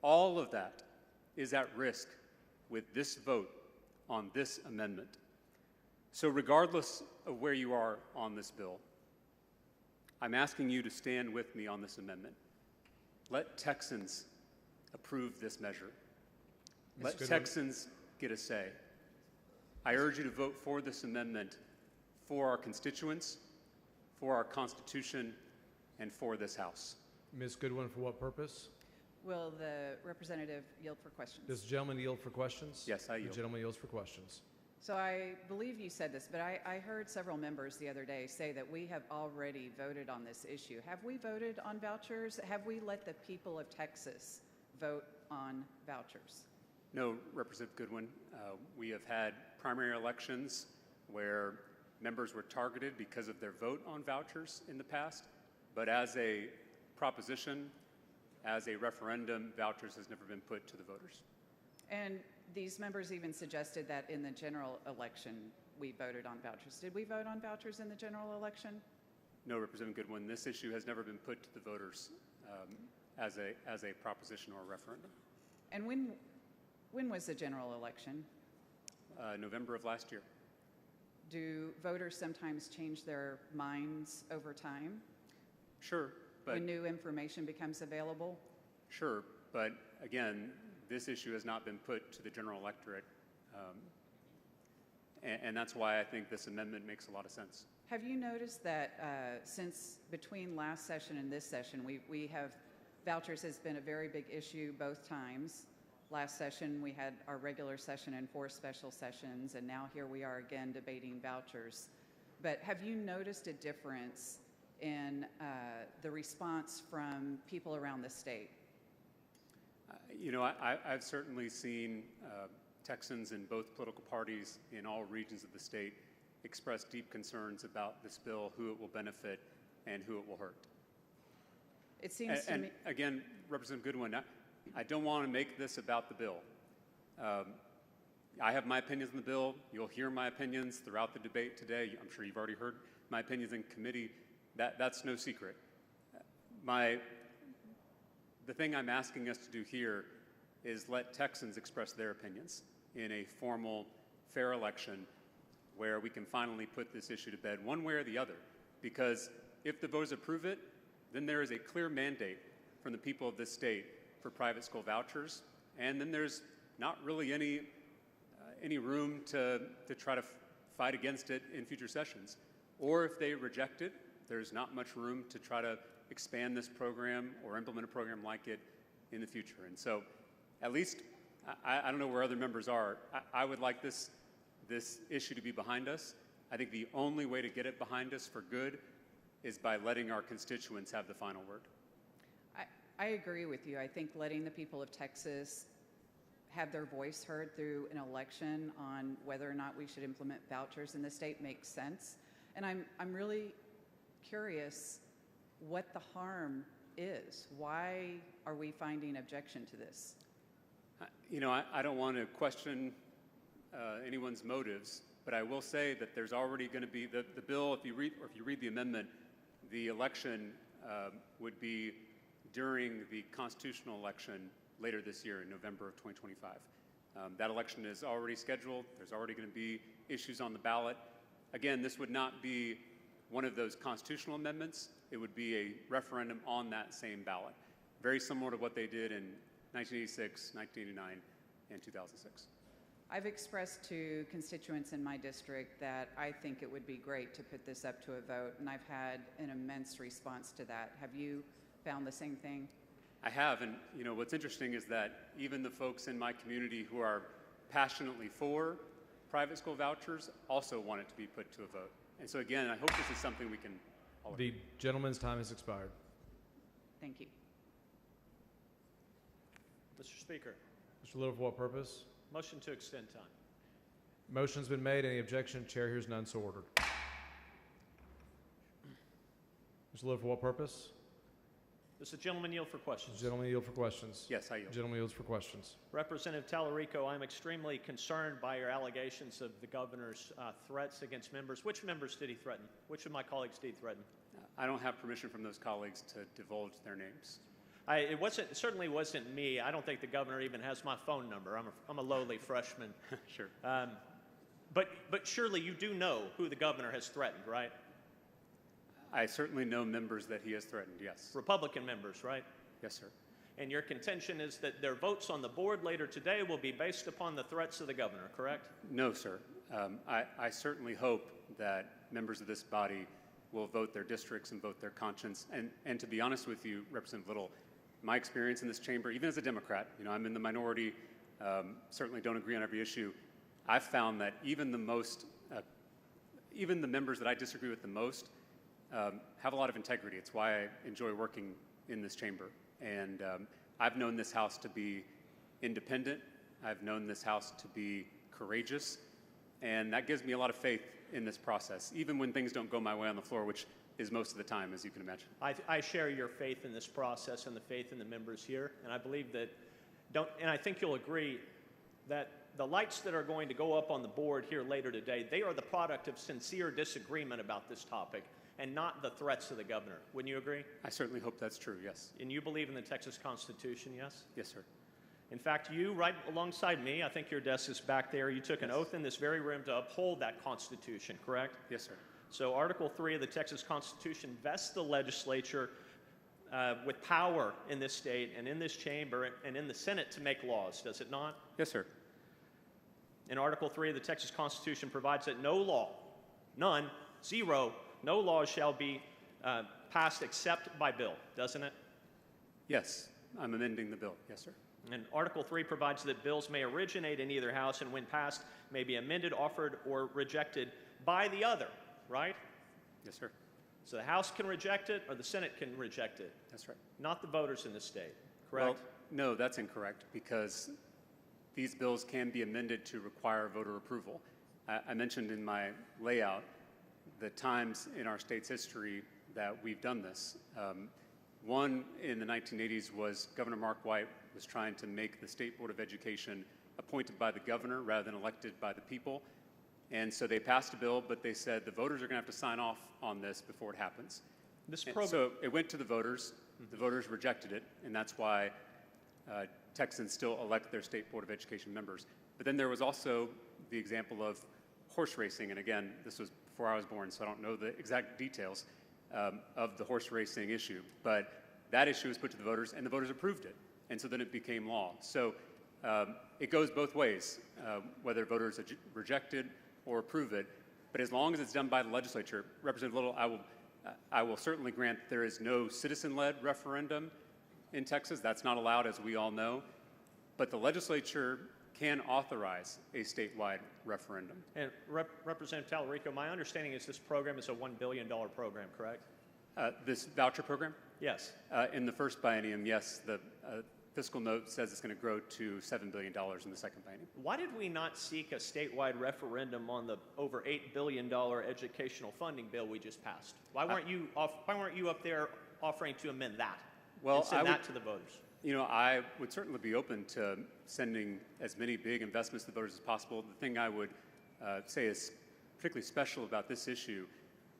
All of that is at risk with this vote on this amendment. So regardless of where you are on this bill, I'm asking you to stand with me on this amendment. Let Texans approve this measure. Let Texans get a say. I urge you to vote for this amendment for our constituents, for our Constitution, and for this House. Ms. Goodwin, for what purpose? Will the representative yield for questions? Does the gentleman yield for questions? Yes, I yield. The gentleman yields for questions. So I believe you said this, but I heard several members the other day say that we have already voted on this issue. Have we voted on vouchers? Have we let the people of Texas vote on vouchers? No, Representative Goodwin. We have had primary elections where members were targeted because of their vote on vouchers in the past, but as a proposition, as a referendum, vouchers has never been put to the voters. And these members even suggested that in the general election we voted on vouchers. Did we vote on vouchers in the general election? No, Representative Goodwin, this issue has never been put to the voters as a proposition or a referendum. And when was the general election? November of last year. Do voters sometimes change their minds over time? Sure, but when new information becomes available? Sure, but again, this issue has not been put to the general electorate, and that's why I think this amendment makes a lot of sense. Have you noticed that since between last session and this session, we have vouchers has been a very big issue both times. Last session, we had our regular session and 4 special sessions, and now here we are again debating vouchers. But have you noticed a difference in the response from people around the state? You know, I've certainly seen Texans in both political parties in all regions of the state express deep concerns about this bill, who it will benefit, and who it will hurt. It seems to me... Again, Representative Goodwin, I don't want to make this about the bill. I have my opinions on the bill. You'll hear my opinions throughout the debate today. I'm sure you've already heard my opinions in committee. That's no secret. The thing I'm asking us to do here is let Texans express their opinions in a formal, fair election where we can finally put this issue to bed one way or the other. Because if the voters approve it, then there is a clear mandate from the people of this state for private school vouchers, and then there's not really any room to try to fight against it in future sessions. Or if they reject it, there's not much room to try to expand this program or implement a program like it in the future. And so, at least, I don't know where other members are, I would like this issue to be behind us. I think the only way to get it behind us for good is by letting our constituents have the final word. I agree with you. I think letting the people of Texas have their voice heard through an election on whether or not we should implement vouchers in the state makes sense. And I'm really curious what the harm is. Why are we finding objection to this? You know, I don't want to question anyone's motives, but I will say that there's already going to be the bill. If you read the amendment, the election would be during the constitutional election later this year in November of 2025. That election is already scheduled. There's already going to be issues on the ballot. Again, this would not be one of those constitutional amendments. It would be a referendum on that same ballot, very similar to what they did in 1986, 1989, and 2006. I've expressed to constituents in my district that I think it would be great to put this up to a vote, and I've had an immense response to that. Have you found the same thing? I have, and you know what's interesting is that even the folks in my community who are passionately for private school vouchers also want it to be put to a vote. And so again, I hope this is something we can all agree. The gentleman's time has expired. Thank you. Mr. Speaker. Mr. Little, for what purpose? Motion to extend time. Motion's been made. Any objection? Chair hears none, so ordered. Mr. Little, for what purpose? Does the gentleman yield for questions? The gentleman yield for questions. Yes, I yield. The gentleman yields for questions. Representative Tallarico, I'm extremely concerned by your allegations of the governor's threats against members. Which members did he threaten? Which of my colleagues did he threaten? I don't have permission from those colleagues to divulge their names. It certainly wasn't me. I don't think the governor even has my phone number. I'm a lowly freshman. Sure. But surely you do know who the governor has threatened, right? I certainly know members that he has threatened, yes. Republican members, right? Yes, sir. And your contention is that their votes on the board later today will be based upon the threats of the governor, correct? No, sir. I certainly hope that members of this body will vote their districts and vote their conscience. And to be honest with you, Representative Little, my experience in this chamber, even as a Democrat, you know, I'm in the minority, certainly don't agree on every issue. I've found that even the members that I disagree with the most have a lot of integrity. It's why I enjoy working in this chamber. And I've known this House to be independent. I've known this House to be courageous. And that gives me a lot of faith in this process, even when things don't go my way on the floor, which is most of the time, as you can imagine. I share your faith in this process and the faith in the members here. And I believe that, and I think you'll agree that the lights that are going to go up on the board here later today, they are the product of sincere disagreement about this topic and not the threats of the governor. Wouldn't you agree? I certainly hope that's true, yes. And you believe in the Texas Constitution, yes? Yes, sir. In fact, you, right alongside me, I think your desk is back there, you took an oath in this very room to uphold that Constitution, correct? Yes, sir. So Article 3 of the Texas Constitution vests the legislature with power in this state and in this chamber and in the Senate to make laws, does it not? Yes, sir. And Article 3 of the Texas Constitution provides that no law, none, zero, no laws shall be passed except by bill, doesn't it? Yes, I'm amending the bill. Yes, sir. And Article 3 provides that bills may originate in either house and when passed may be amended, offered, or rejected by the other, right? Yes, sir. So the House can reject it or the Senate can reject it. That's right. Not the voters in the state, correct? Well, no, that's incorrect because these bills can be amended to require voter approval. I mentioned in my layout the times in our state's history that we've done this. One in the 1980s was Governor Mark White was trying to make the State Board of Education appointed by the governor rather than elected by the people. And so they passed a bill, but they said the voters are going to have to sign off on this before it happens. So it went to the voters. The voters rejected it, and that's why Texans still elect their State Board of Education members. But then there was also the example of horse racing, and again, this was before I was born, so I don't know the exact details of the horse racing issue. But that issue was put to the voters, and the voters approved it, and so then it became law. So it goes both ways, whether voters reject it or approve it. But as long as it's done by the legislature, Representative Little, I will certainly grant there is no citizen-led referendum in Texas. That's not allowed, as we all know. But the legislature can authorize a statewide referendum. And Representative Tallarico, my understanding is this program is a $1 billion program, correct? This voucher program? Yes. In the first biennium, yes. The fiscal note says it's going to grow to $7 billion in the second biennium. Why did we not seek a statewide referendum on the over $8 billion educational funding bill we just passed? Why weren't you up there offering to amend that? Well, and send that to the voters. You know, I would certainly be open to sending as many big investments to the voters as possible. The thing I would say is particularly special about this issue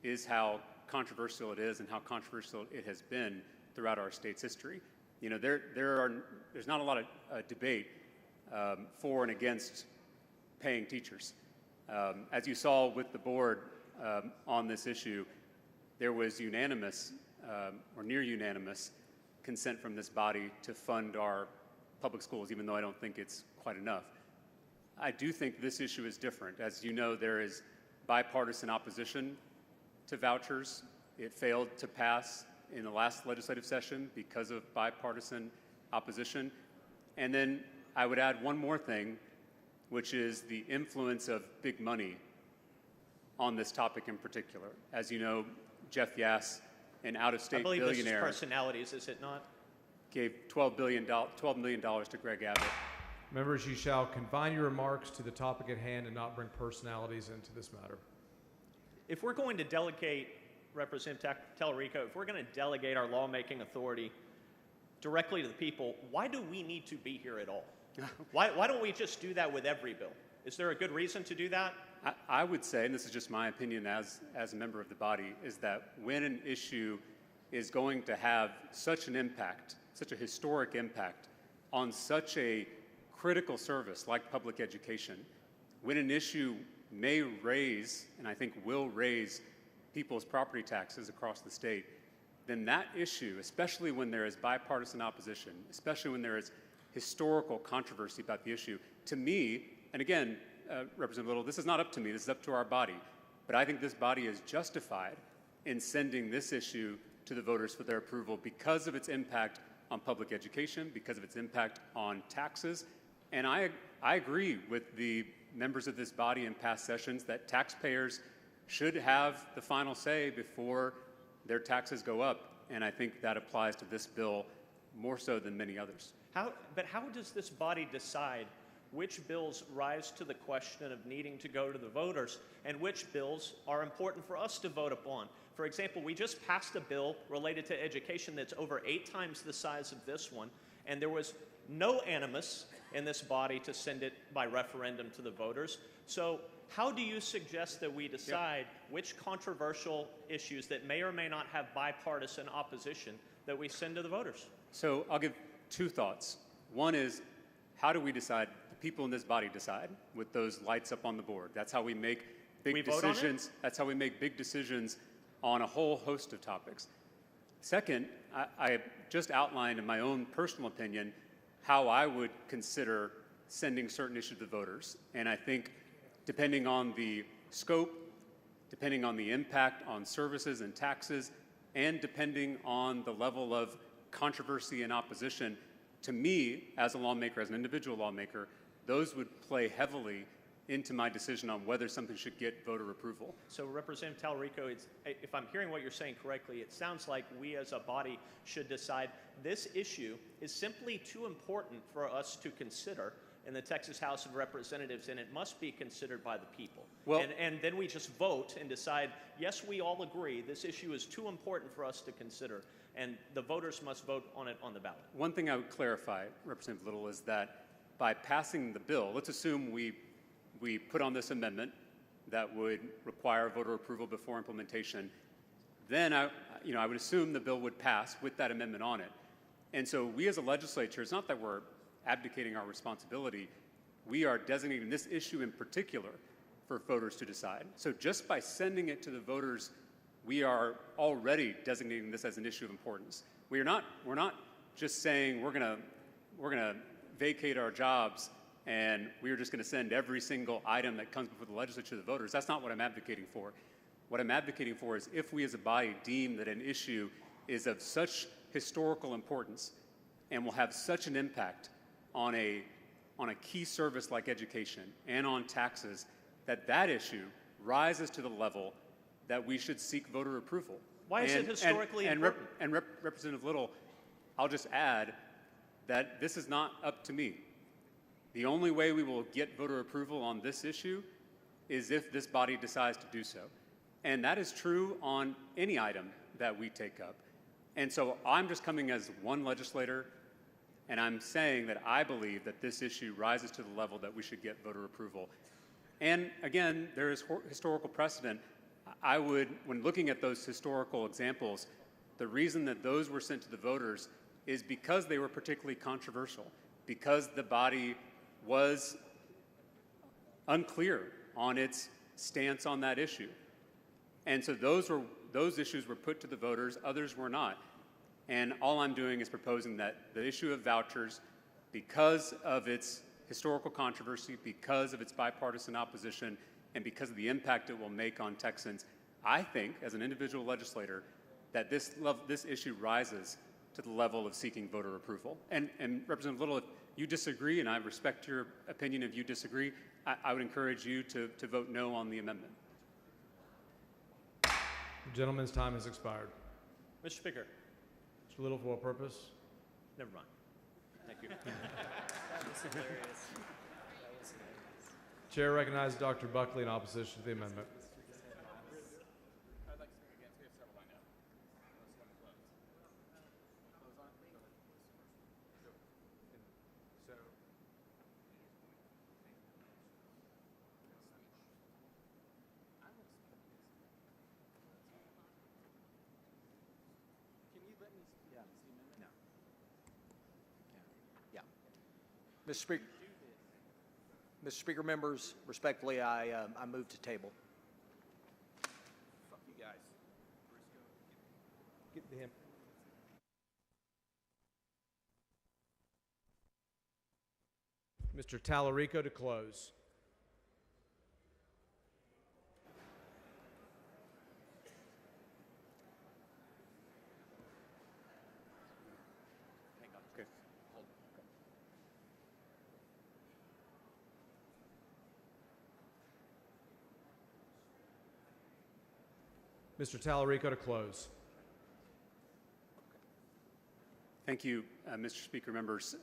is how controversial it is and how controversial it has been throughout our state's history. You know, there's not a lot of debate for and against paying teachers. As you saw with the board on this issue, there was unanimous or near unanimous consent from this body to fund our public schools, even though I don't think it's quite enough. I do think this issue is different. As you know, there is bipartisan opposition to vouchers. It failed to pass in the last legislative session because of bipartisan opposition. And then I would add one more thing, which is the influence of big money on this topic in particular. As you know, Jeff Yass, an out-of-state billionaire, this is personalities, is it not? Gave $12 million to Greg Abbott. Members, you shall confine your remarks to the topic at hand and not bring personalities into this matter. If we're going to delegate, Representative Tallarico, if we're going to delegate our lawmaking authority directly to the people, why do we need to be here at all? Why don't we just do that with every bill? Is there a good reason to do that? I would say, and this is just my opinion as a member of the body, is that when an issue is going to have such an impact, such a historic impact on such a critical service like public education, when an issue may raise, and I think will raise, people's property taxes across the state, then that issue, especially when there is bipartisan opposition, especially when there is historical controversy about the issue, to me, and again, Representative Little, this is not up to me, this is up to our body, but I think this body is justified in sending this issue to the voters for their approval because of its impact on public education, because of its impact on taxes. And I agree with the members of this body in past sessions that taxpayers should have the final say before their taxes go up. And I think that applies to this bill more so than many others. But how does this body decide which bills rise to the question of needing to go to the voters and which bills are important for us to vote upon? For example, we just passed a bill related to education that's over 8 times the size of this one, and there was no animus in this body to send it by referendum to the voters. So how do you suggest that we decide which controversial issues that may or may not have bipartisan opposition that we send to the voters? So I'll give 2 thoughts. One is, how do we decide? The people in this body decide with those lights up on the board. That's how we make big decisions. That's how we make big decisions on a whole host of topics. Second, I just outlined in my own personal opinion how I would consider sending certain issues to the voters. And I think depending on the scope, depending on the impact on services and taxes, and depending on the level of controversy and opposition, to me, as a lawmaker, as an individual lawmaker, those would play heavily into my decision on whether something should get voter approval. So Representative Talarico, if I'm hearing what you're saying correctly, it sounds like we as a body should decide this issue is simply too important for us to consider in the Texas House of Representatives, and it must be considered by the people. Well, and then we just vote and decide, yes, we all agree this issue is too important for us to consider, and the voters must vote on it on the ballot. One thing I would clarify, Representative Little, is that by passing the bill, let's assume we put on this amendment that would require voter approval before implementation, then I would assume the bill would pass with that amendment on it. And so we as a legislature, it's not that we're abdicating our responsibility, we are designating this issue in particular for voters to decide. So just by sending it to the voters, we are already designating this as an issue of importance. We're not just saying we're gonna vacate our jobs and we're just going to send every single item that comes before the legislature to the voters. That's not what I'm advocating for. What I'm advocating for is if we as a body deem that an issue is of such historical importance and will have such an impact on a key service like education and on taxes, that issue rises to the level that we should seek voter approval. Why is it historically important? Representative Little, I'll just add that this is not up to me. The only way we will get voter approval on this issue is if this body decides to do so. And that is true on any item that we take up. And so I'm just coming as one legislator, and I'm saying that I believe that this issue rises to the level that we should get voter approval. And again, there is historical precedent. I would, when looking at those historical examples, the reason that those were sent to the voters is because they were particularly controversial, because the body was unclear on its stance on that issue. And so those issues were put to the voters, others were not. And all I'm doing is proposing that the issue of vouchers, because of its historical controversy, because of its bipartisan opposition, and because of the impact it will make on Texans, I think, as an individual legislator, that this issue rises to the level of seeking voter approval. And Representative Little, if you disagree, and I respect your opinion if you disagree, I would encourage you to vote no on the amendment. The gentleman's time has expired. Mr. Speaker. Mr. Little, for what purpose? Never mind. Thank you. That was hilarious. Chair recognizes Dr. Buckley in opposition to the amendment. Mr. Speaker. Mr. Speaker, members, respectfully, I move to table. Fuck you guys. Get to him. Mr. Tallarico to close. Okay. Mr. Tallarico to close. Thank you, Mr. Speaker, members.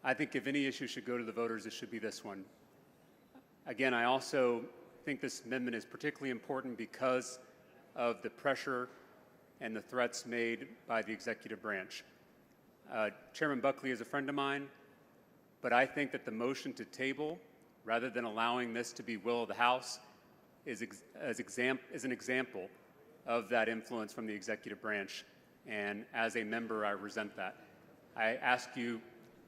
I think if any issue should go to the voters, it should be this one. Again, I also think this amendment is particularly important because of the pressure and the threats made by the executive branch. Chairman Buckley is a friend of mine, but I think that the motion to table, rather than allowing this to be will of the House, is an example of that influence from the executive branch. And as a member, I resent that. I ask you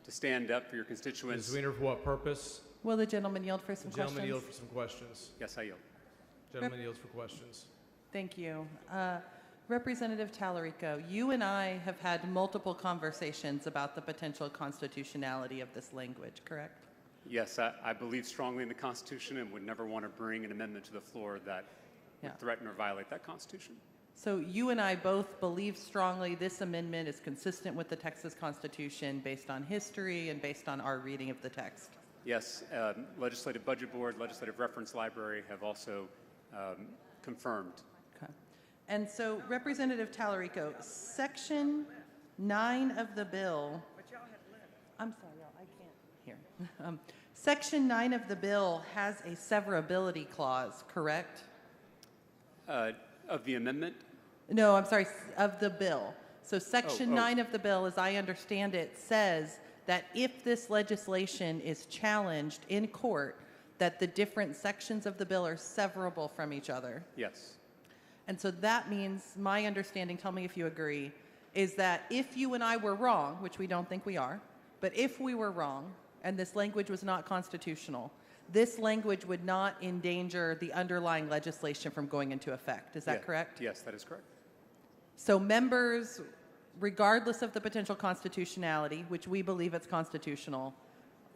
to stand up for your constituents. Ms. Wiener, for what purpose? Will the gentleman yield for some The gentleman questions? yield for some questions. Yes, I yield. Gentleman yields for questions. Thank you. Representative Tallarico, you and I have had multiple conversations about the potential constitutionality of this language, correct? Yes, I believe strongly in the Constitution and would never want to bring an amendment to the floor that would threaten or violate that Constitution. So you and I both believe strongly this amendment is consistent with the Texas Constitution based on history and based on our reading of the text. Yes, Legislative Budget Board, Legislative Reference Library have also confirmed. Okay. And so, Representative Tallarico, Section 9 of the bill, I'm sorry, y'all, I can't hear. Section 9 of the bill has a severability clause, correct? Of the amendment? No, I'm sorry, of the bill. So Section 9 of the bill, as I understand it, says that if this legislation is challenged in court, that the different sections of the bill are severable from each other. Yes. And so that means, my understanding, tell me if you agree, is that if you and I were wrong, which we don't think we are, but if we were wrong and this language was not constitutional, this language would not endanger the underlying legislation from going into effect. Is that correct? Yes, that is correct. So members, regardless of the potential constitutionality, which we believe it's constitutional,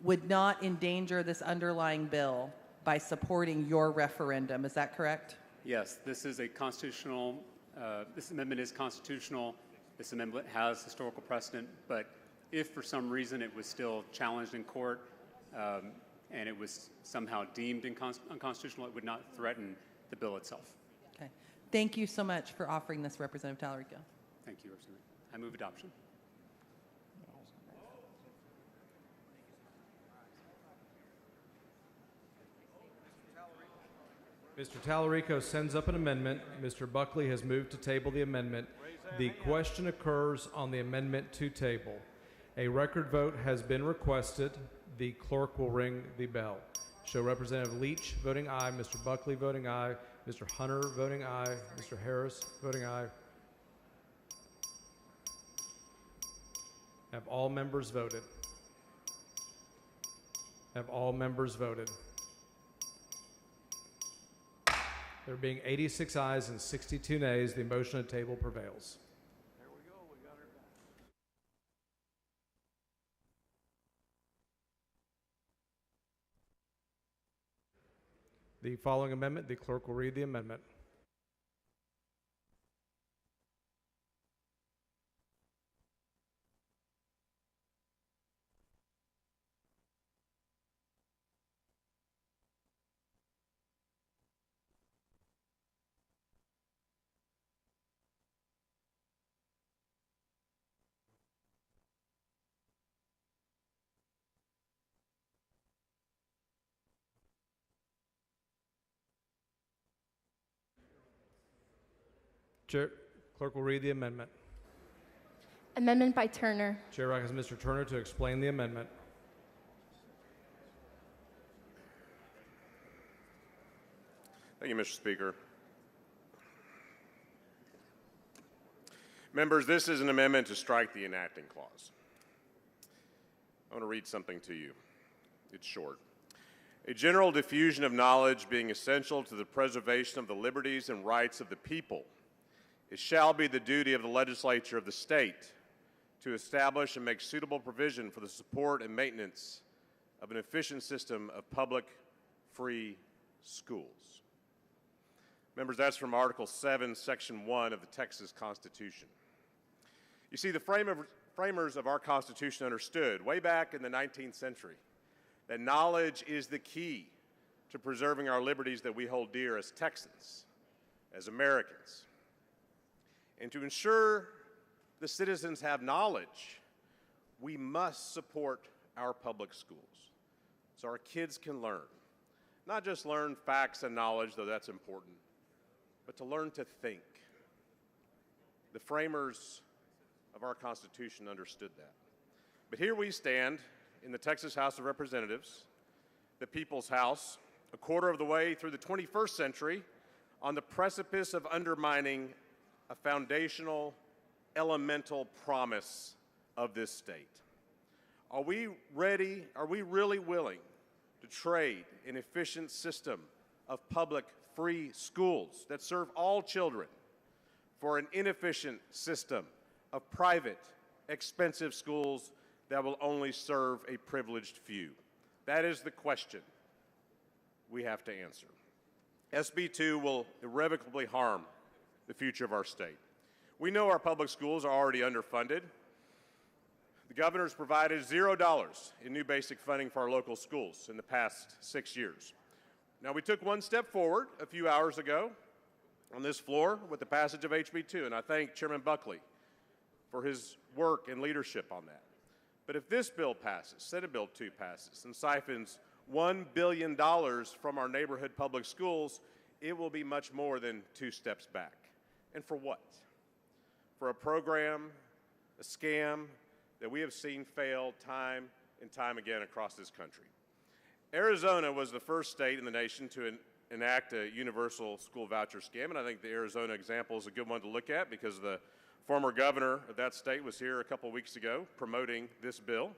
would not endanger this underlying bill by supporting your referendum. Is that correct? Yes, this is a constitutional, this amendment is constitutional. This amendment has historical precedent, but if for some reason it was still challenged in court and it was somehow deemed unconstitutional, it would not threaten the bill itself. Okay. Thank you so much for offering this, Representative Tallarico. Thank you, Representative. I move adoption. Mr. Tallarico sends up an amendment. Mr. Buckley has moved to table the amendment. The question occurs on the amendment to table. A record vote has been requested. The clerk will ring the bell. Show Representative Leach voting aye, Mr. Buckley voting aye, Mr. Hunter voting aye, Mr. Harris voting aye. Have all members voted? Have all members voted? There being 86 ayes and 62 nays, the motion to table prevails. There we go. We got her back. The following amendment, the clerk will read the amendment. Chair, clerk will read the amendment. Amendment by Turner. Chair recognizes Mr. Turner to explain the amendment. Thank you, Mr. Speaker. Members, this is an amendment to strike the enacting clause. I want to read something to you. It's short. A general diffusion of knowledge being essential to the preservation of the liberties and rights of the people. It shall be the duty of the legislature of the state to establish and make suitable provision for the support and maintenance of an efficient system of public free schools. Members, that's from Article 7, Section 1 of the Texas Constitution. You see, the framers of our Constitution understood way back in the 19th century that knowledge is the key to preserving our liberties that we hold dear as Texans, as Americans. And to ensure the citizens have knowledge, we must support our public schools so our kids can learn. Not just learn facts and knowledge, though that's important, but to learn to think. The framers of our Constitution understood that. But here we stand in the Texas House of Representatives, the People's House, a quarter of the way through the 21st century, on the precipice of undermining a foundational, elemental promise of this state. Are we ready, are we really willing to trade an efficient system of public free schools that serve all children for an inefficient system of private, expensive schools that will only serve a privileged few? That is the question we have to answer. SB 2 will irrevocably harm the future of our state. We know our public schools are already underfunded. The governor's provided $0 in new basic funding for our local schools in the past 6 years. Now, we took one step forward a few hours ago on this floor with the passage of HB 2, and I thank Chairman Buckley for his work and leadership on that. But if this bill passes, Senate Bill 2 passes, and siphons $1 billion from our neighborhood public schools, it will be much more than 2 steps back. And for what? For a program, a scam that we have seen fail time and time again across this country. Arizona was the first state in the nation to enact a universal school voucher scam, and I think the Arizona example is a good one to look at because the former governor of that state was here a couple weeks ago promoting this bill.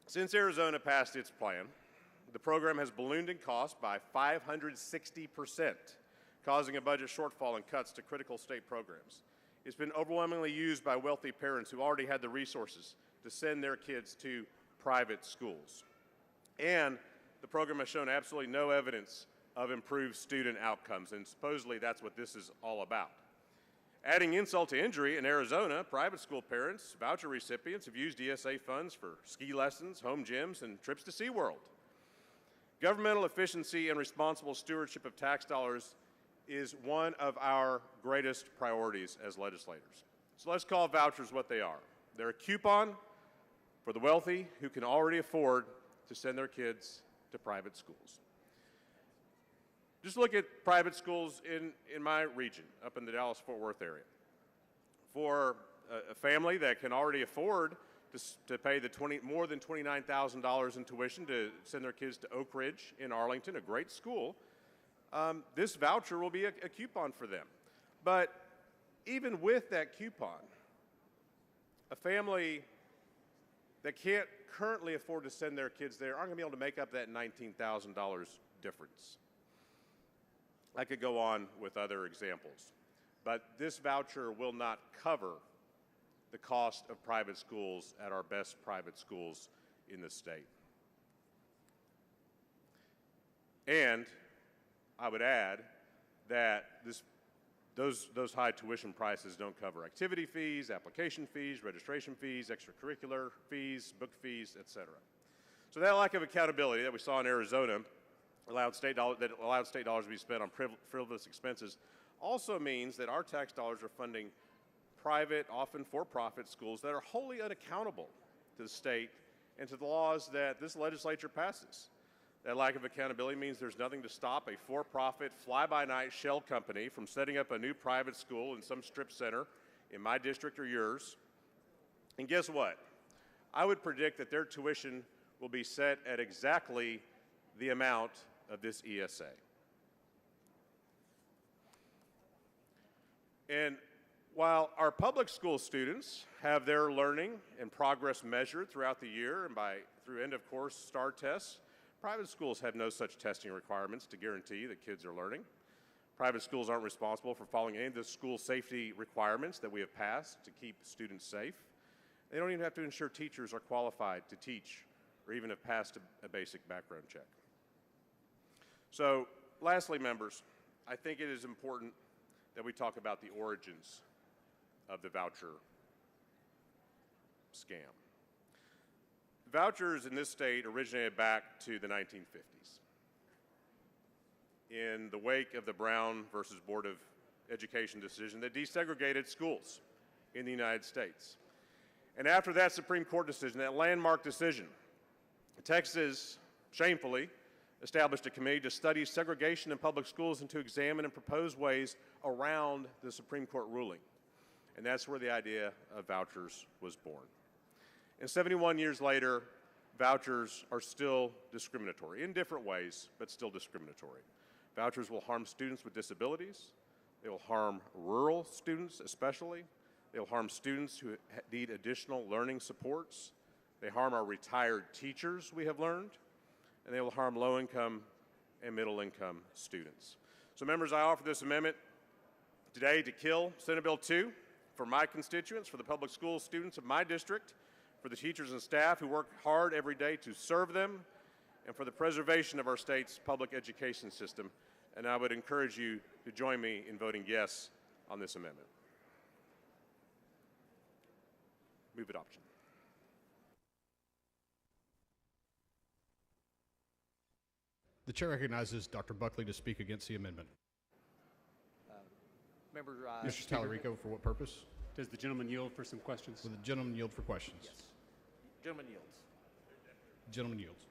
Since Arizona passed its plan, the program has ballooned in cost by 560%, causing a budget shortfall and cuts to critical state programs. It's been overwhelmingly used by wealthy parents who already had the resources to send their kids to private schools. And the program has shown absolutely no evidence of improved student outcomes, and supposedly that's what this is all about. Adding insult to injury, in Arizona, private school parents, voucher recipients have used ESA funds for ski lessons, home gyms, and trips to SeaWorld. Governmental efficiency and responsible stewardship of tax dollars is one of our greatest priorities as legislators. So let's call vouchers what they are. They're a coupon for the wealthy who can already afford to send their kids to private schools. Just look at private schools in my region, up in the Dallas-Fort Worth area. For a family that can already afford to pay the more than $29,000 in tuition to send their kids to Oak Ridge in Arlington, a great school, this voucher will be a coupon for them. But even with that coupon, a family that can't currently afford to send their kids there aren't going to be able to make up that $19,000 difference. I could go on with other examples, but this voucher will not cover the cost of private schools at our best private schools in the state. And I would add that those high tuition prices don't cover activity fees, application fees, registration fees, extracurricular fees, book fees, etc. So that lack of accountability that we saw in Arizona that allowed state dollars to be spent on frivolous expenses also means that our tax dollars are funding private, often for-profit schools that are wholly unaccountable to the state and to the laws that this legislature passes. That lack of accountability means there's nothing to stop a for-profit, fly-by-night shell company from setting up a new private school in some strip center in my district or yours. And guess what? I would predict that their tuition will be set at exactly the amount of this ESA. And While our public school students have their learning and progress measured throughout the year and through end-of-course STAR tests, private schools have no such testing requirements to guarantee that kids are learning. Private schools aren't responsible for following any of the school safety requirements that we have passed to keep students safe. They don't even have to ensure teachers are qualified to teach or even have passed a basic background check. So, lastly, members, I think it is important that we talk about the origins of the voucher scam. Vouchers in this state originated back to the 1950s. In the wake of the Brown versus Board of Education decision that desegregated schools in the United States. And after that Supreme Court decision, that landmark decision, Texas, shamefully, established a committee to study segregation in public schools and to examine and propose ways around the Supreme Court ruling. And that's where the idea of vouchers was born. And 71 years later, vouchers are still discriminatory, in different ways, but still discriminatory. Vouchers will harm students with disabilities. They will harm rural students especially. They will harm students who need additional learning supports. They harm our retired teachers, we have learned. And they will harm low-income and middle-income students. So members, I offer this amendment today to kill Senate Bill 2 for my constituents, for the public school students of my district, for the teachers and staff who work hard every day to serve them, and for the preservation of our state's public education system. And I would encourage you to join me in voting yes on this amendment. Move adoption. The chair recognizes Dr. Buckley to speak against the amendment. Mr. Tallarico, for what purpose? Does the gentleman yield for some questions? Will the gentleman yield for questions? Yes. Gentleman yields. Gentleman yields.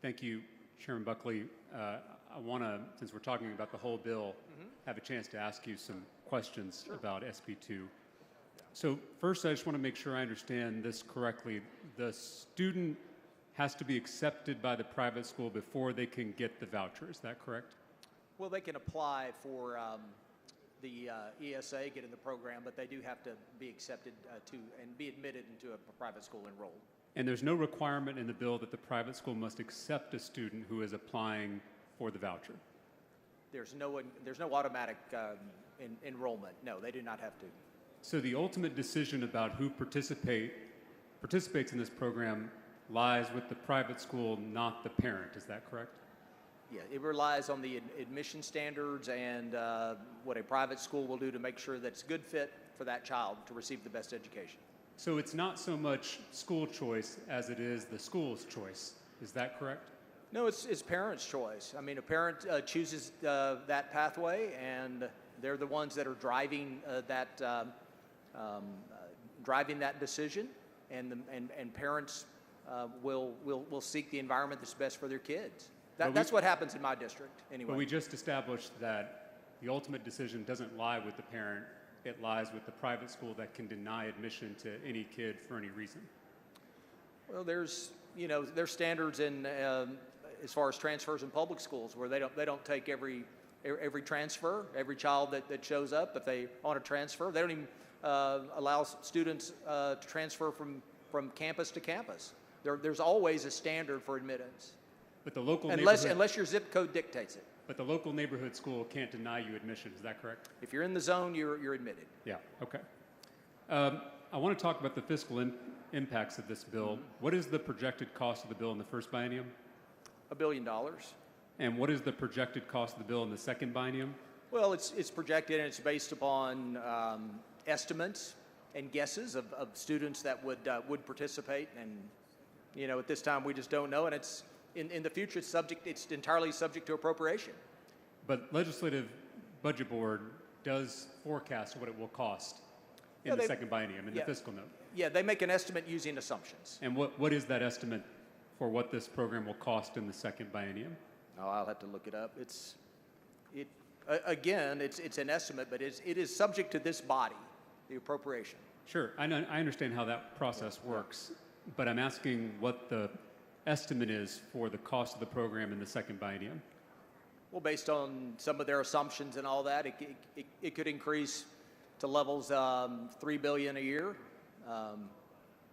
Thank you, Chairman Buckley. I want to, since we're talking about the whole bill, have a chance to ask you some questions about SB2. So first, I just want to make sure I understand this correctly. The student has to be accepted by the private school before they can get the voucher. Is that correct? Well, they can apply for the ESA, get in the program, but they do have to be accepted and be admitted into a private school enrolled. And there's no requirement in the bill that the private school must accept a student who is applying for the voucher? There's no automatic enrollment. No, they do not have to. So the ultimate decision about who participates in this program lies with the private school, not the parent. Is that correct? Yeah, it relies on the admission standards and what a private school will do to make sure that it's a good fit for that child to receive the best education. So it's not so much school choice as it is the school's choice. Is that correct? No, it's parents' choice. I mean, a parent chooses that pathway, and they're the ones that are driving that decision, and parents will seek the environment that's best for their kids. That's what happens in my district, anyway. But we just established that the ultimate decision doesn't lie with the parent. It lies with the private school that can deny admission to any kid for any reason. Well, there's standards in as far as transfers in public schools where they don't take every transfer, every child that shows up. If they want to transfer, they don't even allow students to transfer from campus to campus. There's always a standard for admittance. But the local unless your zip code dictates it. But the local neighborhood school can't deny you admission. Is that correct? If you're in the zone, you're admitted. Yeah. Okay. I want to talk about the fiscal impacts of this bill. What is the projected cost of the bill in the first biennium? $1 billion. And what is the projected cost of the bill in the second biennium? Well, it's projected and it's based upon estimates and guesses of students that would participate, and at this time we just don't know, and it's in the future it's entirely subject to appropriation. But Legislative Budget Board does forecast what it will cost in the second biennium in the fiscal note. Yeah, they make an estimate using assumptions. And what is that estimate for what this program will cost in the second biennium? Oh, I'll have to look it up. It's an estimate, but it is subject to this body, the appropriation. Sure, I understand how that process works, but I'm asking what the estimate is for the cost of the program in the second biennium. Well, based on some of their assumptions and all that, it could increase to levels $3 billion a year.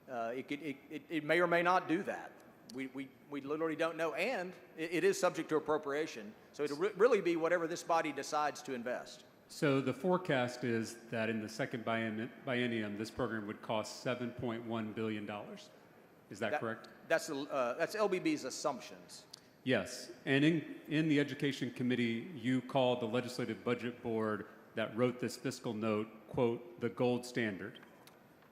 It may or may not do that. We literally don't know, and it is subject to appropriation. So it'll really be whatever this body decides to invest. So the forecast is that in the second biennium, this program would cost $7.1 billion. Is that correct? That's LBB's assumptions. Yes. And in the Education Committee, you called the Legislative Budget Board that wrote this fiscal note, quote, the gold standard.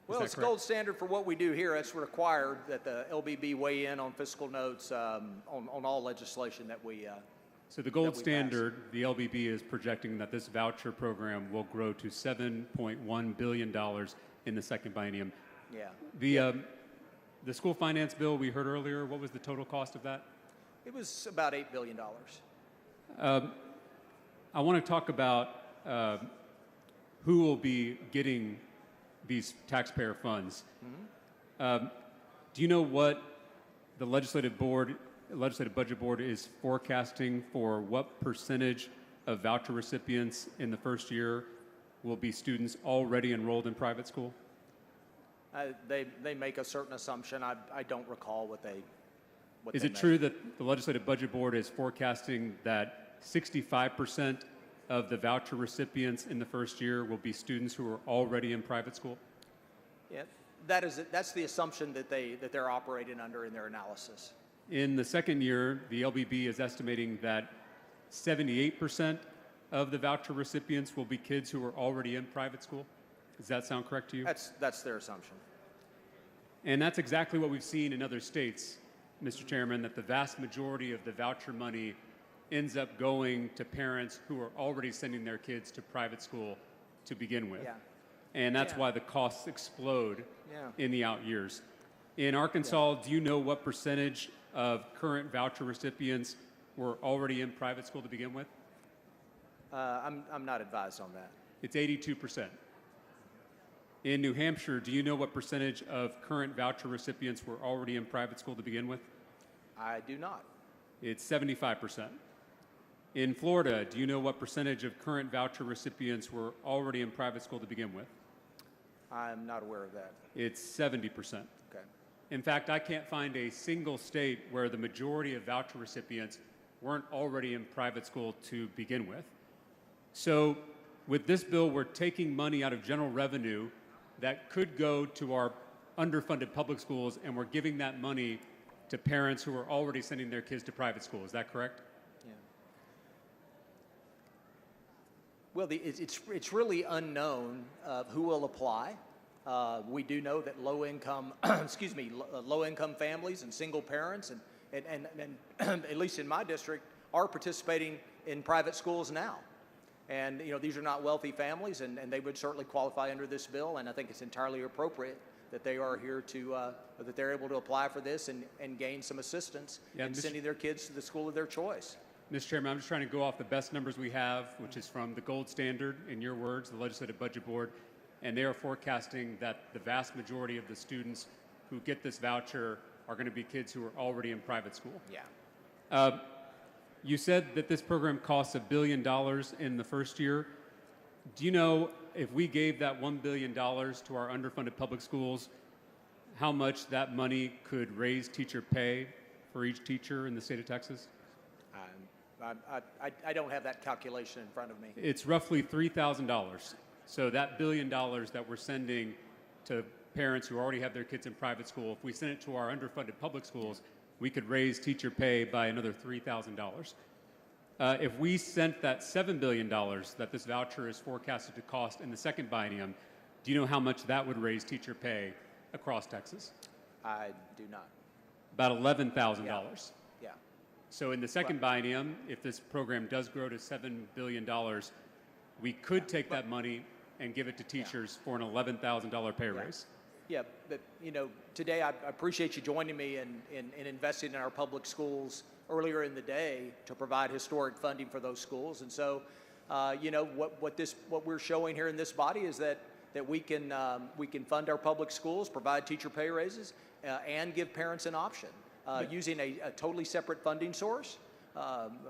Well, it's gold standard for what we do here. It's required that the LBB weigh in on fiscal notes on all legislation that we So the gold standard, the LBB is projecting that this voucher program will grow to $7.1 billion in the second biennium. Yeah. The school finance bill we heard earlier, what was the total cost of that? It was about $8 billion. I want to talk about who will be getting these taxpayer funds. Do you know what the Legislative Budget Board is forecasting for what percentage of voucher recipients in the first year will be students already enrolled in private school? They make a certain assumption. I don't recall what they. Is it true that the Legislative Budget Board is forecasting that 65% of the voucher recipients in the first year will be students who are already in private school? Yeah, that's the assumption that they're operating under in their analysis. In the second year, the LBB is estimating that 78% of the voucher recipients will be kids who are already in private school. Does that sound correct to you? That's their assumption. And that's exactly what we've seen in other states, Mr. Chairman, that the vast majority of the voucher money ends up going to parents who are already sending their kids to private school to begin with. Yeah. And that's why the costs explode Yeah. in the out years. In Arkansas, do you know what percentage of current voucher recipients were already in private school to begin with? I'm not advised on that. It's 82%. In New Hampshire, do you know what percentage of current voucher recipients were already in private school to begin with? I do not. It's 75%. In Florida, do you know what percentage of current voucher recipients were already in private school to begin with? I'm not aware of that. It's 70%. Okay. In fact, I can't find a single state where the majority of voucher recipients weren't already in private school to begin with. So with this bill, we're taking money out of general revenue that could go to our underfunded public schools, and we're giving that money to parents who are already sending their kids to private school. Is that correct? Yeah. Well, it's really unknown who will apply. We do know that low-income, low-income families and single parents, and at least in my district, are participating in private schools now. And these are not wealthy families, and they would certainly qualify under this bill. And I think it's entirely appropriate that they are here to that they're able to apply for this and gain some assistance in sending their kids to the school of their choice. Mr. Chairman, I'm just trying to go off the best numbers we have, which is from the gold standard, in your words, the Legislative Budget Board, and they are forecasting that the vast majority of the students who get this voucher are going to be kids who are already in private school. Yeah. You said that this program costs $1 billion in the first year. Do you know if we gave that $1 billion to our underfunded public schools, how much that money could raise teacher pay for each teacher in the state of Texas? I don't have that calculation in front of me. It's roughly $3,000. So that $1 billion that we're sending to parents who already have their kids in private school, if we send it to our underfunded public schools, we could raise teacher pay by another $3,000. If we sent that $7 billion that this voucher is forecasted to cost in the second biennium, do you know how much that would raise teacher pay across Texas? I do not. About $11,000. Yeah. So in the second biennium, if this program does grow to $7 billion, we could take that money and give it to teachers for an $11,000 pay raise. Yeah, but today I appreciate you joining me in investing in our public schools earlier in the day to provide historic funding for those schools. And so, what we're showing here in this body is that we can fund our public schools, provide teacher pay raises, and give parents an option using a totally separate funding source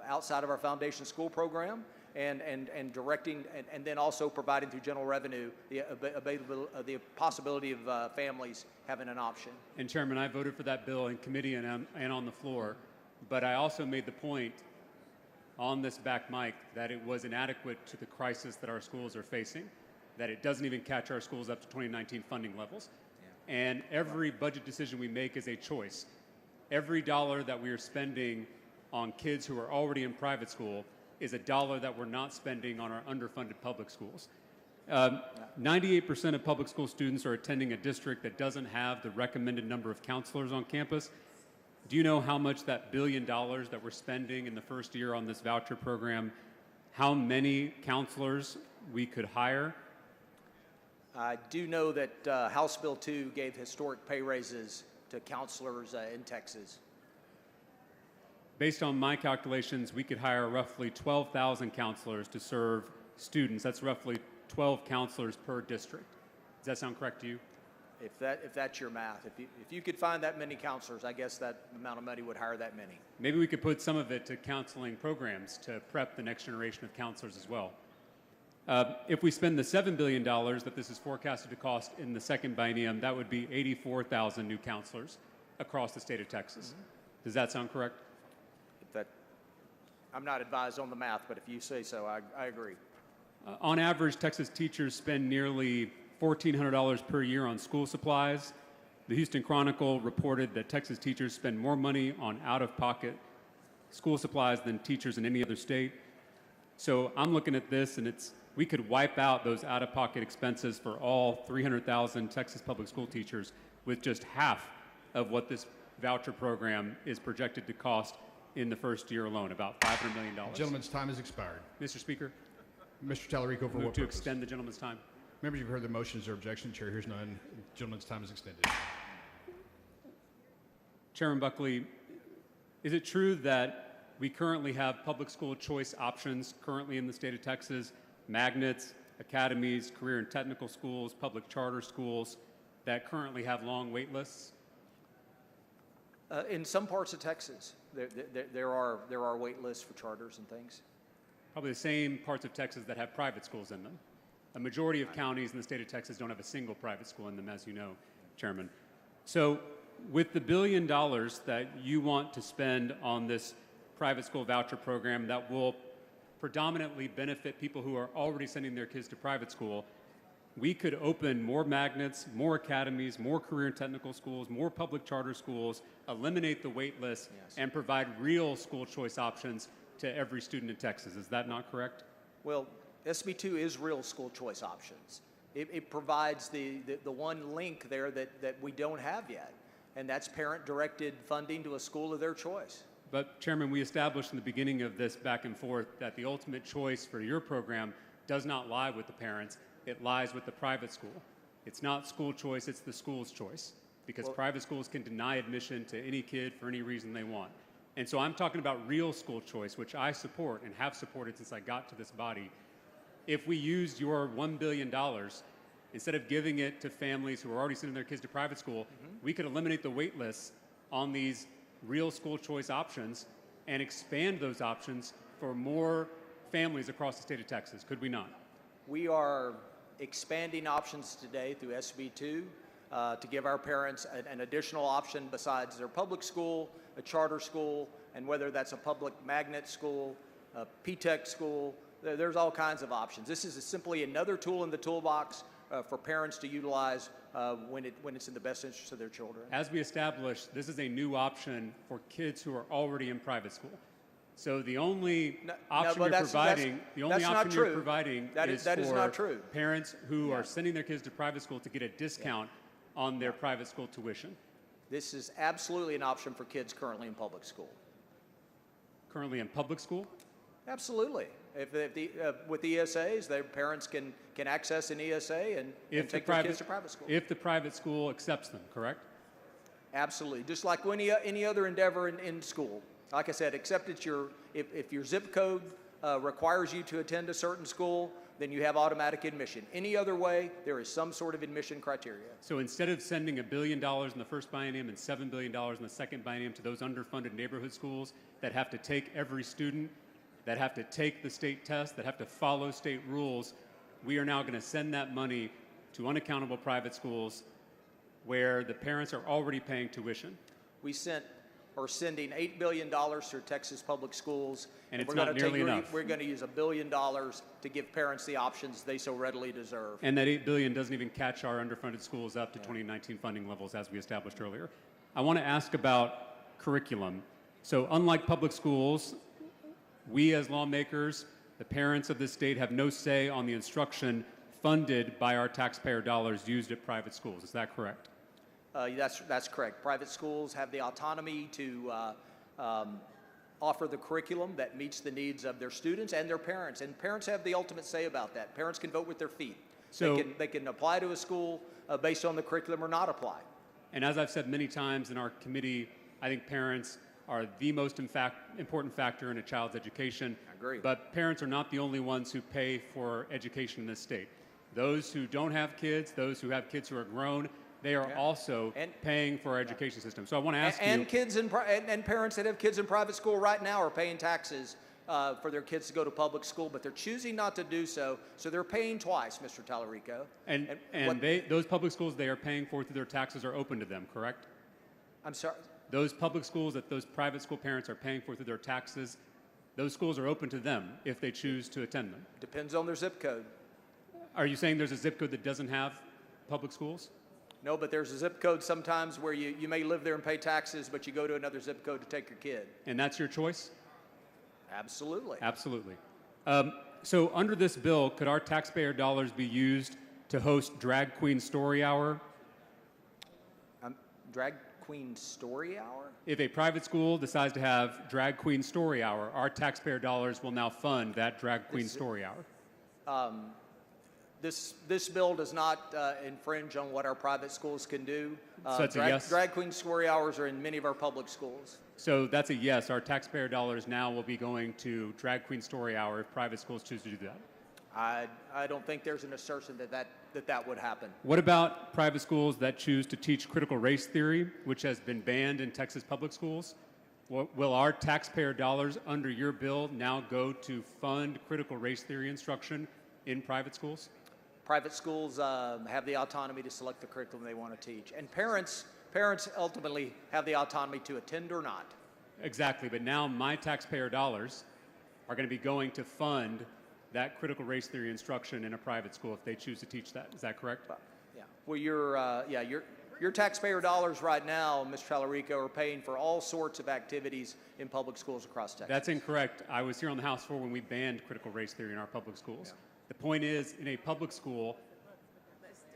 outside of our foundation school program. and directing, and then also providing through general revenue the possibility of families having an option. And Chairman, I voted for that bill in committee and on the floor, but I also made the point on this back mic that it was inadequate to the crisis that our schools are facing, that it doesn't even catch our schools up to 2019 funding levels. Yeah. And every budget decision we make is a choice. Every dollar that we are spending on kids who are already in private school is a dollar that we're not spending on our underfunded public schools. 98% of public school students are attending a district that doesn't have the recommended number of counselors on campus. Do you know how much that $1 billion that we're spending in the first year on this voucher program, how many counselors we could hire? I do know that House Bill 2 gave historic pay raises to counselors in Texas. Based on my calculations, we could hire roughly 12,000 counselors to serve students. That's roughly 12 counselors per district. Does that sound correct to you? If that's your math, if you could find that many counselors, I guess that amount of money would hire that many. Maybe we could put some of it to counseling programs to prep the next generation of counselors as well. If we spend the $7 billion that this is forecasted to cost in the second biennium, that would be 84,000 new counselors across the state of Texas. Mm-hmm. Does that sound correct? I'm not advised on the math, but if you say so, I agree. On average, Texas teachers spend nearly $1,400 per year on school supplies. The Houston Chronicle reported that Texas teachers spend more money on out-of-pocket school supplies than teachers in any other state. So I'm looking at this, and we could wipe out those out-of-pocket expenses for all 300,000 Texas public school teachers with just half of what this voucher program is projected to cost in the first year alone, about $500 million. The gentleman's time has expired. Mr. Speaker. Mr. Tallarico, for Move what to purpose? extend the gentleman's time. Members, you've heard the motions or objection. Chair hears none. Gentleman's time is extended. Chairman Buckley, is it true that we currently have public school choice options currently in the state of Texas, magnets, academies, career and technical schools, public charter schools that currently have long wait lists? In some parts of Texas, there are wait lists for charters and things. Probably the same parts of Texas that have private schools in them. A majority of counties in the state of Texas don't have a single private school in them, as you know, Chairman. So with the $1 billion that you want to spend on this private school voucher program that will predominantly benefit people who are already sending their kids to private school, we could open more magnets, more academies, more career and technical schools, more public charter schools, eliminate the wait list, and provide real school choice options to every student in Texas. Is that not correct? Well, SB 2 is real school choice options. It provides the one link there that we don't have yet, and that's parent-directed funding to a school of their choice. But, Chairman, we established in the beginning of this back and forth that the ultimate choice for your program does not lie with the parents. It lies with the private school. It's not school choice, it's the school's choice, because private schools can deny admission to any kid for any reason they want. And so I'm talking about real school choice, which I support and have supported since I got to this body. If we used your $1 billion, instead of giving it to families who are already sending their kids to private school, we could eliminate the wait lists on these real school choice options and expand those options for more families across the state of Texas, could we not? We are expanding options today through SB 2 to give our parents an additional option besides their public school, a charter school, and whether that's a public magnet school, a P-TECH school. There's all kinds of options. This is simply another tool in the toolbox for parents to utilize when it's in the best interest of their children. As we established, this is a new option for kids who are already in private school. So the only option you're providing, is for parents who are sending their kids to private school to get a discount on their private school tuition. This is absolutely an option for kids currently in public school. Currently in public school? Absolutely. With ESAs, their parents can access an ESA and take their kids to private school. If the private school accepts them, correct? Absolutely. Just like any other endeavor in school. Like I said, except if your zip code requires you to attend a certain school, then you have automatic admission. Any other way, there is some sort of admission criteria. So instead of sending $1 billion in the first biennium and $7 billion in the second biennium to those underfunded neighborhood schools that have to take every student, that have to take the state test, that have to follow state rules, we are now going to send that money to unaccountable private schools where the parents are already paying tuition. We are sending $8 billion through Texas public schools. And it's we're not gonna nearly enough. We're going to use $1 billion to give parents the options they so readily deserve. And that $8 billion doesn't even catch our underfunded schools up to 2019 funding levels as we established earlier. I want to ask about curriculum. So unlike public schools, we as lawmakers, the parents of this state, have no say on the instruction funded by our taxpayer dollars used at private schools. Is that correct? That's correct. Private schools have the autonomy to offer the curriculum that meets the needs of their students and their parents. And parents have the ultimate say about that. Parents can vote with their feet. So, they can apply to a school based on the curriculum or not apply. And as I've said many times in our committee, I think parents are the most important factor in a child's education. I agree. But parents are not the only ones who pay for education in this state. Those who don't have kids, those who have kids who are grown, they are also paying for our education system. So I want to ask you... And parents that have kids in private school right now are paying taxes for their kids to go to public school, but they're choosing not to do so, so they're paying twice, Mr. Tallarico. And those public schools they are paying for through their taxes are open to them, correct? I'm sorry? Those public schools that those private school parents are paying for through their taxes, those schools are open to them if they choose to attend them. Depends on their zip code. Are you saying there's a zip code that doesn't have public schools? No, but there's a zip code sometimes where you may live there and pay taxes, but you go to another zip code to take your kid. And that's your choice? Absolutely. Absolutely. So under this bill, could our taxpayer dollars be used to host Drag Queen Story Hour? Drag Queen Story Hour? If a private school decides to have Drag Queen Story Hour, our taxpayer dollars will now fund that Drag Queen Story Hour. This bill does not infringe on what our private schools can do. So that's a yes? Drag Queen Story Hours are in many of our public schools. So that's a yes. Our taxpayer dollars now will be going to Drag Queen Story Hour if private schools choose to do that. I don't think there's an assertion that would happen. What about private schools that choose to teach critical race theory, which has been banned in Texas public schools? Will our taxpayer dollars under your bill now go to fund critical race theory instruction in private schools? Private schools have the autonomy to select the curriculum they want to teach. And parents ultimately have the autonomy to attend or not. Exactly, but now my taxpayer dollars are going to be going to fund that critical race theory instruction in a private school if they choose to teach that. Is that correct? Yeah. Well, your taxpayer dollars right now, Mr. Tallarico, are paying for all sorts of activities in public schools across Texas. That's incorrect. I was here on the House floor when we banned critical race theory in our public schools. Yeah. The point is, in a public school,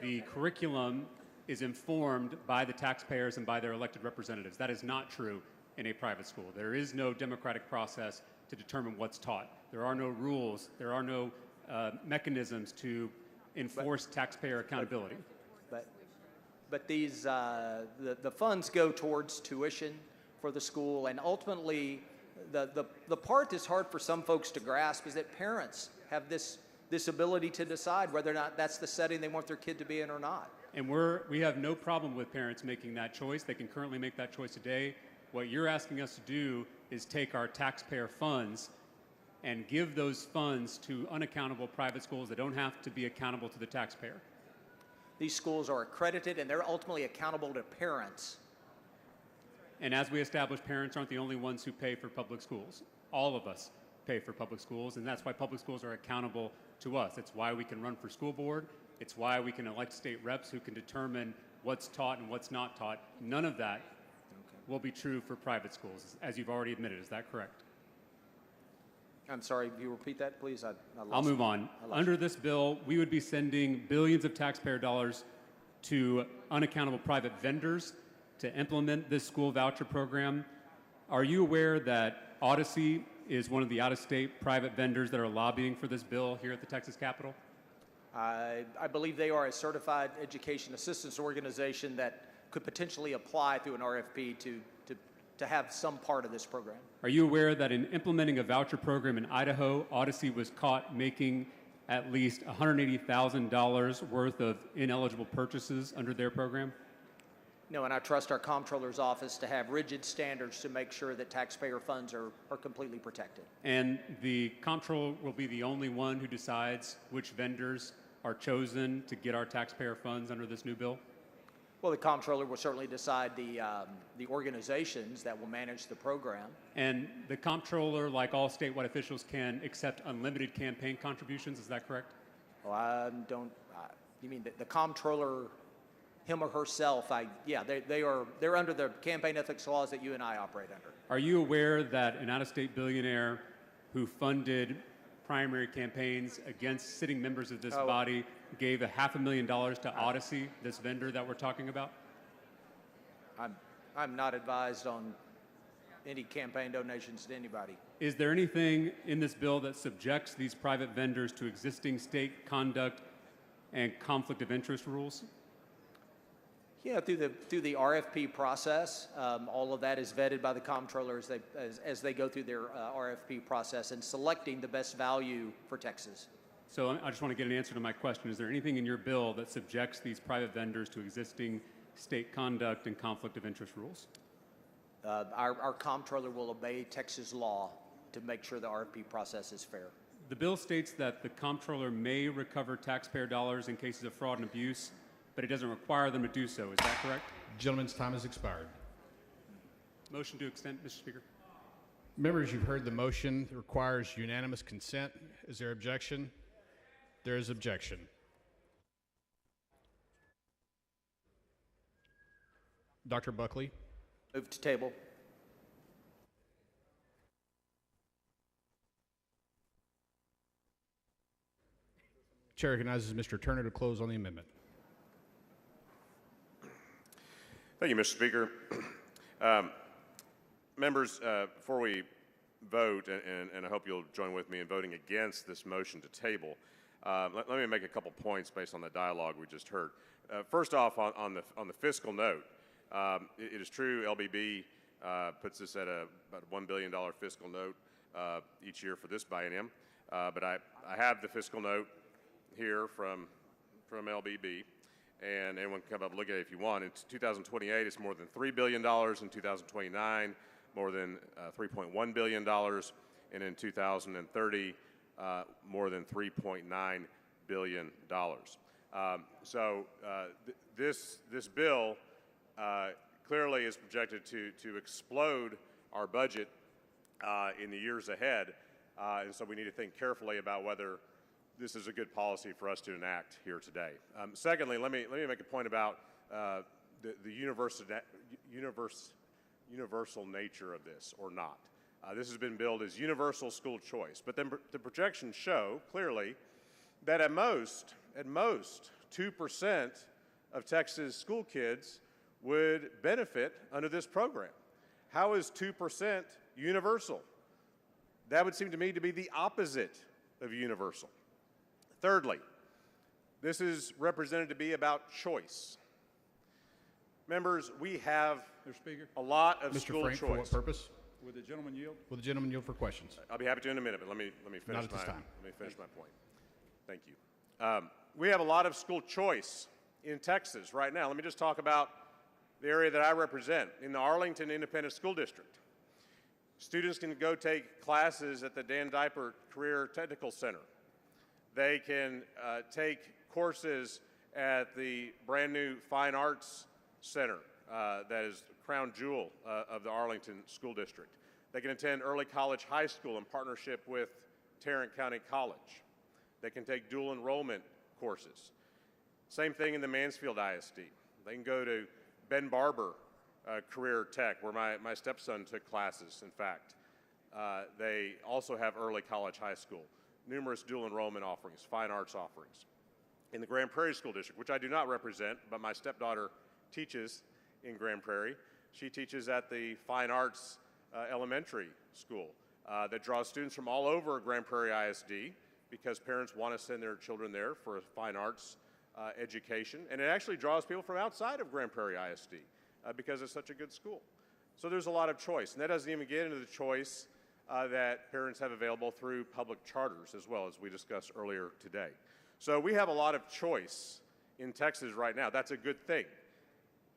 the curriculum is informed by the taxpayers and by their elected representatives. That is not true in a private school. There is no democratic process to determine what's taught. There are no rules. There are no mechanisms to enforce taxpayer accountability. But these the funds go towards tuition for the school, and ultimately, the part that's hard for some folks to grasp is that parents have this ability to decide whether or not that's the setting they want their kid to be in or not. And we have no problem with parents making that choice. They can currently make that choice today. What you're asking us to do is take our taxpayer funds and give those funds to unaccountable private schools that don't have to be accountable to the taxpayer. These schools are accredited and they're ultimately accountable to parents. And as we established, parents aren't the only ones who pay for public schools. All of us pay for public schools, and that's why public schools are accountable to us. It's why we can run for school board. It's why we can elect state reps who can determine what's taught and what's not taught. None of that will be true for private schools, as you've already admitted. Is that correct? I'm sorry, can you repeat that, please? I'll move on. Under this bill, we would be sending billions of taxpayer dollars to unaccountable private vendors to implement this school voucher program. Are you aware that Odyssey is one of the out-of-state private vendors that are lobbying for this bill here at the Texas Capitol? I believe they are a certified education assistance organization that could potentially apply through an RFP to have some part of this program. Are you aware that in implementing a voucher program in Idaho, Odyssey was caught making at least $180,000 worth of ineligible purchases under their program? No, and I trust our comptroller's office to have rigid standards to make sure that taxpayer funds are completely protected. And the comptroller will be the only one who decides which vendors are chosen to get our taxpayer funds under this new bill? Well, the comptroller will certainly decide the organizations that will manage the program. And the comptroller, like all statewide officials, can accept unlimited campaign contributions. Is that correct? Well, I don't. You mean the comptroller, him or herself? They're under the campaign ethics laws that you and I operate under. Are you aware that an out-of-state billionaire who funded primary campaigns against sitting members of this body gave $500,000 to Odyssey, this vendor that we're talking about? I'm not advised on any campaign donations to anybody. Is there anything in this bill that subjects these private vendors to existing state conduct and conflict of interest rules? Yeah, through the RFP process, all of that is vetted by the comptroller as they go through their RFP process and selecting the best value for Texas. So I just want to get an answer to my question. Is there anything in your bill that subjects these private vendors to existing state conduct and conflict of interest rules? Our comptroller will obey Texas law to make sure the RFP process is fair. The bill states that the comptroller may recover taxpayer dollars in cases of fraud and abuse, but it doesn't require them to do so. Is that correct? Gentleman's time has expired. Motion to extend, Mr. Speaker. Members, you've heard the motion. It requires unanimous consent. Is there objection? There is objection. Dr. Buckley. Move to table. Chair recognizes Mr. Turner to close on the amendment. Thank you, Mr. Speaker. Members, before we vote, and I hope you'll join with me in voting against this motion to table, let me make a couple points based on the dialogue we just heard. First off, on the fiscal note, it is true LBB puts us at about a $1 billion fiscal note each year for this biennium, but I have the fiscal note here from LBB, and anyone can come up and look at it if you want. In 2028, it's more than $3 billion. In 2029, more than $3.1 billion, and in 2030, more than $3.9 billion. This bill clearly is projected to explode our budget in the years ahead, and so we need to think carefully about whether this is a good policy for us to enact here today. Secondly, let me make a point about the universal nature of this, or not. This has been billed as universal school choice, but then the projections show clearly that at most 2% of Texas school kids would benefit under this program. How is 2% universal? That would seem to me to be the opposite of universal. Thirdly, this is represented to be about choice. Members, we have a lot of school choice. Mr. Frank, for what purpose? Would the gentleman yield? Will the gentleman yield for questions? I'll be happy to in a minute, but let me finish Not at this time. Let me finish my point. Thank you. We have a lot of school choice in Texas right now. Let me just talk about the area that I represent, in the Arlington Independent School District. Students can go take classes at the Dan Diaper Career Technical Center. They can take courses at the brand new Fine Arts Center that is the crown jewel of the Arlington School District. They can attend early college high school in partnership with Tarrant County College. They can take dual enrollment courses. Same thing in the Mansfield ISD. They can go to Ben Barber Career Tech, where my stepson took classes, in fact. They also have early college high school, numerous dual enrollment offerings, fine arts offerings. In the Grand Prairie School District, which I do not represent, but my stepdaughter teaches in Grand Prairie. She teaches at the Fine Arts Elementary School that draws students from all over Grand Prairie ISD because parents want to send their children there for a fine arts education. And it actually draws people from outside of Grand Prairie ISD because it's such a good school. So there's a lot of choice. And that doesn't even get into the choice that parents have available through public charters as well, as we discussed earlier today. So we have a lot of choice in Texas right now. That's a good thing.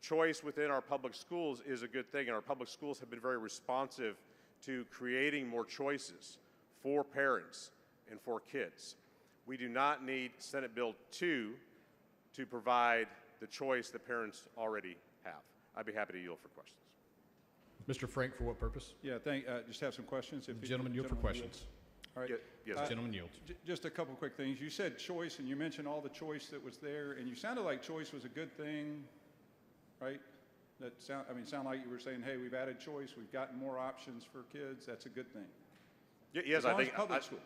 choice within our public schools is a good thing, and our public schools have been very responsive to creating more choices for parents and for kids. We do not need Senate Bill 2 to provide the choice that parents already have. I'd be happy to yield for questions. Mr. Frank, for what purpose? Yeah, just have some questions. If Gentlemen, yield for questions. All right. Yes. Gentlemen, yield. Just a couple quick things. You said choice, and you mentioned all the choice that was there, and you sounded like choice was a good thing, right? Sound like you were saying, hey, we've added choice, we've gotten more options for kids. That's a good thing. Yes, I think public school.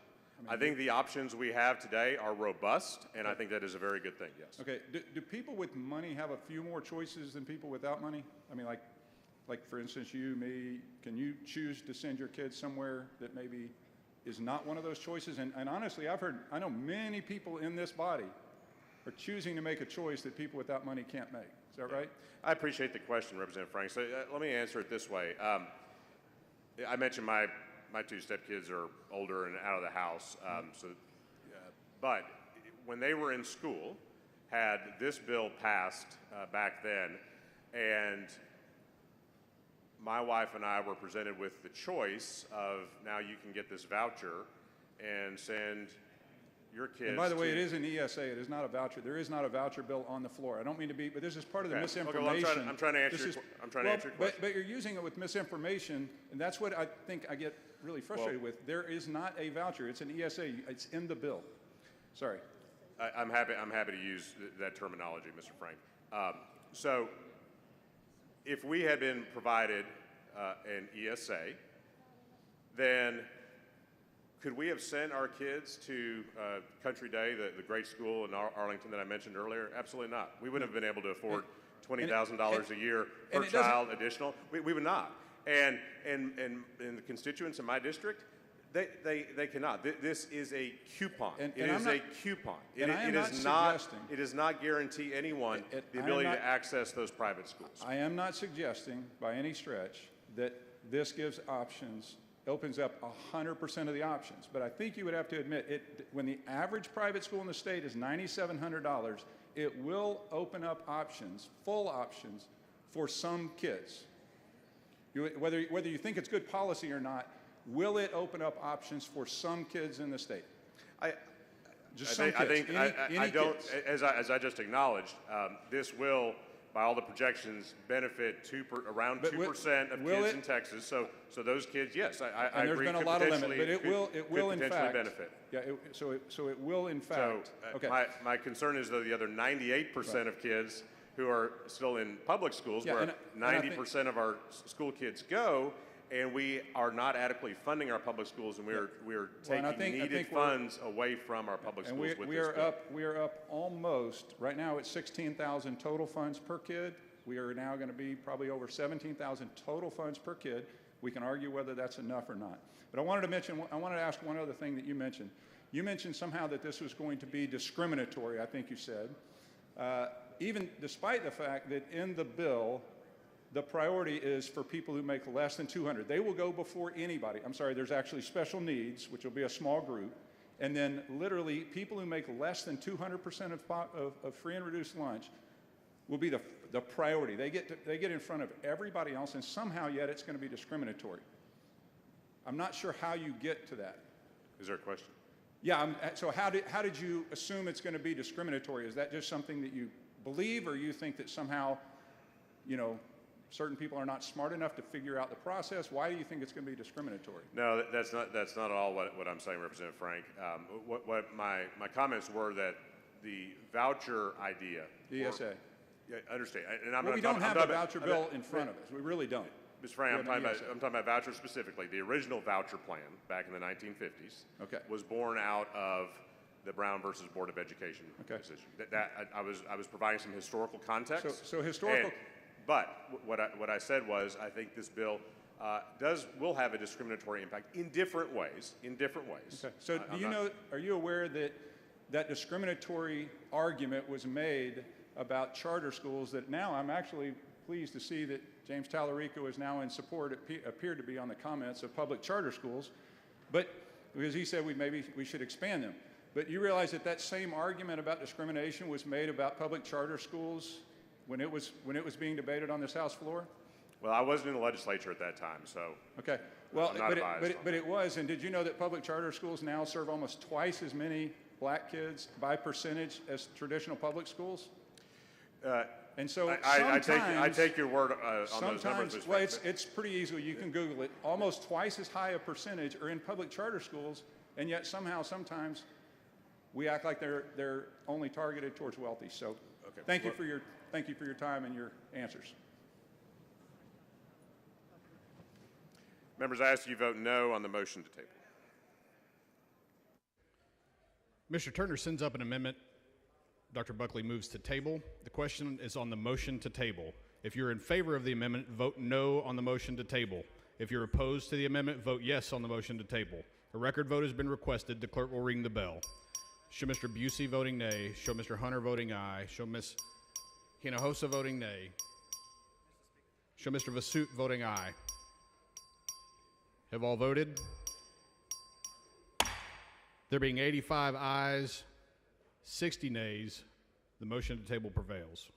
I think the options we have today are robust, and I think that is a very good thing, yes. Okay, do people with money have a few more choices than people without money? I mean, like for instance, you, me, can you choose to send your kids somewhere that maybe is not one of those choices? And honestly, I know many people in this body are choosing to make a choice that people without money can't make. Is that right? I appreciate the question, Representative Frank. So let me answer it this way. I mentioned my two stepkids are older and out of the house, but when they were in school, had this bill passed back then, and my wife and I were presented with the choice of, now you can get this voucher and send your kids. And by the way, it is an ESA. It is not a voucher. There is not a voucher bill on the floor. I don't mean to be, but this is part of the misinformation. Okay, well, I'm trying to answer your question. But you're using it with misinformation, and that's what I think I get really frustrated with. There is not a voucher. It's an ESA. It's in the bill. Sorry. I'm happy to use that terminology, Mr. Frank. So if we had been provided an ESA, then could we have sent our kids to Country Day, the great school in Arlington that I mentioned earlier? Absolutely not. We wouldn't have been able to afford $20,000 a year per child additional. We would not. And the constituents in my district, they cannot. This is a coupon. It is a coupon. It does not guarantee anyone the ability to access those private schools. I am not suggesting by any stretch that this gives options, opens up 100% of the options. But I think you would have to admit, when the average private school in the state is $9,700, it will open up options, full options, for some kids. Whether you think it's good policy or not, will it open up options for some kids in the state? As I just acknowledged, this will, by all the projections, benefit around 2% of kids in Texas. So those kids, yes, I and agree. There's been a lot of limit, but it will in fact benefit. Yeah, so it will in fact. Okay. My concern is though the other 98% of kids who are still in public schools, where 90% of our school kids go, and we are not adequately funding our public schools, and we are taking needed funds away from our public schools with this bill. We are up almost, right now it's 16,000 total funds per kid. We are now going to be probably over 17,000 total funds per kid. We can argue whether that's enough or not. But I wanted to ask one other thing that you mentioned. You mentioned somehow that this was going to be discriminatory, I think you said. Even despite the fact that in the bill, the priority is for people who make less than 200. They will go before anybody. I'm sorry, there's actually special needs, which will be a small group. And then literally people who make less than 200% of free and reduced lunch will be the priority. They get in front of everybody else, and somehow yet it's going to be discriminatory. I'm not sure how you get to that. Is there a question? Yeah, so how did you assume it's going to be discriminatory? Is that just something that you believe, or you think that somehow, certain people are not smart enough to figure out the process? Why do you think it's going to be discriminatory? No, that's not at all what I'm saying, Representative Frank. What my comments were that the voucher idea. ESA. I understand. We don't have a voucher bill in front of us. We really don't. Mr. Frank, I'm talking about vouchers specifically. The original voucher plan back in the 1950s was born out of the Brown versus Board of Education decision. I was providing some historical context. So historical. But what I said was, I think this bill will have a discriminatory impact in different ways. Okay. So are you aware that discriminatory argument was made about charter schools that now I'm actually pleased to see that James Tallarico is now in support, appeared to be on the comments of public charter schools, but because he said we should expand them. But you realize that same argument about discrimination was made about public charter schools when it was being debated on this House floor? Well, I wasn't in the legislature at that time, so. Okay. Well, I'm not advised but it was. And did you know that public charter schools now serve almost twice as many black kids by percentage as traditional public schools? And so I take your word on those numbers. Well, it's pretty easy. You can Google it. Almost twice as high a percentage are in public charter schools, and yet somehow, sometimes, we act like they're only targeted towards wealthy. So, thank you for your time and your answers. Members, I ask you vote no on the motion to table. Mr. Turner sends up an amendment. Dr. Buckley moves to table. The question is on the motion to table. If you're in favor of the amendment, vote no on the motion to table. If you're opposed to the amendment, vote yes on the motion to table. A record vote has been requested. The clerk will ring the bell. Show Mr. Busey voting nay. Show Mr. Hunter voting aye. Show Ms. Hinojosa voting nay. Show Mr. Voucher voting aye. Have all voted? There being 85 ayes, 60 nays, the motion to table prevails.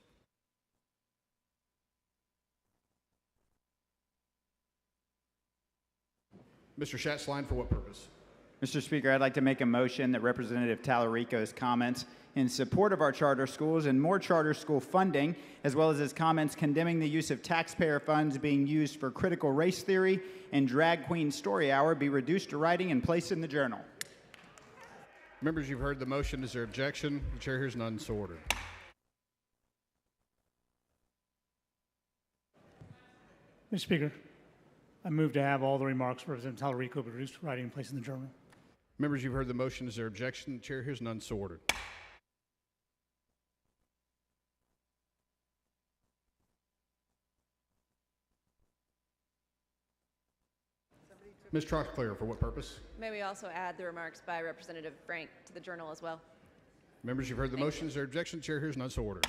Mr. Schatzline, for what purpose? Mr. Speaker, I'd like to make a motion that Representative Tallarico's comments in support of our charter schools and more charter school funding, as well as his comments condemning the use of taxpayer funds being used for critical race theory and drag queen story hour, be reduced to writing and placed in the journal. Members, you've heard the motion. Is there objection? The chair hears none, so ordered. Mr. Speaker, I move to have all the remarks for Representative Tallarico be reduced to writing and placed in the journal. Members, you've heard the motion. Is there objection? The chair hears none, so ordered. Ms. Troxclair, for what purpose? May we also add the remarks by Representative Frank to the journal as well? Members, you've heard the motion. Is there objection? The chair hears none, so ordered.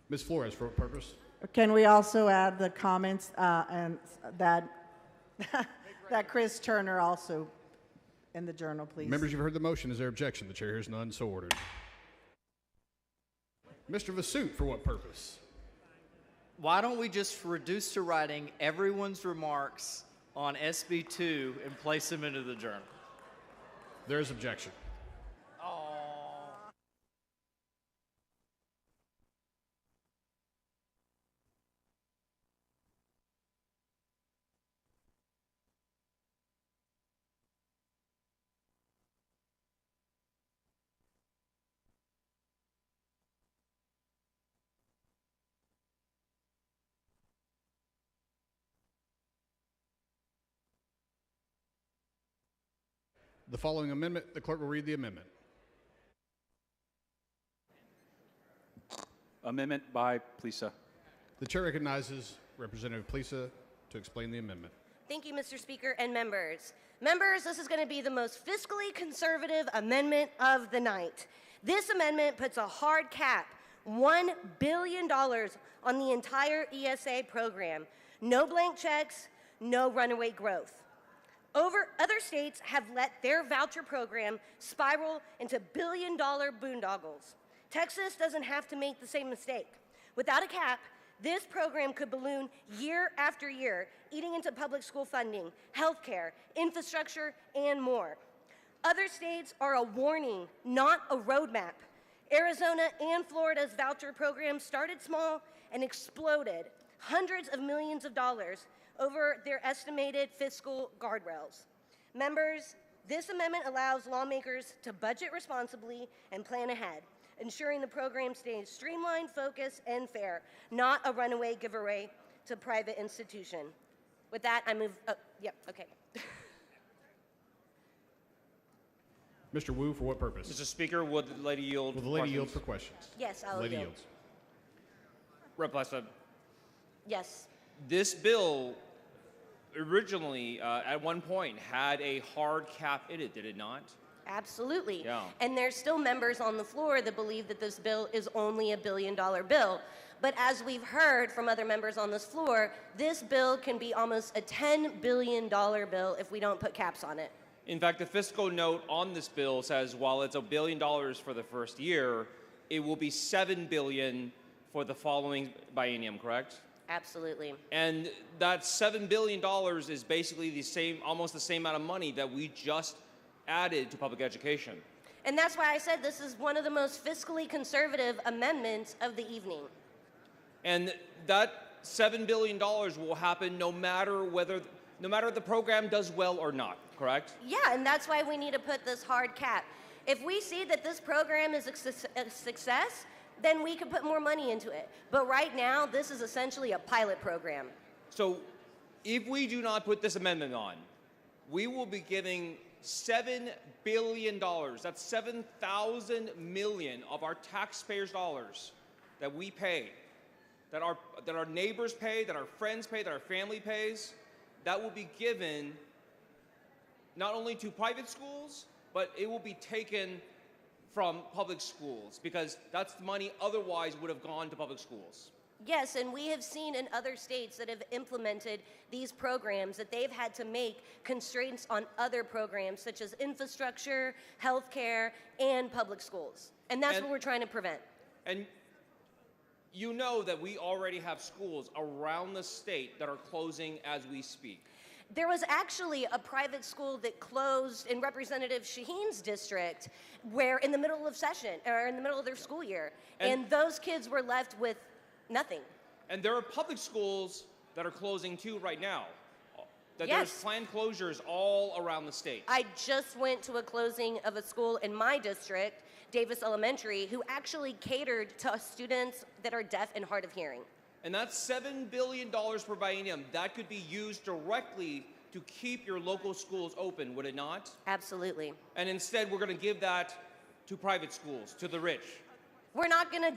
Ms. Flores, for what purpose? Can we also add the comments and that that Chris Turner also in the journal, please? Members, you've heard the motion. Is there objection? The chair hears none, so ordered. Mr. Voucher, for what purpose? Why don't we just reduce to writing everyone's remarks on SB 2 and place them into the journal? There is objection. The following amendment, the clerk will read the amendment. Amendment by Plisa. The chair recognizes Representative Plisa to explain the amendment. Thank you, Mr. Speaker and members. Members, this is going to be the most fiscally conservative amendment of the night. This amendment puts a hard cap, $1 billion on the entire ESA program. No blank checks, no runaway growth. Other states have let their voucher program spiral into billion-dollar boondoggles. Texas doesn't have to make the same mistake. Without a cap, this program could balloon year after year, eating into public school funding, healthcare, infrastructure, and more. Other states are a warning, not a roadmap. Arizona and Florida's voucher programs started small and exploded hundreds of millions of dollars over their estimated fiscal guardrails. Members, this amendment allows lawmakers to budget responsibly and plan ahead, ensuring the program stays streamlined, focused, and fair, not a runaway giveaway to private institution. With that, I move, okay. Mr. Wu, for what purpose? Mr. Speaker, would the lady yield Will the lady yield for questions? Yes, I'll Lady yield. yields. Rep. Plessa, Yes. this bill originally, at one point, had a hard cap in it, did it not? Absolutely. Yeah. And there's still members on the floor that believe that this bill is only $1 billion bill. But as we've heard from other members on this floor, this bill can be almost a $10 billion bill if we don't put caps on it. In fact, the fiscal note on this bill says while it's $1 billion for the first year, it will be $7 billion for the following biennium, correct? Absolutely. And that $7 billion is basically the same, almost the same amount of money that we just added to public education. And that's why I said this is one of the most fiscally conservative amendments of the evening. And that $7 billion will happen no matter if the program does well or not, correct? Yeah, and that's why we need to put this hard cap. If we see that this program is a success, then we can put more money into it. But right now, this is essentially a pilot program. So if we do not put this amendment on, we will be giving $7 billion, that's 7,000 million of our taxpayers' dollars that we pay, that our neighbors pay, that our friends pay, that our family pays, that will be given not only to private schools, but it will be taken from public schools, because that's the money otherwise would have gone to public schools. Yes, and we have seen in other states that have implemented these programs that they've had to make constraints on other programs such as infrastructure, healthcare, and public schools. And that's what we're trying to prevent. And you know that we already have schools around the state that are closing as we speak. There was actually a private school that closed in Representative Shaheen's district where in the middle of session, or in the middle of their school year, and those kids were left with nothing. And there are public schools that are closing too right now. There's planned closures all around the state. I just went to a closing of a school in my district, Davis Elementary, who actually catered to students that are deaf and hard of hearing. And that's $7 billion per biennium. That could be used directly to keep your local schools open, would it not? Absolutely. And instead, we're going to give that to private schools, to the rich. We're not gonna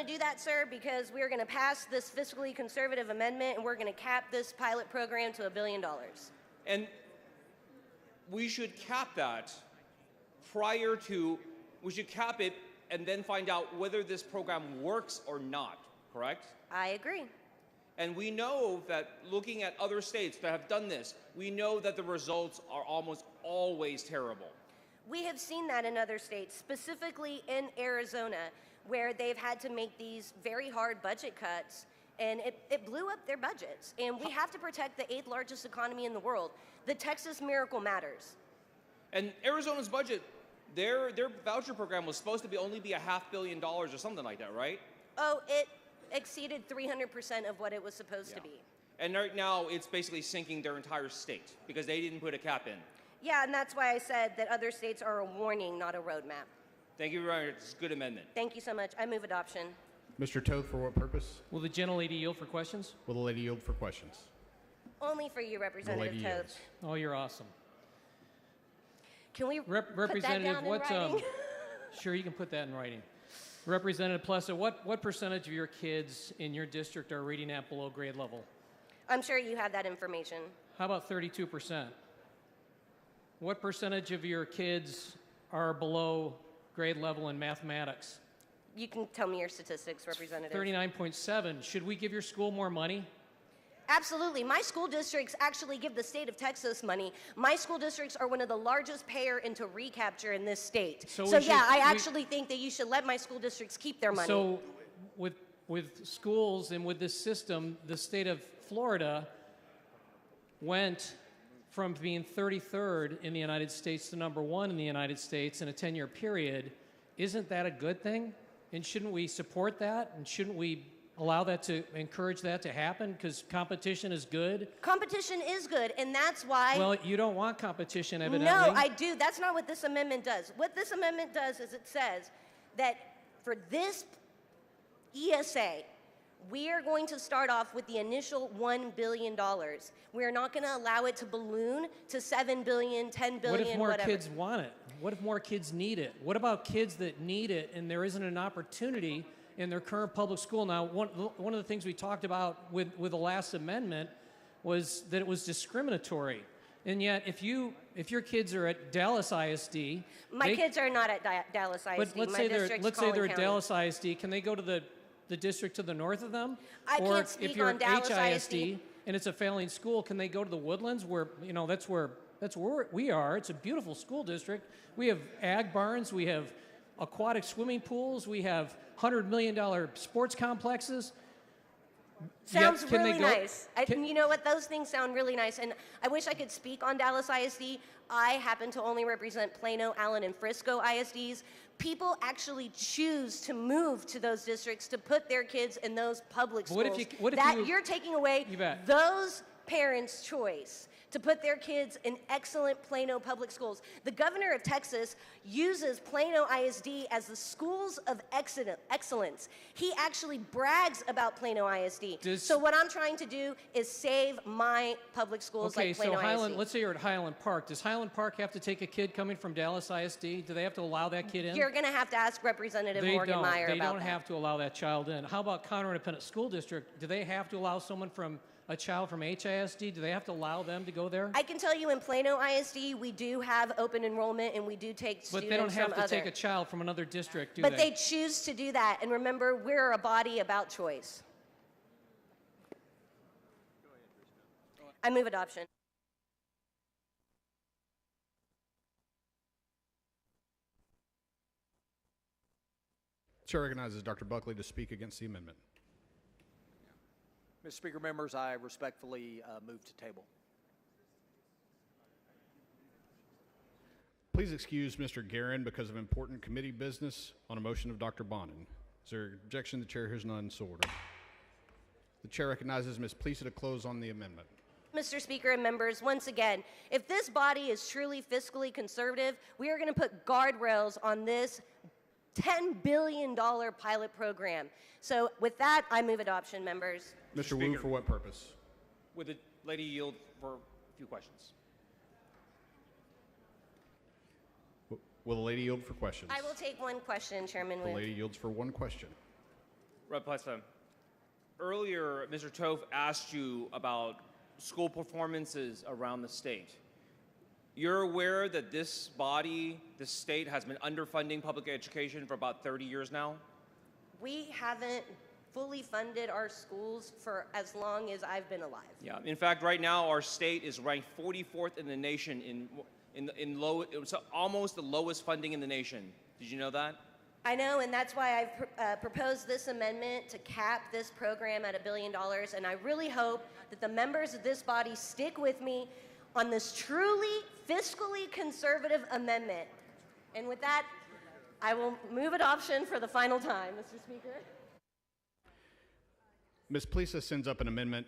do that, sir, because we're gonna pass this fiscally conservative amendment and we're gonna cap this pilot program to $1 billion. And we should cap that we should cap it and then find out whether this program works or not, correct? I agree. And we know that looking at other states that have done this, we know that the results are almost always terrible. We have seen that in other states, specifically in Arizona, where they've had to make these very hard budget cuts, and it blew up their budgets. And we have to protect the 8th largest economy in the world. The Texas miracle matters. And Arizona's budget, their voucher program was supposed to only be $500 million or something like that, right? Oh, it exceeded 300% of what it was supposed to be. And right now, it's basically sinking their entire state because they didn't put a cap in. Yeah, and that's why I said that other states are a warning, not a roadmap. Thank you very much. It's a good amendment. Thank you so much. I move adoption. Mr. Toth, for what purpose? Will the gentlelady yield for questions? Will the lady yield for questions? Only for you, Representative Toth. Oh, you're awesome. Can we Representative, put that down in writing? Sure, you can put that in writing. Representative Plessa, what percentage of your kids in your district are reading at below grade level? I'm sure you have that information. How about 32%? What percentage of your kids are below grade level in mathematics? You can tell me your statistics, Representative. 39.7. Should we give your school more money? Absolutely. My school districts actually give the state of Texas money. My school districts are one of the largest payer into Recapture in this state. So I actually think that you should let my school districts keep their money. So with schools and with this system, the state of Florida went from being 33rd in the United States to number 1 in the United States in a 10-year period. Isn't that a good thing? And shouldn't we support that? And shouldn't we allow that to encourage that to happen? Because competition is good. Competition is good, and that's why... Well, you don't want competition, evidently. No, I do. That's not what this amendment does. What this amendment does is it says that for this ESA, we are going to start off with the initial $1 billion. We are not going to allow it to balloon to $7 billion, $10 billion, What if more whatever. kids want it? What if more kids need it? What about kids that need it and there isn't an opportunity in their current public school? Now, one of the things we talked about with the last amendment was that it was discriminatory. And yet, if your kids are at Dallas ISD... My kids are not at Dallas ISD. But let's My say district's they're Collin at County. Dallas ISD. Can they go to the district to the north of them? I or can't speak if you're on Dallas at ISD. HISD and it's a failing school, can they go to the Woodlands where, that's where we are. It's a beautiful school district. We have ag barns. We have aquatic swimming pools. We have $100 million sports complexes. Sounds Yet, can they really go- nice. You know what? Those things sound really nice. And I wish I could speak on Dallas ISD. I happen to only represent Plano, Allen, and Frisco ISDs. People actually choose to move to those districts to put their kids in those public schools. What if You're taking away You bet. those parents' choice to put their kids in excellent Plano public schools. The governor of Texas uses Plano ISD as the schools of excellence. He actually brags about Plano ISD. So what I'm trying to do is save my public schools Okay, like Plano so Highland, ISD. let's say you're at Highland Park. Does Highland Park have to take a kid coming from Dallas ISD? Do they have to allow that kid in? You're going to have to ask Representative Morgan Meyer They about don't that. have to allow that child in. How about Conroe Independent School District? Do they have to allow someone from a child from HISD? Do they have to allow them to go there? I can tell you in Plano ISD, we do have open enrollment and we do take students from But they don't have to other. take a child from another district, do But they? they choose to do that. And remember, we're a body about choice. I move adoption. Chair recognizes Dr. Buckley to speak against the amendment. Mr. Speaker, members, I respectfully move to table. Please excuse Mr. Guerin because of important committee business on a motion of Dr. Bonin. Is there objection? The chair hears none, so ordered. The chair recognizes Ms. Plesa to close on the amendment. Mr. Speaker and members, once again, if this body is truly fiscally conservative, we are going to put guardrails on this $10 billion pilot program. So with that, I move adoption, members. Mr. Wu, for what purpose? Would the lady yield for a few questions? Will the lady yield for questions? I will take one question, Chairman The Wu. lady yields for one question. Rep. Plesa, earlier, Mr. Toth asked you about school performances around the state. You're aware that this body, this state, has been underfunding public education for about 30 years now? We haven't fully funded our schools for as long as I've been alive. Yeah. In fact, right now, our state is ranked 44th in the nation in low, it's almost the lowest funding in the nation. Did you know that? I know, and that's why I've proposed this amendment to cap this program at $1 billion, and I really hope that the members of this body stick with me on this truly fiscally conservative amendment. And with that, I will move adoption for the final time, Mr. Speaker. Ms. Plesa sends up an amendment.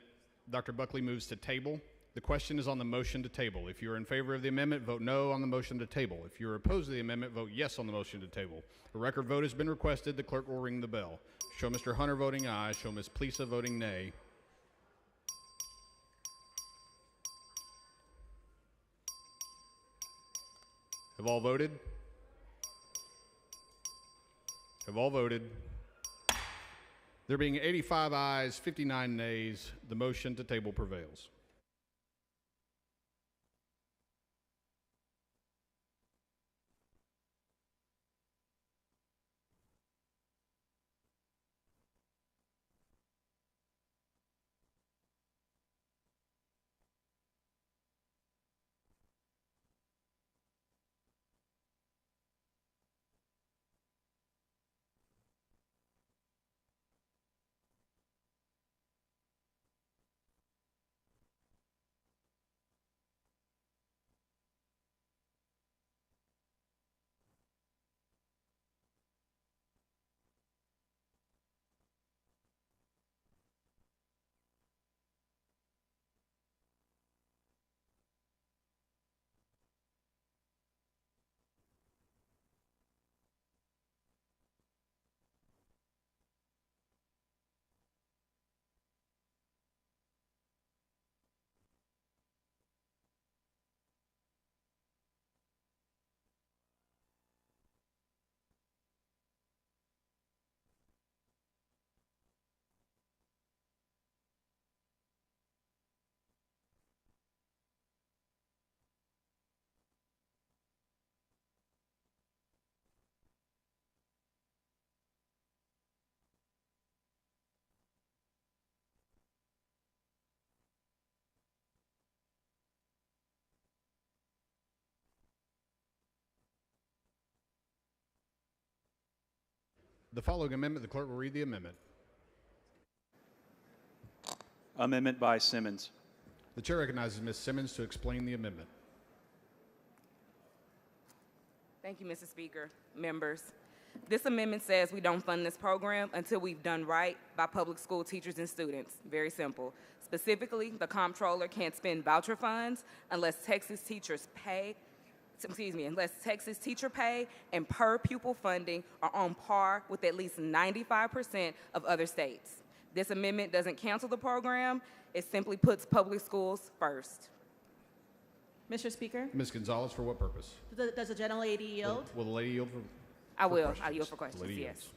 Dr. Buckley moves to table. The question is on the motion to table. If you're in favor of the amendment, vote no on the motion to table. If you're opposed to the amendment, vote yes on the motion to table. A record vote has been requested. The clerk will ring the bell. Show Mr. Hunter voting aye. Show Ms. Plesa voting nay. Have all voted? Have all voted? There being 85 ayes, 59 nays, the motion to table prevails. The following amendment, the clerk will read the amendment. Amendment by Simmons. The chair recognizes Ms. Simmons to explain the amendment. Thank you, Mr. Speaker. Members, this amendment says we don't fund this program until we've done right by public school teachers and students. Very simple. Specifically, the comptroller can't spend voucher funds unless Texas teacher pay and per pupil funding are on par with at least 95% of other states. This amendment doesn't cancel the program. It simply puts public schools first. Mr. Speaker, Ms. Gonzalez, for what purpose? does the gentlelady yield? Will the lady yield for I will. questions? I'll yield for questions, The lady yes.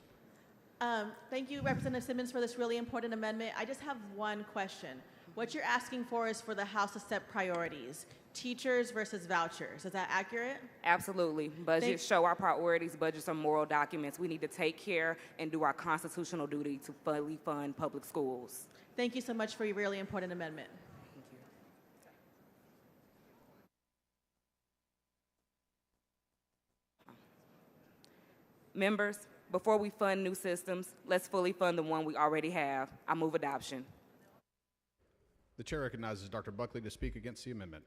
yields. Thank you, Representative Simmons, for this really important amendment. I just have one question. What you're asking for is for the House to set priorities, teachers versus vouchers. Is that accurate? Absolutely. Budgets show our priorities. Budgets are moral documents. We need to take care and do our constitutional duty to fully fund public schools. Thank you so much for your really important amendment. Members, before we fund new systems, let's fully fund the one we already have. I move adoption. The chair recognizes Dr. Buckley to speak against the amendment.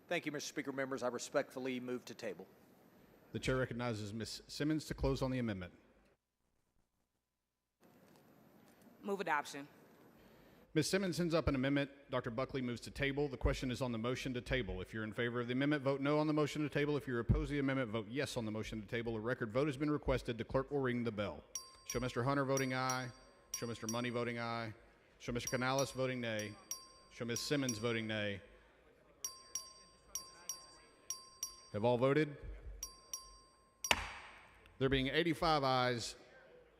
Thank you, Mr. Speaker. Members, I respectfully move to table. The chair recognizes Ms. Simmons to close on the amendment. Move adoption. Ms. Simmons sends up an amendment. Dr. Buckley moves to table. The question is on the motion to table. If you're in favor of the amendment, vote no on the motion to table. If you're opposed to the amendment, vote yes on the motion to table. A record vote has been requested. The clerk will ring the bell. Show Mr. Hunter voting aye. Show Mr. Money voting aye. Show Mr. Canales voting nay. Show Ms. Simmons voting nay. Have all voted? There being 85 ayes,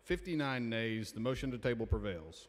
59 nays, the motion to table prevails.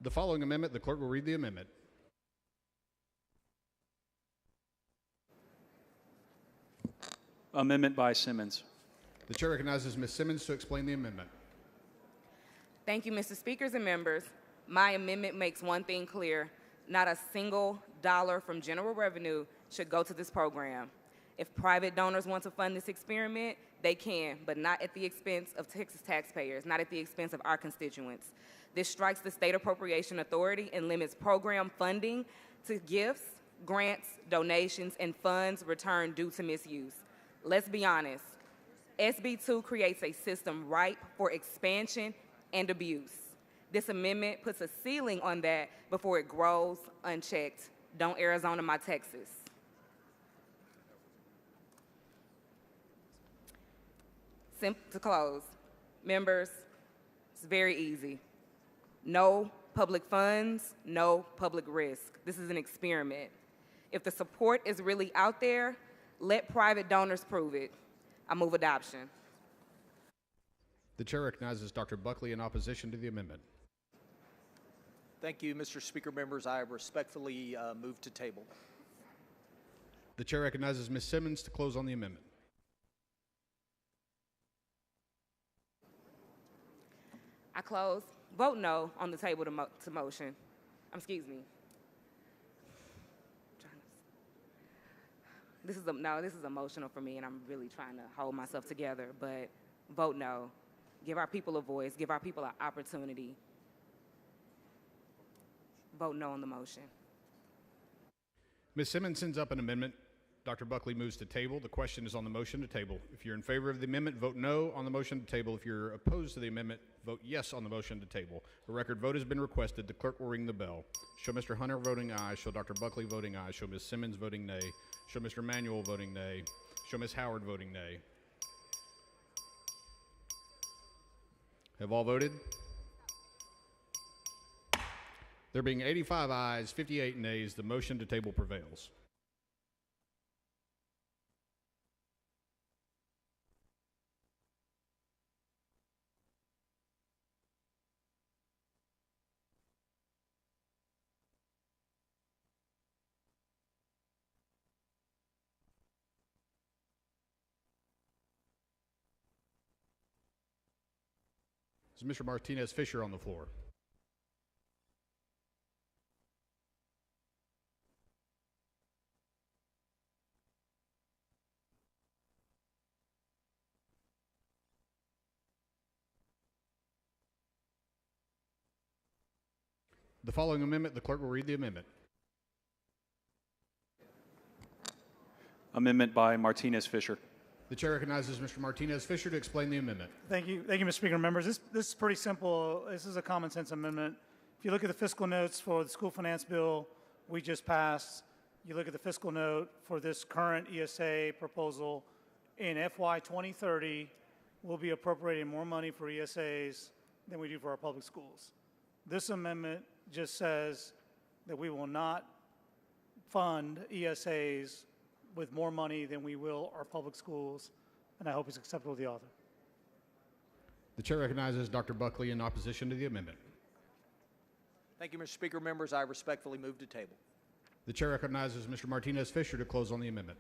The following amendment, the clerk will read the amendment. Amendment by Simmons. The chair recognizes Ms. Simmons to explain the amendment. Thank you, Mr. Speakers and members. My amendment makes one thing clear. Not a single dollar from general revenue should go to this program. If private donors want to fund this experiment, they can, but not at the expense of Texas taxpayers, not at the expense of our constituents. This strikes the state appropriation authority and limits program funding to gifts, grants, donations, and funds returned due to misuse. Let's be honest, SB 2 creates a system ripe for expansion and abuse. This amendment puts a ceiling on that before it grows unchecked. Don't Arizona my Texas. To close, members, it's very easy. No public funds, no public risk. This is an experiment. If the support is really out there, let private donors prove it. I move adoption. The chair recognizes Dr. Buckley in opposition to the amendment. Thank you, Mr. Speaker. Members, I respectfully move to table. The chair recognizes Ms. Simmons to close on the amendment. I close. Vote no on the table to motion. Excuse me. This is emotional for me, and I'm really trying to hold myself together. But vote no. Give our people a voice. Give our people an opportunity. Vote no on the motion. Ms. Simmons sends up an amendment. Dr. Buckley moves to table. The question is on the motion to table. If you're in favor of the amendment, vote no on the motion to table. If you're opposed to the amendment, vote yes on the motion to table. A record vote has been requested. The clerk will ring the bell. Show Mr. Hunter voting aye. Show Dr. Buckley voting aye. Show Ms. Simmons voting nay. Show Mr. Manuel voting nay. Show Ms. Howard voting nay. Have all voted? There being 85 ayes, 58 nays, the motion to table prevails. Is Mr. Martinez Fisher on the floor? The following amendment, the clerk will read the amendment. Amendment by Martinez Fisher. The chair recognizes Mr. Martinez Fisher to explain the amendment. Thank you, Mr. Speaker. Members, this is pretty simple. This is a common sense amendment. If you look at the fiscal notes for the school finance bill we just passed, you look at the fiscal note for this current ESA proposal, in FY 2030, we'll be appropriating more money for ESAs than we do for our public schools. This amendment just says that we will not fund ESAs with more money than we will our public schools, and I hope it's acceptable to the author. The chair recognizes Dr. Buckley in opposition to the amendment. Thank you, Mr. Speaker. Members, I respectfully move to table. The chair recognizes Mr. Martinez Fisher to close on the amendment.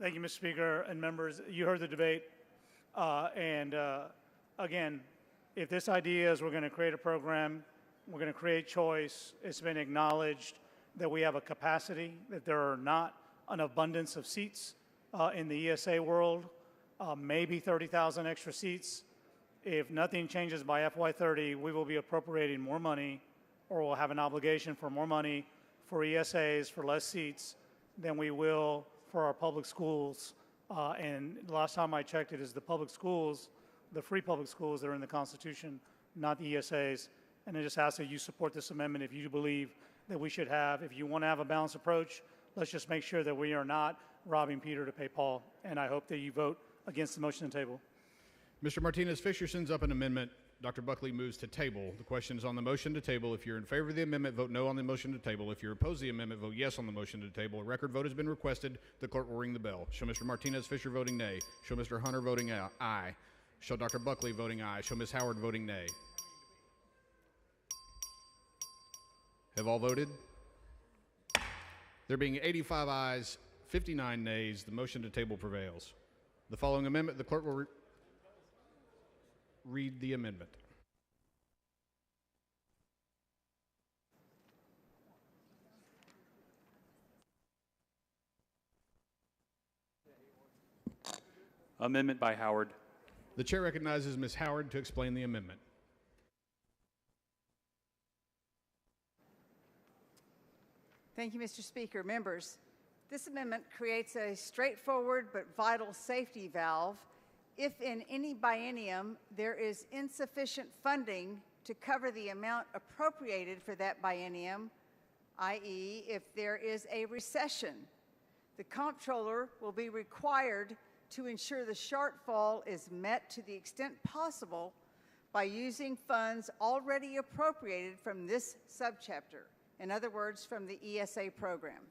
Thank you, Mr. Speaker and members. You heard the debate, again, if this idea is we're going to create a program, we're going to create choice, it's been acknowledged that we have a capacity, that there are not an abundance of seats in the ESA world, maybe 30,000 extra seats. If nothing changes by FY30, we will be appropriating more money, or we'll have an obligation for more money for ESAs for less seats than we will for our public schools. And the last time I checked, it is the public schools, the free public schools that are in the Constitution, not the ESAs. And I just ask that you support this amendment if you believe that we should have, if you want to have a balanced approach, let's just make sure that we are not robbing Peter to pay Paul. And I hope that you vote against the motion to table. Mr. Martinez Fisher sends up an amendment. Dr. Buckley moves to table. The question is on the motion to table. If you're in favor of the amendment, vote no on the motion to table. If you're opposed to the amendment, vote yes on the motion to table. A record vote has been requested. The clerk will ring the bell. Show Mr. Martinez Fisher voting nay. Show Mr. Hunter voting aye. Show Dr. Buckley voting aye. Show Ms. Howard voting nay. Have all voted? There being 85 ayes, 59 nays, the motion to table prevails. The following amendment, the clerk will read the amendment. Amendment by Howard. The chair recognizes Ms. Howard to explain the amendment. Thank you, Mr. Speaker. Members, this amendment creates a straightforward but vital safety valve if in any biennium there is insufficient funding to cover the amount appropriated for that biennium, i.e., if there is a recession. The comptroller will be required to ensure the shortfall is met to the extent possible by using funds already appropriated from this subchapter. In other words, from the ESA program.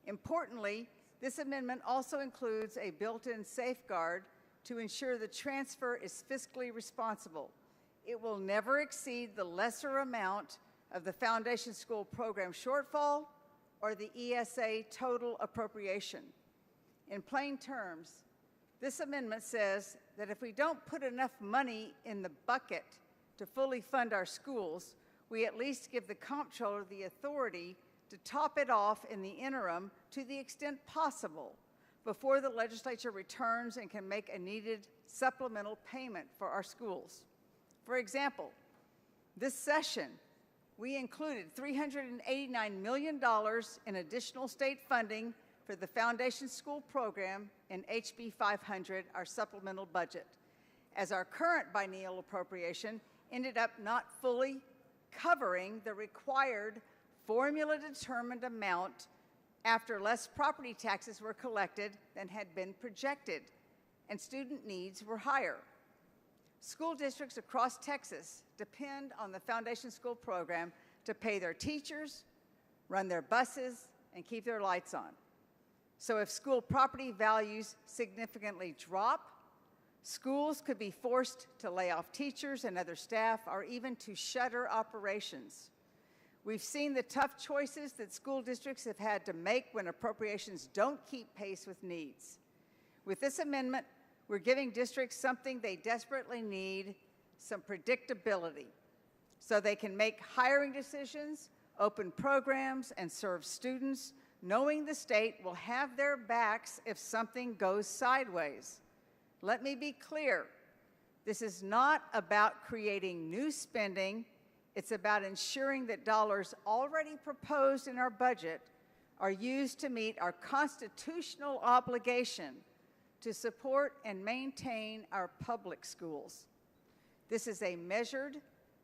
Importantly, this amendment also includes a built-in safeguard to ensure the transfer is fiscally responsible. It will never exceed the lesser amount of the foundation school program shortfall or the ESA total appropriation. In plain terms, this amendment says that if we don't put enough money in the bucket to fully fund our schools, we at least give the comptroller the authority to top it off in the interim to the extent possible before the legislature returns and can make a needed supplemental payment for our schools. For example, this session, we included $389 million in additional state funding for the Foundation School Program in HB 500, our supplemental budget, as our current biennial appropriation ended up not fully covering the required formula-determined amount after less property taxes were collected than had been projected, and student needs were higher. School districts across Texas depend on the Foundation School Program to pay their teachers, run their buses, and keep their lights on. So if school property values significantly drop, schools could be forced to lay off teachers and other staff, or even to shutter operations. We've seen the tough choices that school districts have had to make when appropriations don't keep pace with needs. With this amendment, we're giving districts something they desperately need, some predictability, so they can make hiring decisions, open programs, and serve students, knowing the state will have their backs if something goes sideways. Let me be clear, this is not about creating new spending. It's about ensuring that dollars already proposed in our budget are used to meet our constitutional obligation to support and maintain our public schools. This is a measured,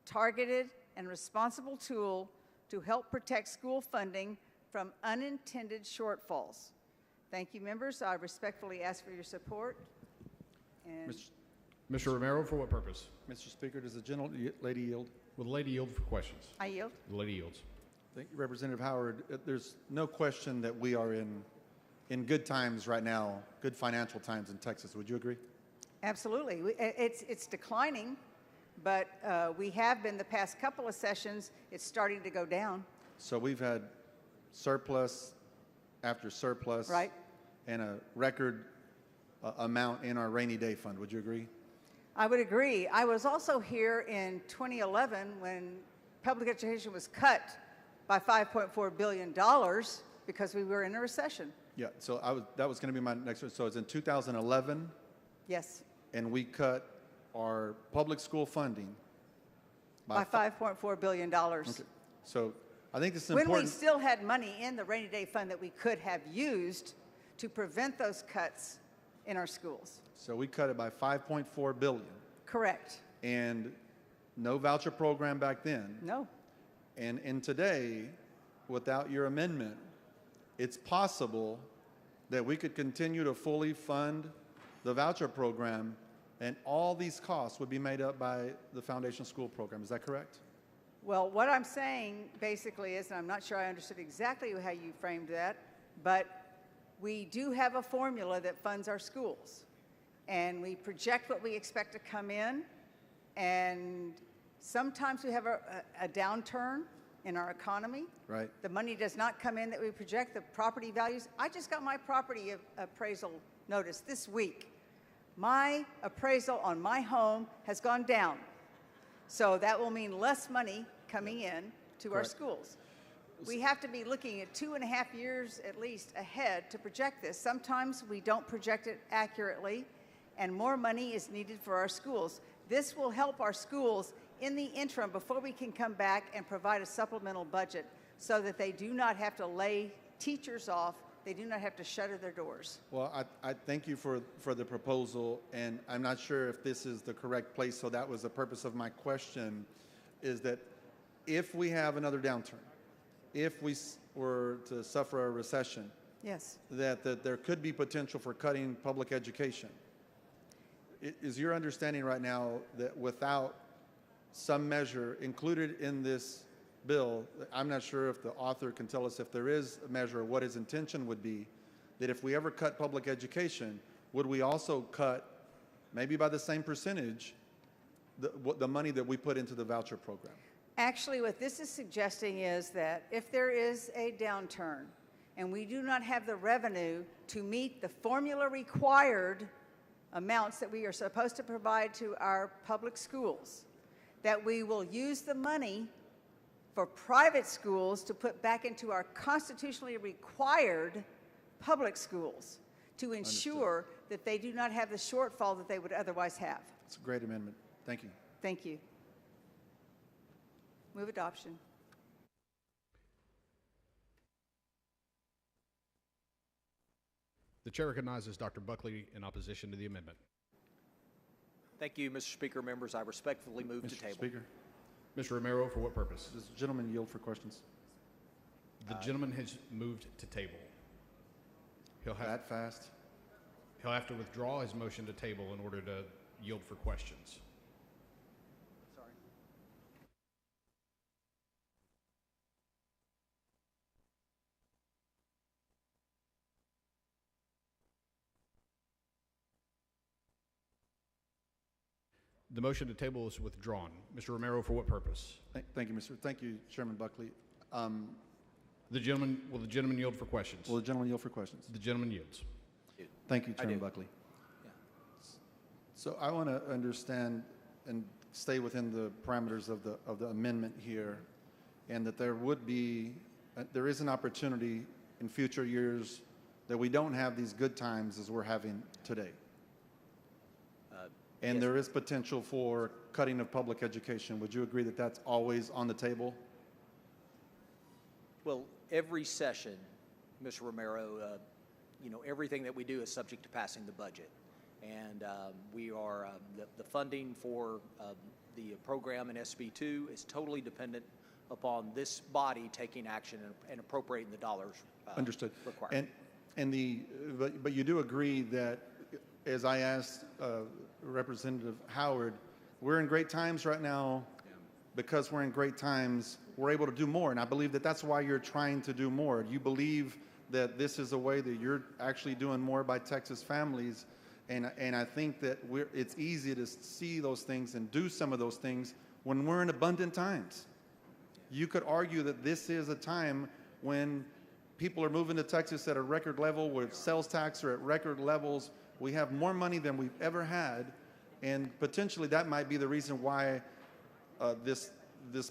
targeted, and responsible tool to help protect school funding from unintended shortfalls. Thank you, members. I respectfully ask for your support. And Mr. Romero, for what purpose? Mr. Speaker, does the lady yield? Will the lady yield for questions? I yield. The lady yields. Thank you, Representative Howard. There's no question that we are in good times right now, good financial times in Texas. Would you agree? Absolutely. It's declining, but we have been the past couple of sessions. It's starting to go down. So we've had surplus after surplus, right, and a record amount in our rainy day fund. Would you agree? I would agree. I was also here in 2011 when public education was cut by $5.4 billion because we were in a recession. Yeah, so that was going to be my next one. So it's in 2011. Yes. And we cut our public school funding by $5.4 billion. Okay. So I think this is when important. we still had money in the rainy day fund that we could have used to prevent those cuts in our schools. So we cut it by $5.4 billion. Correct. And no voucher program back then. No. And today, without your amendment, it's possible that we could continue to fully fund the voucher program, and all these costs would be made up by the Foundation School Program. Is that correct? Well, what I'm saying basically is, and I'm not sure I understood exactly how you framed that, but we do have a formula that funds our schools. And we project what we expect to come in, and sometimes we have a downturn in our economy. Right. The money does not come in that we project, the property values. I just got my property appraisal notice this week. My appraisal on my home has gone down. So that will mean less money coming in to our schools. We have to be looking at 2.5 years at least ahead to project this. Sometimes we don't project it accurately, and more money is needed for our schools. This will help our schools in the interim before we can come back and provide a supplemental budget so that they do not have to lay teachers off, they do not have to shutter their doors. Well, I thank you for the proposal, and I'm not sure if this is the correct place, so that was the purpose of my question, is that if we have another downturn, if we were to suffer a recession, yes, that there could be potential for cutting public education. Is your understanding right now that without some measure included in this bill, I'm not sure if the author can tell us if there is a measure, what his intention would be, that if we ever cut public education, would we also cut, maybe by the same percentage, the money that we put into the voucher program? Actually, what this is suggesting is that if there is a downturn and we do not have the revenue to meet the formula required amounts that we are supposed to provide to our public schools, that we will use the money for private schools to put back into our constitutionally required public schools to ensure that they do not have the shortfall that they would otherwise have. It's a great amendment. Thank you. Thank you. Move adoption. The chair recognizes Dr. Buckley in opposition to the amendment. Thank you, Mr. Speaker. Members, I respectfully move to table. Mr. Speaker, Mr. Romero, for what purpose? does the gentleman yield for questions? The gentleman has moved to table. He'll have to withdraw his motion to table in order to yield for questions. Sorry. The motion to table is withdrawn. Mr. Romero, for what purpose? Thank you, Chairman Buckley. Will the gentleman yield for questions? Will the gentleman yield for questions? The gentleman yields. Thank you, Chairman Buckley. Yeah. So I want to understand and stay within the parameters of the amendment here, and that there is an opportunity in future years that we don't have these good times as we're having today. And yes. there is potential for cutting of public education. Would you agree that that's always on the table? Well, every session, Mr. Romero, everything that we do is subject to passing the budget. And we are, the funding for the program in SB2 is totally dependent upon this body taking action and appropriating the dollars Understood. required. But you do agree that, as I asked Representative Howard, we're in great times right now. Because we're in great times, we're able to do more. And I believe that that's why you're trying to do more. You believe that this is a way that you're actually doing more by Texas families. And I think that it's easy to see those things and do some of those things when we're in abundant times. You could argue that this is a time when people are moving to Texas at a record level, where sales tax are at record levels. We have more money than we've ever had. And potentially that might be the reason why this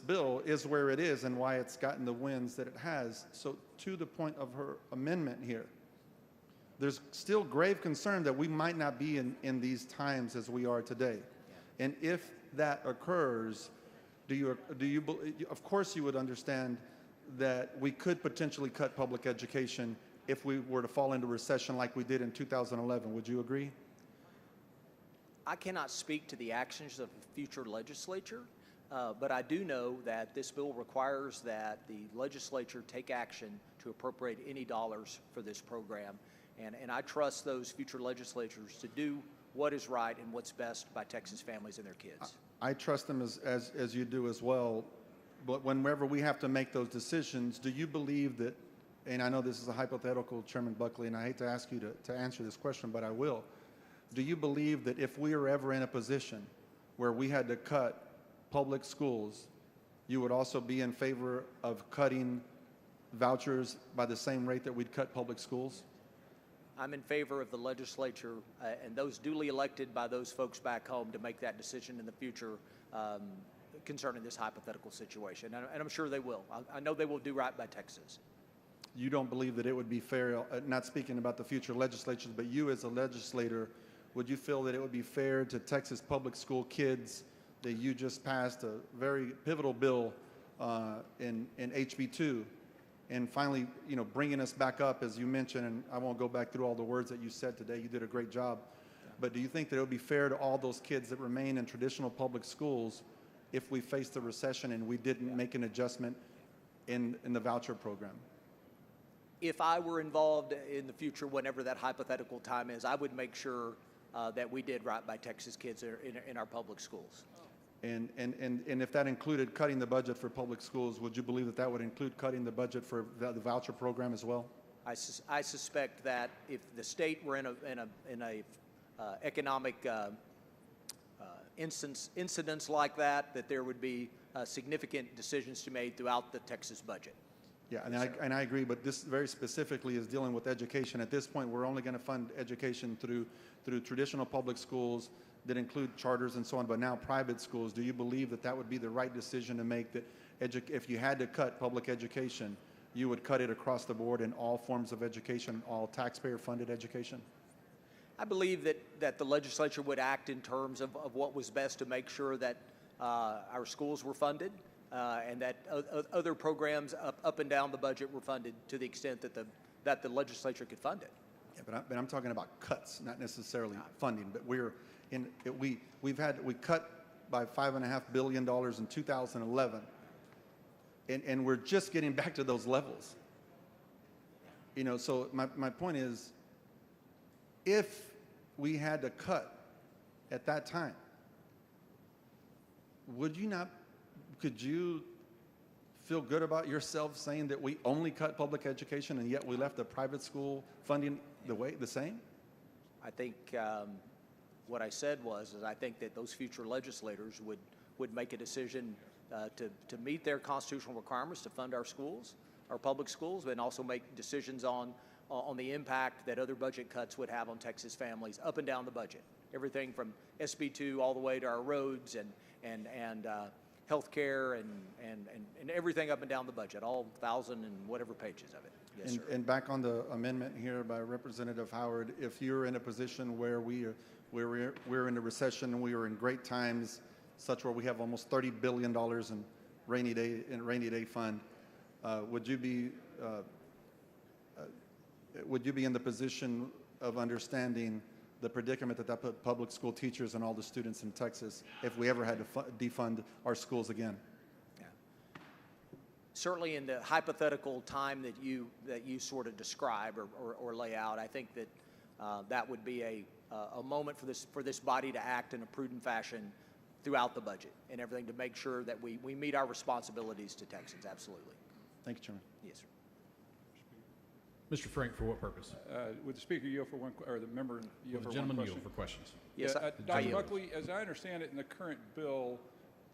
bill is where it is and why it's gotten the wins that it has. So to the point of her amendment here, there's still grave concern that we might not be in these times as we are today. And if that occurs, of course you would understand that we could potentially cut public education if we were to fall into recession like we did in 2011. Would you agree? I cannot speak to the actions of a future legislature. But I do know that this bill requires that the legislature take action to appropriate any dollars for this program. And I trust those future legislatures to do what is right and what's best by Texas families and their kids. I trust them as you do as well. But whenever we have to make those decisions, do you believe that, and I know this is a hypothetical, Chairman Buckley, and I hate to ask you to answer this question, but I will. Do you believe that if we are ever in a position where we had to cut public schools, you would also be in favor of cutting vouchers by the same rate that we'd cut public schools? I'm in favor of the legislature and those duly elected by those folks back home to make that decision in the future concerning this hypothetical situation. And I'm sure they will. I know they will do right by Texas. You don't believe that it would be fair, not speaking about the future legislatures, but you as a legislator, would you feel that it would be fair to Texas public school kids that you just passed a very pivotal bill in HB2, and finally, bringing us back up, as you mentioned, and I won't go back through all the words that you said today. You did a great job. But do you think that it would be fair to all those kids that remain in traditional public schools if we faced a recession and we didn't make an adjustment in the voucher program? If I were involved in the future, whenever that hypothetical time is, I would make sure that we did right by Texas kids in our public schools. And if that included cutting the budget for public schools, would you believe that that would include cutting the budget for the voucher program as well? I suspect that if the state were in a economic incidents like that there would be significant decisions to be made throughout the Texas budget. Yeah, and I agree, but this very specifically is dealing with education. At this point, we're only going to fund education through traditional public schools that include charters and so on, but now private schools. Do you believe that that would be the right decision to make, that if you had to cut public education, you would cut it across the board in all forms of education, all taxpayer-funded education? I believe that the legislature would act in terms of what was best to make sure that our schools were funded and that other programs up and down the budget were funded to the extent that the legislature could fund it. Yeah, but I'm talking about cuts, not necessarily funding. But we cut by $5.5 billion in 2011, and we're just getting back to those levels. You know, so my point is, if we had to cut at that time, could you feel good about yourself saying that we only cut public education and yet we left the private school funding the same? I think what I said was I think that those future legislators would make a decision to meet their constitutional requirements to fund our schools, our public schools, and also make decisions on the impact that other budget cuts would have on Texas families up and down the budget. Everything from SB2 all the way to our roads and health care and everything up and down the budget, all 1,000 and whatever pages of it. Yes, sir. And back on the amendment here by Representative Howard, if you're in a position where we're in a recession and we are in great times, such where we have almost $30 billion in rainy day fund, would you be in the position of understanding the predicament that put public school teachers and all the students in Texas if we ever had to defund our schools again? Yeah. Certainly in the hypothetical time that you sort of describe or lay out, I think that that would be a moment for this body to act in a prudent fashion throughout the budget and everything to make sure that we meet our responsibilities to Texans. Absolutely. Thank you, Chairman. Yes, sir. Mr. Frank, for what purpose? Would the speaker yield for one, or the member yield for one gentleman question? yield for questions. Yes, Dr. Buckley, as I understand it in the current bill,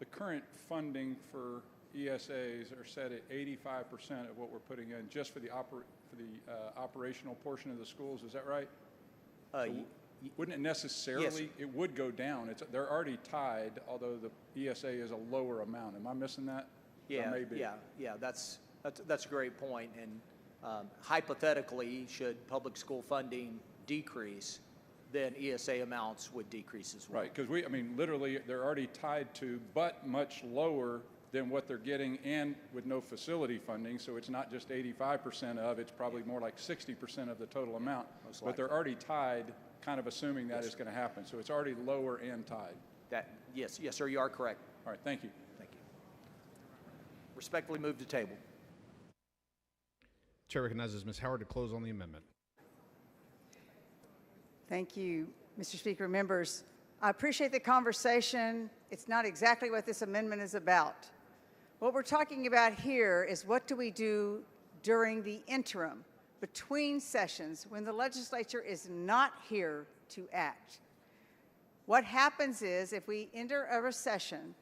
the current funding for ESAs are set at 85% of what we're putting in just for the operational portion of the schools. Is that right? Wouldn't it necessarily? Yes. It would go down. They're already tied, although the ESA is a lower amount. Am I missing that? Yeah, yeah. That's a great point. And hypothetically, should public school funding decrease, then ESA amounts would decrease as well. Right, because literally, they're already tied to, but much lower than what they're getting, and with no facility funding. So it's not just 85% of; it's probably more like 60% of the total amount. But they're already tied, kind of assuming that is going to happen. So it's already lower and tied. Yes, sir. You are correct. All right. Thank you. Thank you. Respectfully move to table. Chair recognizes Ms. Howard to close on the amendment. Thank you, Mr. Speaker. Members, I appreciate the conversation. It's not exactly what this amendment is about. What we're talking about here is what do we do during the interim, between sessions, when the legislature is not here to act. What happens is if we enter a recession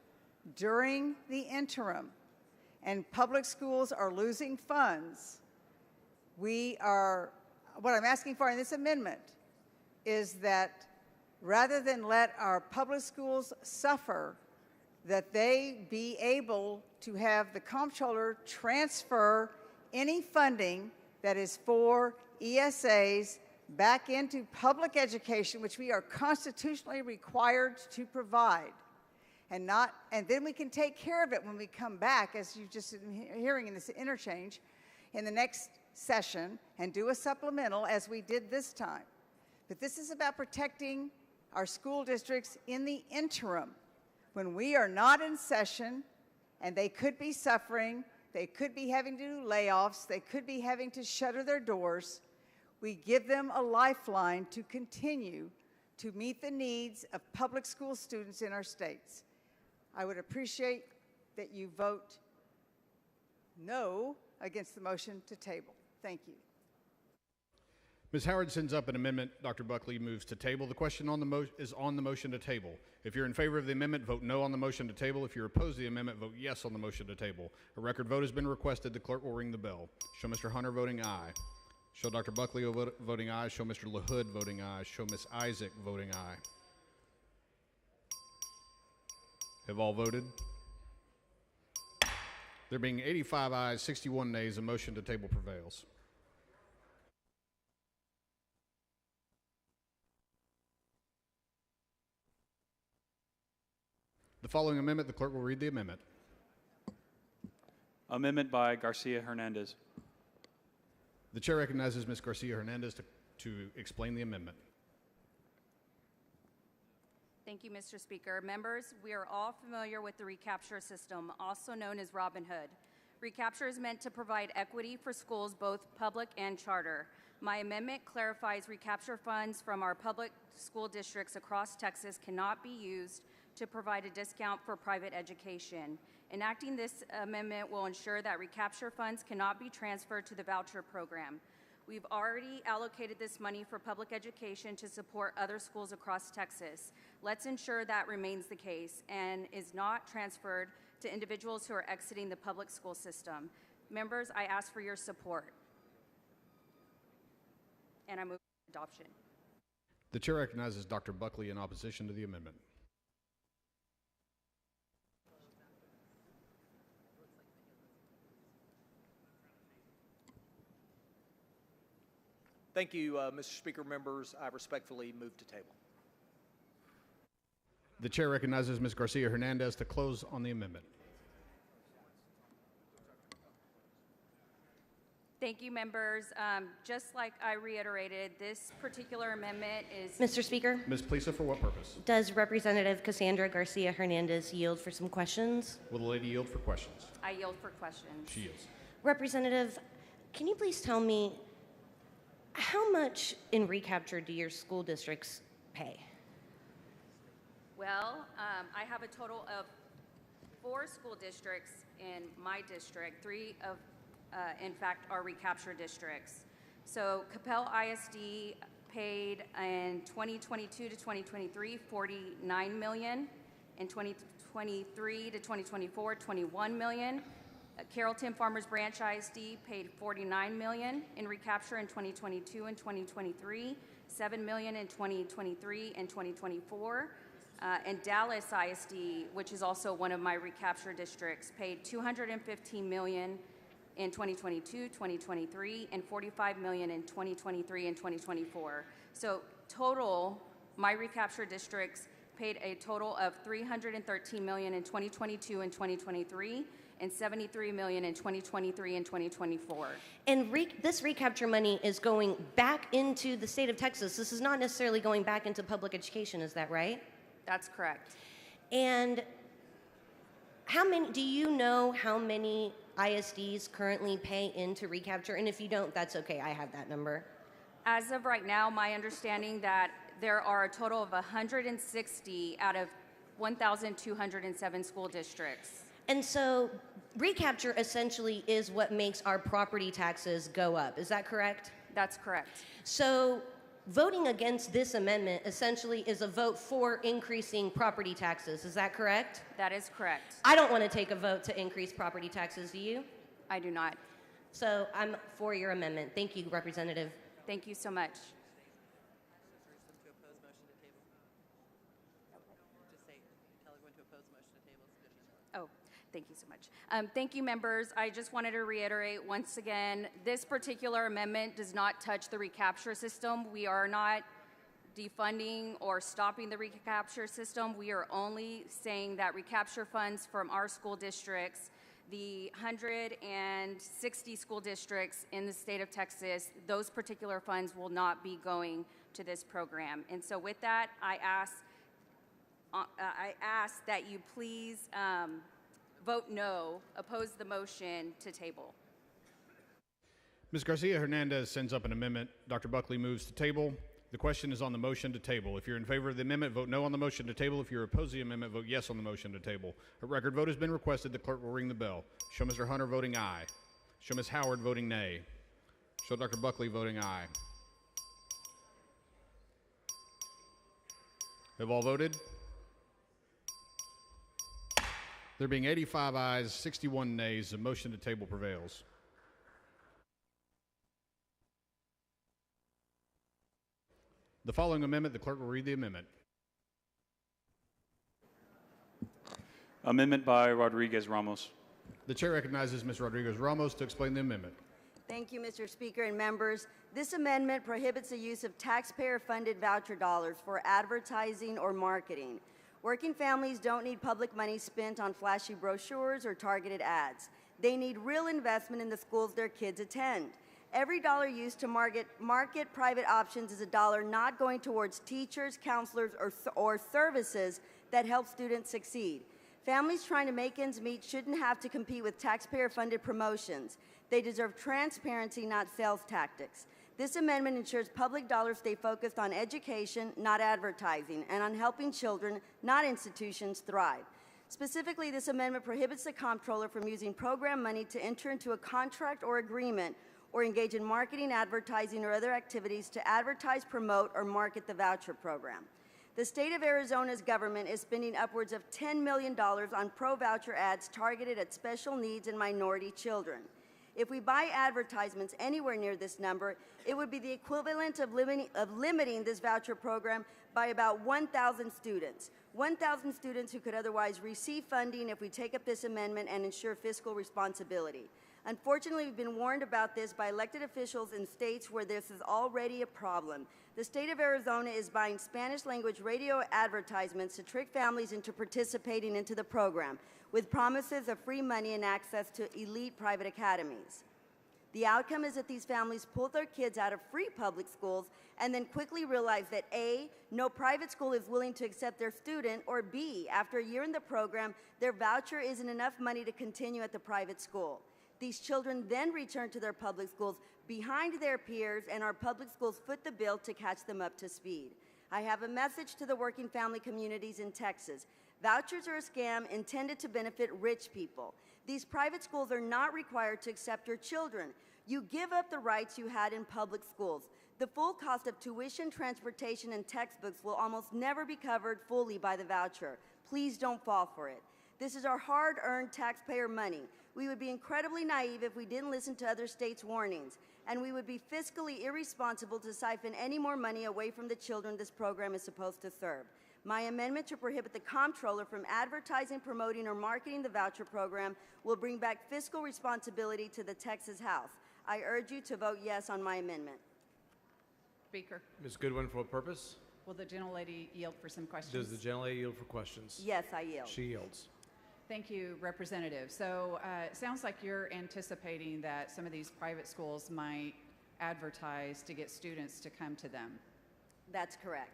during the interim and public schools are losing funds, what I'm asking for in this amendment is that rather than let our public schools suffer, that they be able to have the comptroller transfer any funding that is for ESAs back into public education, which we are constitutionally required to provide. And then we can take care of it when we come back, as you've just been hearing in this interchange, in the next session and do a supplemental as we did this time. But this is about protecting our school districts in the interim when we are not in session and they could be suffering, they could be having to do layoffs, they could be having to shutter their doors. We give them a lifeline to continue to meet the needs of public school students in our states. I would appreciate that you vote no against the motion to table. Thank you. Ms. Howard sends up an amendment. Dr. Buckley moves to table. The question is on the motion to table. If you're in favor of the amendment, vote no on the motion to table. If you're opposed to the amendment, vote yes on the motion to table. A record vote has been requested. The clerk will ring the bell. Show Mr. Hunter voting aye. Show Dr. Buckley voting aye. Show Mr. LaHood voting aye. Show Ms. Isaac voting aye. Have all voted? There being 85 ayes, 61 nays, a motion to table prevails. The following amendment, the clerk will read the amendment. Amendment by Garcia Hernandez. The chair recognizes Ms. Garcia Hernandez to explain the amendment. Thank you, Mr. Speaker. Members, we are all familiar with the Recapture system, also known as Robin Hood. Recapture is meant to provide equity for schools, both public and charter. My amendment clarifies Recapture funds from our public school districts across Texas cannot be used to provide a discount for private education. Enacting this amendment will ensure that Recapture funds cannot be transferred to the voucher program. We've already allocated this money for public education to support other schools across Texas. Let's ensure that remains the case and is not transferred to individuals who are exiting the public school system. Members, I ask for your support. And I move for adoption. The chair recognizes Dr. Buckley in opposition to the amendment. Thank you, Mr. Speaker. Members, I respectfully move to table. The chair recognizes Ms. Garcia Hernandez to close on the amendment. Thank you, members. Just like I reiterated, this particular amendment is... Mr. Speaker? Ms. Plisa, for what purpose? Does Representative Cassandra Garcia Hernandez yield for some questions? Will the lady yield for questions? I yield for questions. She yields. Representative, can you please tell me how much in Recapture do your school districts pay? Well, I have a total of 4 school districts in my district. 3 of, in fact, are Recapture districts. So Capel ISD paid in 2022 to 2023, $49 million. In 2023 to 2024, $21 million. Carrollton Farmers Branch ISD paid $49 million in Recapture in 2022 and 2023, $7 million in 2023 and 2024. And Dallas ISD, which is also one of my Recapture districts, paid $215 million in 2022, 2023, and $45 million in 2023 and 2024. So total, my Recapture districts paid a total of $313 million in 2022 and 2023, and $73 million in 2023 and 2024. And this Recapture money is going back into the state of Texas. This is not necessarily going back into public education, is that right? That's correct. And how many, do you know how many ISDs currently pay into Recapture? And if you don't, that's okay, I have that number. As of right now, my understanding that there are a total of 160 out of 1,207 school districts. And so Recapture essentially is what makes our property taxes go up. Is that correct? That's correct. So voting against this amendment essentially is a vote for increasing property taxes. Is that correct? That is correct. I don't want to take a vote to increase property taxes. Do you? I do not. So I'm for your amendment. Thank you, Representative. Thank you so much. Oh, thank you so much. Thank you, members. I just wanted to reiterate once again, this particular amendment does not touch the Recapture system. We are not defunding or stopping the Recapture system. We are only saying that Recapture funds from our school districts, the 160 school districts in the state of Texas, those particular funds will not be going to this program. And so with that, I ask that you please vote no, oppose the motion to table. Ms. Garcia Hernandez sends up an amendment. Dr. Buckley moves to table. The question is on the motion to table. If you're in favor of the amendment, vote no on the motion to table. If you're opposed to the amendment, vote yes on the motion to table. A record vote has been requested. The clerk will ring the bell. Show Mr. Hunter voting aye. Show Ms. Howard voting nay. Show Dr. Buckley voting aye. Have all voted? There being 85 ayes, 61 nays, the motion to table prevails. The following amendment, the clerk will read the amendment. Amendment by Rodriguez Ramos. The chair recognizes Ms. Rodriguez Ramos to explain the amendment. Thank you, Mr. Speaker and members. This amendment prohibits the use of taxpayer-funded voucher dollars for advertising or marketing. Working families don't need public money spent on flashy brochures or targeted ads. They need real investment in the schools their kids attend. Every dollar used to market private options is a dollar not going towards teachers, counselors, or services that help students succeed. Families trying to make ends meet shouldn't have to compete with taxpayer-funded promotions. They deserve transparency, not sales tactics. This amendment ensures public dollars stay focused on education, not advertising, and on helping children, not institutions, thrive. Specifically, this amendment prohibits the comptroller from using program money to enter into a contract or agreement or engage in marketing, advertising, or other activities to advertise, promote, or market the voucher program. The state of Arizona's government is spending upwards of $10 million on pro-voucher ads targeted at special needs and minority children. If we buy advertisements anywhere near this number, it would be the equivalent of limiting this voucher program by about 1,000 students. 1,000 students who could otherwise receive funding if we take up this amendment and ensure fiscal responsibility. Unfortunately, we've been warned about this by elected officials in states where this is already a problem. The state of Arizona is buying Spanish-language radio advertisements to trick families into participating into the program, with promises of free money and access to elite private academies. The outcome is that these families pull their kids out of free public schools and then quickly realize that A, no private school is willing to accept their student, or B, after a year in the program, their voucher isn't enough money to continue at the private school. These children then return to their public schools behind their peers, and our public schools foot the bill to catch them up to speed. I have a message to the working family communities in Texas. Vouchers are a scam intended to benefit rich people. These private schools are not required to accept your children. You give up the rights you had in public schools. The full cost of tuition, transportation, and textbooks will almost never be covered fully by the voucher. Please don't fall for it. This is our hard-earned taxpayer money. We would be incredibly naive if we didn't listen to other states' warnings, and we would be fiscally irresponsible to siphon any more money away from the children this program is supposed to serve. My amendment to prohibit the comptroller from advertising, promoting, or marketing the voucher program will bring back fiscal responsibility to the Texas House. I urge you to vote yes on my amendment. Speaker, Ms. Goodwin, for what purpose? will the gentlelady yield for some questions? Does the gentlelady yield for questions? Yes, I yield. She yields. Thank you, Representative. So it sounds like you're anticipating that some of these private schools might advertise to get students to come to them. That's correct.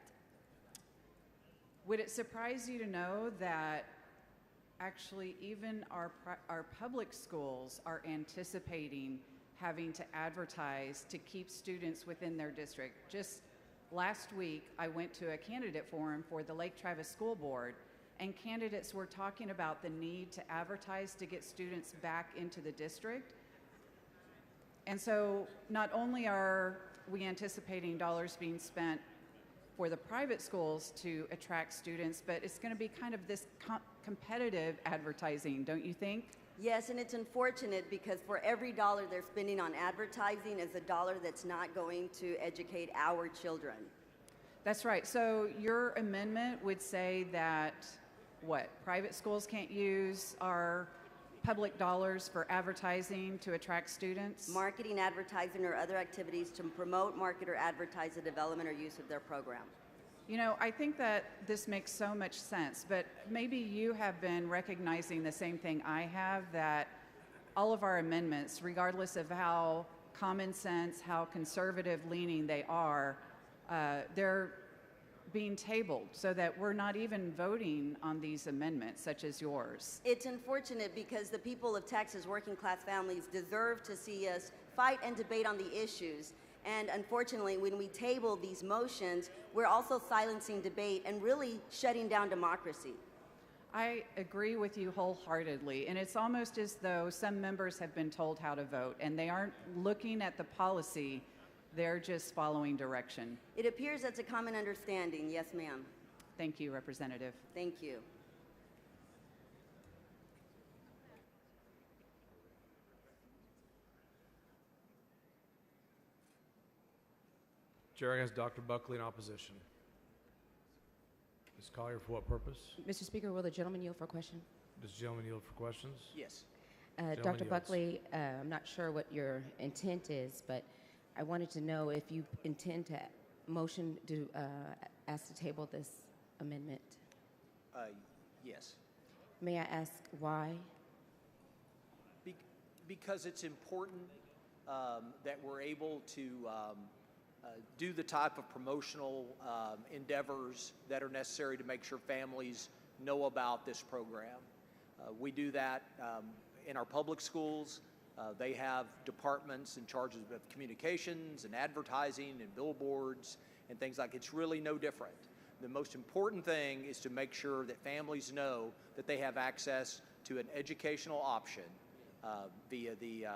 Would it surprise you to know that actually even our public schools are anticipating having to advertise to keep students within their district? Just last week, I went to a candidate forum for the Lake Travis School Board, and candidates were talking about the need to advertise to get students back into the district. And so not only are we anticipating dollars being spent for the private schools to attract students, but it's going to be kind of this competitive advertising, don't you think? Yes, and it's unfortunate because for every dollar they're spending on advertising is a dollar that's not going to educate our children. That's right. So your amendment would say that, what, private schools can't use our public dollars for advertising to attract students? Marketing, advertising, or other activities to promote, market, or advertise the development or use of their program. You know, I think that this makes so much sense, but maybe you have been recognizing the same thing I have, that all of our amendments, regardless of how common sense, how conservative leaning they are, they're being tabled so that we're not even voting on these amendments such as yours. It's unfortunate because the people of Texas, working class families, deserve to see us fight and debate on the issues. And unfortunately, when we table these motions, we're also silencing debate and really shutting down democracy. I agree with you wholeheartedly, and it's almost as though some members have been told how to vote, and they aren't looking at the policy, they're just following direction. It appears that's a common understanding. Yes, ma'am. Thank you, Representative. Thank you. Chair has Dr. Buckley in opposition. Ms. Collier, for what purpose? Mr. Speaker, will the gentleman yield for a question? Does the gentleman yield for questions? Yes. Dr. Buckley, I'm not sure what your intent is, but I wanted to know if you intend to motion to ask to table this amendment. Yes. May I ask why? Because it's important that we're able to do the type of promotional endeavors that are necessary to make sure families know about this program. We do that in our public schools. They have departments in charge of communications and advertising and billboards and things like. It's really no different. The most important thing is to make sure that families know that they have access to an educational option via the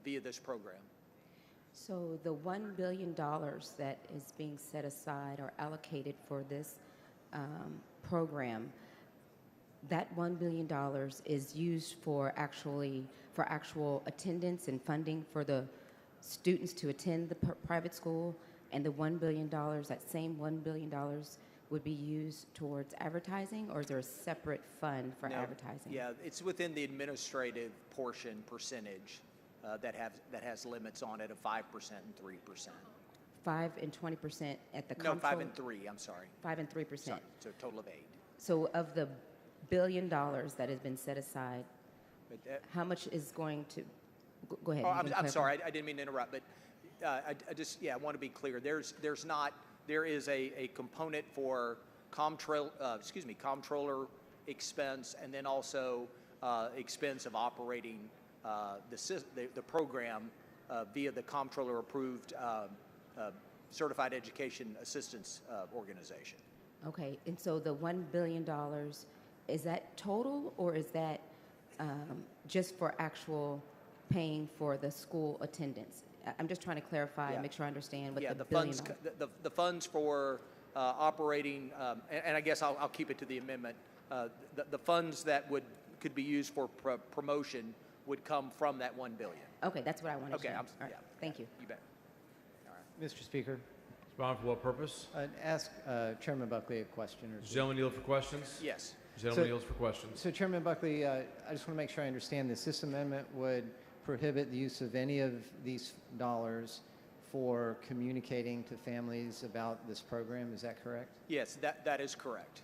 via this program. So the $1 billion that is being set aside or allocated for this program, that $1 billion is used for actual attendance and funding for the students to attend the private school, and the $1 billion, that same $1 billion would be used towards advertising, or is there a separate fund for advertising? Yeah, it's within the administrative portion percentage that has limits on it of 5% and 3%. 5 and 20% at the No, 5 and 3. I'm sorry. 5 and 3%. Sorry, so a total of 8. So of the $1 billion that has been set aside, how much is going to go ahead? Oh, I'm sorry. I didn't mean to interrupt, but I want to be clear. There is a component for comptroller expense, and then also expense of operating the program via the comptroller approved certified education assistance organization. Okay, and so the $1 billion, is that total, or is that just for actual paying for the school attendance? I'm just trying to clarify and make sure I understand what the billion funds, the funds for operating, and I guess I'll keep it to the amendment. The funds that could be used for promotion would come from that $1 billion. Okay, that's what I wanted to know. Okay, All right, thank you. You bet. Mr. Speaker. Respond for what purpose? Ask Chairman Buckley a question. Does the gentleman yield for questions? Yes. The gentleman yields for questions. So Chairman Buckley, I just want to make sure I understand this. This amendment would prohibit the use of any of these dollars for communicating to families about this program. Is that correct? Yes, that is correct.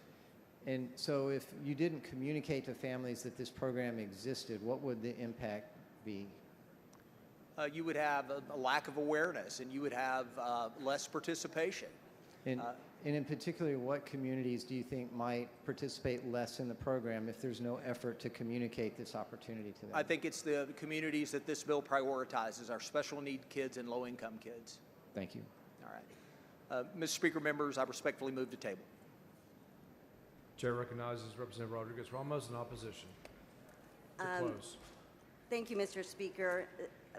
And so if you didn't communicate to families that this program existed, what would the impact be? You would have a lack of awareness, and you would have less participation. And in particular, what communities do you think might participate less in the program if there's no effort to communicate this opportunity to them? I think it's the communities that this bill prioritizes, our special need kids and low-income kids. Thank you. All right. Mr. Speaker, members, I respectfully move to table. Chair recognizes Representative Rodriguez-Ramos in opposition. To close. Thank you, Mr. Speaker.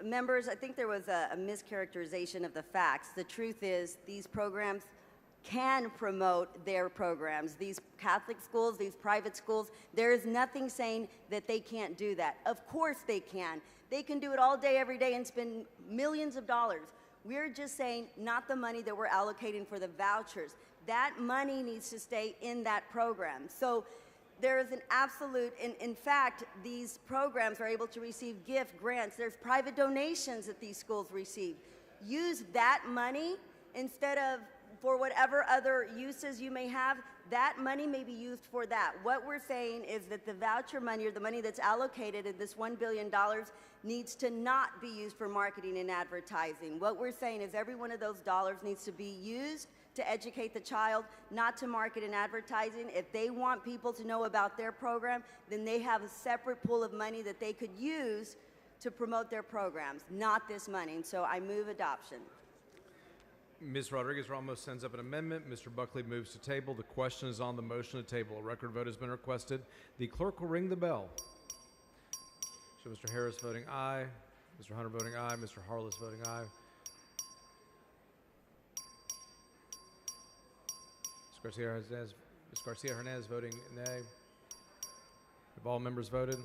Members, I think there was a mischaracterization of the facts. The truth is these programs can promote their programs. These Catholic schools, these private schools, there is nothing saying that they can't do that. Of course they can. They can do it all day, every day, and spend millions of dollars. We're just saying not the money that we're allocating for the vouchers. That money needs to stay in that program. So there is an absolute, in fact, these programs are able to receive gift grants. There's private donations that these schools receive. Use that money instead of for whatever other uses you may have. That money may be used for that. What we're saying is that the voucher money, or the money that's allocated in this $1 billion, needs to not be used for marketing and advertising. What we're saying is every one of those dollars needs to be used to educate the child, not to market and advertising. If they want people to know about their program, then they have a separate pool of money that they could use to promote their programs, not this money. And so I move adoption. Ms. Rodriguez-Ramos sends up an amendment. Mr. Buckley moves to table. The question is on the motion to table. A record vote has been requested. The clerk will ring the bell. So Mr. Harris voting aye, Mr. Hunter voting aye, Mr. Harless voting aye. Ms. Garcia Hernandez voting nay. Have all members voted?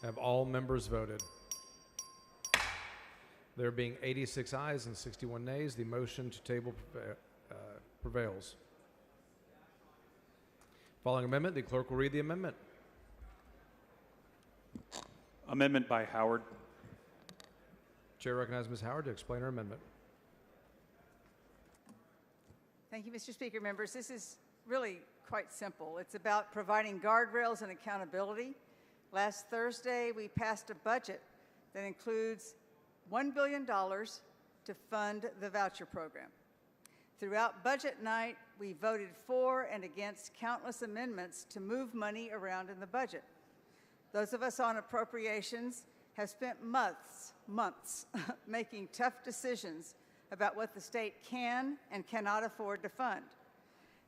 Have all members voted? There being 86 ayes and 61 nays, the motion to table prevails. Following amendment, the clerk will read the amendment. Amendment by Howard. Chair recognizes Ms. Howard to explain her amendment. Thank you, Mr. Speaker. Members, this is really quite simple. It's about providing guardrails and accountability Last Thursday, we passed a budget that includes $1 billion to fund the voucher program. Throughout budget night, we voted for and against countless amendments to move money around in the budget. Those of us on appropriations have spent months making tough decisions about what the state can and cannot afford to fund.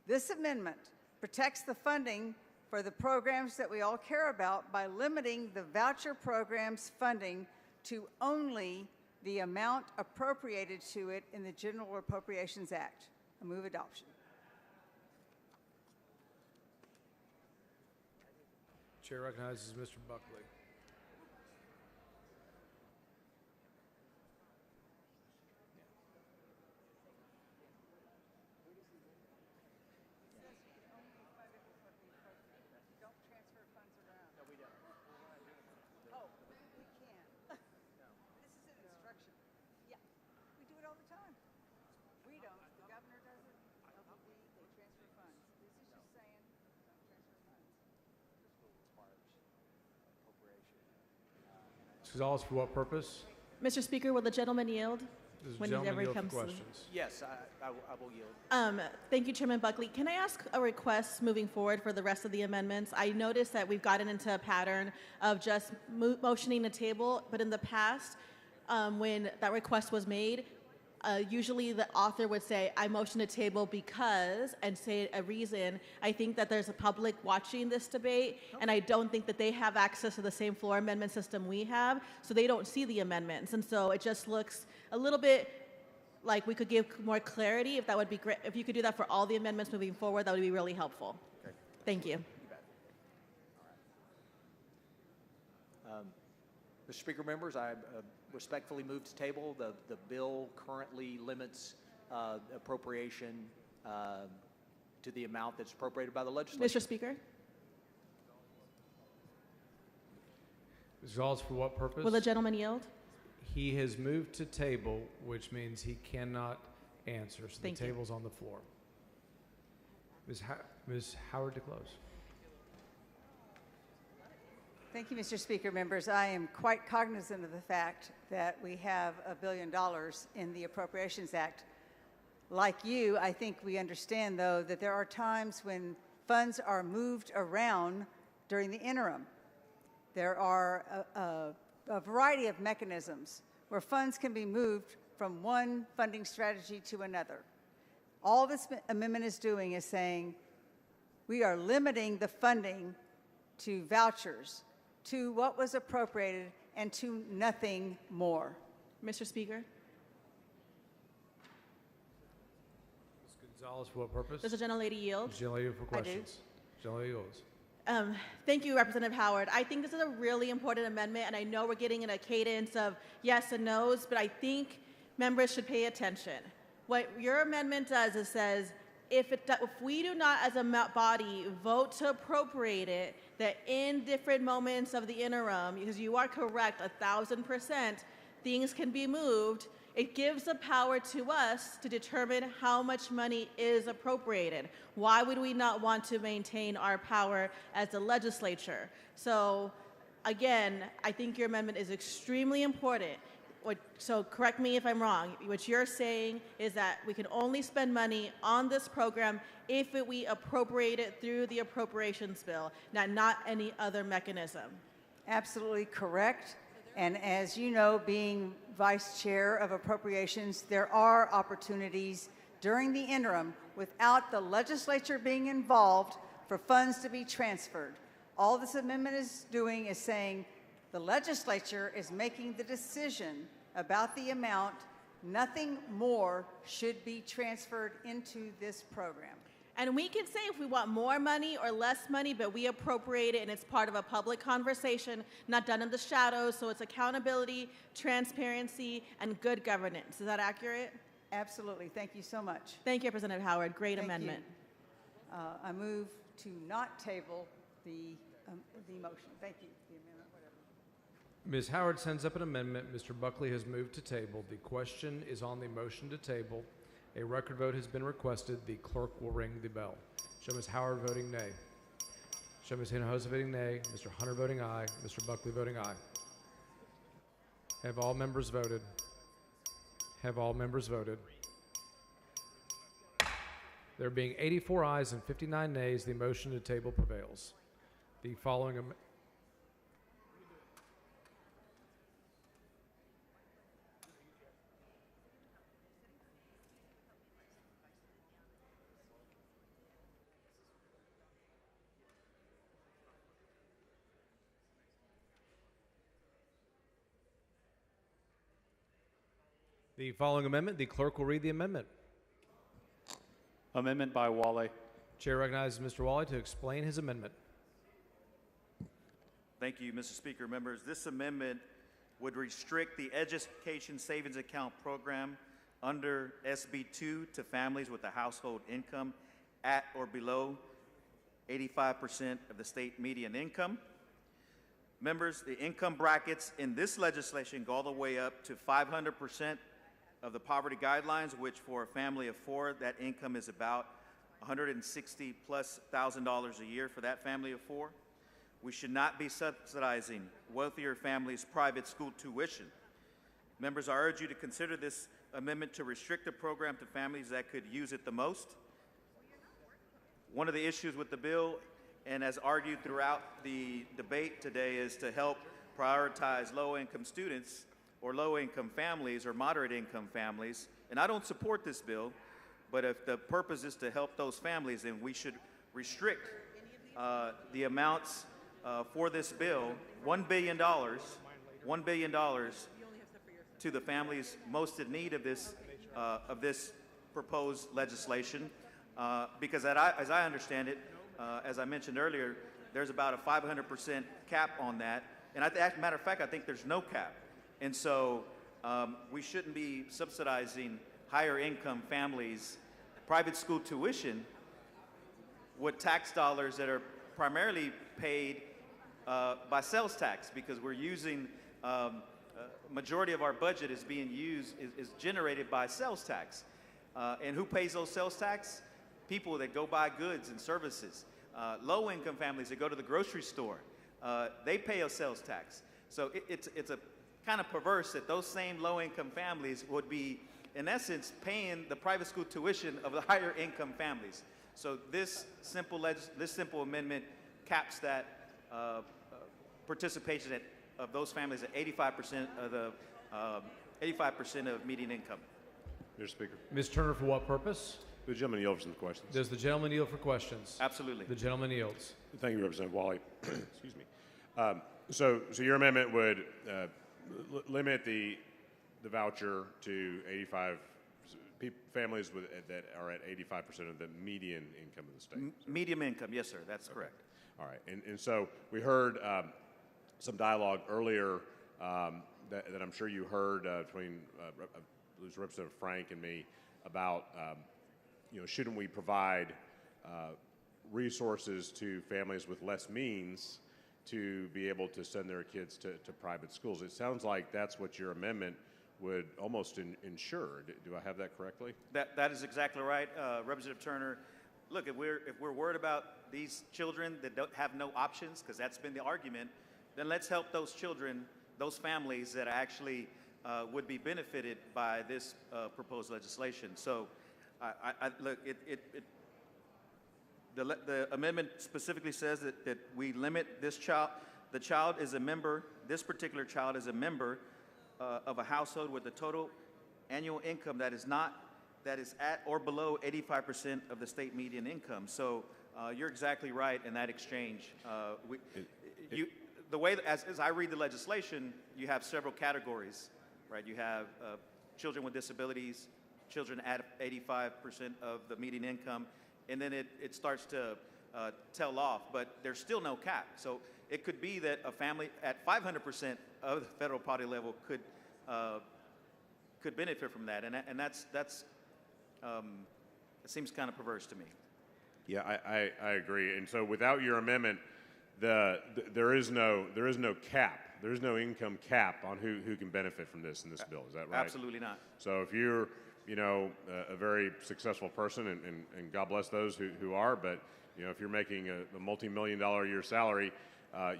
This amendment protects the funding for the programs that we all care about by limiting the voucher program's funding to only the amount appropriated to it in the General Appropriations Act. I move adoption. Chair recognizes Mr. Buckley. Exhaust for what purpose? Mr. Speaker, will the gentleman yield? Does the when gentleman ever yield for comes to- questions? Yes, I will yield. Thank you, Chairman Buckley. Can I ask a request moving forward for the rest of the amendments? I noticed that we've gotten into a pattern of just motioning a table, but in the past, when that request was made, usually the author would say, I motion a table because, and say a reason. I think that there's a public watching this debate, and I don't think that they have access to the same floor amendment system we have, so they don't see the amendments. And so it just looks a little bit like we could give more clarity. If that would be great, if you could do that for all the amendments moving forward, that would be really helpful. Okay. Thank you. You bet. All right. Mr. Speaker, members, I respectfully move to table. The bill currently limits appropriation to the amount that's appropriated by the legislature. Mr. Speaker? Exhaust for what purpose? Will the gentleman yield? He has moved to table, which means he cannot answer. So Thank the you. table's on the floor. Ms. Howard to close. Thank you, Mr. Speaker. Members, I am quite cognizant of the fact that we have $1 billion in the Appropriations Act. Like you, I think we understand, though, that there are times when funds are moved around during the interim. There are a variety of mechanisms where funds can be moved from one funding strategy to another. All this amendment is doing is saying we are limiting the funding to vouchers, to what was appropriated, and to nothing more. Mr. Speaker? Ms. Gonzalez, for what purpose? Does the gentlelady yield? Ms. Gentlelady for I do. questions. Gentlelady yields. Thank you, Representative Howard. I think this is a really important amendment, and I know we're getting in a cadence of yes and no's, but I think members should pay attention. What your amendment does is says, if we do not as a body vote to appropriate it, that in different moments of the interim, because you are correct, 1,000%, things can be moved, it gives the power to us to determine how much money is appropriated. Why would we not want to maintain our power as the legislature? So again, I think your amendment is extremely important. So correct me if I'm wrong. What you're saying is that we can only spend money on this program if we appropriate it through the appropriations bill, not any other mechanism. Absolutely correct. And as you know, being Vice Chair of Appropriations, there are opportunities during the interim without the legislature being involved for funds to be transferred. All this amendment is doing is saying the legislature is making the decision about the amount. Nothing more should be transferred into this program. And we can say if we want more money or less money, but we appropriate it and it's part of a public conversation, not done in the shadows, so it's accountability, transparency, and good governance. Is that accurate? Absolutely. Thank you so much. Thank you, Representative Howard. Great Thank amendment. You. I move to not table the motion. Thank you. The amendment, whatever. Ms. Howard sends up an amendment. Mr. Buckley has moved to table. The question is on the motion to table. A record vote has been requested. The clerk will ring the bell. Show Ms. Howard voting nay. Show Show Ms. Hinojosa voting nay. Mr. Hunter voting aye. Mr. Buckley voting aye. Have all members voted? Have all members voted? There being 84 ayes and 59 nays, the motion to table prevails. The following amendment, the clerk will read the amendment. Amendment by Wale. Chair recognizes Mr. Wale to explain his amendment. Thank you, Mr. Speaker. Members, this amendment would restrict the Education Savings Account program under SB 2 to families with a household income at or below 85% of the state median income. Members, the income brackets in this legislation go all the way up to 500% of the poverty guidelines, which for a family of four, that income is about $160,000+ a year for that family of four. We should not be subsidizing wealthier families' private school tuition. Members, I urge you to consider this amendment to restrict the program to families that could use it the most. One of the issues with the bill, and as argued throughout the debate today, is to help prioritize low-income students or low-income families or moderate-income families. And I don't support this bill, but if the purpose is to help those families, then we should restrict the amounts for this bill, $1 billion to the families most in need of this proposed legislation, because as I understand it, as I mentioned earlier, there's about a 500% cap on that. And as a matter of fact, I think there's no cap. And so we shouldn't be subsidizing higher income families' private school tuition with tax dollars that are primarily paid by sales tax, because we're using, majority of our budget is being used, is generated by sales tax. And who pays those sales tax? People that go buy goods and services. Low-income families that go to the grocery store, they pay a sales tax. So it's a kind of perverse that those same low-income families would be, in essence, paying the private school tuition of the higher-income families. So this simple amendment caps that participation of those families at 85% of the 85% of median income. Mr. Speaker. Ms. Turner, for what purpose? The gentleman yields for the questions. Does the gentleman yield for questions? Absolutely. The gentleman yields. Thank you, Representative Wally. Excuse me. So your amendment would limit the voucher to 85 families that are at 85% of the median income of the state. Medium income, yes, sir. That's correct. All right. And so we heard some dialogue earlier that I'm sure you heard between Representative Frank and me about shouldn't we provide resources to families with less means to be able to send their kids to private schools. It sounds like that's what your amendment would almost ensure. Do I have that correctly? That is exactly right, Representative Turner. Look, if we're worried about these children that don't have no options, because that's been the argument, then let's help those children, those families that actually would be benefited by this proposed legislation. So, look, the amendment specifically says that we limit this child. The child is a member. This particular child is a member of a household with a total annual income that is at or below 85% of the state median income. So you're exactly right in that exchange. The way as I read the legislation, you have several categories, right? You have children with disabilities, children at 85% of the median income, and then it starts to tail off, but there's still no cap. So it could be that a family at 500% of the federal poverty level could benefit from that, and that's it seems kind of perverse to me. Yeah, I agree. And so without your amendment, there is no cap. There is no income cap on who can benefit from this in this bill. Is that right? Absolutely not. So if you're a very successful person, and God bless those who are, but You know, if you're making a multi-million-dollar a year salary,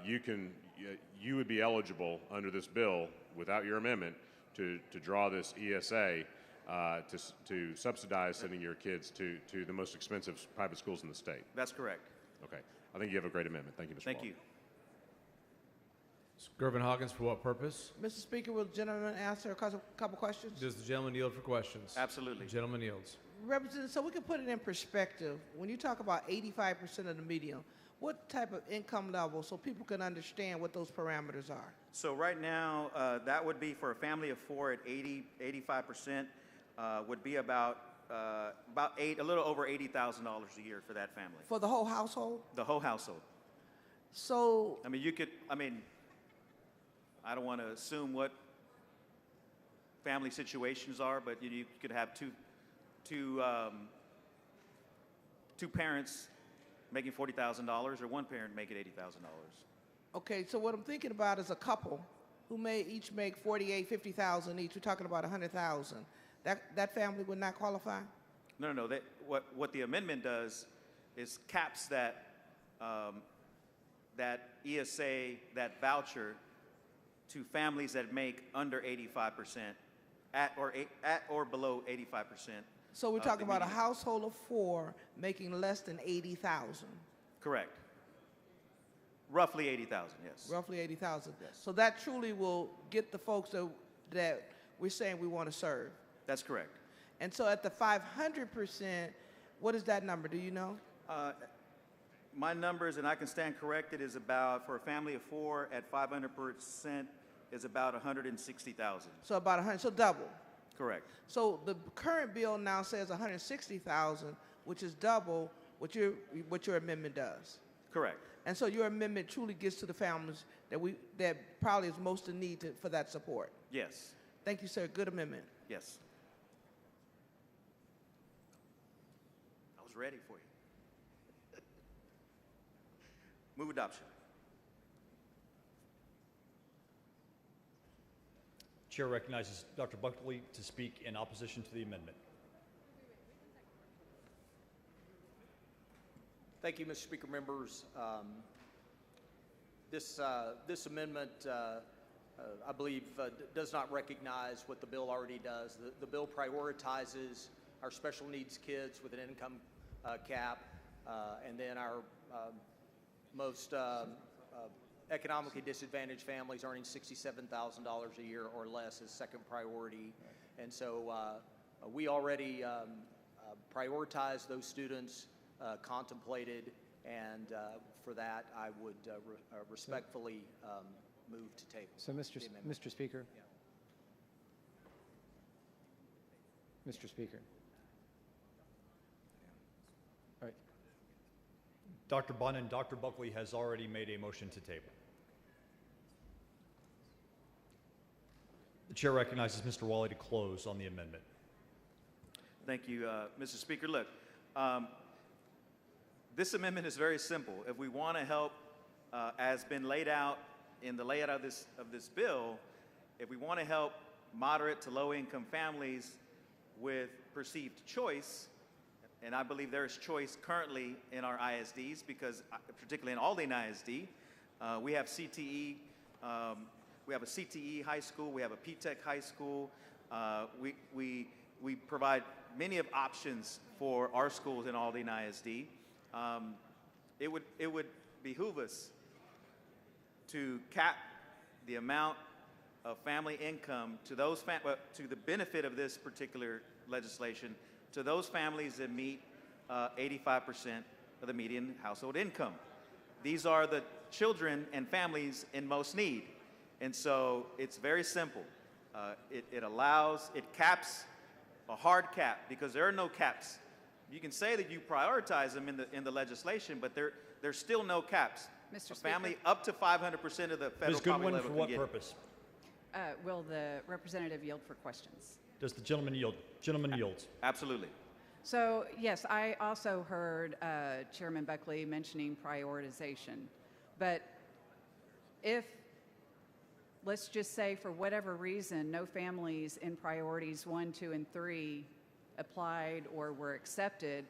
you would be eligible under this bill without your amendment to draw this ESA to subsidize sending your kids to the most expensive private schools in the state. That's correct. Okay. I think you have a great amendment. Thank you, Mr. Thank Waller. you. Gervin Hawkins, for what purpose? Mr. Speaker, will the gentleman answer a couple questions? Does the gentleman yield for questions? Absolutely. The gentleman yields. Representative, so we can put it in perspective. When you talk about 85% of the median, what type of income level so people can understand what those parameters are? So right now, that would be for a family of 4 at 85%, would be about a little over $80,000 a year for that family. For the whole household? The whole household. So, I mean, I don't want to assume what family situations are, but you could have two parents making $40,000 or one parent making $80,000. okay, so what I'm thinking about is a couple who may each make 48, 50,000 each. We're talking about 100,000. That family would not qualify? No. What the amendment does is caps that that ESA, that voucher, to families that make under 85%, at or below 85%. So we're talking about a household of 4 making less than 80,000. Correct. Roughly 80,000, yes. Roughly 80,000. Yes. So that truly will get the folks that we're saying we want to serve. That's correct. And so at the 500%, what is that number? Do you know? My numbers, and I can stand corrected, is about, for a family of 4 at 500%, is about 160,000. So about 100, so double. Correct. So the current bill now says 160,000, which is double what your amendment does. Correct. And so your amendment truly gets to the families that probably is most in need for that support. Yes. Thank you, sir. Good amendment. Yes. I was ready for you. Move adoption. Chair recognizes Dr. Buckley to speak in opposition to the amendment. Thank you, Mr. Speaker. Members, this amendment, I believe, does not recognize what the bill already does. The bill prioritizes our special needs kids with an income cap, and then our most economically disadvantaged families earning $67,000 a year or less is second priority. And so we already prioritize those students contemplated, and for that I would respectfully move to table. So, Mr. Speaker. Yeah. Mr. Speaker. All right. Dr. Bunn and Dr. Buckley has already made a motion to table. The chair recognizes Mr. Wally to close on the amendment. Thank you, Mr. Speaker. Look, this amendment is very simple. If we want to help, as been laid out in the layout of this bill, if we want to help moderate to low-income families with perceived choice, and I believe there is choice currently in our ISDs, because particularly in Aldine ISD, we have CTE, we have a CTE high school, we have a PTech high school. We provide many of options for our schools in Aldine ISD. It would behoove us to cap the amount of family income to those to the benefit of this particular legislation, to those families that meet 85% of the median household income. These are the children and families in most need. And so it's very simple. It caps, a hard cap, because there are no caps. You can say that you prioritize them in the legislation, but there's still no caps. Mr. A family Speaker. up to 500% of the federal Ms. Goodwin, poverty level for can what get it. purpose? Will the representative yield for questions? Does the gentleman yield? Gentleman yields. Absolutely. So, yes, I also heard Chairman Buckley mentioning prioritization. But if, let's just say for whatever reason, no families in priorities 1, 2, and 3 applied or were accepted,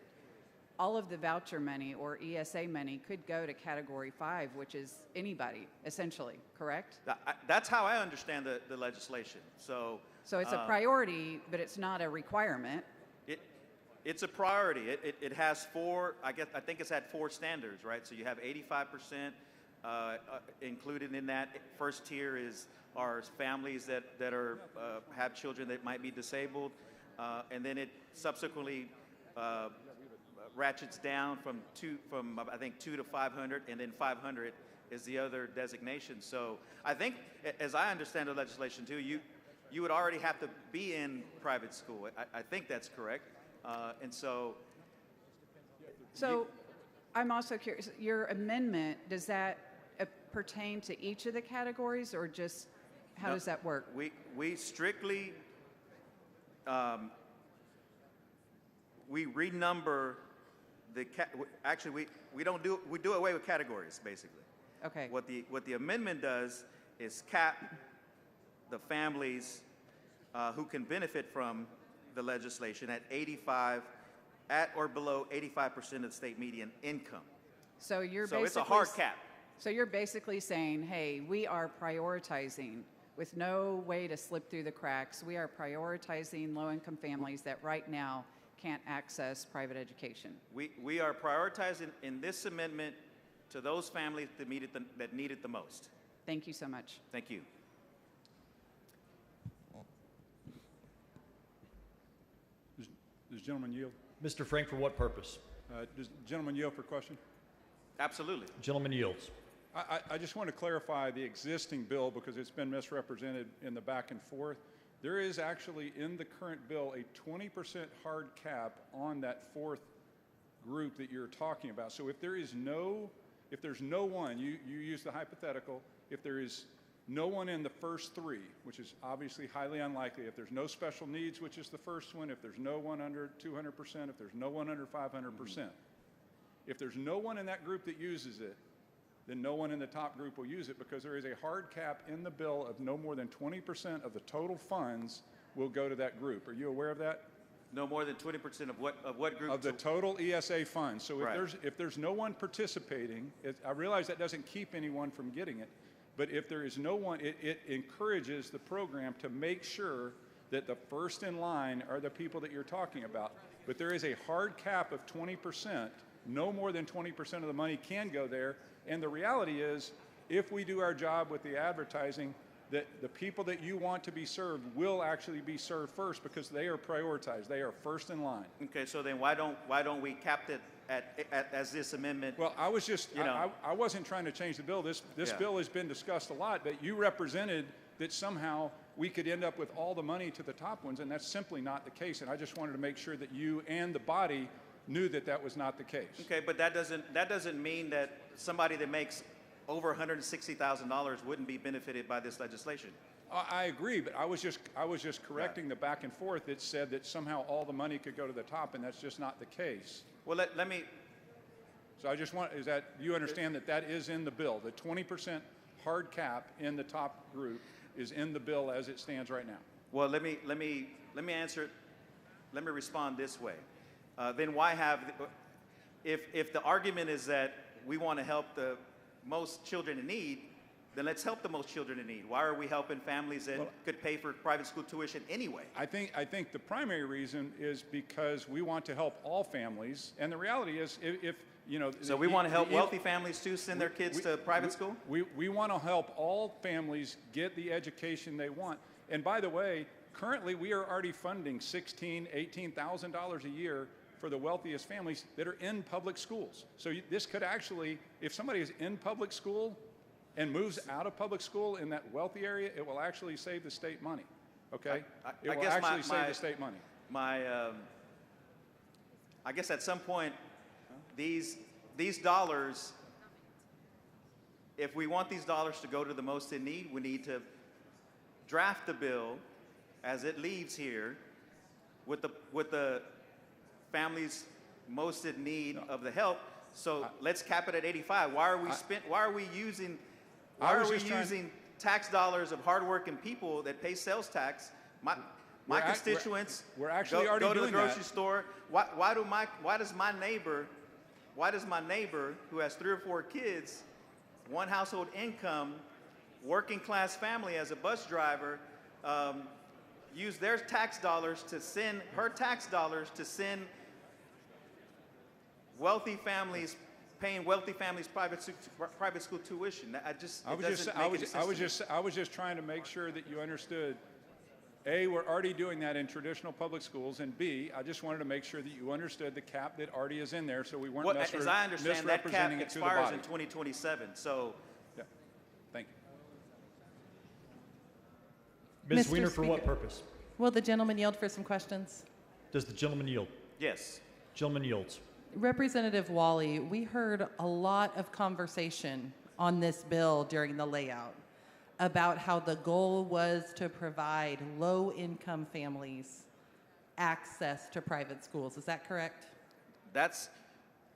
all of the voucher money or ESA money could go to Category 5, which is anybody, essentially, correct? That's how I understand the legislation. So it's a priority, but it's not a requirement. It's a priority. It has four, I think it's had four standards, right? So you have 85% included in that. First tier are families that have children that might be disabled. And then it subsequently ratchets down from I think 2 to 500, and then 500 is the other designation. So I think, as I understand the legislation too, you would already have to be in private school. I think that's correct. And so I'm also curious, your amendment, does that pertain to each of the categories, or just how does that work? We strictly, we renumber actually we do away with categories, basically. Okay. What the amendment does is cap the families who can benefit from the legislation at or below 85% of the state median income. So it's a hard cap. So you're basically saying, hey, we are prioritizing with no way to slip through the cracks. We are prioritizing low-income families that right now can't access private education. We are prioritizing in this amendment to those families that need it the most. Thank you so much. Thank you. Does the gentleman yield? Mr. Frank, for what purpose? Does the gentleman yield for question? Absolutely. Gentleman yields. I just want to clarify the existing bill because it's been misrepresented in the back and forth. There is actually in the current bill a 20% hard cap on that fourth group that you're talking about. So if there's no one, you use the hypothetical, if there is no one in the first three, which is obviously highly unlikely, if there's no special needs, which is the first one, if there's no one under 200%, if there's no one under 500%, if there's no one in that group that uses it, then no one in the top group will use it because there is a hard cap in the bill of no more than 20% of the total funds will go to that group. Are you aware of that? No more than 20% of what group? Of the total ESA funds. So right. if there's no one participating, I realize that doesn't keep anyone from getting it, but if there is no one, it encourages the program to make sure that the first in line are the people that you're talking about. But there is a hard cap of 20%. No more than 20% of the money can go there. And the reality is, if we do our job with the advertising, that the people that you want to be served will actually be served first because they are prioritized. They are first in line. Okay, so then why don't we cap it as this amendment? Well, I was just, I wasn't trying to change the bill. This bill has been discussed a lot, but you represented that somehow we could end up with all the money to the top ones, and that's simply not the case. And I just wanted to make sure that you and the body knew that that was not the case. Okay, but that doesn't mean that somebody that makes over $160,000 wouldn't be benefited by this legislation. I agree, but I was just correcting the back and forth. It said that somehow all the money could go to the top, and that's just not the case. Well, let me. So I just want you understand that is in the bill. The 20% hard cap in the top group is in the bill as it stands right now. Well, let me answer it. Let me respond this way. Then why if the argument is that we want to help the most children in need, then let's help the most children in need. Why are we helping families that could pay for private school tuition anyway? I think the primary reason is because we want to help all families, and the reality is if you know. So we want to help wealthy families too send their kids to private school? We want to help all families get the education they want. And by the way, currently we are already funding $16,000, $18,000 a year for the wealthiest families that are in public schools. So this could actually, if somebody is in public school and moves out of public school in that wealthy area, it will actually save the state money, okay? It will actually save the state money. I guess at some point, these dollars, if we want these dollars to go to the most in need, we need to draft the bill as it leaves here with the families most in need of the help. So let's cap it at 85. Why are we using tax dollars of hardworking people that pay sales tax? My constituents we're actually go already to the doing grocery that. store. Why does my neighbor who has 3 or 4 kids, one household income, working class family as a bus driver, use their tax dollars to send wealthy families, paying wealthy families private school tuition? I was just trying to make sure that you understood. A, we're already doing that in traditional public schools, and B, I just wanted to make sure that you understood the cap that already is in there, so we weren't As I understand, that cap misrepresenting it to the expires body. in 2027. So, Yeah. Thank you. Ms. Mr. Weiner, for what Speaker. purpose? Will the gentleman yield for some questions? Does the gentleman yield? yes. Gentleman yields. Representative Wally, we heard a lot of conversation on this bill during the layout about how the goal was to provide low-income families access to private schools. Is that correct? That's,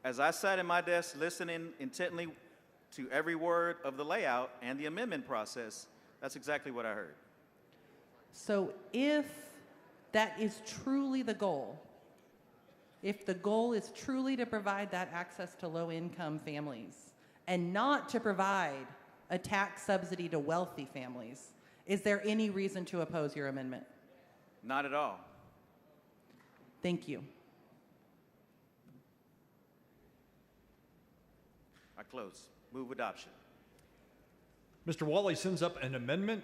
as I sat in my desk listening intently to every word of the layout and the amendment process, that's exactly what I heard. So if that is truly the goal, if the goal is truly to provide that access to low-income families and not to provide a tax subsidy to wealthy families, is there any reason to oppose your amendment? Not at all. Thank you. I close. Move adoption. Mr. Wally sends up an amendment.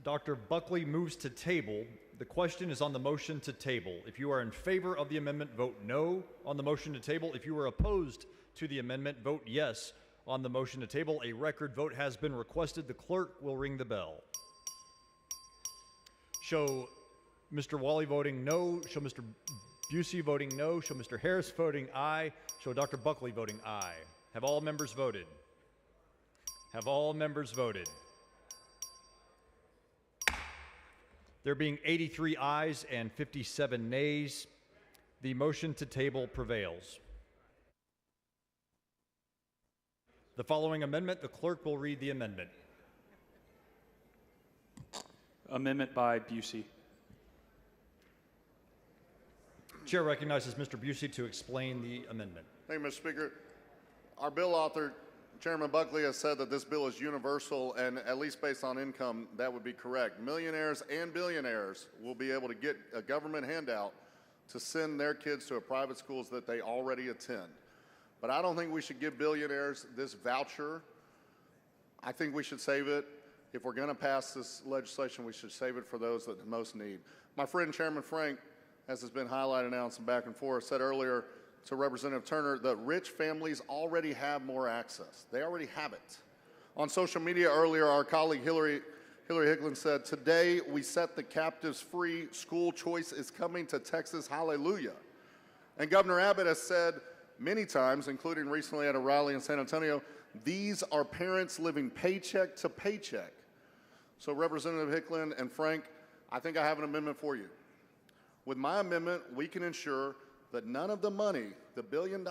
Dr. Buckley moves to table. The question is on the motion to table. If you are in favor of the amendment, vote no on the motion to table. If you are opposed to the amendment, vote yes on the motion to table. A record vote has been requested. The clerk will ring the bell. Show Mr. Wally voting no. Show Mr. Busey voting no. Show Mr. Harris voting aye. Show Dr. Buckley voting aye. Have all members voted? Have all members voted? There being 83 ayes and 57 nays, the motion to table prevails. The following amendment, the clerk will read the amendment. Amendment by Busey. Chair recognizes Mr. Busey to explain the amendment. Thank you, Mr. Speaker. Our bill author, Chairman Buckley, has said that this bill is universal, and at least based on income, that would be correct. Millionaires and billionaires will be able to get a government handout to send their kids to a private schools that they already attend. But I don't think we should give billionaires this voucher. I think we should save it. If we're going to pass this legislation, we should save it for those that most need. My friend Chairman Frank, as has been highlighted now in some back and forth, said earlier to Representative Turner that rich families already have more access. They already have it. On social media earlier, our colleague Hillary Hicklin said, "Today we set the captives free. School choice is coming to Texas. Hallelujah." And Governor Abbott has said many times, including recently at a rally in San Antonio, these are parents living paycheck to paycheck. So Representative Hicklin and Frank, I think I have an amendment for you. With my amendment, we can ensure that none of the money, the $1 billion,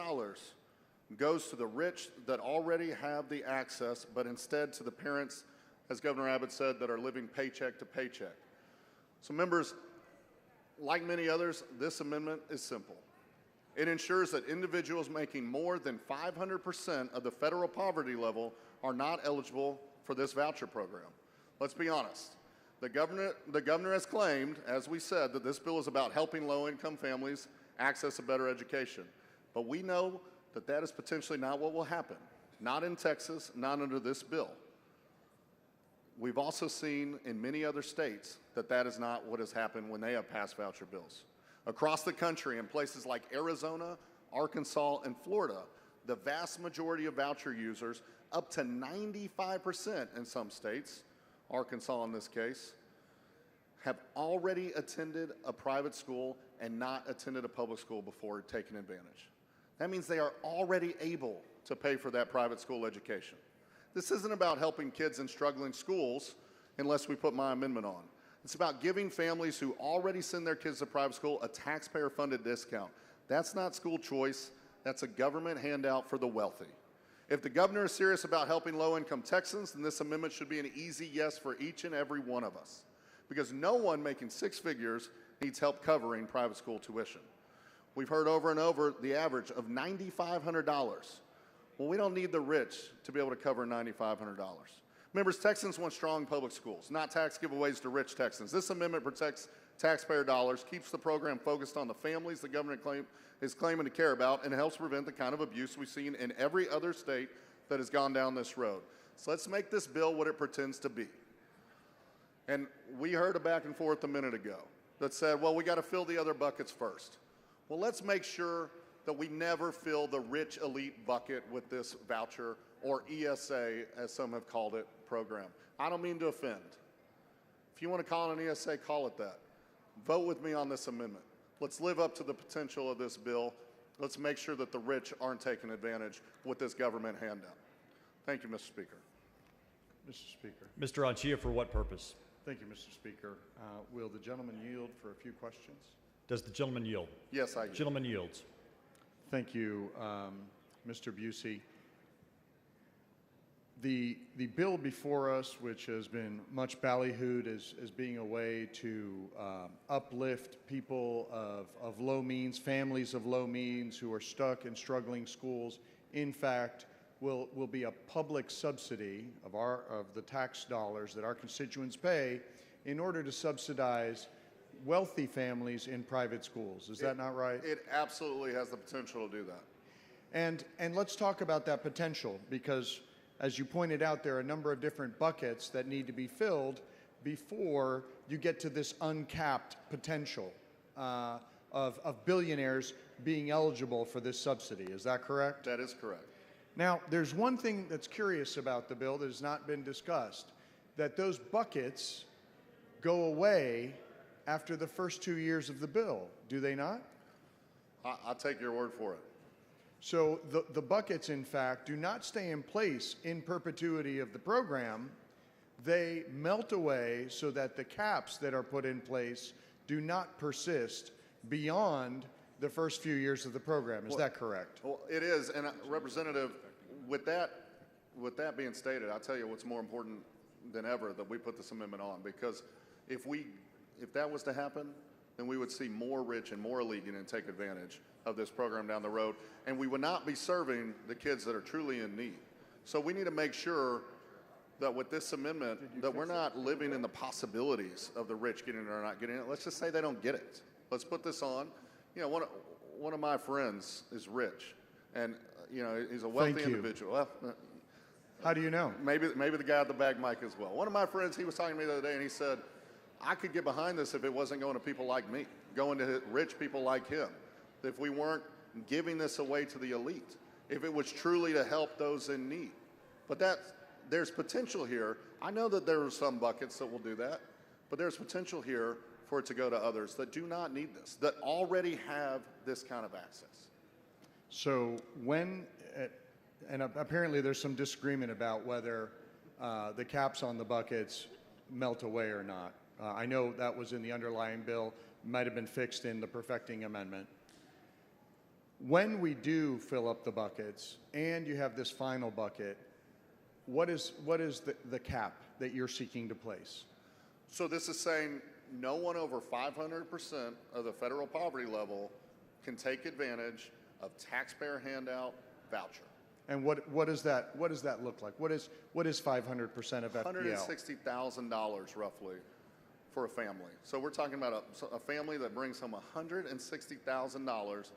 goes to the rich that already have the access, but instead to the parents, as Governor Abbott said, that are living paycheck to paycheck. So members, like many others, this amendment is simple. It ensures that individuals making more than 500% of the federal poverty level are not eligible for this voucher program. Let's be honest. The governor has claimed, as we said, that this bill is about helping low-income families access a better education. But we know that that is potentially not what will happen. Not in Texas, not under this bill. We've also seen in many other states that that is not what has happened when they have passed voucher bills. Across the country, in places like Arizona, Arkansas, and Florida, the vast majority of voucher users, up to 95% in some states, Arkansas in this case, have already attended a private school and not attended a public school before taking advantage. That means they are already able to pay for that private school education. This isn't about helping kids in struggling schools unless we put my amendment on. It's about giving families who already send their kids to private school a taxpayer-funded discount. That's not school choice. That's a government handout for the wealthy. If the governor is serious about helping low-income Texans, then this amendment should be an easy yes for each and every one of us. because no one making six figures needs help covering private school tuition. We've heard over and over the average of $9,500. Well, we don't need the rich to be able to cover $9,500. Members, Texans want strong public schools, not tax giveaways to rich Texans. This amendment protects taxpayer dollars, keeps the program focused on the families the government is claiming to care about, and helps prevent the kind of abuse we've seen in every other state that has gone down this road. So let's make this bill what it pretends to be. And we heard a back and forth a minute ago that said, well, we got to fill the other buckets first. Well, let's make sure that we never fill the rich elite bucket with this voucher, or ESA, as some have called it, program. I don't mean to offend. If you want to call it an ESA, call it that. Vote with me on this amendment. Let's live up to the potential of this bill. Let's make sure that the rich aren't taking advantage with this government handout. Thank you, Mr. Speaker. Mr. Speaker. Mr. Anchia, for what purpose? Thank you, Mr. Speaker. Will the gentleman yield for a few questions? Does the gentleman yield? Yes, I yield. Gentleman yields. Thank you, Mr. Busey. The bill before us, which has been much ballyhooed as being a way to uplift people of low means, families of low means who are stuck in struggling schools, in fact, will be a public subsidy of the tax dollars that our constituents pay in order to subsidize wealthy families in private schools. Is that not right? It absolutely has the potential to do that. And let's talk about that potential, because as you pointed out, there are a number of different buckets that need to be filled before you get to this uncapped potential of billionaires being eligible for this subsidy. Is that correct? That is correct. Now, there's one thing that's curious about the bill that has not been discussed, that those buckets go away after the first 2 years of the bill, do they not? I'll take your word for it. So the buckets, in fact, do not stay in place in perpetuity of the program. They melt away so that the caps that are put in place do not persist beyond the first few years of the program. Is that correct? Well, it is. And Representative, with that being stated, I'll tell you what's more important than ever that we put this amendment on, because if that was to happen, then we would see more rich and more elite and take advantage of this program down the road, and we would not be serving the kids that are truly in need. So we need to make sure that with this amendment that we're not living in the possibilities of the rich getting it or not getting it. Let's just say they don't get it. Let's put this on. You know, one of my friends is rich, and you know, he's a wealthy individual. Well, how do you know? Maybe the guy at the bag mic as well. One of my friends, he was talking to me the other day, and he said, I could get behind this if it wasn't going to people like me, going to rich people like him, if we weren't giving this away to the elite, if it was truly to help those in need. But there's potential here. I know that there are some buckets that will do that, but there's potential here for it to go to others that do not need this, that already have this kind of access. So when, and apparently there's some disagreement about whether the caps on the buckets melt away or not. I know that was in the underlying bill, might have been fixed in the perfecting amendment. When we do fill up the buckets and you have this final bucket, what is the cap that you're seeking to place? So this is saying no one over 500% of the federal poverty level can take advantage of taxpayer handout voucher. And what does that look like? What is 500% of FPL? $160,000 roughly for a family. So we're talking about a family that brings home $160,000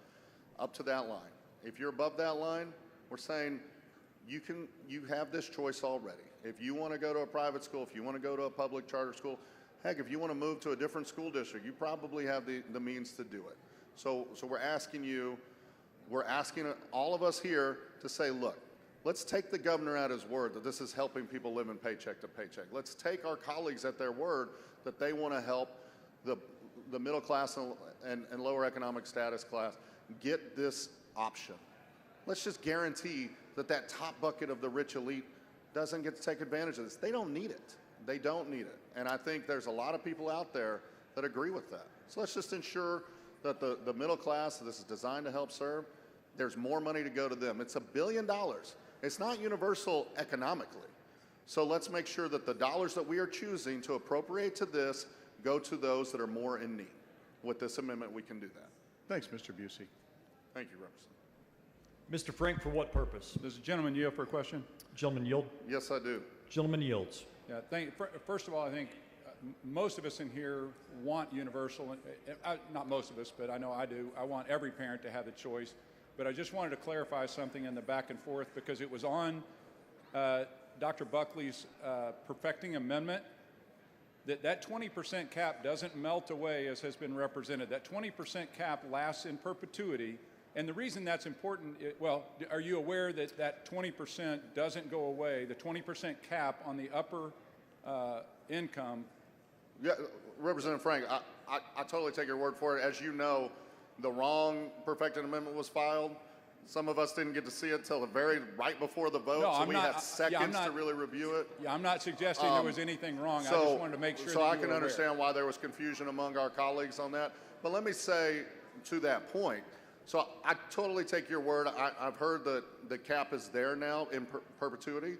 up to that line. If you're above that line, we're saying you have this choice already. If you want to go to a private school, if you want to go to a public charter school, heck, if you want to move to a different school district, you probably have the means to do it. So we're asking all of us here to say, look, let's take the governor at his word that this is helping people living paycheck to paycheck. Let's take our colleagues at their word that they want to help the middle class and lower economic status class get this option. Let's just guarantee that top bucket of the rich elite doesn't get to take advantage of this. They don't need it. They don't need it. And I think there's a lot of people out there that agree with that. So let's just ensure that the middle class that this is designed to help serve, there's more money to go to them. It's $1 billion. It's not universal economically. So let's make sure that the dollars that we are choosing to appropriate to this go to those that are more in need. With this amendment, we can do that. Thanks, Mr. Busey. Thank you, Representative. Mr. Frank, for what purpose? Does the gentleman yield for a question? Gentleman yield. Yes, I do. Gentleman yields. Yeah, first of all, I think most of us in here want universal, not most of us, but I know I do. I want every parent to have the choice. But I just wanted to clarify something in the back and forth because it was on Dr. Buckley's perfecting amendment that 20% cap doesn't melt away as has been represented. That 20% cap lasts in perpetuity. And the reason that's important, well, are you aware that that 20% doesn't go away? The 20% cap on the upper income. Yeah, Representative Frank, I totally take your word for it. As you know, the wrong perfected amendment was filed. Some of us didn't get to see it until right before the vote, No, so I'm we not- had seconds yeah, to really review it. Yeah, I'm not suggesting there was anything wrong. I just wanted to make sure So that I you can were aware. understand why there was confusion among our colleagues on that. But let me say to that point, so I totally take your word. I've heard that the cap is there now in perpetuity.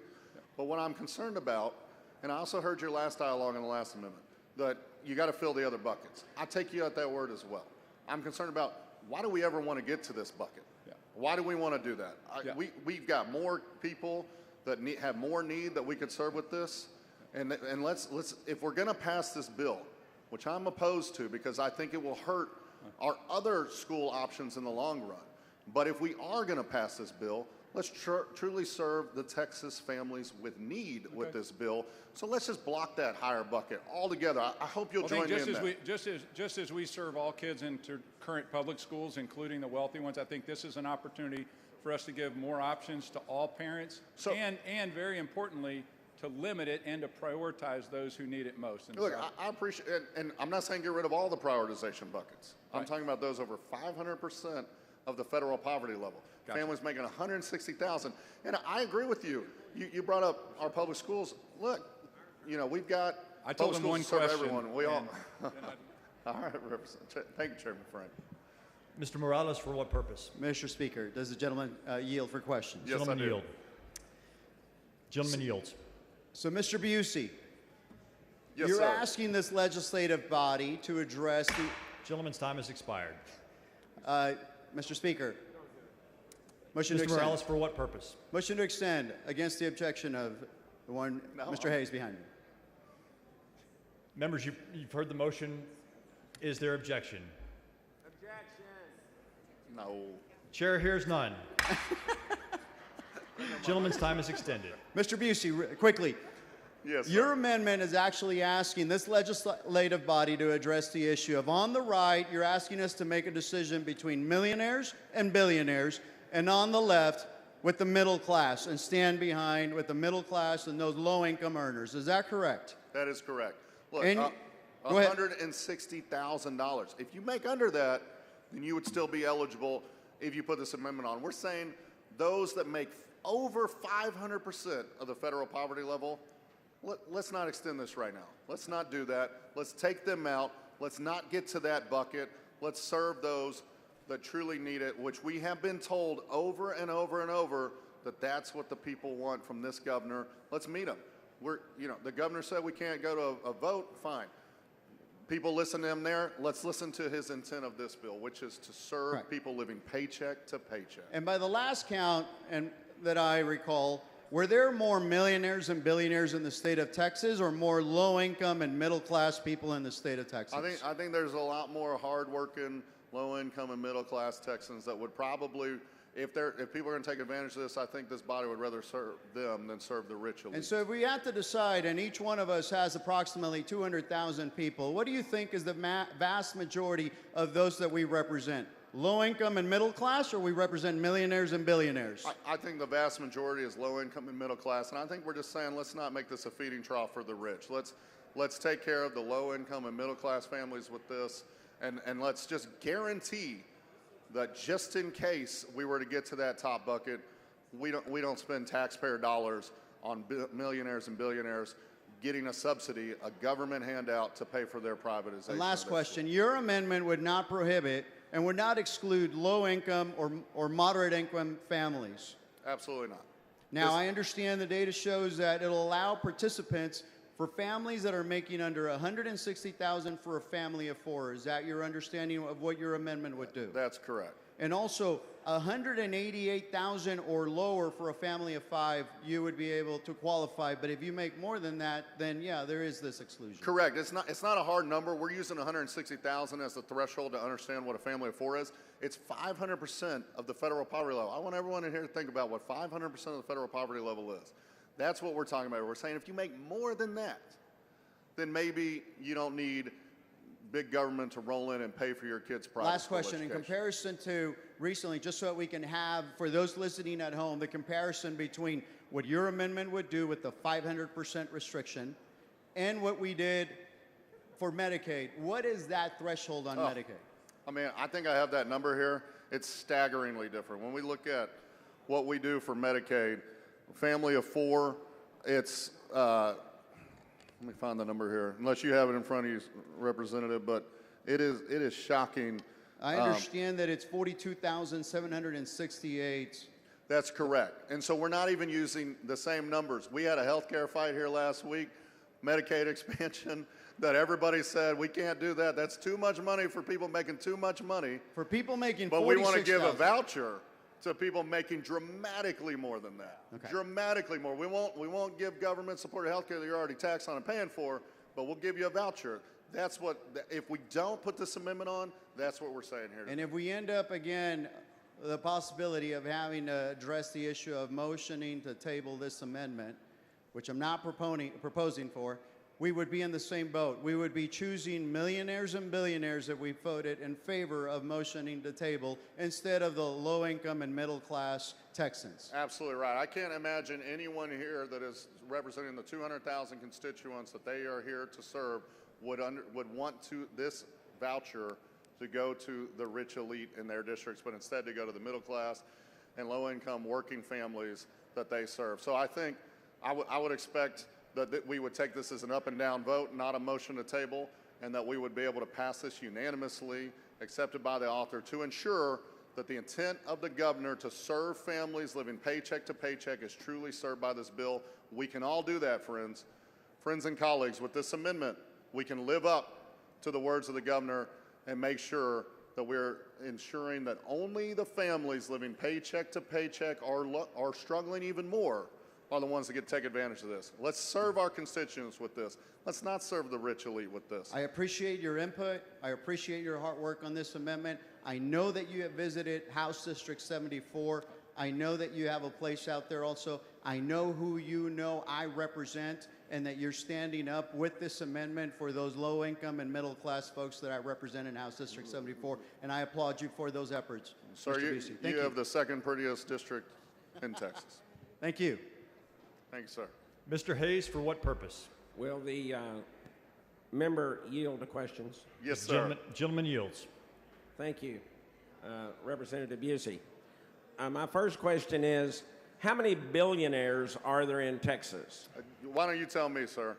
But what I'm concerned about, and I also heard your last dialogue in the last amendment, that you got to fill the other buckets. I take you at that word as well. I'm concerned about why do we ever want to get to this bucket? Yeah. Why do we want to do that? We've got more people that have more need that we could serve with this. And let's if we're going to pass this bill, which I'm opposed to because I think it will hurt our other school options in the long run. But if we are going to pass this bill, let's truly serve the Texas families with need with this bill. So let's just block that higher bucket altogether. I hope you'll join me in that. Just as we serve all kids into current public schools, including the wealthy ones, I think this is an opportunity for us to give more options to all parents, and very importantly, to limit it and to prioritize those who need it most. And Look, so- I appreciate, and I'm not saying get rid of all the prioritization buckets. I'm talking about those over 500% of the federal poverty level. Gotcha. Families making $160,000. And I agree with you. You brought up our public schools. Look, you know, we've got I told public him schools one to serve question, everyone. We all. and- All right, Representative. Thank you, Chairman Frank. Mr. Morales, for what purpose? Mr. Speaker, does the gentleman yield for questions? Yes, Gentleman I do. yield. Gentleman yields. So, Mr. Busey, Yes, you're sir. asking this legislative body to address the... Gentleman's time has expired. Mr. Speaker, motion to Mr. extend. Morales, for what purpose? Motion to extend against the objection of the one, Mr. Hayes behind me. Members, you've heard the motion. Is there objection? No. Chair hears none. Gentleman's time is extended. Mr. Busey, quickly. Yes, Your amendment is actually asking this legislative body to address the issue of, on the right, you're asking us to make a decision between millionaires and billionaires, and on the left, with the middle class, and stand behind with the middle class and those low-income earners. Is that correct? That is correct. Look, And- go ahead. $160,000. If you make under that, then you would still be eligible if you put this amendment on. We're saying those that make over 500% of the federal poverty level, let's not extend this right now. Let's not do that. Let's take them out. Let's not get to that bucket. Let's serve those that truly need it, which we have been told over and over and over that that's what the people want from this governor. Let's meet them. The governor said we can't go to a vote. Fine. People listen to him there. Let's listen to his intent of this bill, which is to serve Right. people living paycheck to paycheck. And by the last count that I recall, were there more millionaires and billionaires in the state of Texas, or more low-income and middle-class people in the state of Texas? I think there's a lot more hardworking, low-income, and middle-class Texans that would probably, if people are going to take advantage of this, I think this body would rather serve them than serve the rich elite. And so if we have to decide, and each one of us has approximately 200,000 people, what do you think is the vast majority of those that we represent? Low-income and middle class, or we represent millionaires and billionaires? I think the vast majority is low-income and middle class, and I think we're just saying let's not make this a feeding trough for the rich. Let's take care of the low-income and middle-class families with this, and let's just guarantee that just in case we were to get to that top bucket, we don't spend taxpayer dollars on millionaires and billionaires getting a subsidy, a government handout to pay for their privatization. And last question, your amendment would not prohibit and would not exclude low-income or moderate-income families. Absolutely not. Now, I understand the data shows that it'll allow participants For families that are making under $160,000 for a family of 4, is that your understanding of what your amendment would do? That's correct. And also, $188,000 or lower for a family of 5, you would be able to qualify. But if you make more than that, then yeah, there is this exclusion. Correct. It's not a hard number. We're using 160,000 as the threshold to understand what a family of 4 is. It's 500% of the federal poverty level. I want everyone in here to think about what 500% of the federal poverty level is. That's what we're talking about. We're saying if you make more than that, then maybe you don't need big government to roll in and pay for your kids' private Last school question, education. in comparison to recently, just so that we can have, for those listening at home, the comparison between what your amendment would do with the 500% restriction and what we did for Medicaid. What is that threshold on Medicaid? I mean, I think I have that number here. It's staggeringly different. When we look at what we do for Medicaid, family of 4, it's, let me find the number here, unless you have it in front of you, Representative, but it is shocking. I understand that it's 42,768. That's correct. And so we're not even using the same numbers. We had a healthcare fight here last week, Medicaid expansion, that everybody said, we can't do that. That's too much money for people making too much money. For people making But we want to 46,000. give a voucher to people making dramatically more than that. Okay. Dramatically more. We won't give government-supported health care that you're already taxed on and paying for, but we'll give you a voucher. That's what, if we don't put this amendment on, that's what we're saying here. And if we end up, again, the possibility of having to address the issue of motioning to table this amendment, which I'm not proposing for, we would be in the same boat. We would be choosing millionaires and billionaires that we voted in favor of motioning to table instead of the low-income and middle-class Texans. Absolutely right. I can't imagine anyone here that is representing the 200,000 constituents that they are here to serve would want this voucher to go to the rich elite in their districts, but instead to go to the middle class and low-income working families that they serve. So I think I would expect that we would take this as an up and down vote, not a motion to table, and that we would be able to pass this unanimously, accepted by the author, to ensure that the intent of the governor to serve families living paycheck to paycheck is truly served by this bill. We can all do that, friends. Friends and colleagues, with this amendment, we can live up to the words of the governor and make sure that we're ensuring that only the families living paycheck to paycheck are struggling even more are the ones that get to take advantage of this. Let's serve our constituents with this. Let's not serve the rich elite with this. I appreciate your input. I appreciate your hard work on this amendment. I know that you have visited House District 74. I know that you have a place out there also. I know who you know I represent and that you're standing up with this amendment for those low-income and middle-class folks that I represent in House District 74, and I applaud you for those efforts. Sir, Mr. Busey. Thank you have the second prettiest district in Texas. Thank you. Thank you, sir. Mr. Hayes, for what purpose? Will the member yield to questions? Yes, sir. Gentleman yields. Thank you. Representative Busey. My first question is, how many billionaires are there in Texas? Why don't you tell me, sir?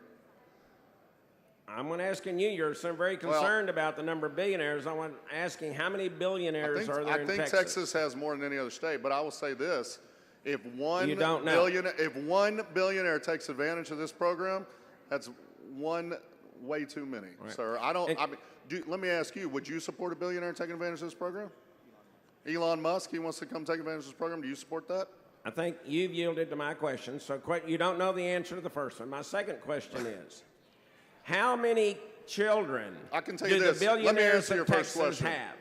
I'm asking you. You're so very concerned about the number of billionaires. I'm asking how many billionaires are there in Texas? I think Texas has more than any other state, but I will say this. If one billionaire takes advantage of this program, that's one way too many, sir. Let me ask you, would you support a billionaire taking advantage of this program? Elon Musk, he wants to come take advantage of this program. Do you support that? I think you've yielded to my question, so you don't know the answer to the first one. My second question is, how many children do the billionaires of Texas have?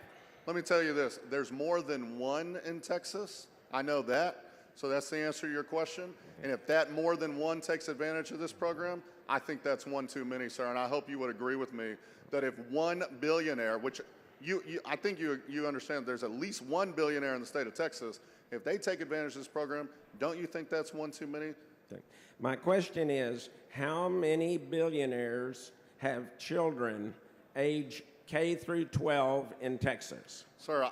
Let me tell you this. There's more than one in Texas. I know that. So that's the answer to your question. And if that more than one takes advantage of this program, I think that's one too many, sir. And I hope you would agree with me that if one billionaire, which I think you understand there's at least one billionaire in the state of Texas, if they take advantage of this program, don't you think that's one too many? My question is, how many billionaires have children age K through 12 in Texas? Sir,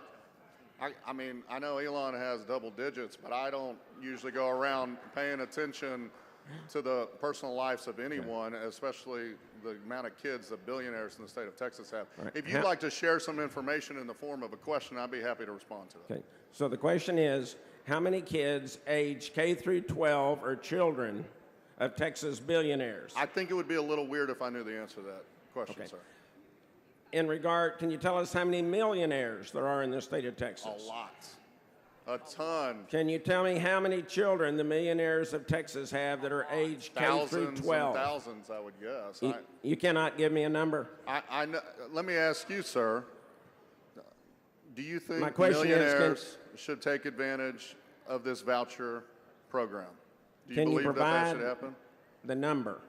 I mean, I know Elon has double digits, but I don't usually go around paying attention to the personal lives of anyone, especially the amount of kids that billionaires in the state of Texas have. Right. If you'd like to share some information in the form of a question, I'd be happy to respond to it. Okay. So the question is, how many kids age K through 12 or children of Texas billionaires? I think it would be a little weird if I knew the answer to that question, Okay. sir. In regard, can you tell us how many millionaires there are in the state of Texas? A lot. A ton. Can you tell me how many children the millionaires of Texas have that are aged K through 12? Thousands, I would guess. You cannot give me a number? I know, let me ask you, sir. Do you think My question millionaires should take advantage of this voucher program? Do you Can you believe that provide should happen? the number?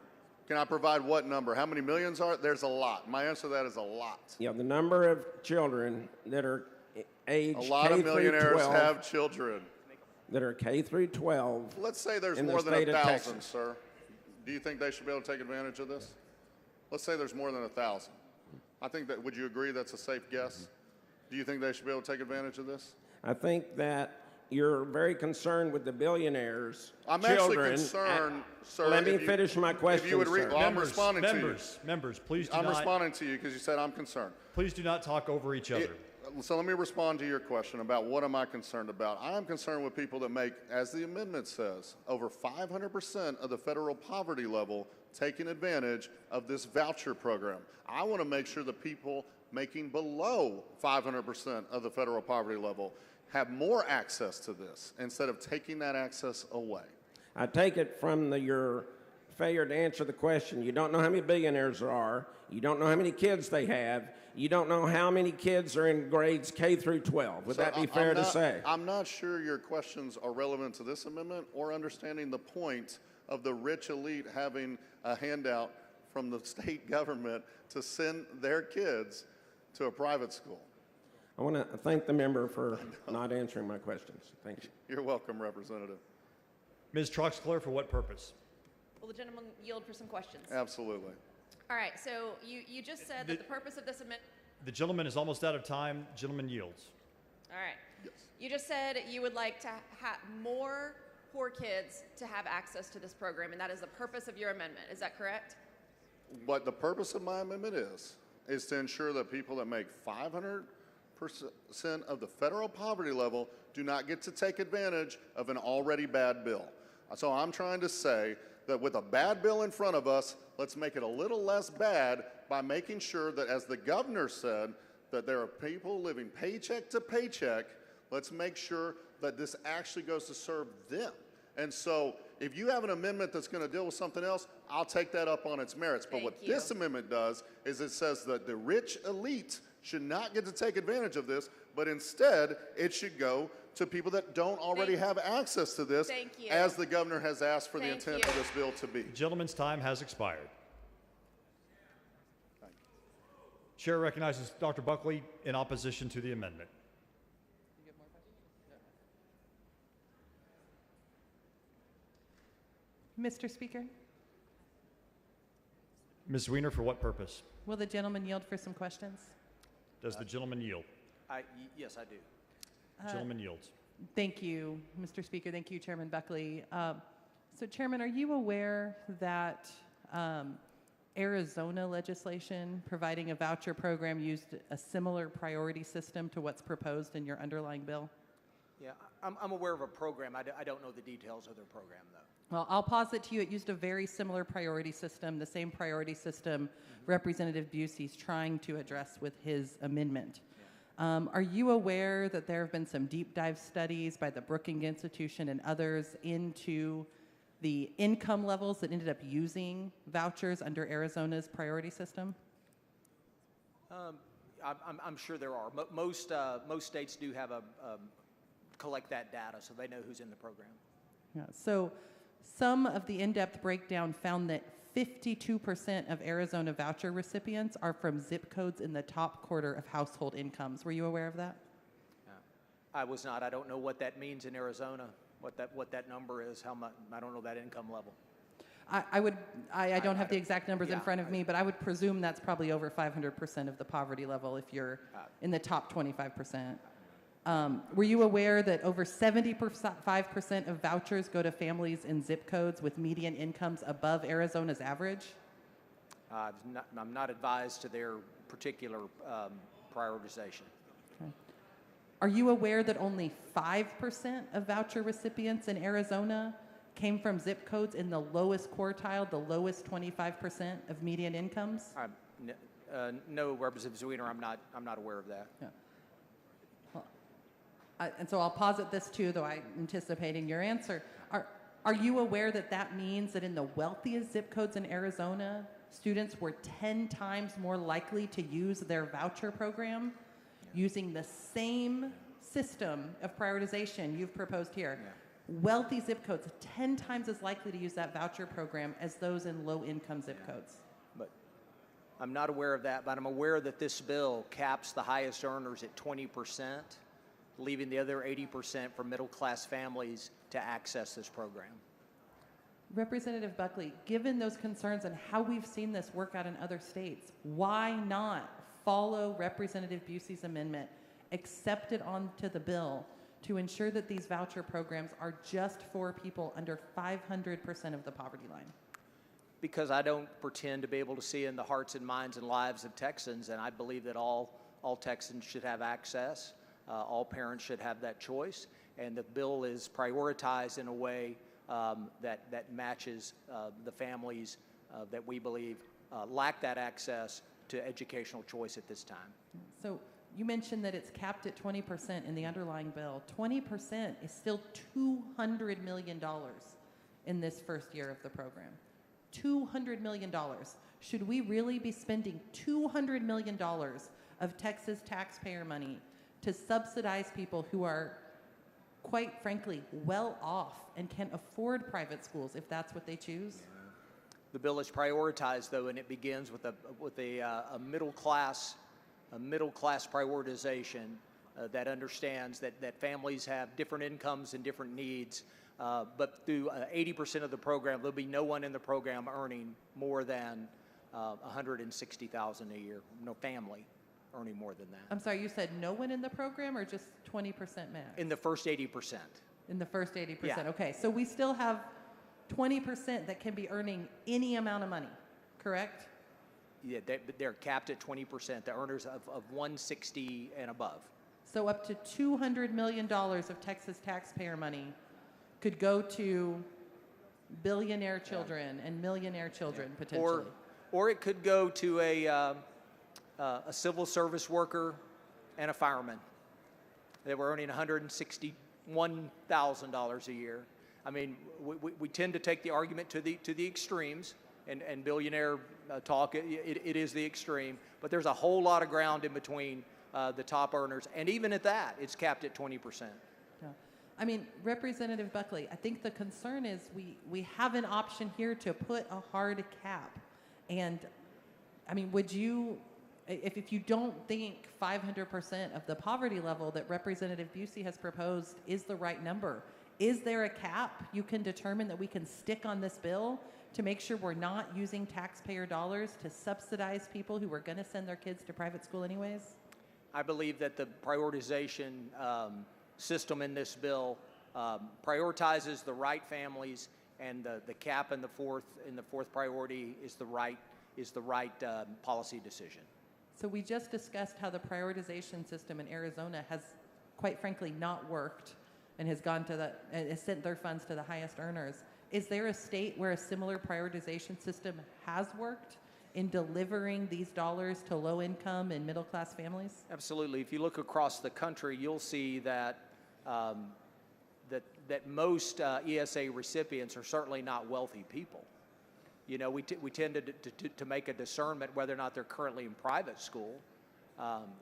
Can I provide what number? How many millions are? There's a lot. My answer to that is a lot. Yeah, the number of children that are aged A lot K of millionaires through 12 have children. that are K through 12. Let's say there's in the more than state of 1,000, Texas. sir. Do you think they should be able to take advantage of this? Let's say there's more than 1,000. I think that, would you agree that's a safe guess? Do you think they should be able to take advantage of this? I think that you're very concerned with the billionaires. I'm children. actually concerned, sir. Let me if you- finish my question, If you would read, sir. well, I'm responding to you. Members, please do I'm not. responding to you because you said I'm concerned. Please do not talk over each other. So let me respond to your question about what am I concerned about. I am concerned with people that make, as the amendment says, over 500% of the federal poverty level taking advantage of this voucher program. I want to make sure the people making below 500% of the federal poverty level have more access to this instead of taking that access away. I take it from your failure to answer the question. You don't know how many billionaires there are. You don't know how many kids they have. You don't know how many kids are in grades K through 12. Would So that be fair to say? I'm not sure your questions are relevant to this amendment or understanding the point of the rich elite having a handout from the state government to send their kids to a private school. I want to thank the member for not answering my questions. Thank you. You're welcome, Representative. Ms. Troxclair, for what purpose? Will the gentleman yield for some questions? Absolutely. All right, so you just said that the purpose of this amendment. The gentleman is almost out of time. Gentleman yields. All right. Yes. You just said you would like to have more poor kids to have access to this program, and that is the purpose of your amendment. Is that correct? What the purpose of my amendment is to ensure that people that make 500% of the federal poverty level do not get to take advantage of an already bad bill. So I'm trying to say that with a bad bill in front of us, let's make it a little less bad by making sure that, as the governor said, that there are people living paycheck to paycheck. Let's make sure that this actually goes to serve them. And so if you have an amendment that's going to deal with something else, I'll take that up on its merits. But what this amendment does is it says that the rich elite should not get to take advantage of this, but instead it should go to people that don't already have access to this, as the governor has asked for the intent of this bill to be. The gentleman's time has expired. Chair recognizes Dr. Buckley in opposition to the amendment. Mr. Speaker, Ms. Weiner, for what purpose? will the gentleman yield for some questions? Does the gentleman yield? Yes, I do. Gentleman yields. Thank you, Mr. Speaker. Thank you, Chairman Buckley. So, Chairman, are you aware that Arizona legislation providing a voucher program used a similar priority system to what's proposed in your underlying bill? Yeah, I'm aware of a program. I don't know the details of their program, though. Well, I'll posit to you, it used a very similar priority system, the same priority system Representative Busey's trying to address with his amendment. Are you aware that there have been some deep dive studies by the Brookings Institution and others into the income levels that ended up using vouchers under Arizona's priority system? I'm sure there are. Most states do have collect that data, so they know who's in the program. Yeah, so some of the in-depth breakdown found that 52% of Arizona voucher recipients are from zip codes in the top quarter of household incomes. Were you aware of that? I was not. I don't know what that means in Arizona, what that number is, how much, I don't know that income level. I don't have the exact numbers in front of me, but I would presume that's probably over 500% of the poverty level if you're in the top 25%. Were you aware that over 75% of vouchers go to families in zip codes with median incomes above Arizona's average? I'm not advised to their particular prioritization. Okay. Are you aware that only 5% of voucher recipients in Arizona came from zip codes in the lowest quartile, the lowest 25% of median incomes? No, Representative Zwiener, I'm not aware of that. Yeah. Well, and so I'll posit this too, though I'm anticipating your answer. Are you aware that that means that in the wealthiest zip codes in Arizona, students were 10 times more likely to use their voucher program using the same system of prioritization you've proposed here? Yeah. Wealthy zip codes 10 times as likely to use that voucher program as those in low-income zip codes. But I'm not aware of that, but I'm aware that this bill caps the highest earners at 20%, leaving the other 80% for middle-class families to access this program. Representative Buckley, given those concerns and how we've seen this work out in other states, why not follow Representative Busey's amendment, accept it onto the bill to ensure that these voucher programs are just for people under 500% of the poverty line? Because I don't pretend to be able to see in the hearts and minds and lives of Texans, and I believe that all Texans should have access. All parents should have that choice, and the bill is prioritized in a way that matches the families that we believe lack that access to educational choice at this time. So you mentioned that it's capped at 20% in the underlying bill. 20% is still $200 million in this first year of the program. $200 million. Should we really be spending $200 million of Texas taxpayer money to subsidize people who are, quite frankly, well off and can afford private schools if that's what they choose? The bill is prioritized, though, and it begins with a middle class prioritization that understands that families have different incomes and different needs. But through 80% of the program, there'll be no one in the program earning more than $160,000 a year. No family earning more than that. I'm sorry, you said no one in the program or just 20% max? In the first 80%. In the first 80%, Yeah. Okay. So we still have 20% that can be earning any amount of money, correct? Yeah, they're capped at 20%, the earners of 160 and above. So up to $200 million of Texas taxpayer money could go to billionaire children and millionaire children potentially. Or it could go to a civil service worker and a fireman. They were earning $161,000 a year. I mean, we tend to take the argument to the extremes, and billionaire talk, it is the extreme, but there's a whole lot of ground in between the top earners, and even at that, it's capped at 20%. Yeah. I mean, Representative Buckley, I think the concern is we have an option here to put a hard cap, and I mean, would you, if you don't think 500% of the poverty level that Representative Busey has proposed is the right number, is there a cap you can determine that we can stick on this bill to make sure we're not using taxpayer dollars to subsidize people who are going to send their kids to private school anyways? I believe that the prioritization system in this bill prioritizes the right families, and the cap in the fourth priority is the right policy decision. So we just discussed how the prioritization system in Arizona has, quite frankly, not worked and has sent their funds to the highest earners. Is there a state where a similar prioritization system has worked in delivering these dollars to low-income and middle-class families? Absolutely. If you look across the country, you'll see that that most ESA recipients are certainly not wealthy people. You know, we tend to make a discernment whether or not they're currently in private school.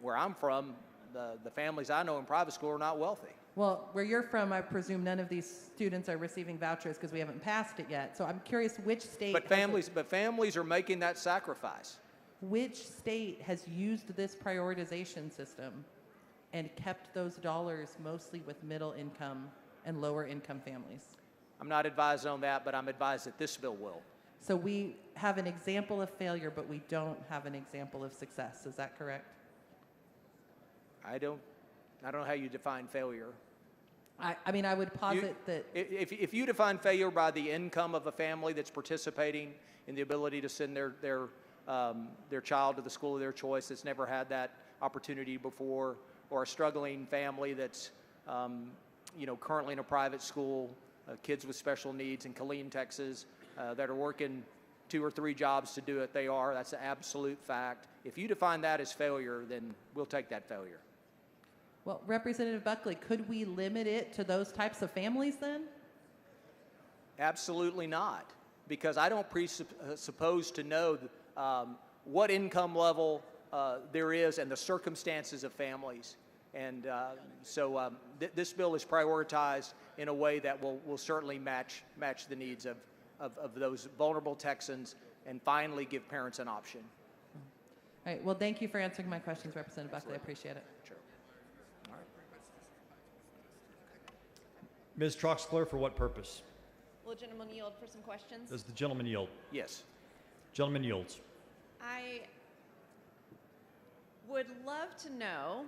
Where I'm from, the families I know in private school are not wealthy. Well, where you're from, I presume none of these students are receiving vouchers because we haven't passed it yet. So I'm curious which state... But families are making that sacrifice. Which state has used this prioritization system and kept those dollars mostly with middle income and lower income families? I'm not advised on that, but I'm advised that this bill will. So we have an example of failure, but we don't have an example of success. Is that correct? I don't know how you define failure. I mean, I would posit that... If you define failure by the income of a family that's participating in the ability to send their child to the school of their choice that's never had that opportunity before, or a struggling family that's currently in a private school kids with special needs in Killeen, Texas, that are working 2 or 3 jobs to do it. They are. That's an absolute fact. If you define that as failure, then we'll take that failure. Well, Representative Buckley, could we limit it to those types of families then? Absolutely not, because I don't presuppose to know what income level there is and the circumstances of families. And so this bill is prioritized in a way that will certainly match the needs of those vulnerable Texans and finally give parents an option. All right. Well, thank you for answering my questions, Representative Buckley. I appreciate it. Sure. All right. Ms. Troxler, for what purpose? Will the gentleman yield for some questions? Does the gentleman yield? Yes. Gentleman yields. I would love to know,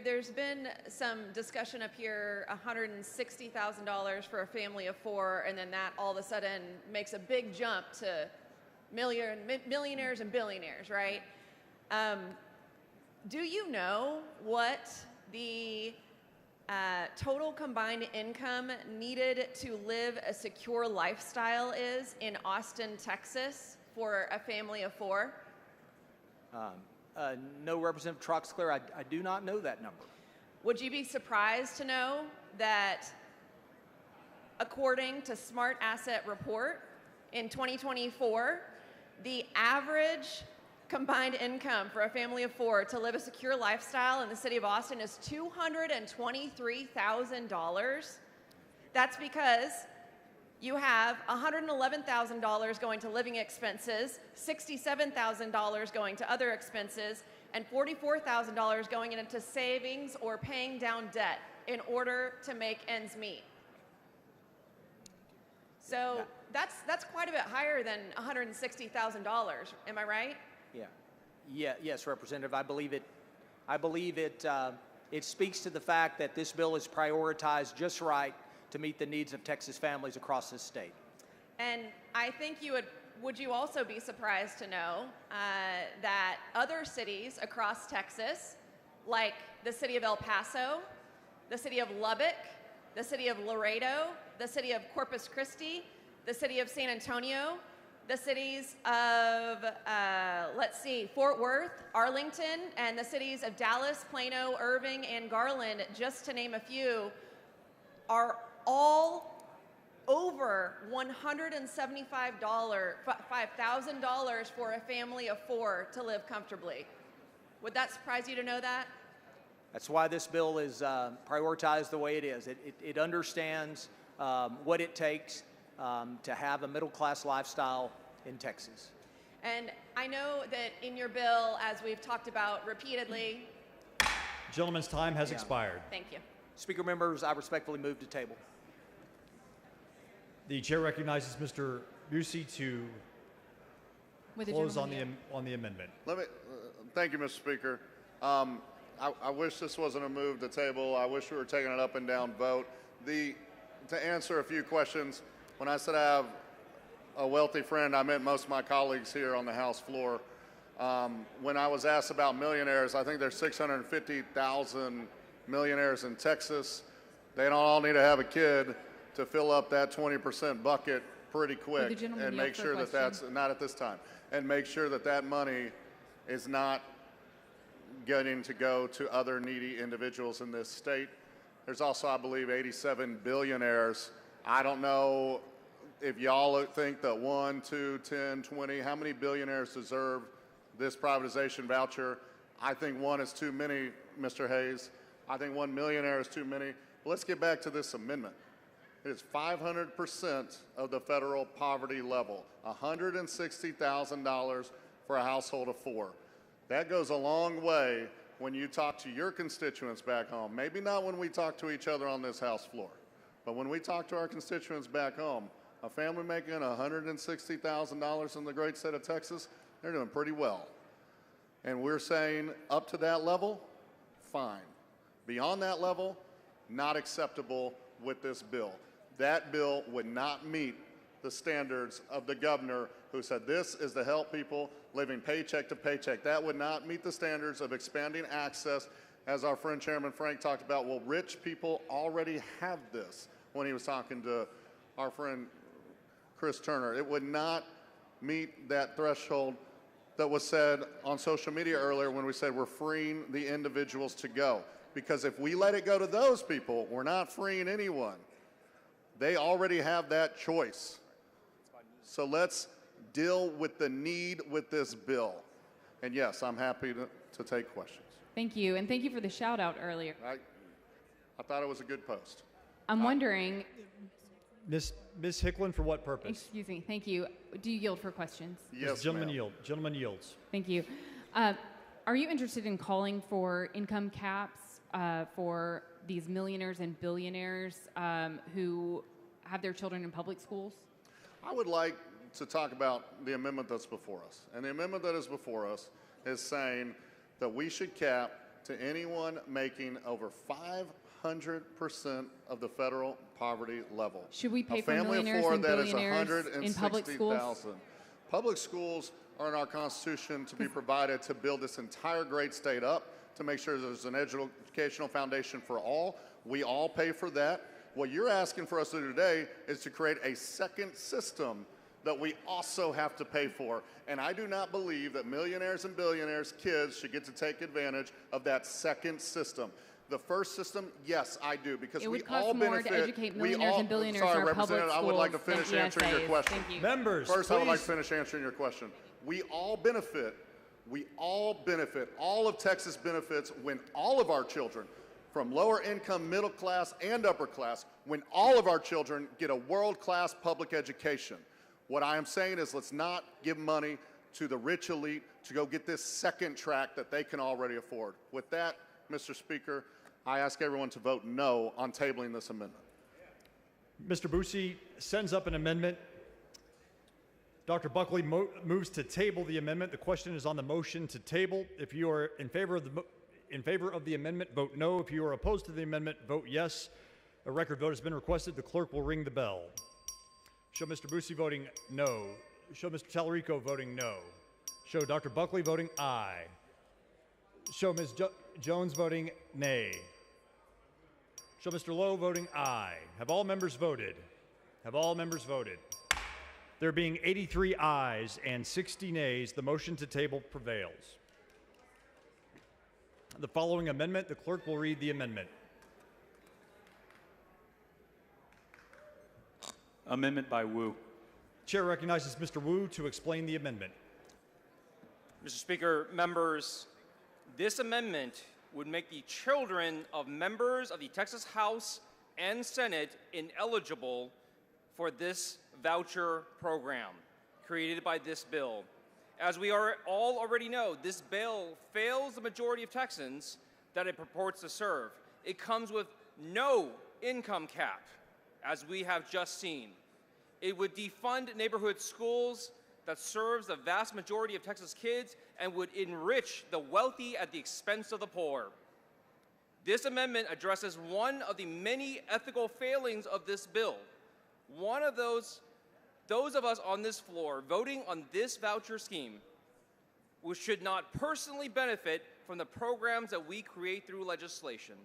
there's been some discussion up here, $160,000 for a family of 4, and then that all of a sudden makes a big jump to millionaires and billionaires, right? Do you know what the total combined income needed to live a secure lifestyle is in Austin, Texas for a family of 4? No, Representative Troxler, I do not know that number. Would you be surprised to know that according to Smart Asset Report in 2024, the average combined income for a family of 4 to live a secure lifestyle in the city of Austin is $223,000? That's because you have $111,000 going to living expenses, $67,000 going to other expenses, and $44,000 going into savings or paying down debt in order to make ends meet. So that's quite a bit higher than $160,000. Am I right? Yes, Representative. I believe it speaks to the fact that this bill is prioritized just right to meet the needs of Texas families across this state. And I think would you also be surprised to know that other cities across Texas, like the city of El Paso, the city of Lubbock, the city of Laredo, the city of Corpus Christi, the city of San Antonio, the cities of, Fort Worth, Arlington, and the cities of Dallas, Plano, Irving, and Garland, just to name a few, are all over $175,000 for a family of 4 to live comfortably. Would that surprise you to know that? That's why this bill is prioritized the way it is. It understands what it takes to have a middle-class lifestyle in Texas. And I know that in your bill, as we've talked about repeatedly... Gentleman's time has expired. Thank you. Speaker members, I respectfully move to table. The chair recognizes Mr. Busey to close on the amendment. Thank you, Mr. Speaker. I wish this wasn't a move to table. I wish we were taking an up and down vote. To answer a few questions, when I said I have a wealthy friend, I meant most of my colleagues here on the House floor. When I was asked about millionaires, I think there's 650,000 millionaires in Texas. They don't all need to have a kid to fill up that 20% bucket pretty quick and make sure that that's not at this time, and make sure that that money is not getting to go to other needy individuals in this state. There's also, I believe, 87 billionaires. I don't know if y'all think that 1, 2, 10, 20, how many billionaires deserve this privatization voucher? I think 1 is too many, Mr. Hayes. I think 1 millionaire is too many. But let's get back to this amendment. It is 500% of the federal poverty level, $160,000 for a household of 4. That goes a long way when you talk to your constituents back home. Maybe not when we talk to each other on this House floor, but when we talk to our constituents back home, a family making $160,000 in the great state of Texas, they're doing pretty well. And we're saying up to that level, fine. Beyond that level, not acceptable with this bill. That bill would not meet the standards of the governor who said this is to help people living paycheck to paycheck. That would not meet the standards of expanding access as our friend Chairman Frank talked about, well, rich people already have this when he was talking to our friend Chris Turner. It would not meet that threshold that was said on social media earlier when we said we're freeing the individuals to go. Because if we let it go to those people, we're not freeing anyone. They already have that choice. So let's deal with the need with this bill. And yes, I'm happy to take questions. Thank you, and thank you for the shout out earlier. I thought it was a good post. I'm wondering, Ms. Hicklin, for what purpose? excuse me, thank you. Do you yield for questions? Yes, Gentleman ma'am. yield. Gentleman yields. Thank you. Are you interested in calling for income caps for these millionaires and billionaires who have their children in public schools? I would like to talk about the amendment that's before us. And the amendment that is before us is saying that we should cap to anyone making over 500% of the federal poverty level. Should we pay a for family millionaires of four and that is billionaires in public schools? 160,000. Public schools are in our Constitution to be provided to build this entire great state up, to make sure there's an educational foundation for all. We all pay for that. What you're asking for us to do today is to create a second system that we also have to pay for. And I do not believe that millionaires and billionaires' kids should get to take advantage of that second system. The first system, yes, I do, because It we would cost all more benefit. to educate we millionaires all, and billionaires sorry, in our public Representative, I would like to schools finish than answering your ESAs. question. Thank you. Members, First, I would like to please. finish answering your question. We all benefit. We all benefit. All of Texas benefits when all of our children, from lower income, middle class, and upper class, when all of our children get a world-class public education. What I am saying is let's not give money to the rich elite to go get this second track that they can already afford. With that, Mr. Speaker, I ask everyone to vote no on tabling this amendment. Mr. Busey sends up an amendment. Dr. Buckley moves to table the amendment. The question is on the motion to table. If you are in favor of the amendment, vote no. If you are opposed to the amendment, vote yes. A record vote has been requested. The clerk will ring the bell. Show Mr. Busey voting no. Show Mr. Tallarico voting no. Show Dr. Buckley voting aye. Show Ms. Jones voting nay. Show Mr. Lowe voting aye. Have all members voted? Have all members voted? There being 83 ayes and 60 nays, the motion to table prevails. The following amendment, the clerk will read the amendment. Amendment by Wu. Chair recognizes Mr. Wu to explain the amendment. Mr. Speaker, members, this amendment would make the children of members of the Texas House and Senate ineligible for this voucher program created by this bill. As we all already know, this bill fails the majority of Texans that it purports to serve. It comes with no income cap, as we have just seen. It would defund neighborhood schools that serves the vast majority of Texas kids and would enrich the wealthy at the expense of the poor. This amendment addresses one of the many ethical failings of this bill. One of those of us on this floor voting on this voucher scheme, we should not personally benefit from the programs that we create through legislation.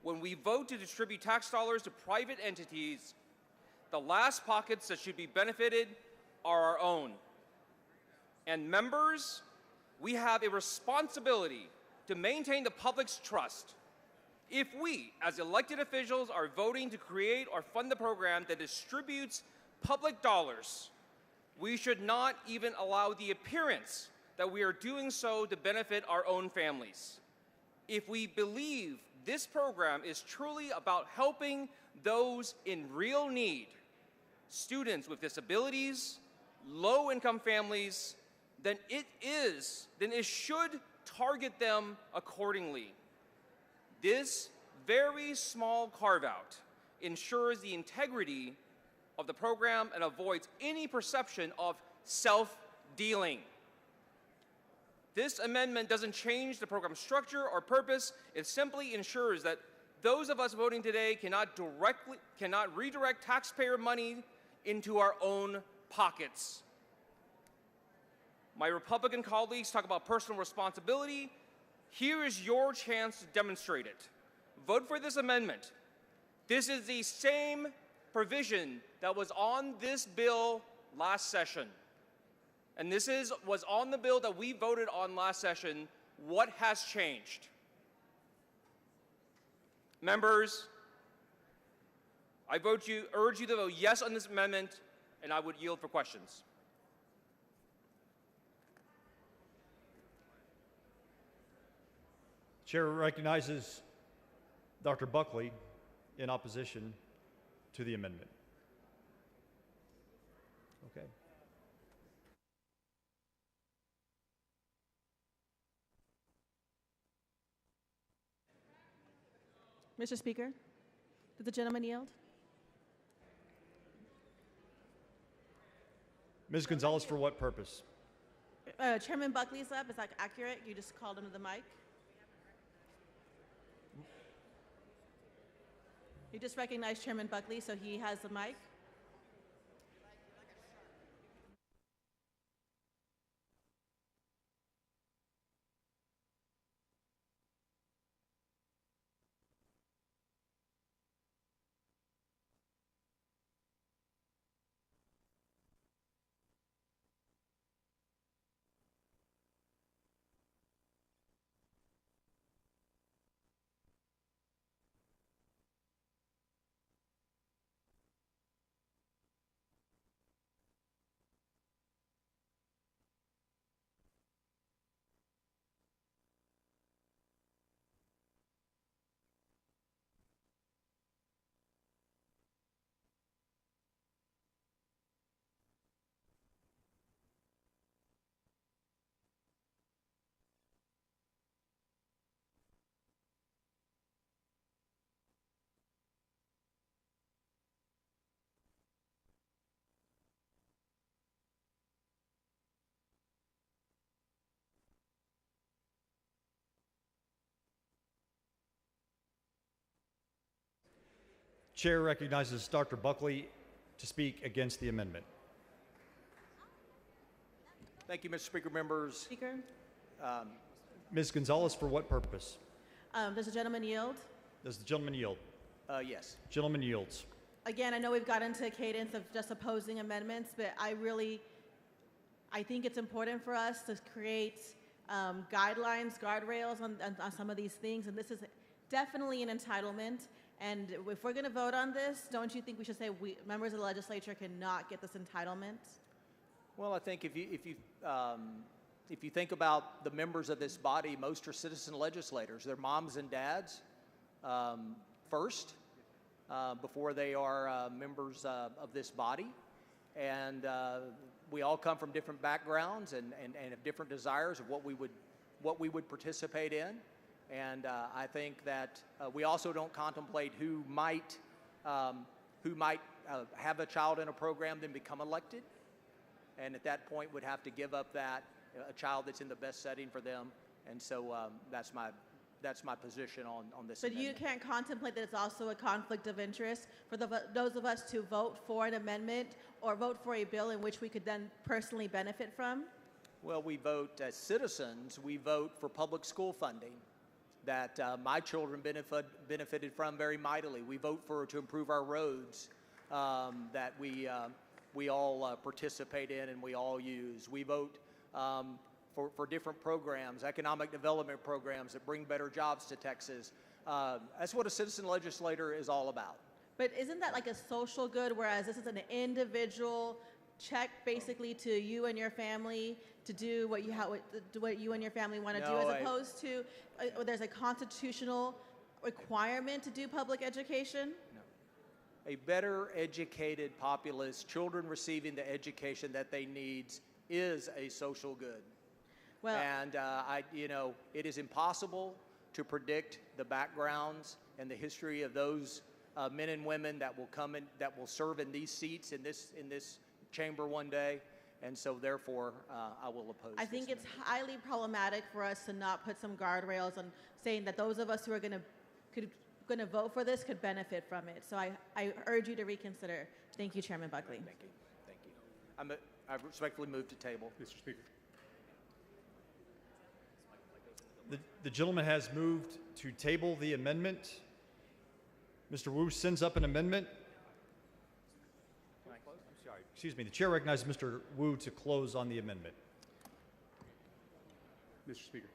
When we vote to distribute tax dollars to private entities, the last pockets that should be benefited are our own. And members, we have a responsibility to maintain the public's trust. If we, as elected officials, are voting to create or fund the program that distributes public dollars, we should not even allow the appearance that we are doing so to benefit our own families. If we believe this program is truly about helping those in real need, students with disabilities, low-income families, then it should target them accordingly. This very small carve-out ensures the integrity of the program and avoids any perception of self-dealing. This amendment doesn't change the program structure or purpose. It simply ensures that those of us voting today cannot redirect taxpayer money into our own pockets. My Republican colleagues talk about personal responsibility. Here is your chance to demonstrate it. Vote for this amendment. This is the same provision that was on this bill last session. And this was on the bill that we voted on last session. What has changed? Members, I urge you to vote yes on this amendment, and I would yield for questions. Chair recognizes Dr. Buckley in opposition to the amendment. Okay. Mr. Speaker, does the gentleman yield? Ms. Gonzalez, for what purpose? Chairman Buckley's up. Is that accurate? You just called him to the mic? You just recognized Chairman Buckley, so he has the mic. Chair recognizes Dr. Buckley to speak against the amendment. Thank you, Mr. Speaker. Members. Speaker? Ms. Gonzalez, for what purpose? Does the gentleman yield? Does the gentleman yield? Yes. Gentleman yields. Again, I know we've got into a cadence of just opposing amendments, but I think it's important for us to create guidelines, guardrails on some of these things, and this is definitely an entitlement. And if we're going to vote on this, don't you think we should say members of the legislature cannot get this entitlement? Well, I think if you think about the members of this body, most are citizen legislators. They're moms and dads first, before they are members of this body. And we all come from different backgrounds and have different desires of what we would participate in. And I think that we also don't contemplate who might have a child in a program then become elected, and at that point would have to give up a child that's in the best setting for them. And so that's my position on this. But you can't contemplate that it's also a conflict of interest for those of us to vote for an amendment or vote for a bill in which we could then personally benefit from? Well, we vote as citizens. We vote for public school funding that my children benefited from very mightily. We vote to improve our roads that we all participate in and we all use. We vote for different programs, economic development programs that bring better jobs to Texas. That's what a citizen legislator is all about. But isn't that like a social good, whereas this is an individual check basically to you and your family to do what you and your family want to do, as opposed to there's a constitutional requirement to do public education? No. A better educated populace, children receiving the education that they need, is a social good. Well, and it is impossible to predict the backgrounds and the history of those men and women that will come in, that will serve in these seats in this chamber one day. And so, therefore, I will oppose. I think it's highly problematic for us to not put some guardrails on saying that those of us who are going to vote for this could benefit from it. So I urge you to reconsider. Thank you, Chairman Buckley. Thank you. Thank you. I respectfully move to table. Mr. Speaker. The gentleman has moved to table the amendment. Mr. Wu sends up an amendment. I'm sorry, excuse me. The chair recognizes Mr. Wu to close on the amendment. Mr. Speaker.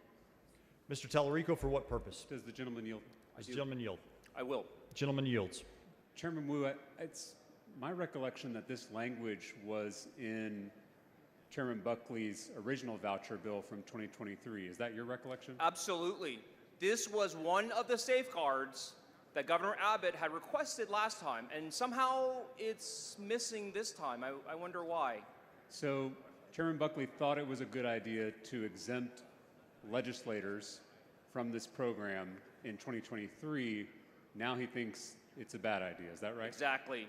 Mr. Tallarico, for what purpose? Does the gentleman yield? Does the gentleman yield? I will. The gentleman yields. Chairman Wu, it's my recollection that this language was in Chairman Buckley's original voucher bill from 2023. Is that your recollection? Absolutely. This was one of the safeguards that Governor Abbott had requested last time, and somehow it's missing this time. I wonder why. So Chairman Buckley thought it was a good idea to exempt legislators from this program in 2023. Now he thinks it's a bad idea. Is that right? Exactly.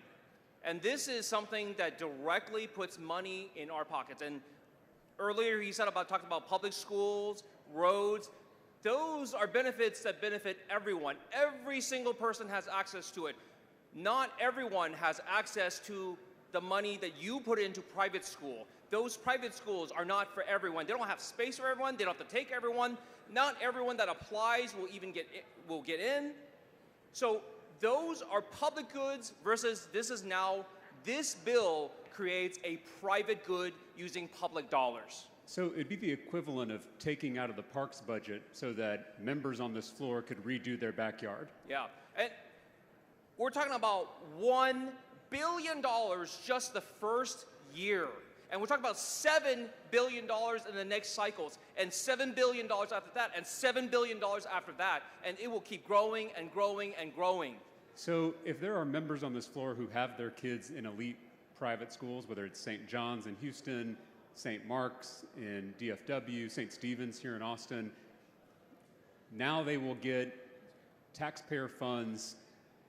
And this is something that directly puts money in our pockets. And earlier he talked about public schools, roads. Those are benefits that benefit everyone. Every single person has access to it. Not everyone has access to the money that you put into private school. Those private schools are not for everyone. They don't have space for everyone. They don't have to take everyone. Not everyone that applies will even get in. So those are public goods versus this bill creates a private good using public dollars. So it'd be the equivalent of taking out of the parks budget so that members on this floor could redo their backyard. Yeah, and we're talking about $1 billion just the first year. And we're talking about $7 billion in the next cycles, and $7 billion after that, and $7 billion after that, and it will keep growing and growing and growing. So if there are members on this floor who have their kids in elite private schools, whether it's St. John's in Houston, St. Mark's in DFW, St. Stephen's here in Austin, now they will get taxpayer funds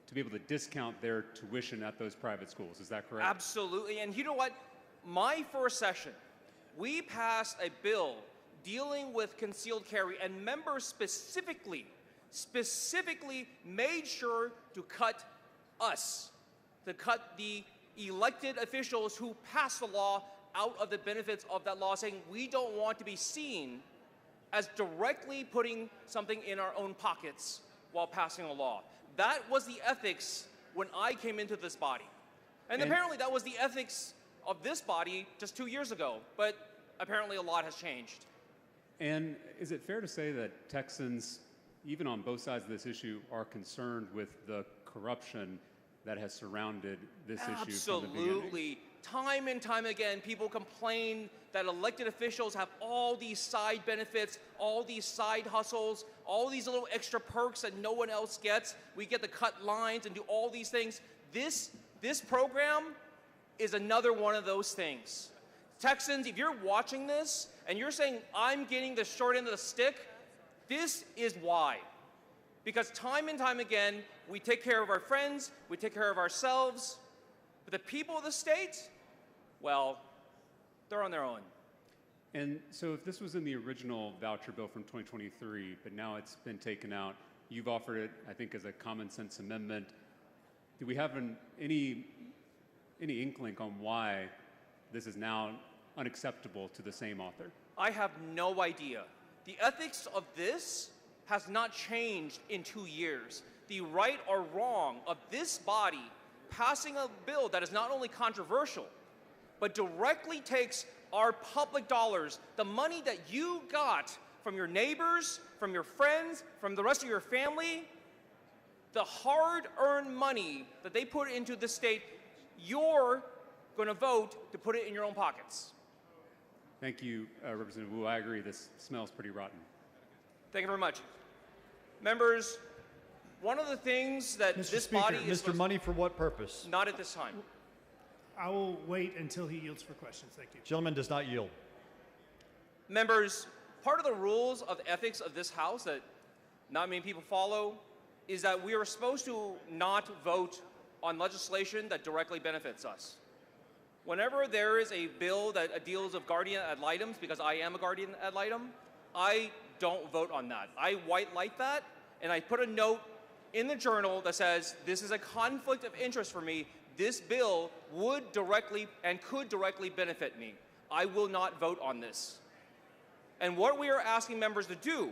to be able to discount their tuition at those private schools. Is that correct? Absolutely. And you know what? My first session, we passed a bill dealing with concealed carry, and members specifically made sure to cut us, to cut the elected officials who passed the law out of the benefits of that law, saying we don't want to be seen as directly putting something in our own pockets while passing a law. That was the ethics when I came into this body. And apparently that was the ethics of this body just 2 years ago, but apparently a lot has changed. And is it fair to say that Texans, even on both sides of this issue, are concerned with the corruption that has surrounded this issue from the beginning? Absolutely. Time and time again, people complain that elected officials have all these side benefits, all these side hustles, all these little extra perks that no one else gets. We get to cut lines and do all these things. This program is another one of those things. Texans, if you're watching this and you're saying, I'm getting the short end of the stick, this is why. Because time and time again, we take care of our friends, we take care of ourselves, but the people of the state, well, they're on their own. And so if this was in the original voucher bill from 2023, but now it's been taken out, you've offered it, I think, as a common sense amendment. Do we have any inkling on why this is now unacceptable to the same author? I have no idea. The ethics of this has not changed in 2 years. The right or wrong of this body passing a bill that is not only controversial, but directly takes our public dollars, the money that you got from your neighbors, from your friends, from the rest of your family, the hard-earned money that they put into the state, you're going to vote to put it in your own pockets. Thank you, Representative Wu. I agree, this smells pretty rotten. Thank you very much. Members, one of the things that Mr. this Speaker, body is... Mr. Money, for what purpose? Not at this time. I will wait until he yields for questions. Thank you. Gentleman does not yield. Members, part of the rules of ethics of this House that not many people follow is that we are supposed to not vote on legislation that directly benefits us. Whenever there is a bill that deals with guardian ad litem, because I am a guardian ad litem, I don't vote on that. I white light that, and I put a note in the journal that says, this is a conflict of interest for me. This bill would directly and could directly benefit me. I will not vote on this. And what we are asking members to do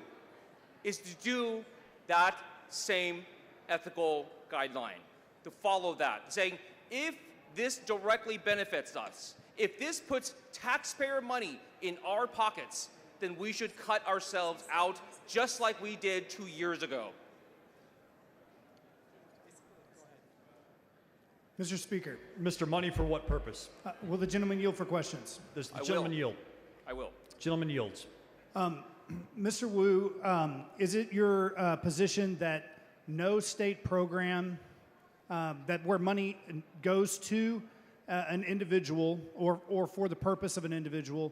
is to do that same ethical guideline, to follow that, saying if this directly benefits us, if this puts taxpayer money in our pockets, then we should cut ourselves out just like we did 2 years ago. Mr. Speaker. Mr. Money, for what purpose? Will the gentleman yield for questions? Does the gentleman yield? I will. Gentleman yields. Mr. Wu, is it your position that no state program that where money goes to an individual or for the purpose of an individual,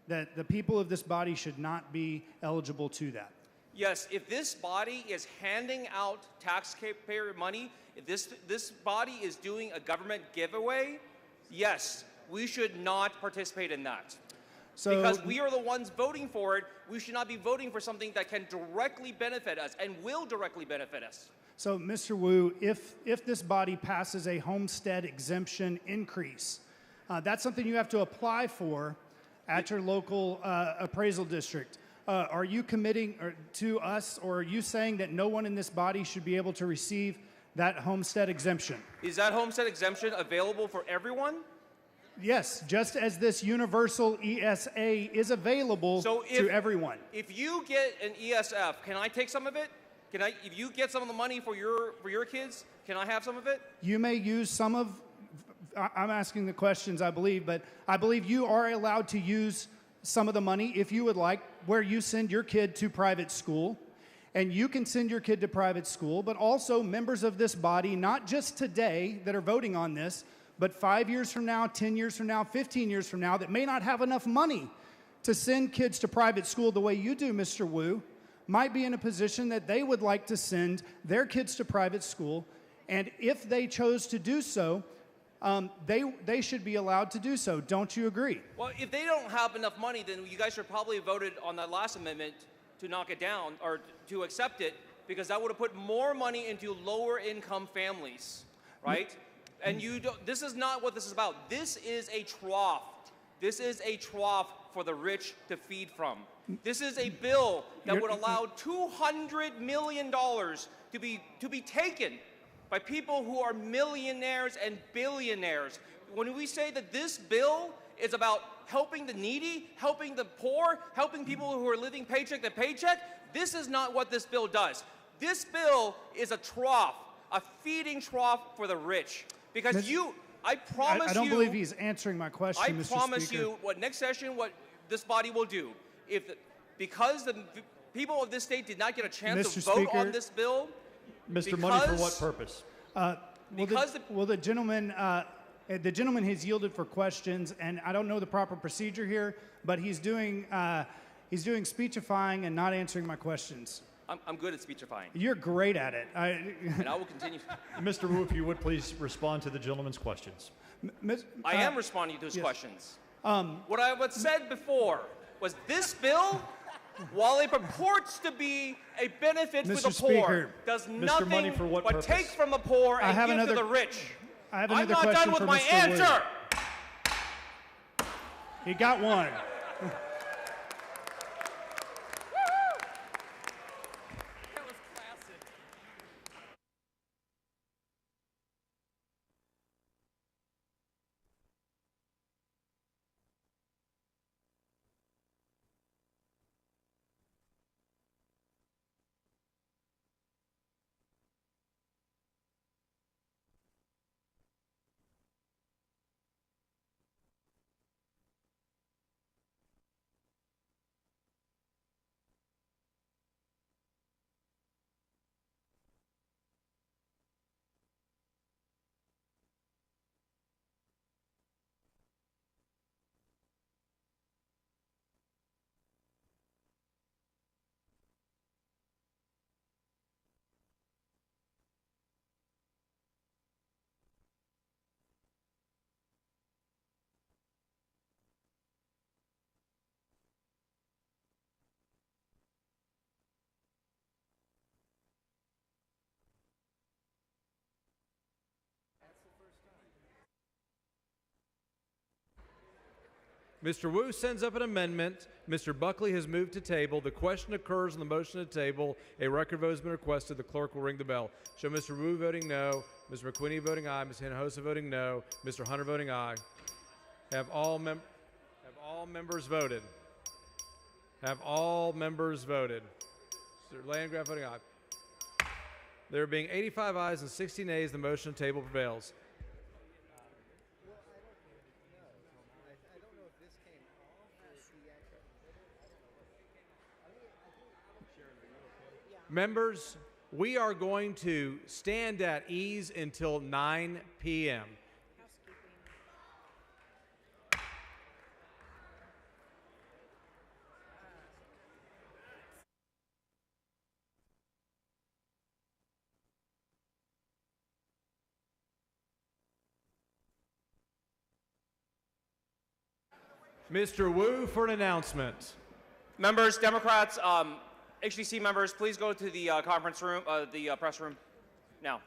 that the people of this body should not be eligible to that? Yes, if this body is handing out taxpayer money, if this body is doing a government giveaway, yes, we should not participate in that. So, because we are the ones voting for it, we should not be voting for something that can directly benefit us and will directly benefit us. So, Mr. Wu, if this body passes a homestead exemption increase, that's something you have to apply for at your local appraisal district. Are you committing to us, or are you saying that no one in this body should be able to receive that homestead exemption? Is that homestead exemption available for everyone? Yes, just as this universal ESA is available to everyone. If you get an ESF, can I take some of it? If you get some of the money for your kids, can I have some of it? You may use some of, I'm asking the questions, I believe, but I believe you are allowed to use some of the money if you would like, where you send your kid to private school. And you can send your kid to private school, but also members of this body, not just today that are voting on this, but 5 years from now, 10 years from now, 15 years from now, that may not have enough money to send kids to private school the way you do, Mr. Wu, might be in a position that they would like to send their kids to private school. And if they chose to do so, they should be allowed to do so. Don't you agree? Well, if they don't have enough money, then you guys should probably have voted on that last amendment to knock it down or to accept it, because that would have put more money into lower income families, right? And this is not what this is about. This is a trough. This is a trough for the rich to feed from. This is a bill that would allow $200 million to be taken by people who are millionaires and billionaires. When we say that this bill is about helping the needy, helping the poor, helping people who are living paycheck to paycheck, this is not what this bill does. This bill is a trough, a feeding trough for the rich. Because I promise you... I don't believe he's answering my question, Mr. Speaker. I promise you, what next session, what this body will do, because the people of this state did not get a chance to vote on this bill... Mr. Money, for what purpose? The gentleman has yielded for questions, and I don't know the proper procedure here, but he's doing speechifying and not answering my questions. I'm good at speechifying. You're great at it. And I will continue. Mr. Wu, if you would please respond to the gentleman's questions. I am responding to his questions. What I said before was this bill, while it purports to be a benefit for the poor, does nothing but take from the poor and give to the rich. I'm not done with my answer. He got one. Mr. Wu sends up an amendment. Mr. Buckley has moved to table. The question occurs on the motion to table. A record vote has been requested. The clerk will ring the bell. Show Mr. Wu voting no, Ms. McQueenie voting aye, Ms. Hinojosa voting no, Mr. Hunter voting aye. Have all members voted? Have all members voted? Mr. Landgraf voting aye. There being 85 ayes and 60 nays, the motion to table prevails. Members, we are going to stand at ease until 9 p.m. Mr. Wu for an announcement. Members, Democrats, HDC members, please go to the conference room, the press room now.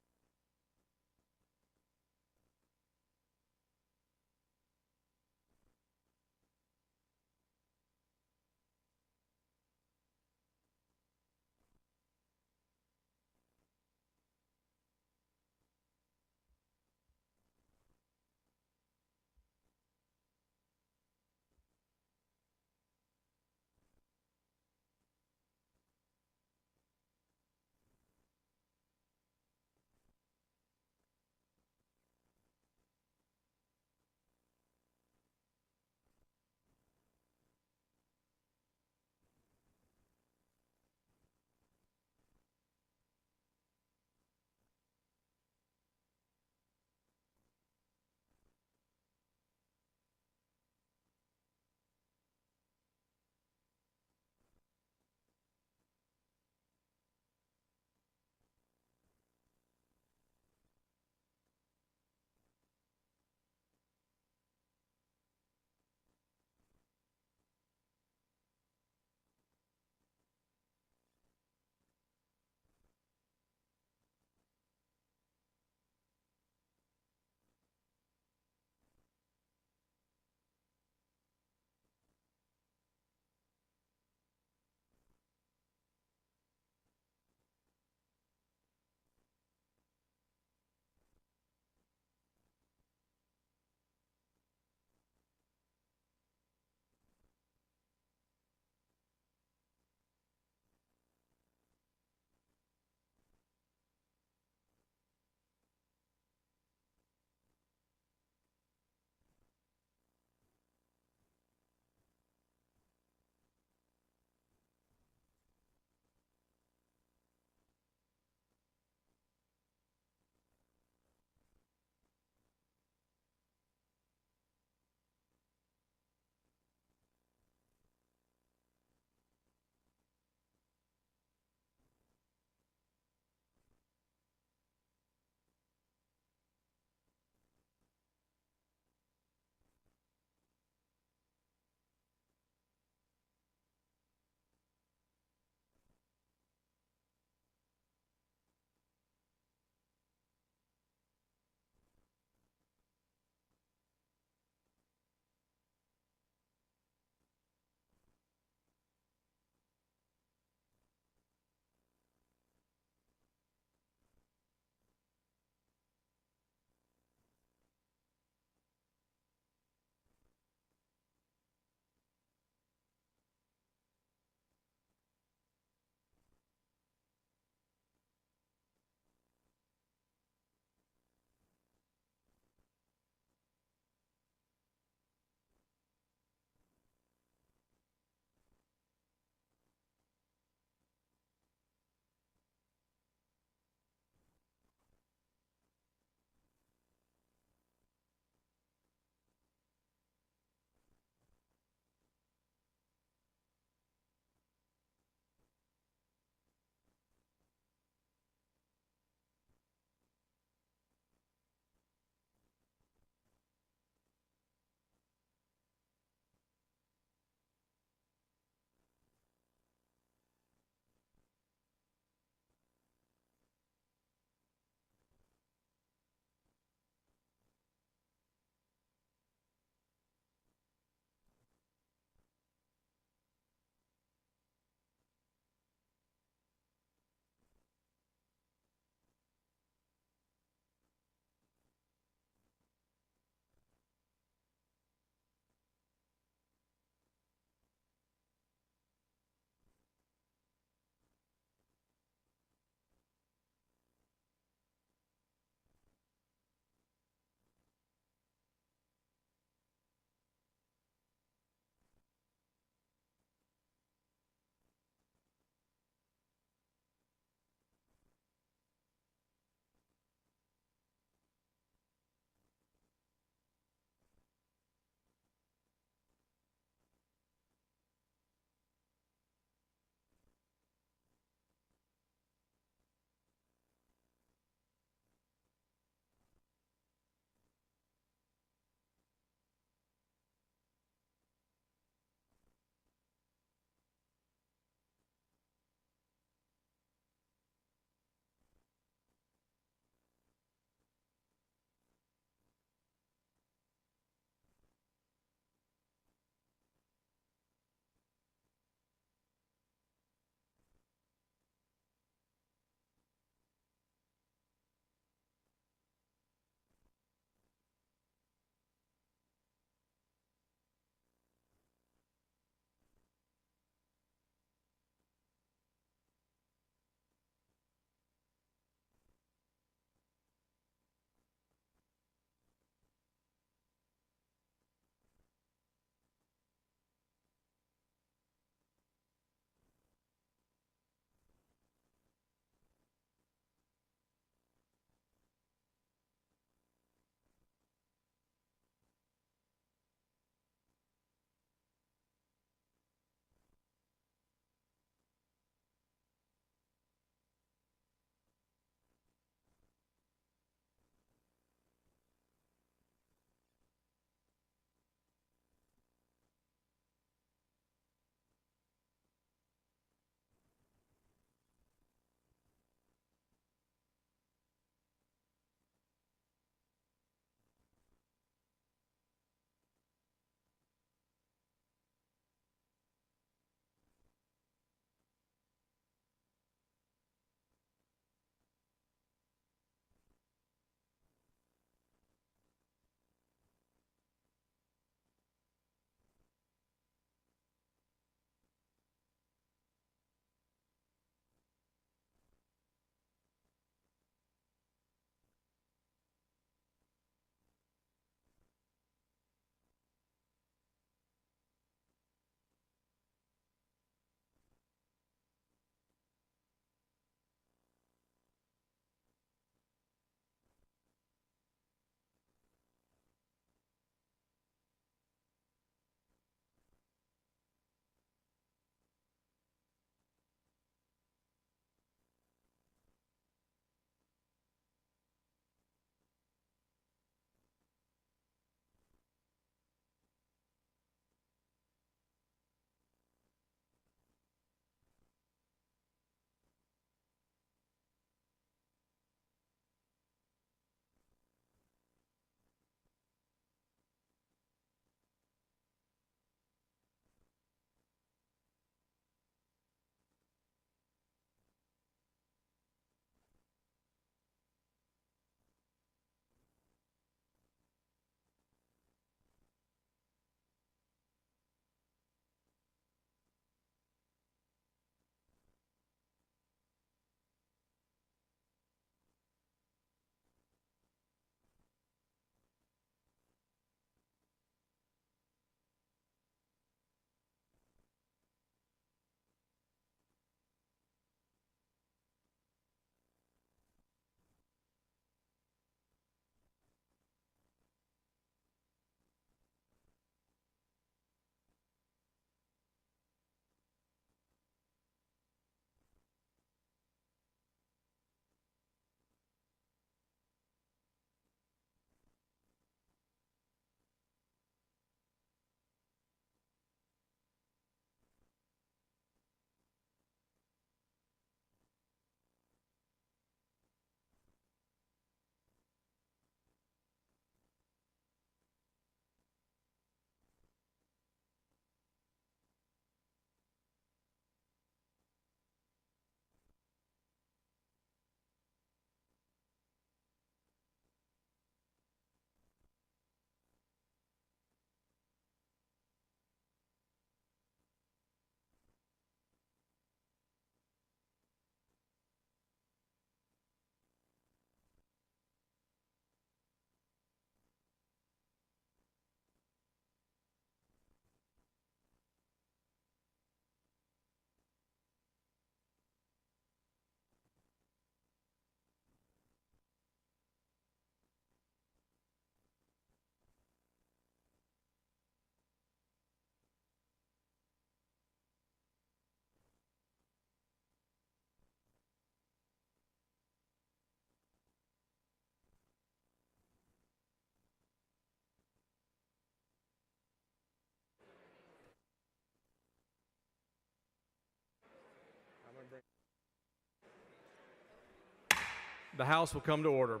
The House will come to order.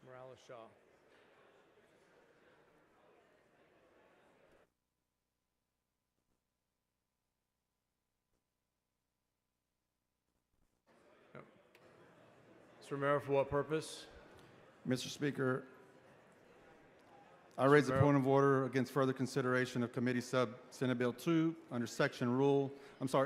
Morales-Shaw. Mr. Romero, for what purpose? Mr. Speaker, I raise a point of order against further consideration of Committee Sub Senate Bill 2 under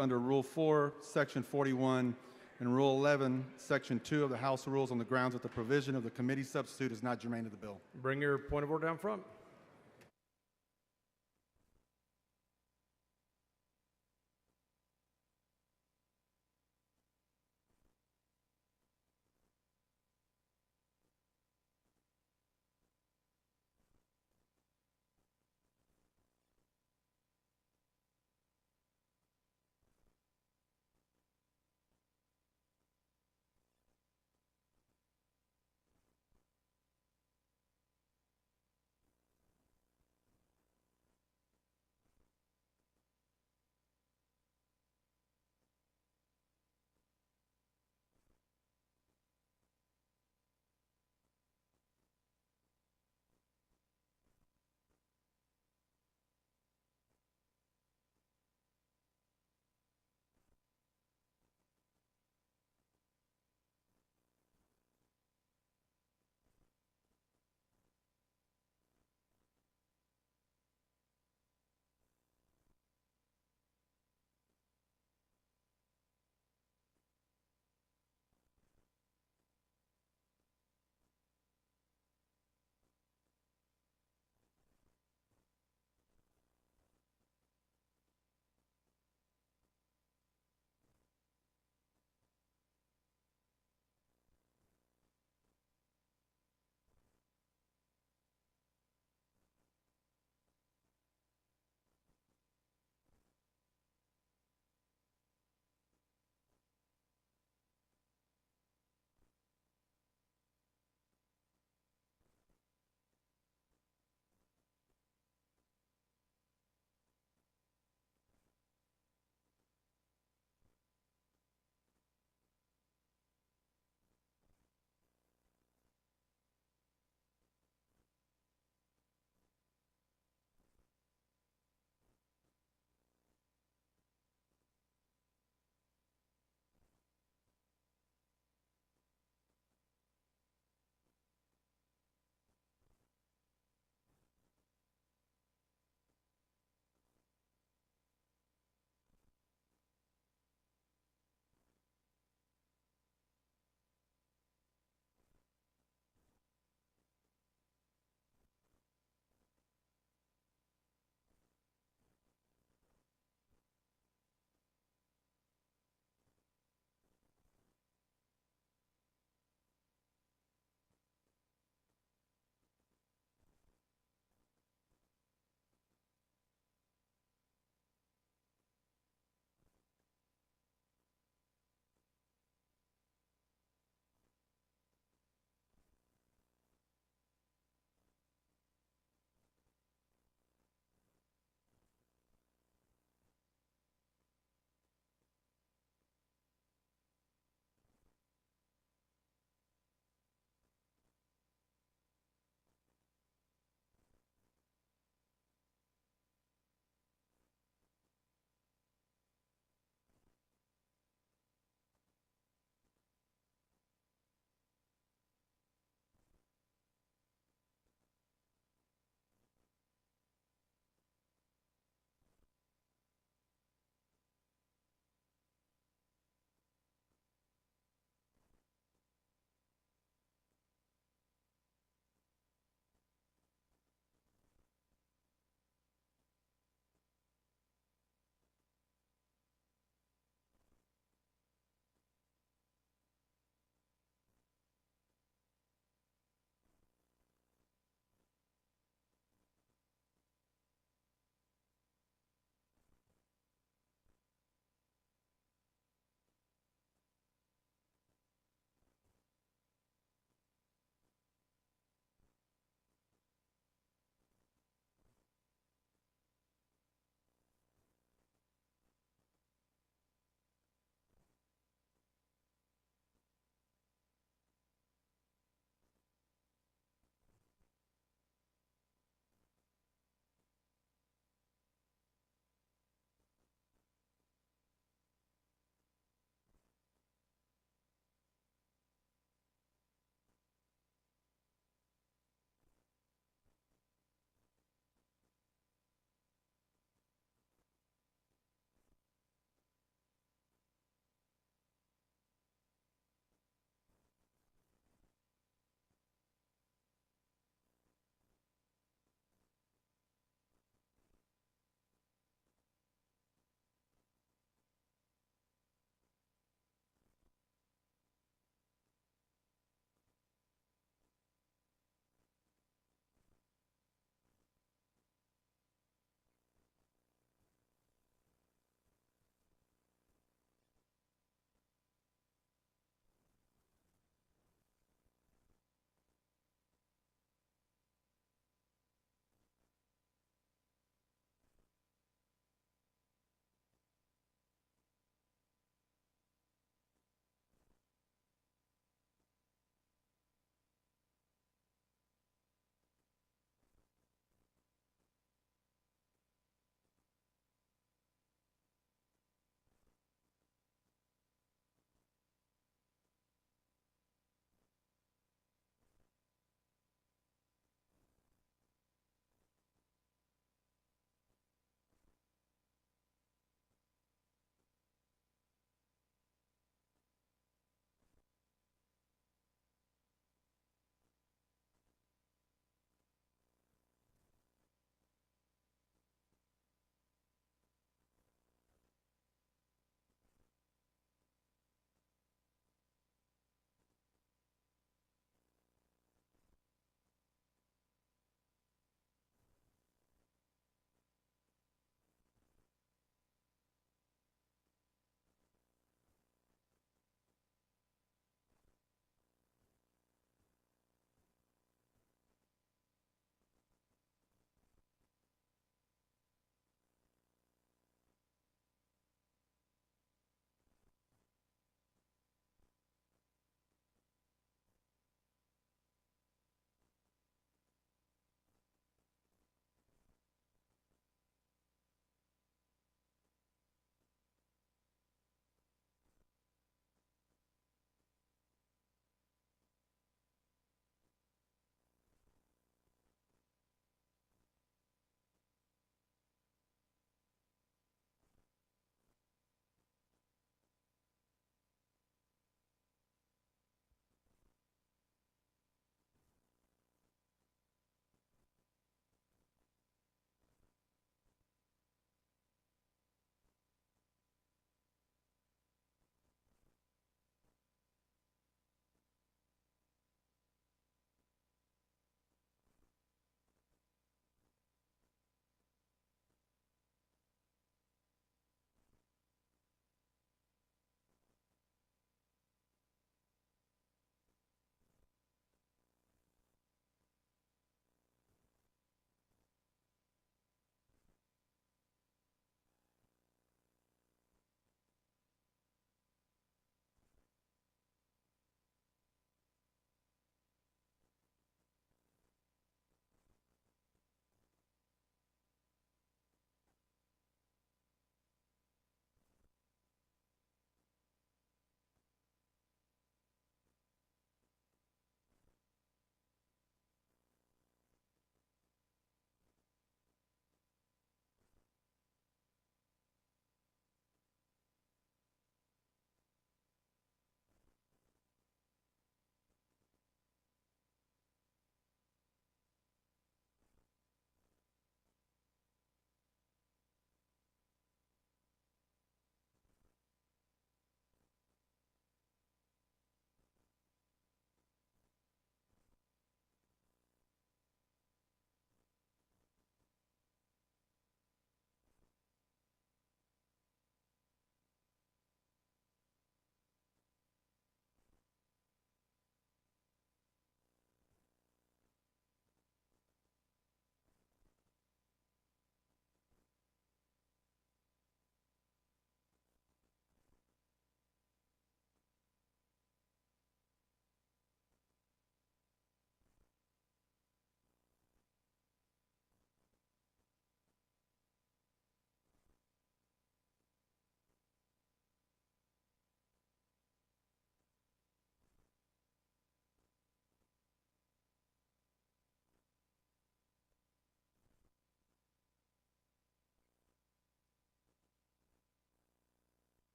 under Rule 4, Section 41, and Rule 11, Section 2 of the House Rules on the grounds that the provision of the committee substitute is not germane to the bill. Bring your point of order down front.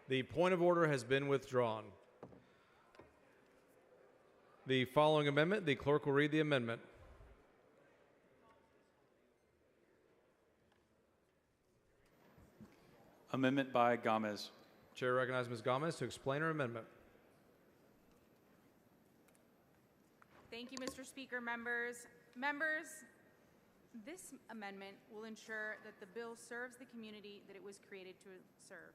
The point of order has been withdrawn. The following amendment, the clerk will read the amendment. Amendment by Gomez. Chair recognizes Ms. Gomez to explain her amendment. Thank you, Mr. Speaker. Members, this amendment will ensure that the bill serves the community that it was created to serve.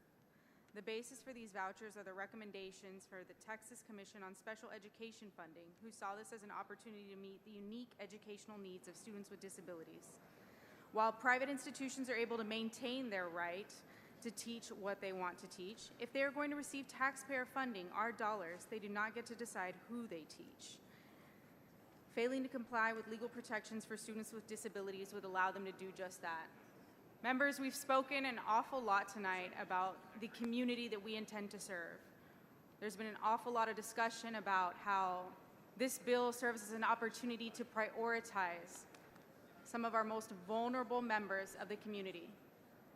The basis for these vouchers are the recommendations for the Texas Commission on Special Education Funding, who saw this as an opportunity to meet the unique educational needs of students with disabilities. While private institutions are able to maintain their right to teach what they want to teach, if they are going to receive taxpayer funding, our dollars, they do not get to decide who they teach. Failing to comply with legal protections for students with disabilities would allow them to do just that. Members, we've spoken an awful lot tonight about the community that we intend to serve. There's been an awful lot of discussion about how this bill serves as an opportunity to prioritize some of our most vulnerable members of the community.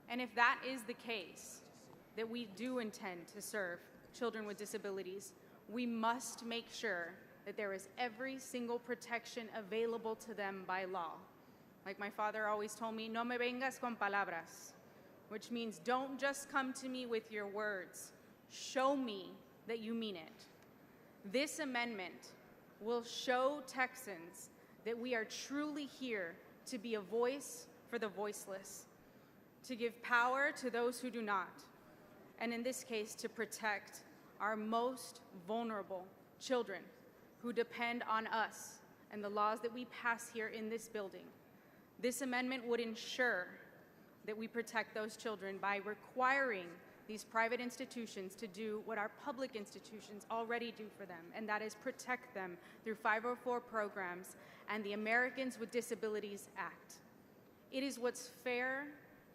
And if that is the case, that we do intend to serve children with disabilities, we must make sure that there is every single protection available to them by law. Like my father always told me, no me vengas con palabras, which means don't just come to me with your words. Show me that you mean it. This amendment will show Texans that we are truly here to be a voice for the voiceless, to give power to those who do not, and in this case, to protect our most vulnerable children who depend on us and the laws that we pass here in this building. This amendment would ensure that we protect those children by requiring these private institutions to do what our public institutions already do for them, and that is protect them through 504 programs and the Americans with Disabilities Act. It is what's fair,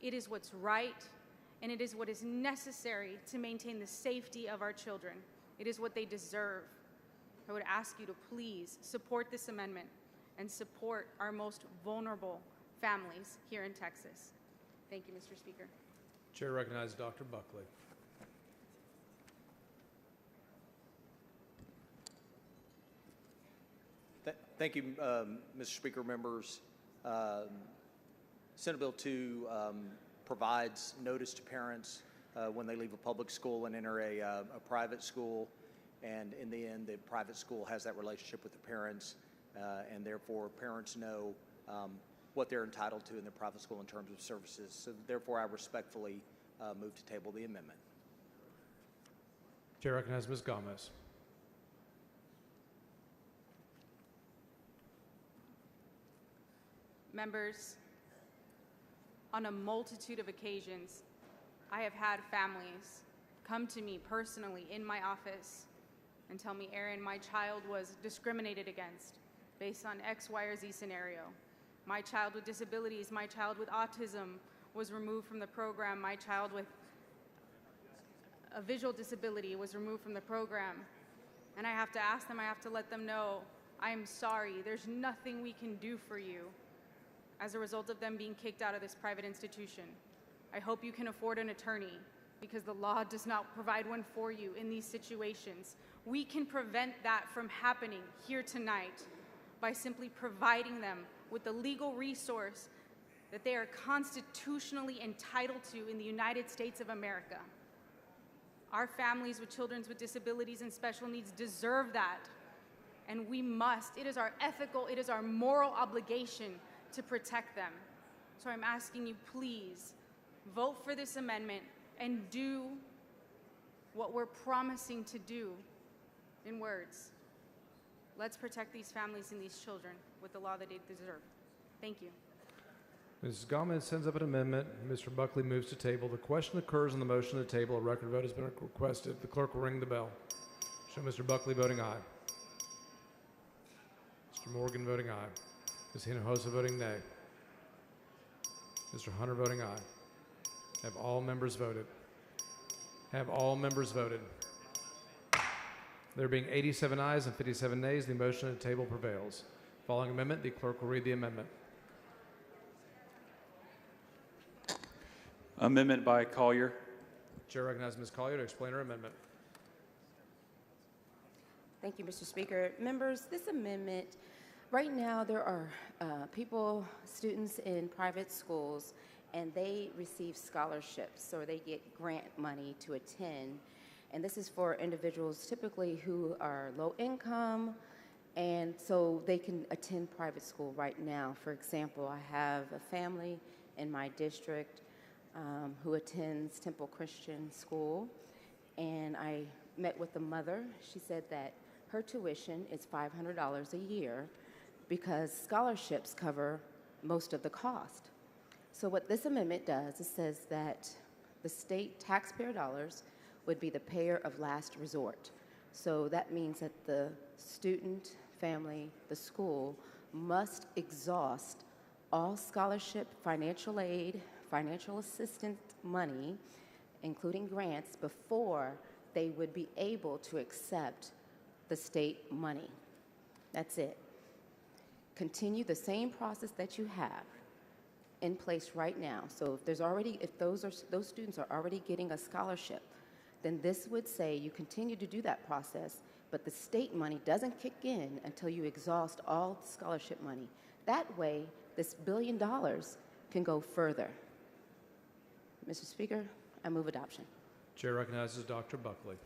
it is what's right, and it is what is necessary to maintain the safety of our children. It is what they deserve. I would ask you to please support this amendment and support our most vulnerable families here in Texas. Thank you, Mr. Speaker. Chair recognizes Dr. Buckley. Thank you, Mr. Speaker, members. Senate Bill 2 provides notice to parents when they leave a public school and enter a private school. And in the end, the private school has that relationship with the parents, and therefore parents know what they're entitled to in the private school in terms of services. So therefore, I respectfully move to table the amendment. Chair recognizes Ms. Gomez. Members, on a multitude of occasions, I have had families come to me personally in my office and tell me, Aaron, my child was discriminated against based on X, Y, or Z scenario. My child with disabilities, my child with autism was removed from the program. My child with a visual disability was removed from the program. And I have to ask them, I have to let them know, I'm sorry, there's nothing we can do for you as a result of them being kicked out of this private institution. I hope you can afford an attorney because the law does not provide one for you in these situations. We can prevent that from happening here tonight by simply providing them with the legal resource that they are constitutionally entitled to in the United States of America. Our families with children with disabilities and special needs deserve that, and we must. It is our ethical, it is our moral obligation to protect them. So I'm asking you, please, vote for this amendment and do what we're promising to do in words. Let's protect these families and these children with the law that they deserve. Thank you. Ms. Gomez sends up an amendment. Mr. Buckley moves to table. The question occurs on the motion to table. A record vote has been requested. The clerk will ring the bell. Show Mr. Buckley voting aye. Mr. Morgan voting aye. Ms. Hinojosa voting nay. Mr. Hunter voting aye. Have all members voted? Have all members voted? There being 87 ayes and 57 nays, the motion to table prevails. Following amendment, the clerk will read the amendment. Amendment by Collier. Chair recognizes Ms. Collier to explain her amendment. Thank you, Mr. Speaker. Members, this amendment, right now there are students in private schools, and they receive scholarships, or they get grant money to attend. And this is for individuals typically who are low income, and so they can attend private school right now. For example, I have a family in my district who attends Temple Christian School, and I met with the mother. She said that her tuition is $500 a year because scholarships cover most of the cost. So what this amendment does, it says that the state taxpayer dollars would be the payer of last resort. So that means that the student, family, the school must exhaust all scholarship, financial aid, financial assistance money, including grants, before they would be able to accept the state money. That's it. Continue the same process that you have in place right now. So if those students are already getting a scholarship, then this would say you continue to do that process, but the state money doesn't kick in until you exhaust all the scholarship money. That way, this $1 billion can go further. Mr. Speaker, I move adoption. Chair recognizes Dr. Buckley.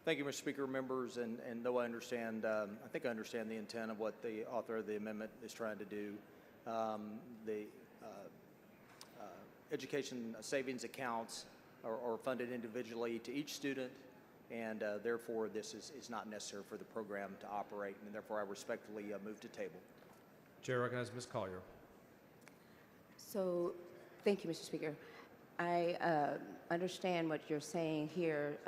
Thank you, Mr. Speaker, members, and though I understand, I think I understand the intent of what the author of the amendment is trying to do. The education savings accounts are funded individually to each student, and therefore this is not necessary for the program to operate, and therefore I respectfully move to table. Chair recognizes Ms. Collier. So, thank you, Mr. Speaker. I understand what you're saying here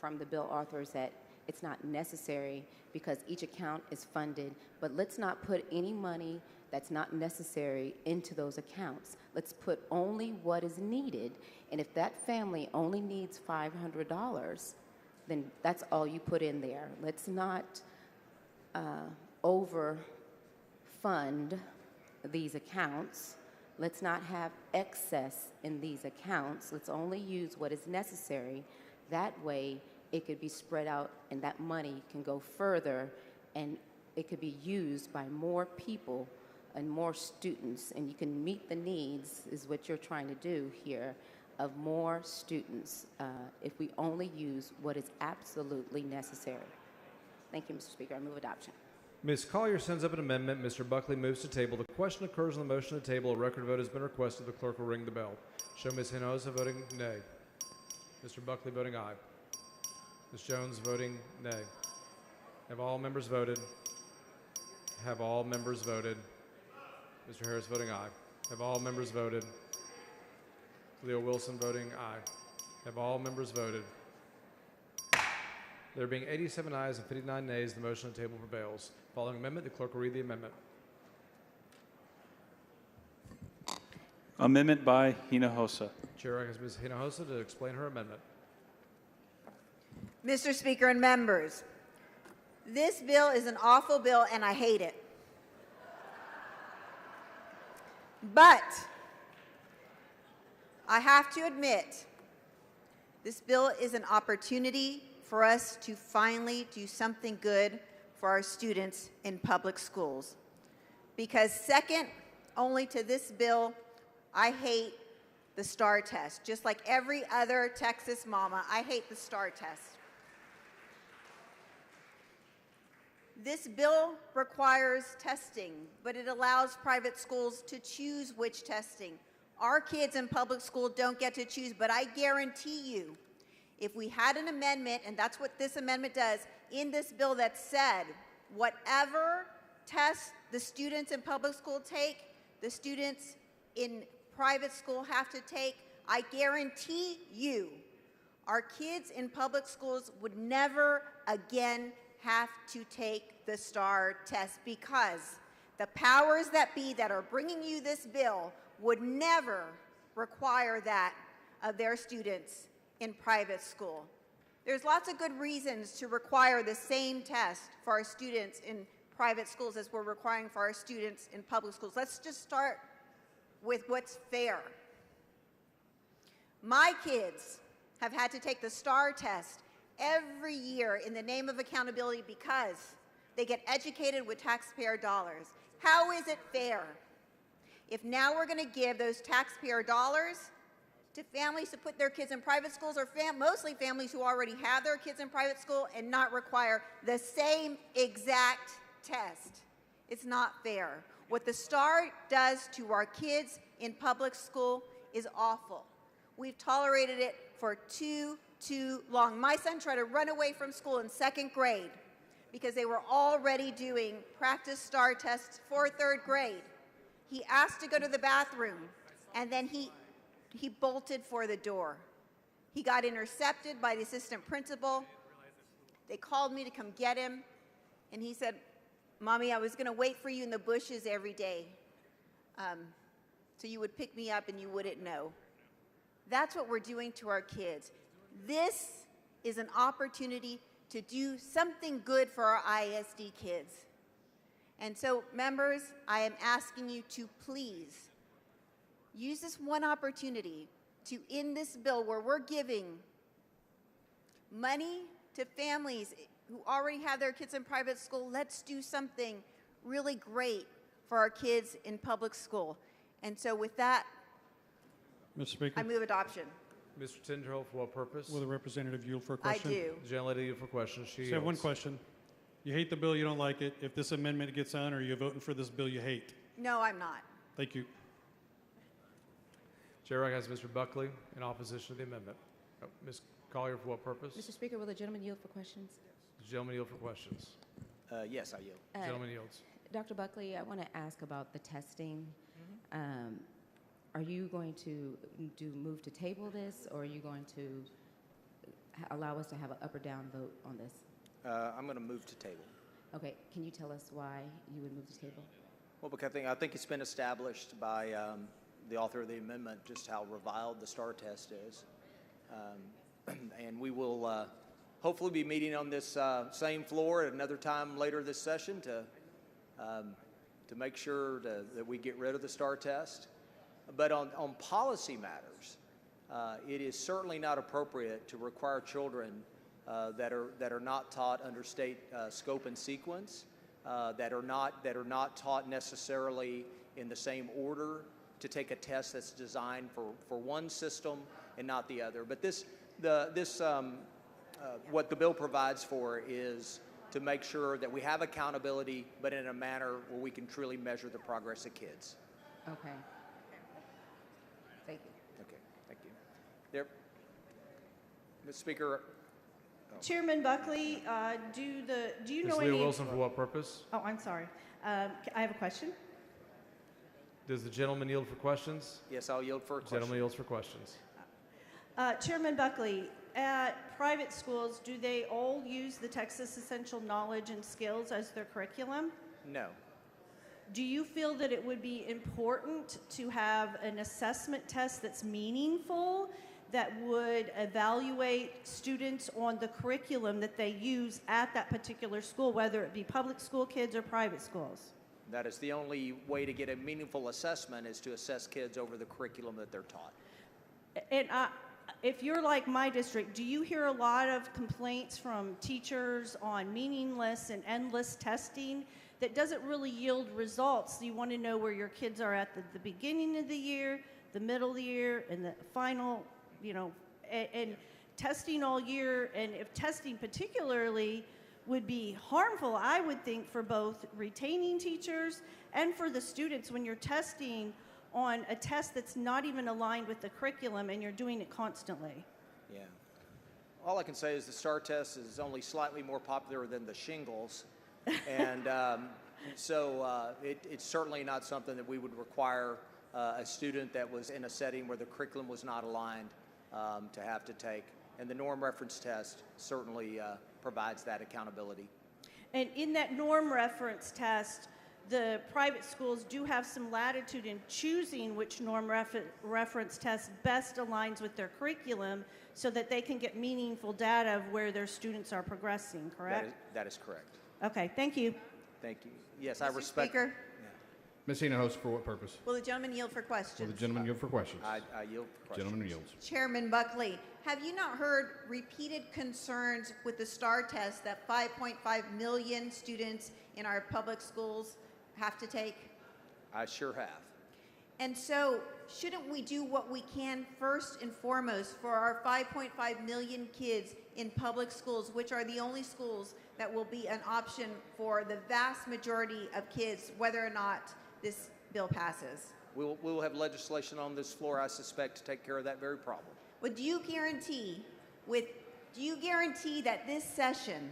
from the bill authors, that it's not necessary because each account is funded, but let's not put any money that's not necessary into those accounts. Let's put only what is needed, and if that family only needs $500, then that's all you put in there. Let's not overfund these accounts. Let's not have excess in these accounts. Let's only use what is necessary. That way, it could be spread out, and that money can go further, and it could be used by more people and more students, and you can meet the needs, is what you're trying to do here, of more students if we only use what is absolutely necessary. Thank you, Mr. Speaker. I move adoption. Ms. Collier sends up an amendment. Mr. Buckley moves to table. The question occurs on the motion to table. A record vote has been requested. The clerk will ring the bell. Show Ms. Hinojosa voting nay. Mr. Buckley voting aye. Ms. Jones voting nay. Have all members voted? Have all members voted? Mr. Harris voting aye. Have all members voted? Leo Wilson voting aye. Have all members voted? There being 87 ayes and 59 nays, the motion on the table prevails. Following amendment, the clerk will read the amendment. Amendment by Hinojosa. Chair recognizes Ms. Hinojosa to explain her amendment. Mr. Speaker and members, this bill is an awful bill and I hate it. But I have to admit, this bill is an opportunity for us to finally do something good for our students in public schools. Because second only to this bill, I hate the STAR test. Just like every other Texas mama, I hate the STAR test. This bill requires testing, but it allows private schools to choose which testing. Our kids in public school don't get to choose, but I guarantee you, if we had an amendment, and that's what this amendment does, in this bill that said, whatever tests the students in public school take, the students in private school have to take, I guarantee you, our kids in public schools would never again have to take the STAR test, because the powers that be that are bringing you this bill would never require that of their students in private school. There's lots of good reasons to require the same test for our students in private schools as we're requiring for our students in public schools. Let's just start with what's fair. My kids have had to take the STAR test every year in the name of accountability because they get educated with taxpayer dollars. How is it fair if now we're going to give those taxpayer dollars to families to put their kids in private schools, or mostly families who already have their kids in private school, and not require the same exact test? It's not fair. What the STAR does to our kids in public school is awful. We've tolerated it for too long. My son tried to run away from school in 2nd grade because they were already doing practice STAR tests for 3rd grade. He asked to go to the bathroom, and then he bolted for the door. He got intercepted by the assistant principal. They called me to come get him, and he said, "Mommy, I was going to wait for you in the bushes every day so you would pick me up and you wouldn't know." That's what we're doing to our kids. This is an opportunity to do something good for our ISD kids. And so, members, I am asking you to please use this one opportunity to, in this bill where we're giving money to families who already have their kids in private school, let's do something really great for our kids in public school. And so with that, Mr. Speaker, I move adoption. Mr. Tinderhill, for what purpose? will the representative yield for a question? I do. The gentlelady yield for questions. She So I have one yields. question. You hate the bill, you don't like it. If this amendment gets on, are you voting for this bill you hate? No, I'm not. Thank you. Chair recognizes Mr. Buckley in opposition to the amendment. Ms. Collier, for what purpose? Mr. Speaker, will the gentleman yield for questions? The gentleman yield for questions. Yes, I yield. Gentleman yields. Dr. Buckley, I want to ask about the testing. Are you going to move to table this, or are you going to allow us to have an up or down vote on this? I'm going to move to table. Okay, can you tell us why you would move to table? Well, because I think it's been established by the author of the amendment just how reviled the STAR test is. And we will hopefully be meeting on this same floor at another time later this session to make sure that we get rid of the STAR test. But on policy matters, it is certainly not appropriate to require children that are not taught under state scope and sequence, that are not taught necessarily in the same order, to take a test that's designed for one system and not the other. But what the bill provides for is to make sure that we have accountability, but in a manner where we can truly measure the progress of kids. Okay. Thank you. Okay, thank you. There, Mr. Speaker. Chairman Buckley, do you know Ms. any? Leah Wilson, for what purpose? Oh, I'm sorry. I have a question. Does the gentleman yield for questions? Yes, I'll yield for questions. Gentleman yields for questions. Chairman Buckley, at private schools, do they all use the Texas Essential Knowledge and Skills as their curriculum? No. Do you feel that it would be important to have an assessment test that's meaningful, that would evaluate students on the curriculum that they use at that particular school, whether it be public school kids or private schools? That is the only way to get a meaningful assessment, is to assess kids over the curriculum that they're taught. And if you're like my district, do you hear a lot of complaints from teachers on meaningless and endless testing that doesn't really yield results? You want to know where your kids are at the beginning of the year, the middle of the year, and the final, and testing all year. And if testing particularly would be harmful, I would think, for both retaining teachers and for the students when you're testing on a test that's not even aligned with the curriculum and you're doing it constantly. Yeah. All I can say is the STAR test is only slightly more popular than the shingles. And so it's certainly not something that we would require a student that was in a setting where the curriculum was not aligned to have to take. And the norm reference test certainly provides that accountability. And in that norm reference test, the private schools do have some latitude in choosing which norm reference test best aligns with their curriculum so that they can get meaningful data of where their students are progressing, correct? That is correct. Okay, thank you. Thank you. Yes, Mr. I respect. Speaker, Ms. Hinojosa, for what purpose? Will the gentleman yield for questions? Will the gentleman yield for questions? I yield for questions. Gentleman yields. Chairman Buckley, have you not heard repeated concerns with the STAR test that 5.5 million students in our public schools have to take? I sure have. And so, shouldn't we do what we can first and foremost for our 5.5 million kids in public schools, which are the only schools that will be an option for the vast majority of kids, whether or not this bill passes? We will have legislation on this floor, I suspect, to take care of that very problem. But do you guarantee that this session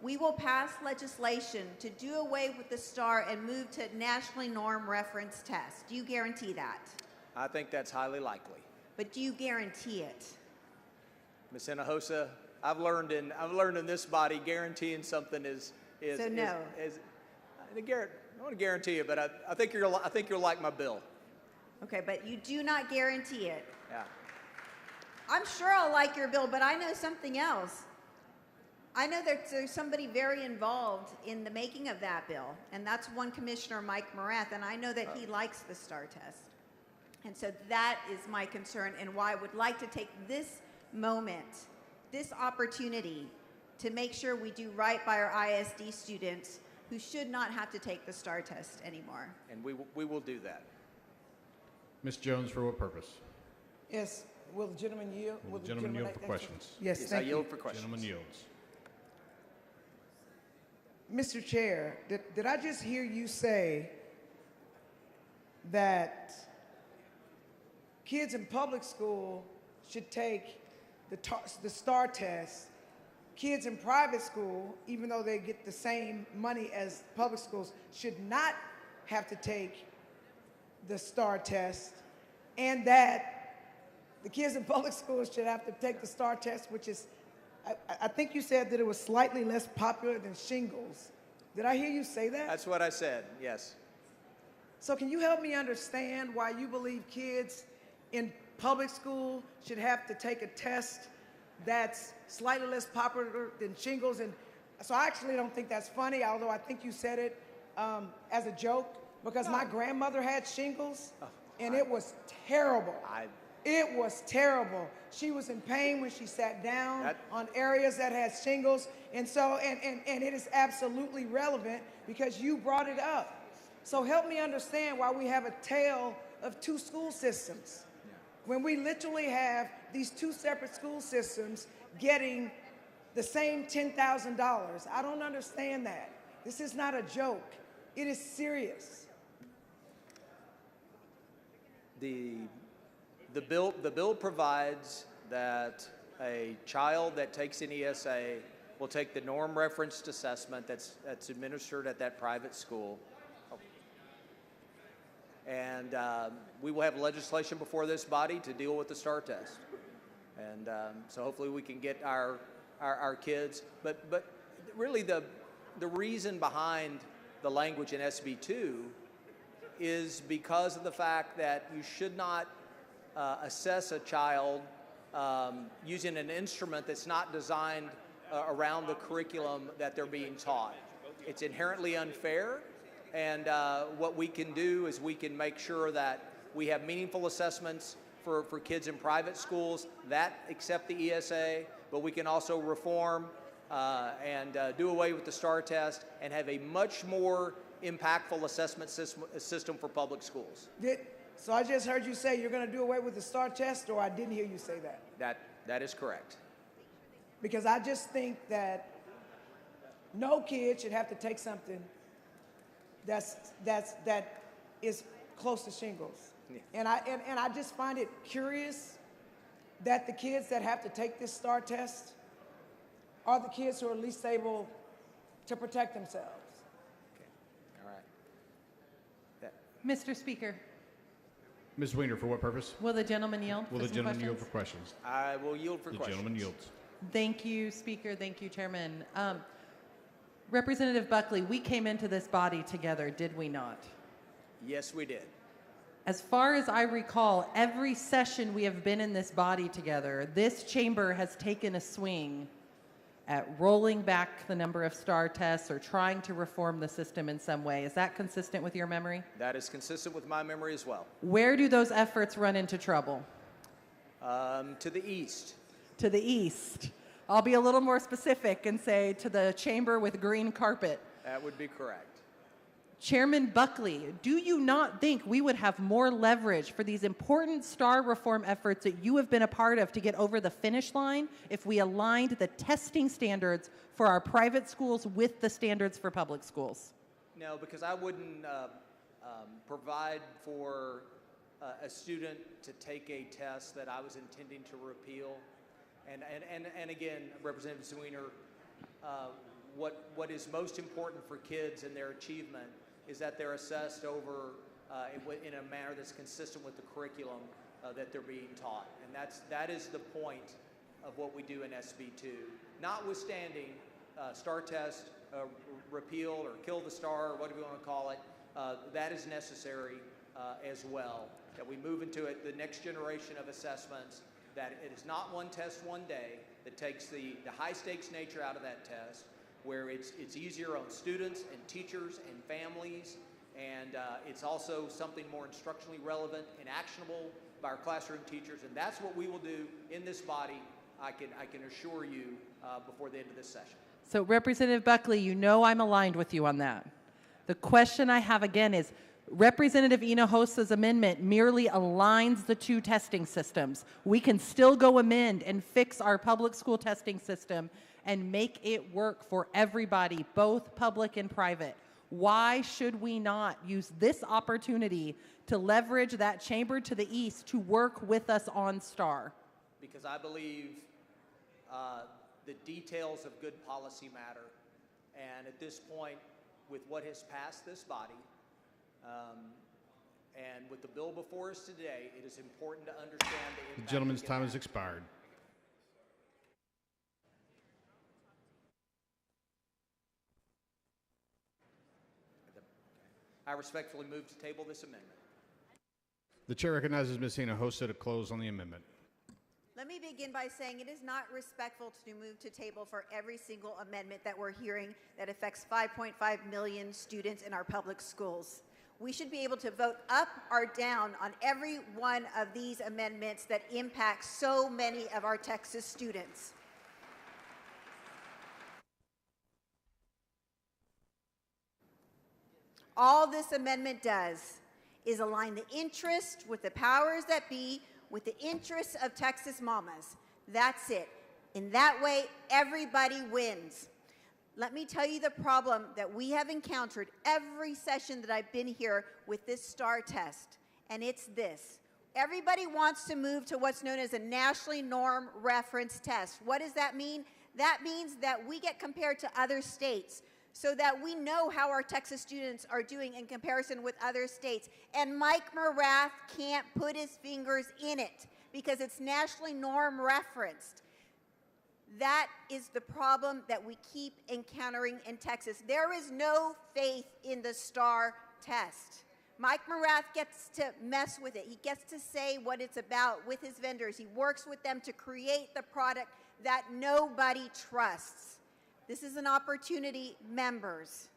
we will pass legislation to do away with the STAR and move to nationally norm reference tests? Do you guarantee that? I think that's highly likely. But do you guarantee it? Ms. Hinojosa, I've learned in this body guaranteeing something is so no. I don't want to guarantee it, but I think you'll like my bill. Okay, but you do not guarantee it. Yeah. I'm sure I'll like your bill, but I know something else. I know that there's somebody very involved in the making of that bill, and that's one Commissioner Mike Morath, and I know that he likes the STAR test. And so that is my concern, and why I would like to take this moment, this opportunity, to make sure we do right by our ISD students who should not have to take the STAR test anymore. And we will do that. Ms. Jones, for what purpose? Yes. Will the gentleman yield? Will the gentleman yield for questions? Yes, I yield for questions. Gentleman yields. Mr. Chair, did I just hear you say that kids in public school should take the STAR test? Kids in private school, even though they get the same money as public schools, should not have to take the STAR test, and that the kids in public schools should have to take the STAR test, which is, I think you said that it was slightly less popular than shingles. Did I hear you say that? That's what I said, yes. So can you help me understand why you believe kids in public school should have to take a test that's slightly less popular than shingles? And so I actually don't think that's funny, although I think you said it as a joke, because my grandmother had shingles, and it was terrible. It was terrible. She was in pain when she sat down on areas that had shingles, and so and it is absolutely relevant because you brought it up. So help me understand why we have a tale of two school systems when we literally have these two separate school systems getting the same $10,000. I don't understand that. This is not a joke. It is serious. The bill provides that a child that takes an ESA will take the norm referenced assessment that's administered at that private school. And we will have legislation before this body to deal with the STAR test. And so hopefully we can get our kids. But really the reason behind the language in SB 2 is because of the fact that you should not assess a child using an instrument that's not designed around the curriculum that they're being taught. It's inherently unfair, and what we can do is we can make sure that we have meaningful assessments for kids in private schools that accept the ESA, but we can also reform and do away with the STAR test and have a much more impactful assessment system for public schools. So I just heard you say you're going to do away with the STAR test, or I didn't hear you say that? That is correct. Because I just think that no kid should have to take something that is close to shingles. Yeah. And I just find it curious that the kids that have to take this STAR test are the kids who are least able to protect themselves. Okay. All right. Mr. Speaker. Ms. Weiner, for what purpose? Will the gentleman yield? Will the gentleman yield for questions? I will yield for questions. The gentleman yields. Thank you, Speaker. Thank you, Chairman. Representative Buckley, we came into this body together, did we not? Yes, we did. As far as I recall, every session we have been in this body together, this chamber has taken a swing at rolling back the number of STAR tests or trying to reform the system in some way. Is that consistent with your memory? That is consistent with my memory as well. Where do those efforts run into trouble? To the east. To the east. I'll be a little more specific and say to the chamber with green carpet. That would be correct. Chairman Buckley, do you not think we would have more leverage for these important STAR reform efforts that you have been a part of to get over the finish line if we aligned the testing standards for our private schools with the standards for public schools? No, because I wouldn't provide for a student to take a test that I was intending to repeal. And again, Representative Zwiener, what is most important for kids and their achievement is that they're assessed over in a manner that's consistent with the curriculum that they're being taught. And that is the point of what we do in SB2. Notwithstanding STAR test, repeal or kill the STAR, or whatever you want to call it, that is necessary as well. That we move into the next generation of assessments, that it is not one test one day that takes the high stakes nature out of that test, where it's easier on students and teachers and families, and it's also something more instructionally relevant and actionable by our classroom teachers, and that's what we will do in this body, I can assure you, before the end of this session. So Representative Buckley, you know I'm aligned with you on that. The question I have again is, Representative Hinojosa's amendment merely aligns the two testing systems. We can still go amend and fix our public school testing system and make it work for everybody, both public and private. Why should we not use this opportunity to leverage that chamber to the east to work with us on STAR? Because I believe the details of good policy matter. And at this point, with what has passed this body, and with the bill before us today, it is important to understand the impact. The gentleman's time has expired. I respectfully move to table this amendment. The chair recognizes Ms. Hinojosa to close on the amendment. Let me begin by saying it is not respectful to move to table for every single amendment that we're hearing that affects 5.5 million students in our public schools. We should be able to vote up or down on every one of these amendments that impact so many of our Texas students. All this amendment does is align the interest with the powers that be with the interests of Texas mamas. That's it. In that way, everybody wins. Let me tell you the problem that we have encountered every session that I've been here with this STAR test, and it's this. Everybody wants to move to what's known as a nationally norm reference test. What does that mean? That means that we get compared to other states so that we know how our Texas students are doing in comparison with other states. And Mike Morath can't put his fingers in it because it's nationally norm referenced. That is the problem that we keep encountering in Texas. There is no faith in the STAR test. Mike Morath gets to mess with it. He gets to say what it's about with his vendors. He works with them to create the product that nobody trusts. This is an opportunity, members,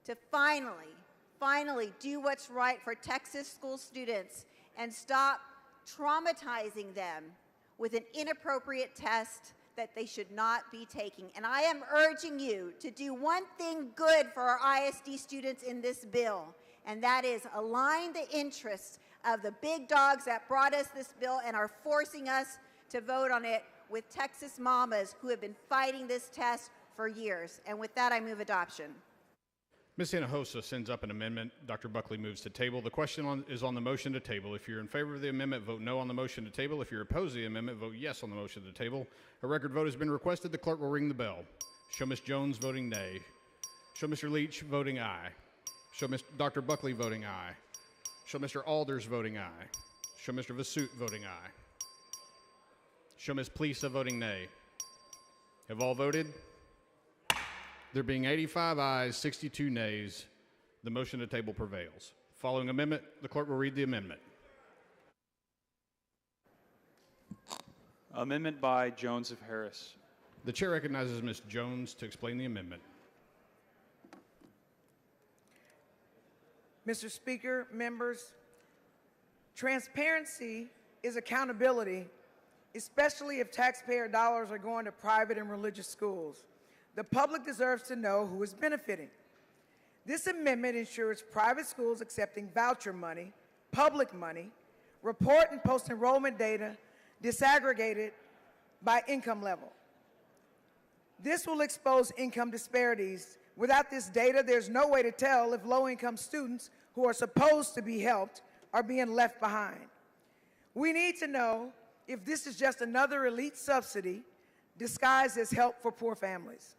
to finally do what's right for Texas school students and stop traumatizing them with an inappropriate test that they should not be taking. And I am urging you to do one thing good for our ISD students in this bill, and that is align the interests of the big dogs that brought us this bill and are forcing us to vote on it with Texas mamas who have been fighting this test for years. And with that, I move adoption. Ms. Hinojosa sends up an amendment. Dr. Buckley moves to table. The question is on the motion to table. If you're in favor of the amendment, vote no on the motion to table. If you're opposed to the amendment, vote yes on the motion to table. A record vote has been requested. The clerk will ring the bell. Show Ms. Jones voting nay. Show Mr. Leach voting aye. Show Dr. Buckley voting aye. Show Mr. Alders voting aye. Show Mr. Vasut voting aye. Show Ms. Plisa voting nay. Have all voted? There being 85 ayes, 62 nays, the motion to table prevails. Following amendment, the clerk will read the amendment. Amendment by Jones of Harris. The chair recognizes Ms. Jones to explain the amendment. Mr. Speaker, members, transparency is accountability, especially if taxpayer dollars are going to private and religious schools. The public deserves to know who is benefiting. This amendment ensures private schools accepting voucher money, public money, report and post enrollment data disaggregated by income level. This will expose income disparities. Without this data, there's no way to tell if low-income students who are supposed to be helped are being left behind. We need to know if this is just another elite subsidy disguised as help for poor families.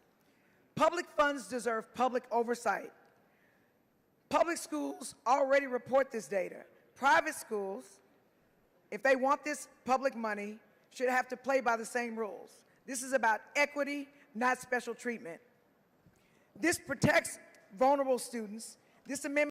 Public funds deserve public oversight. Public schools already report this data. Private schools, if they want this public money, should have to play by the same rules. This is about equity, not special treatment. This protects vulnerable students. This amendment